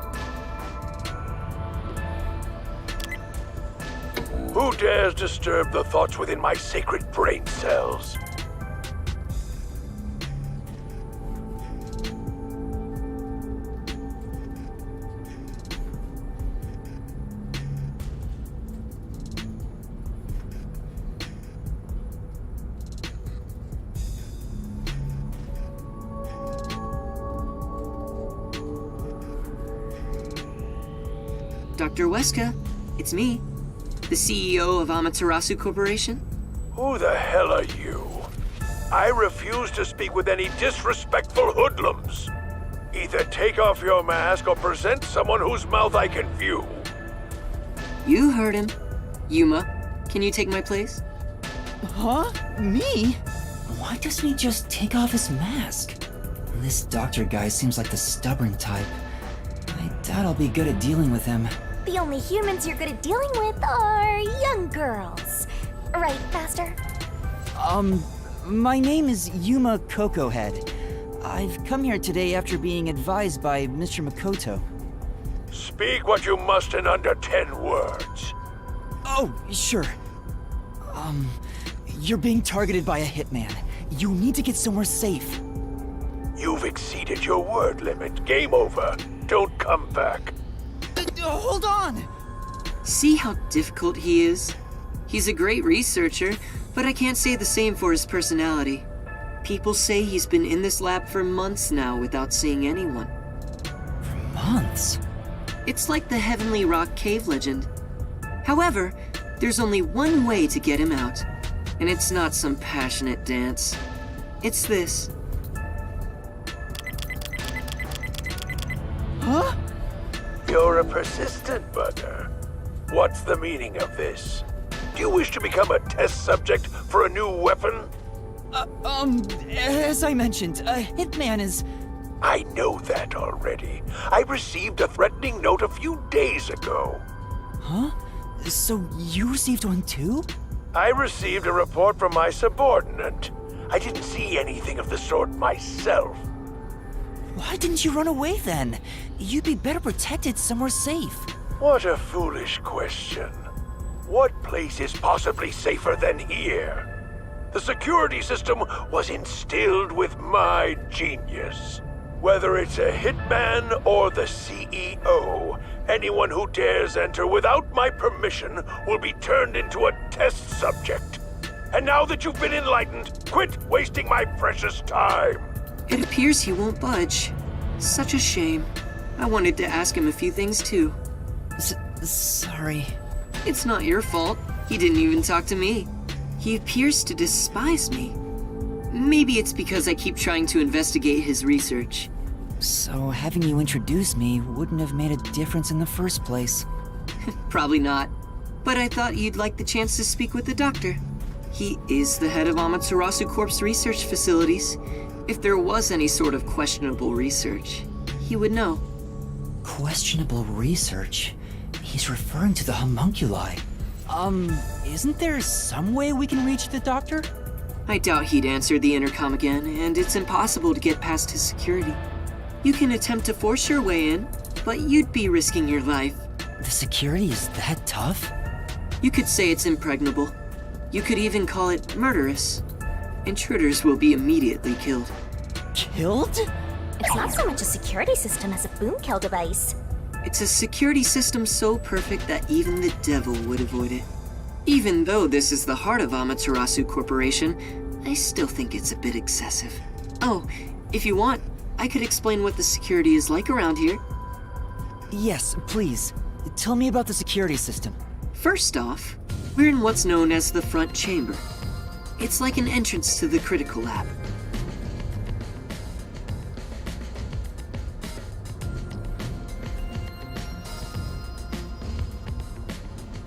Who dares disturb the thoughts within my sacred brain cells? Dr. Weska, it's me, the CEO of Amaterasu Corporation. Who the hell are you? I refuse to speak with any disrespectful hoodlums. Either take off your mask or present someone whose mouth I can view. You heard him. Yuma, can you take my place? Huh? Me? Why doesn't he just take off his mask? This doctor guy seems like the stubborn type. I doubt I'll be good at dealing with him. The only humans you're good at dealing with are young girls. Right, Master? My name is Yuma Korkhäd. I've come here today after being advised by Mr. Makoto. Speak what you must in under 10 words. Oh, sure. You're being targeted by a hitman. You need to get somewhere safe. You've exceeded your word limit. Game over. Don't come back. Hold on! See how difficult he is? He's a great researcher, but I can't say the same for his personality. People say he's been in this lab for months now without seeing anyone. Months? It's like the Heavenly Rock Cave legend. However, there's only one way to get him out, and it's not some passionate dance. It's this. Huh? You're a persistent bugger. What's the meaning of this? Do you wish to become a test subject for a new weapon? As I mentioned, a hitman is... I know that already. I received a threatening note a few days ago. Huh? So you received one too? I received a report from my subordinate. I didn't see anything of the sort myself. Why didn't you run away then? You'd be better protected somewhere safe. What a foolish question. What place is possibly safer than here? The security system was instilled with my genius. Whether it's a hitman or the CEO, anyone who dares enter without my permission will be turned into a test subject. And now that you've been enlightened, quit wasting my precious time. It appears he won't budge. Such a shame. I wanted to ask him a few things too. Sorry. It's not your fault. He didn't even talk to me. He appears to despise me. Maybe it's because I keep trying to investigate his research. So having you introduce me wouldn't have made a difference in the first place. Probably not. But I thought you'd like the chance to speak with the doctor. He is the head of Amaterasu Corp's research facilities. If there was any sort of questionable research, he would know. Questionable research? He's referring to the homunculi. Isn't there some way we can reach the doctor? I doubt he'd answer the intercom again, and it's impossible to get past his security. You can attempt to force your way in, but you'd be risking your life. The security is that tough? You could say it's impregnable. You could even call it murderous. Intruders will be immediately killed. Killed? It's not so much a security system as a boom kill device. It's a security system so perfect that even the devil would avoid it. Even though this is the heart of Amaterasu Corporation, I still think it's a bit excessive. Oh, if you want, I could explain what the security is like around here. Yes, please. Tell me about the security system. First off, we're in what's known as the front chamber. It's like an entrance to the critical lab.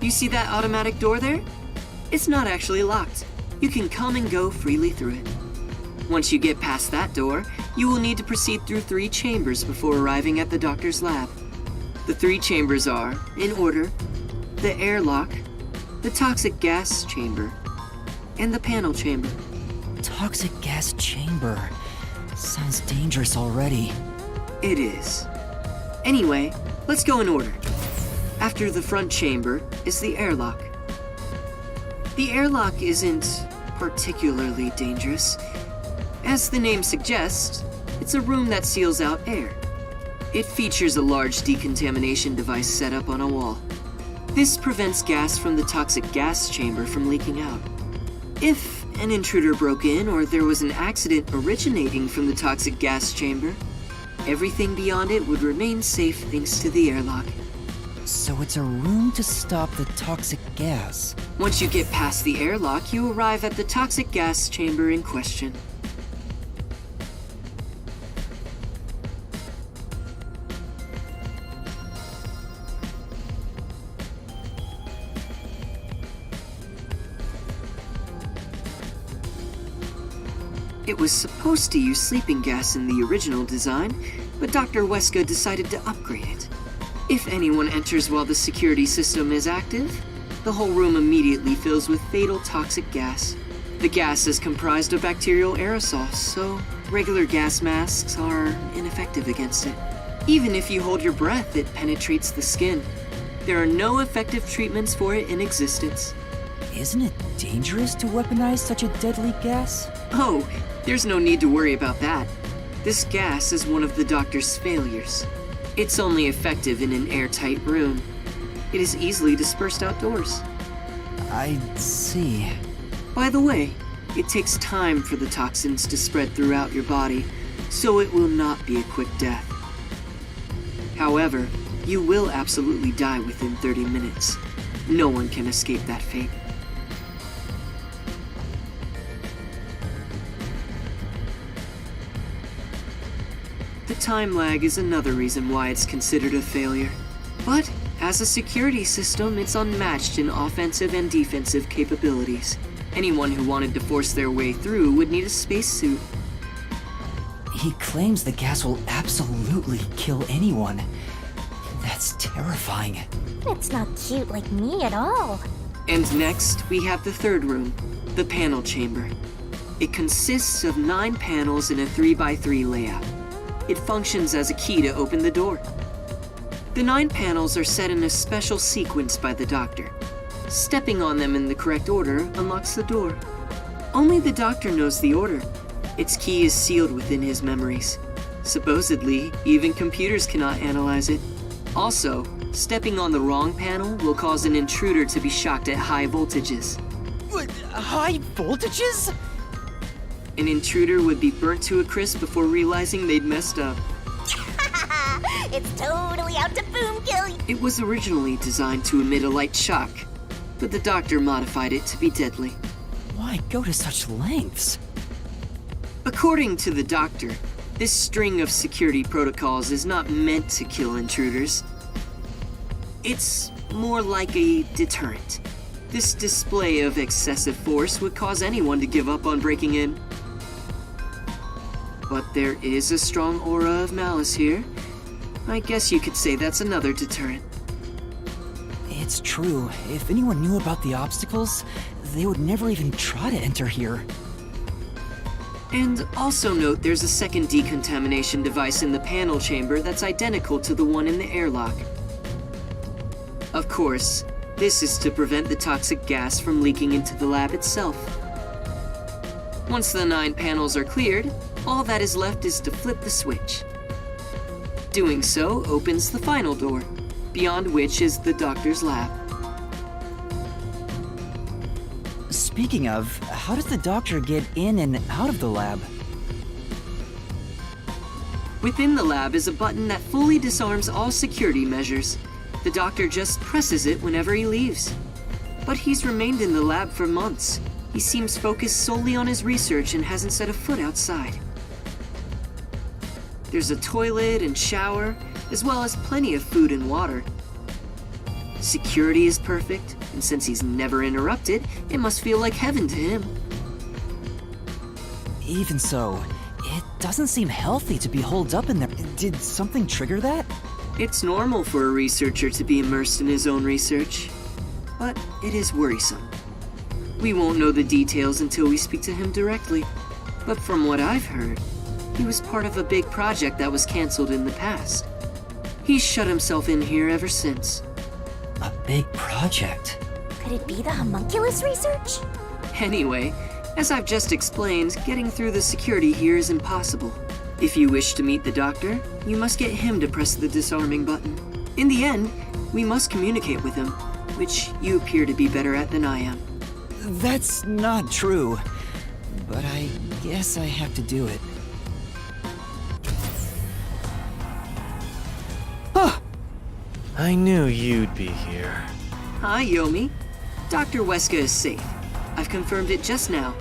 You see that automatic door there? It's not actually locked. You can come and go freely through it. Once you get past that door, you will need to proceed through 3 chambers before arriving at the doctor's lab. The 3 chambers are, in order, the airlock, the toxic gas chamber, and the panel chamber. Toxic gas chamber. Sounds dangerous already. It is. Anyway, let's go in order. After the front chamber is the airlock. The airlock isn't particularly dangerous. As the name suggests, it's a room that seals out air. It features a large decontamination device set up on a wall. This prevents gas from the toxic gas chamber from leaking out. If an intruder broke in or there was an accident originating from the toxic gas chamber, everything beyond it would remain safe thanks to the airlock. So it's a room to stop the toxic gas. Once you get past the airlock, you arrive at the toxic gas chamber in question. It was supposed to use sleeping gas in the original design, but Dr. Weska decided to upgrade it. If anyone enters while the security system is active, the whole room immediately fills with fatal toxic gas. The gas is comprised of bacterial aerosols, so regular gas masks are ineffective against it. Even if you hold your breath, it penetrates the skin. There are no effective treatments for it in existence. Isn't it dangerous to weaponize such a deadly gas? Oh, there's no need to worry about that. This gas is one of the doctor's failures. It's only effective in an airtight room. It is easily dispersed outdoors. I see. By the way, it takes time for the toxins to spread throughout your body, so it will not be a quick death. However, you will absolutely die within 30 minutes. No one can escape that fate. The time lag is another reason why it's considered a failure. But, as a security system, it's unmatched in offensive and defensive capabilities. Anyone who wanted to force their way through would need a spacesuit. He claims the gas will absolutely kill anyone. That's terrifying. It's not cute like me at all. And next, we have the third room, the panel chamber. It consists of 9 panels in a 3x3 layout. It functions as a key to open the door. The 9 panels are set in a special sequence by the doctor. Stepping on them in the correct order unlocks the door. Only the doctor knows the order. Its key is sealed within his memories. Supposedly, even computers cannot analyze it. Also, stepping on the wrong panel will cause an intruder to be shocked at high voltages. High voltages? An intruder would be burnt to a crisp before realizing they'd messed up. It's totally out to boom kill you. It was originally designed to emit a light shock, but the doctor modified it to be deadly. Why go to such lengths? According to the doctor, this string of security protocols is not meant to kill intruders. It's more like a deterrent. This display of excessive force would cause anyone to give up on breaking in. But there is a strong aura of malice here. I guess you could say that's another deterrent. It's true. If anyone knew about the obstacles, they would never even try to enter here. And also note there's a second decontamination device in the panel chamber that's identical to the one in the airlock. Of course, this is to prevent the toxic gas from leaking into the lab itself. Once the 9 panels are cleared, all that is left is to flip the switch. Doing so opens the final door, beyond which is the doctor's lab. Speaking of, how does the doctor get in and out of the lab? Within the lab is a button that fully disarms all security measures. The doctor just presses it whenever he leaves. But he's remained in the lab for months. He seems focused solely on his research and hasn't set a foot outside. There's a toilet and shower, as well as plenty of food and water. Security is perfect, and since he's never interrupted, it must feel like heaven to him. Even so, it doesn't seem healthy to be holed up in there. Did something trigger that? It's normal for a researcher to be immersed in his own research, but it is worrisome. We won't know the details until we speak to him directly, but from what I've heard, he was part of a big project that was cancelled in the past. He's shut himself in here ever since. A big project? Could it be the homunculus research? Anyway, as I've just explained, getting through the security here is impossible. If you wish to meet the doctor, you must get him to press the disarming button. In the end, we must communicate with him, which you appear to be better at than I am. That's not true, but I guess I have to do it. I knew you'd be here. Hi, Yomi. Dr. Weska is safe. I've confirmed it just now.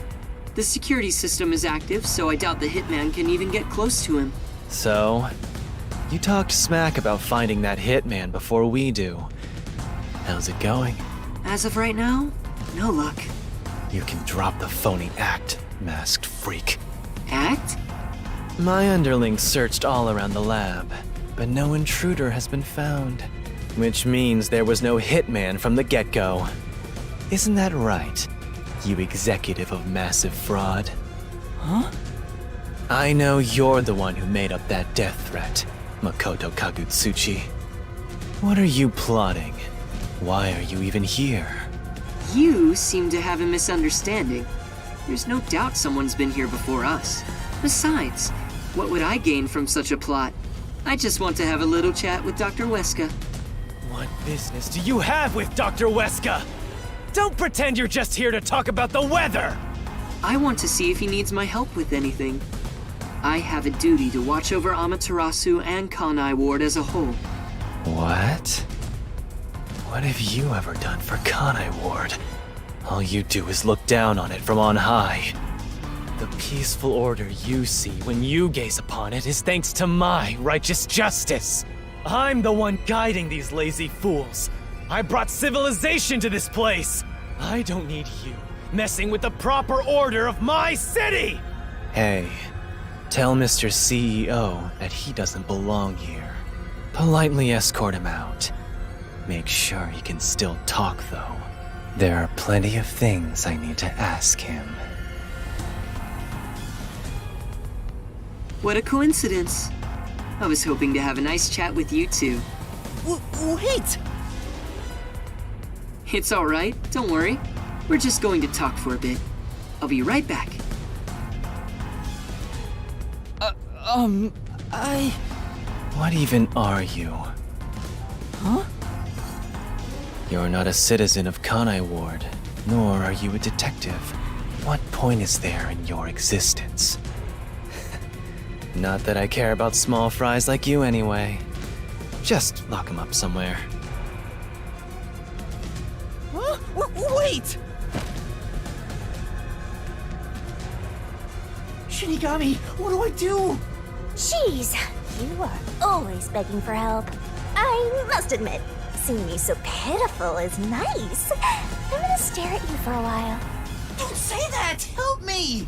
The security system is active, so I doubt the hitman can even get close to him. So, you talked smack about finding that hitman before we do. How's it going? As of right now, no luck. You can drop the phony act, masked freak. Act? My underlings searched all around the lab, but no intruder has been found. Which means there was no hitman from the get-go. Isn't that right, you executive of massive fraud? Huh? I know you're the one who made up that death threat, Makoto Kagutsuchi. What are you plotting? Why are you even here? You seem to have a misunderstanding. There's no doubt someone's been here before us. Besides, what would I gain from such a plot? I just want to have a little chat with Dr. Weska. What business do you have with Dr. Weska? Don't pretend you're just here to talk about the weather! I want to see if he needs my help with anything. I have a duty to watch over Amaterasu and Kanai Ward as a whole. What? What have you ever done for Kanai Ward? All you do is look down on it from on high. The peaceful order you see when you gaze upon it is thanks to my righteous justice. I'm the one guiding these lazy fools. I brought civilization to this place. I don't need you messing with the proper order of my city! Hey, tell Mr. CEO that he doesn't belong here. Politely escort him out. Make sure he can still talk, though. There are plenty of things I need to ask him. What a coincidence. I was hoping to have a nice chat with you two. Wait! It's all right, don't worry. We're just going to talk for a bit. I'll be right back. What even are you? Huh? You're not a citizen of Kanai Ward, nor are you a detective. What point is there in your existence? Not that I care about small fries like you anyway. Just lock him up somewhere. Huh? Wait! Shinigami, what do I do? Jeez, you are always begging for help. I must admit, seeing you so pitiful is nice. I'm gonna stare at you for a while. Don't say that! Help me!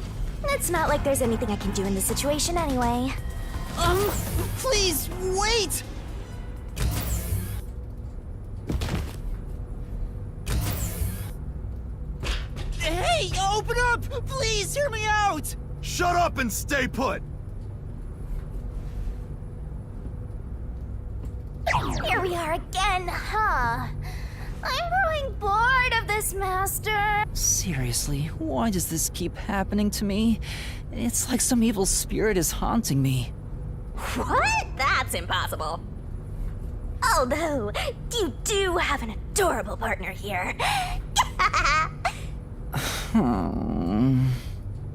It's not like there's anything I can do in this situation anyway. Please, wait! Hey, open up! Please, hear me out! Shut up and stay put! Here we are again, huh? I'm growing bored of this, Master. Seriously, why does this keep happening to me? It's like some evil spirit is haunting me. What? That's impossible. Although, you do have an adorable partner here.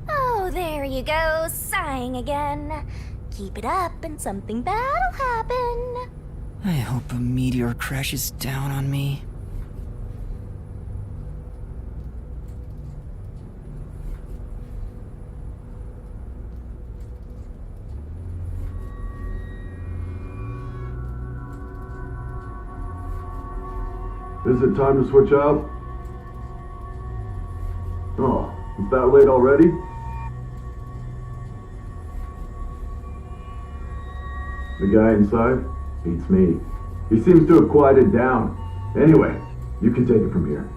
Oh, there you go, sighing again. Keep it up and something bad'll happen. I hope a meteor crashes down on me. Is it time to switch out? Oh, it's that late already? The guy inside beats me. He seems to have quieted down. Anyway, you can take it from here.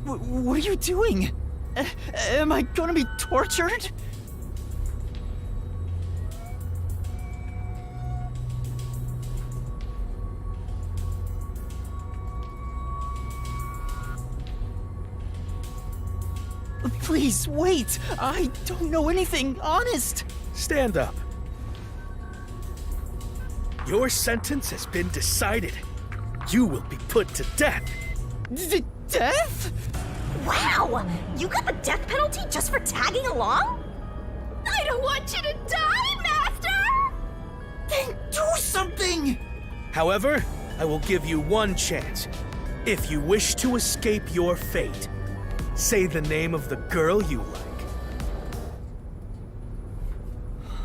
What are you doing? Am I gonna be tortured? Please, wait! I don't know anything, honest! Stand up. Your sentence has been decided. You will be put to death. Death? Wow! You got the death penalty just for tagging along? I don't want you to die, Master! Then do something! However, I will give you one chance. If you wish to escape your fate, say the name of the girl you like.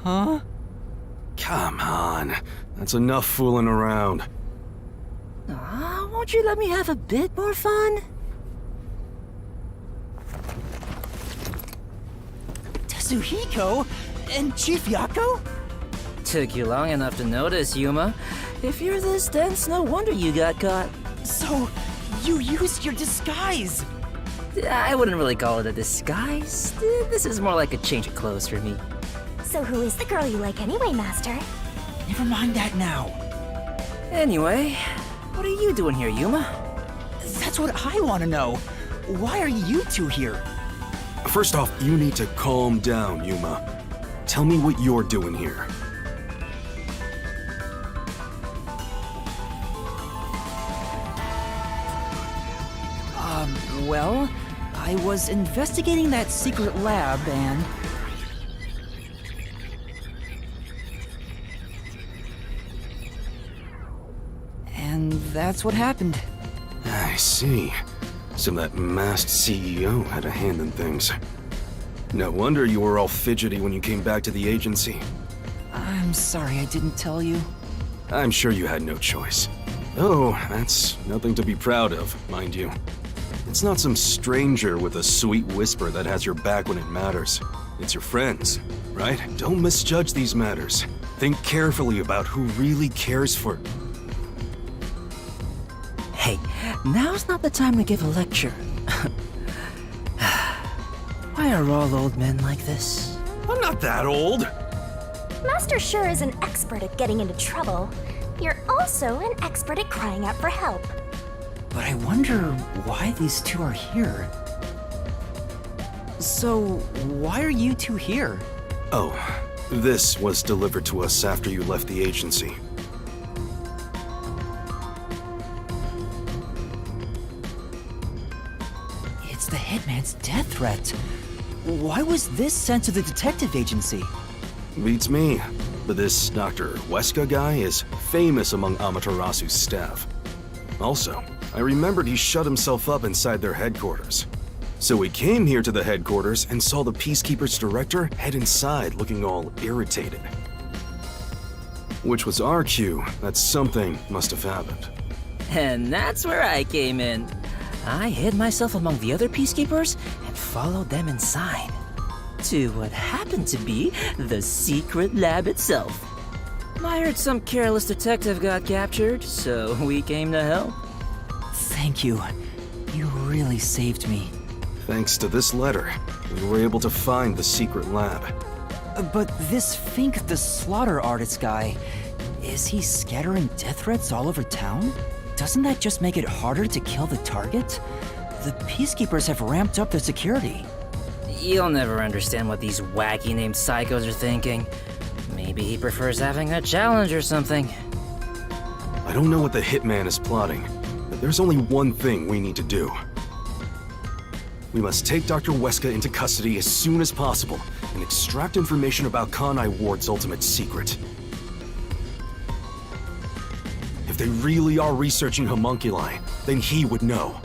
Huh? Come on. That's enough fooling around. Won't you let me have a bit more fun? Tetsuhiko? And Chief Yako? Took you long enough to notice, Yuma. If you're this dense, no wonder you got caught. So, you used your disguise! I wouldn't really call it a disguise. This is more like a change of clothes for me. So who is the girl you like anyway, Master? Never mind that now. Anyway, what are you doing here, Yuma? That's what I want to know. Why are you two here? First off, you need to calm down, Yuma. Tell me what you're doing here. Well, I was investigating that secret lab and... And that's what happened. I see. So that masked CEO had a hand in things. No wonder you were all fidgety when you came back to the agency. I'm sorry I didn't tell you. I'm sure you had no choice. Oh, that's nothing to be proud of, mind you. It's not some stranger with a sweet whisper that has your back when it matters. It's your friends, right? Don't misjudge these matters. Think carefully about who really cares for... Hey, now's not the time to give a lecture. Why are all old men like this? I'm not that old. Master sure is an expert at getting into trouble. You're also an expert at crying out for help. But I wonder why these two are here. So, why are you two here? Oh, this was delivered to us after you left the agency. It's the Hitman's death threat. Why was this sent to the detective agency? Beats me. But this Dr. Weska guy is famous among Amaterasu's staff. Also, I remembered he shut himself up inside their headquarters. So we came here to the headquarters and saw the Peacekeeper's director head inside looking all irritated. Which was our cue that something must have happened. And that's where I came in. I hid myself among the other Peacekeepers and followed them inside. To what happened to be the secret lab itself. I heard some careless detective got captured, so we came to help. Thank you. You really saved me. Thanks to this letter, we were able to find the secret lab. But this Fink the slaughter artist guy, is he scattering death threats all over town? Doesn't that just make it harder to kill the target? The Peacekeepers have ramped up their security. You'll never understand what these wacky named psychos are thinking. Maybe he prefers having a challenge or something. I don't know what the Hitman is plotting, but there's only one thing we need to do. We must take Dr. Weska into custody as soon as possible and extract information about Kanai Ward's ultimate secret. If they really are researching homunculi, then he would know.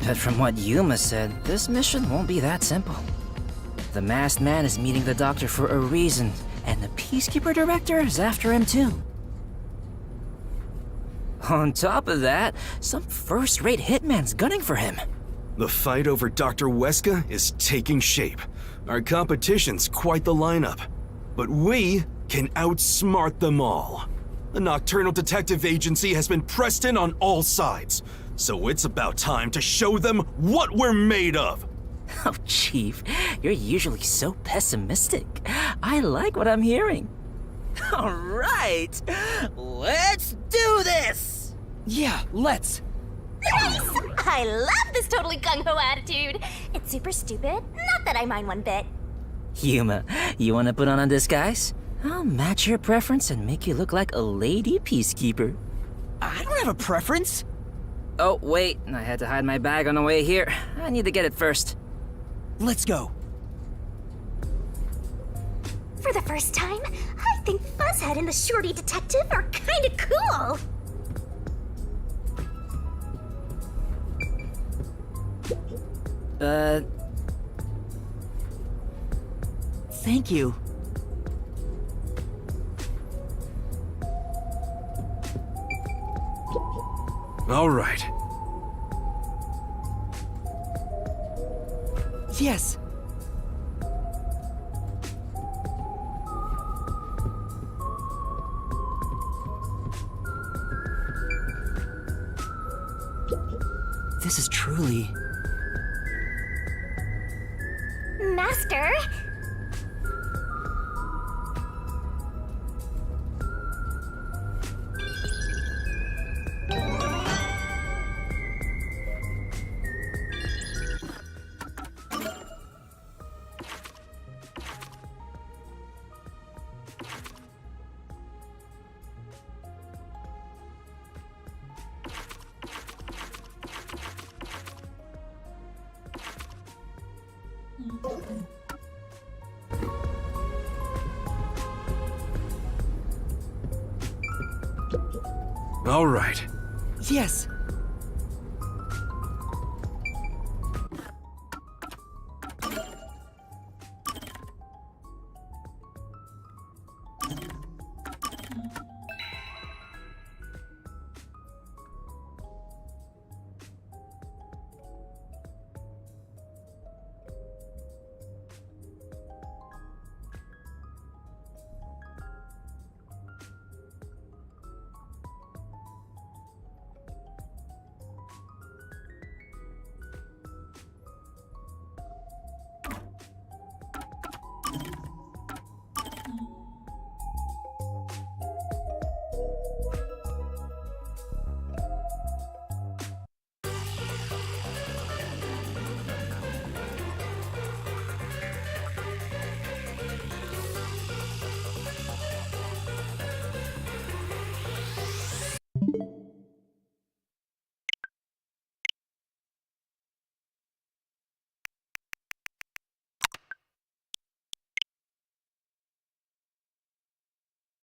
But from what Yuma said, this mission won't be that simple. The masked man is meeting the doctor for a reason, and the Peacekeeper director is after him too. On top of that, some first-rate hitman's gunning for him. The fight over Dr. Weska is taking shape. Our competition's quite the lineup. But we can outsmart them all. The Nocturnal Detective Agency has been pressed in on all sides. So it's about time to show them what we're made of! Oh, Chief, you're usually so pessimistic. I like what I'm hearing. All right, let's do this! Yeah, let's! Yes! I love this totally gung-ho attitude. It's super stupid, not that I mind one bit. Yuma, you wanna put on a disguise? I'll match your preference and make you look like a lady Peacekeeper. I don't have a preference. Oh, wait, I had to hide my bag on the way here. I need to get it first. Let's go. For the first time, I think Fuzzhead and the Shorty Detective are kinda cool. Thank you. All right. Yes. This is truly... Master? All right. Yes.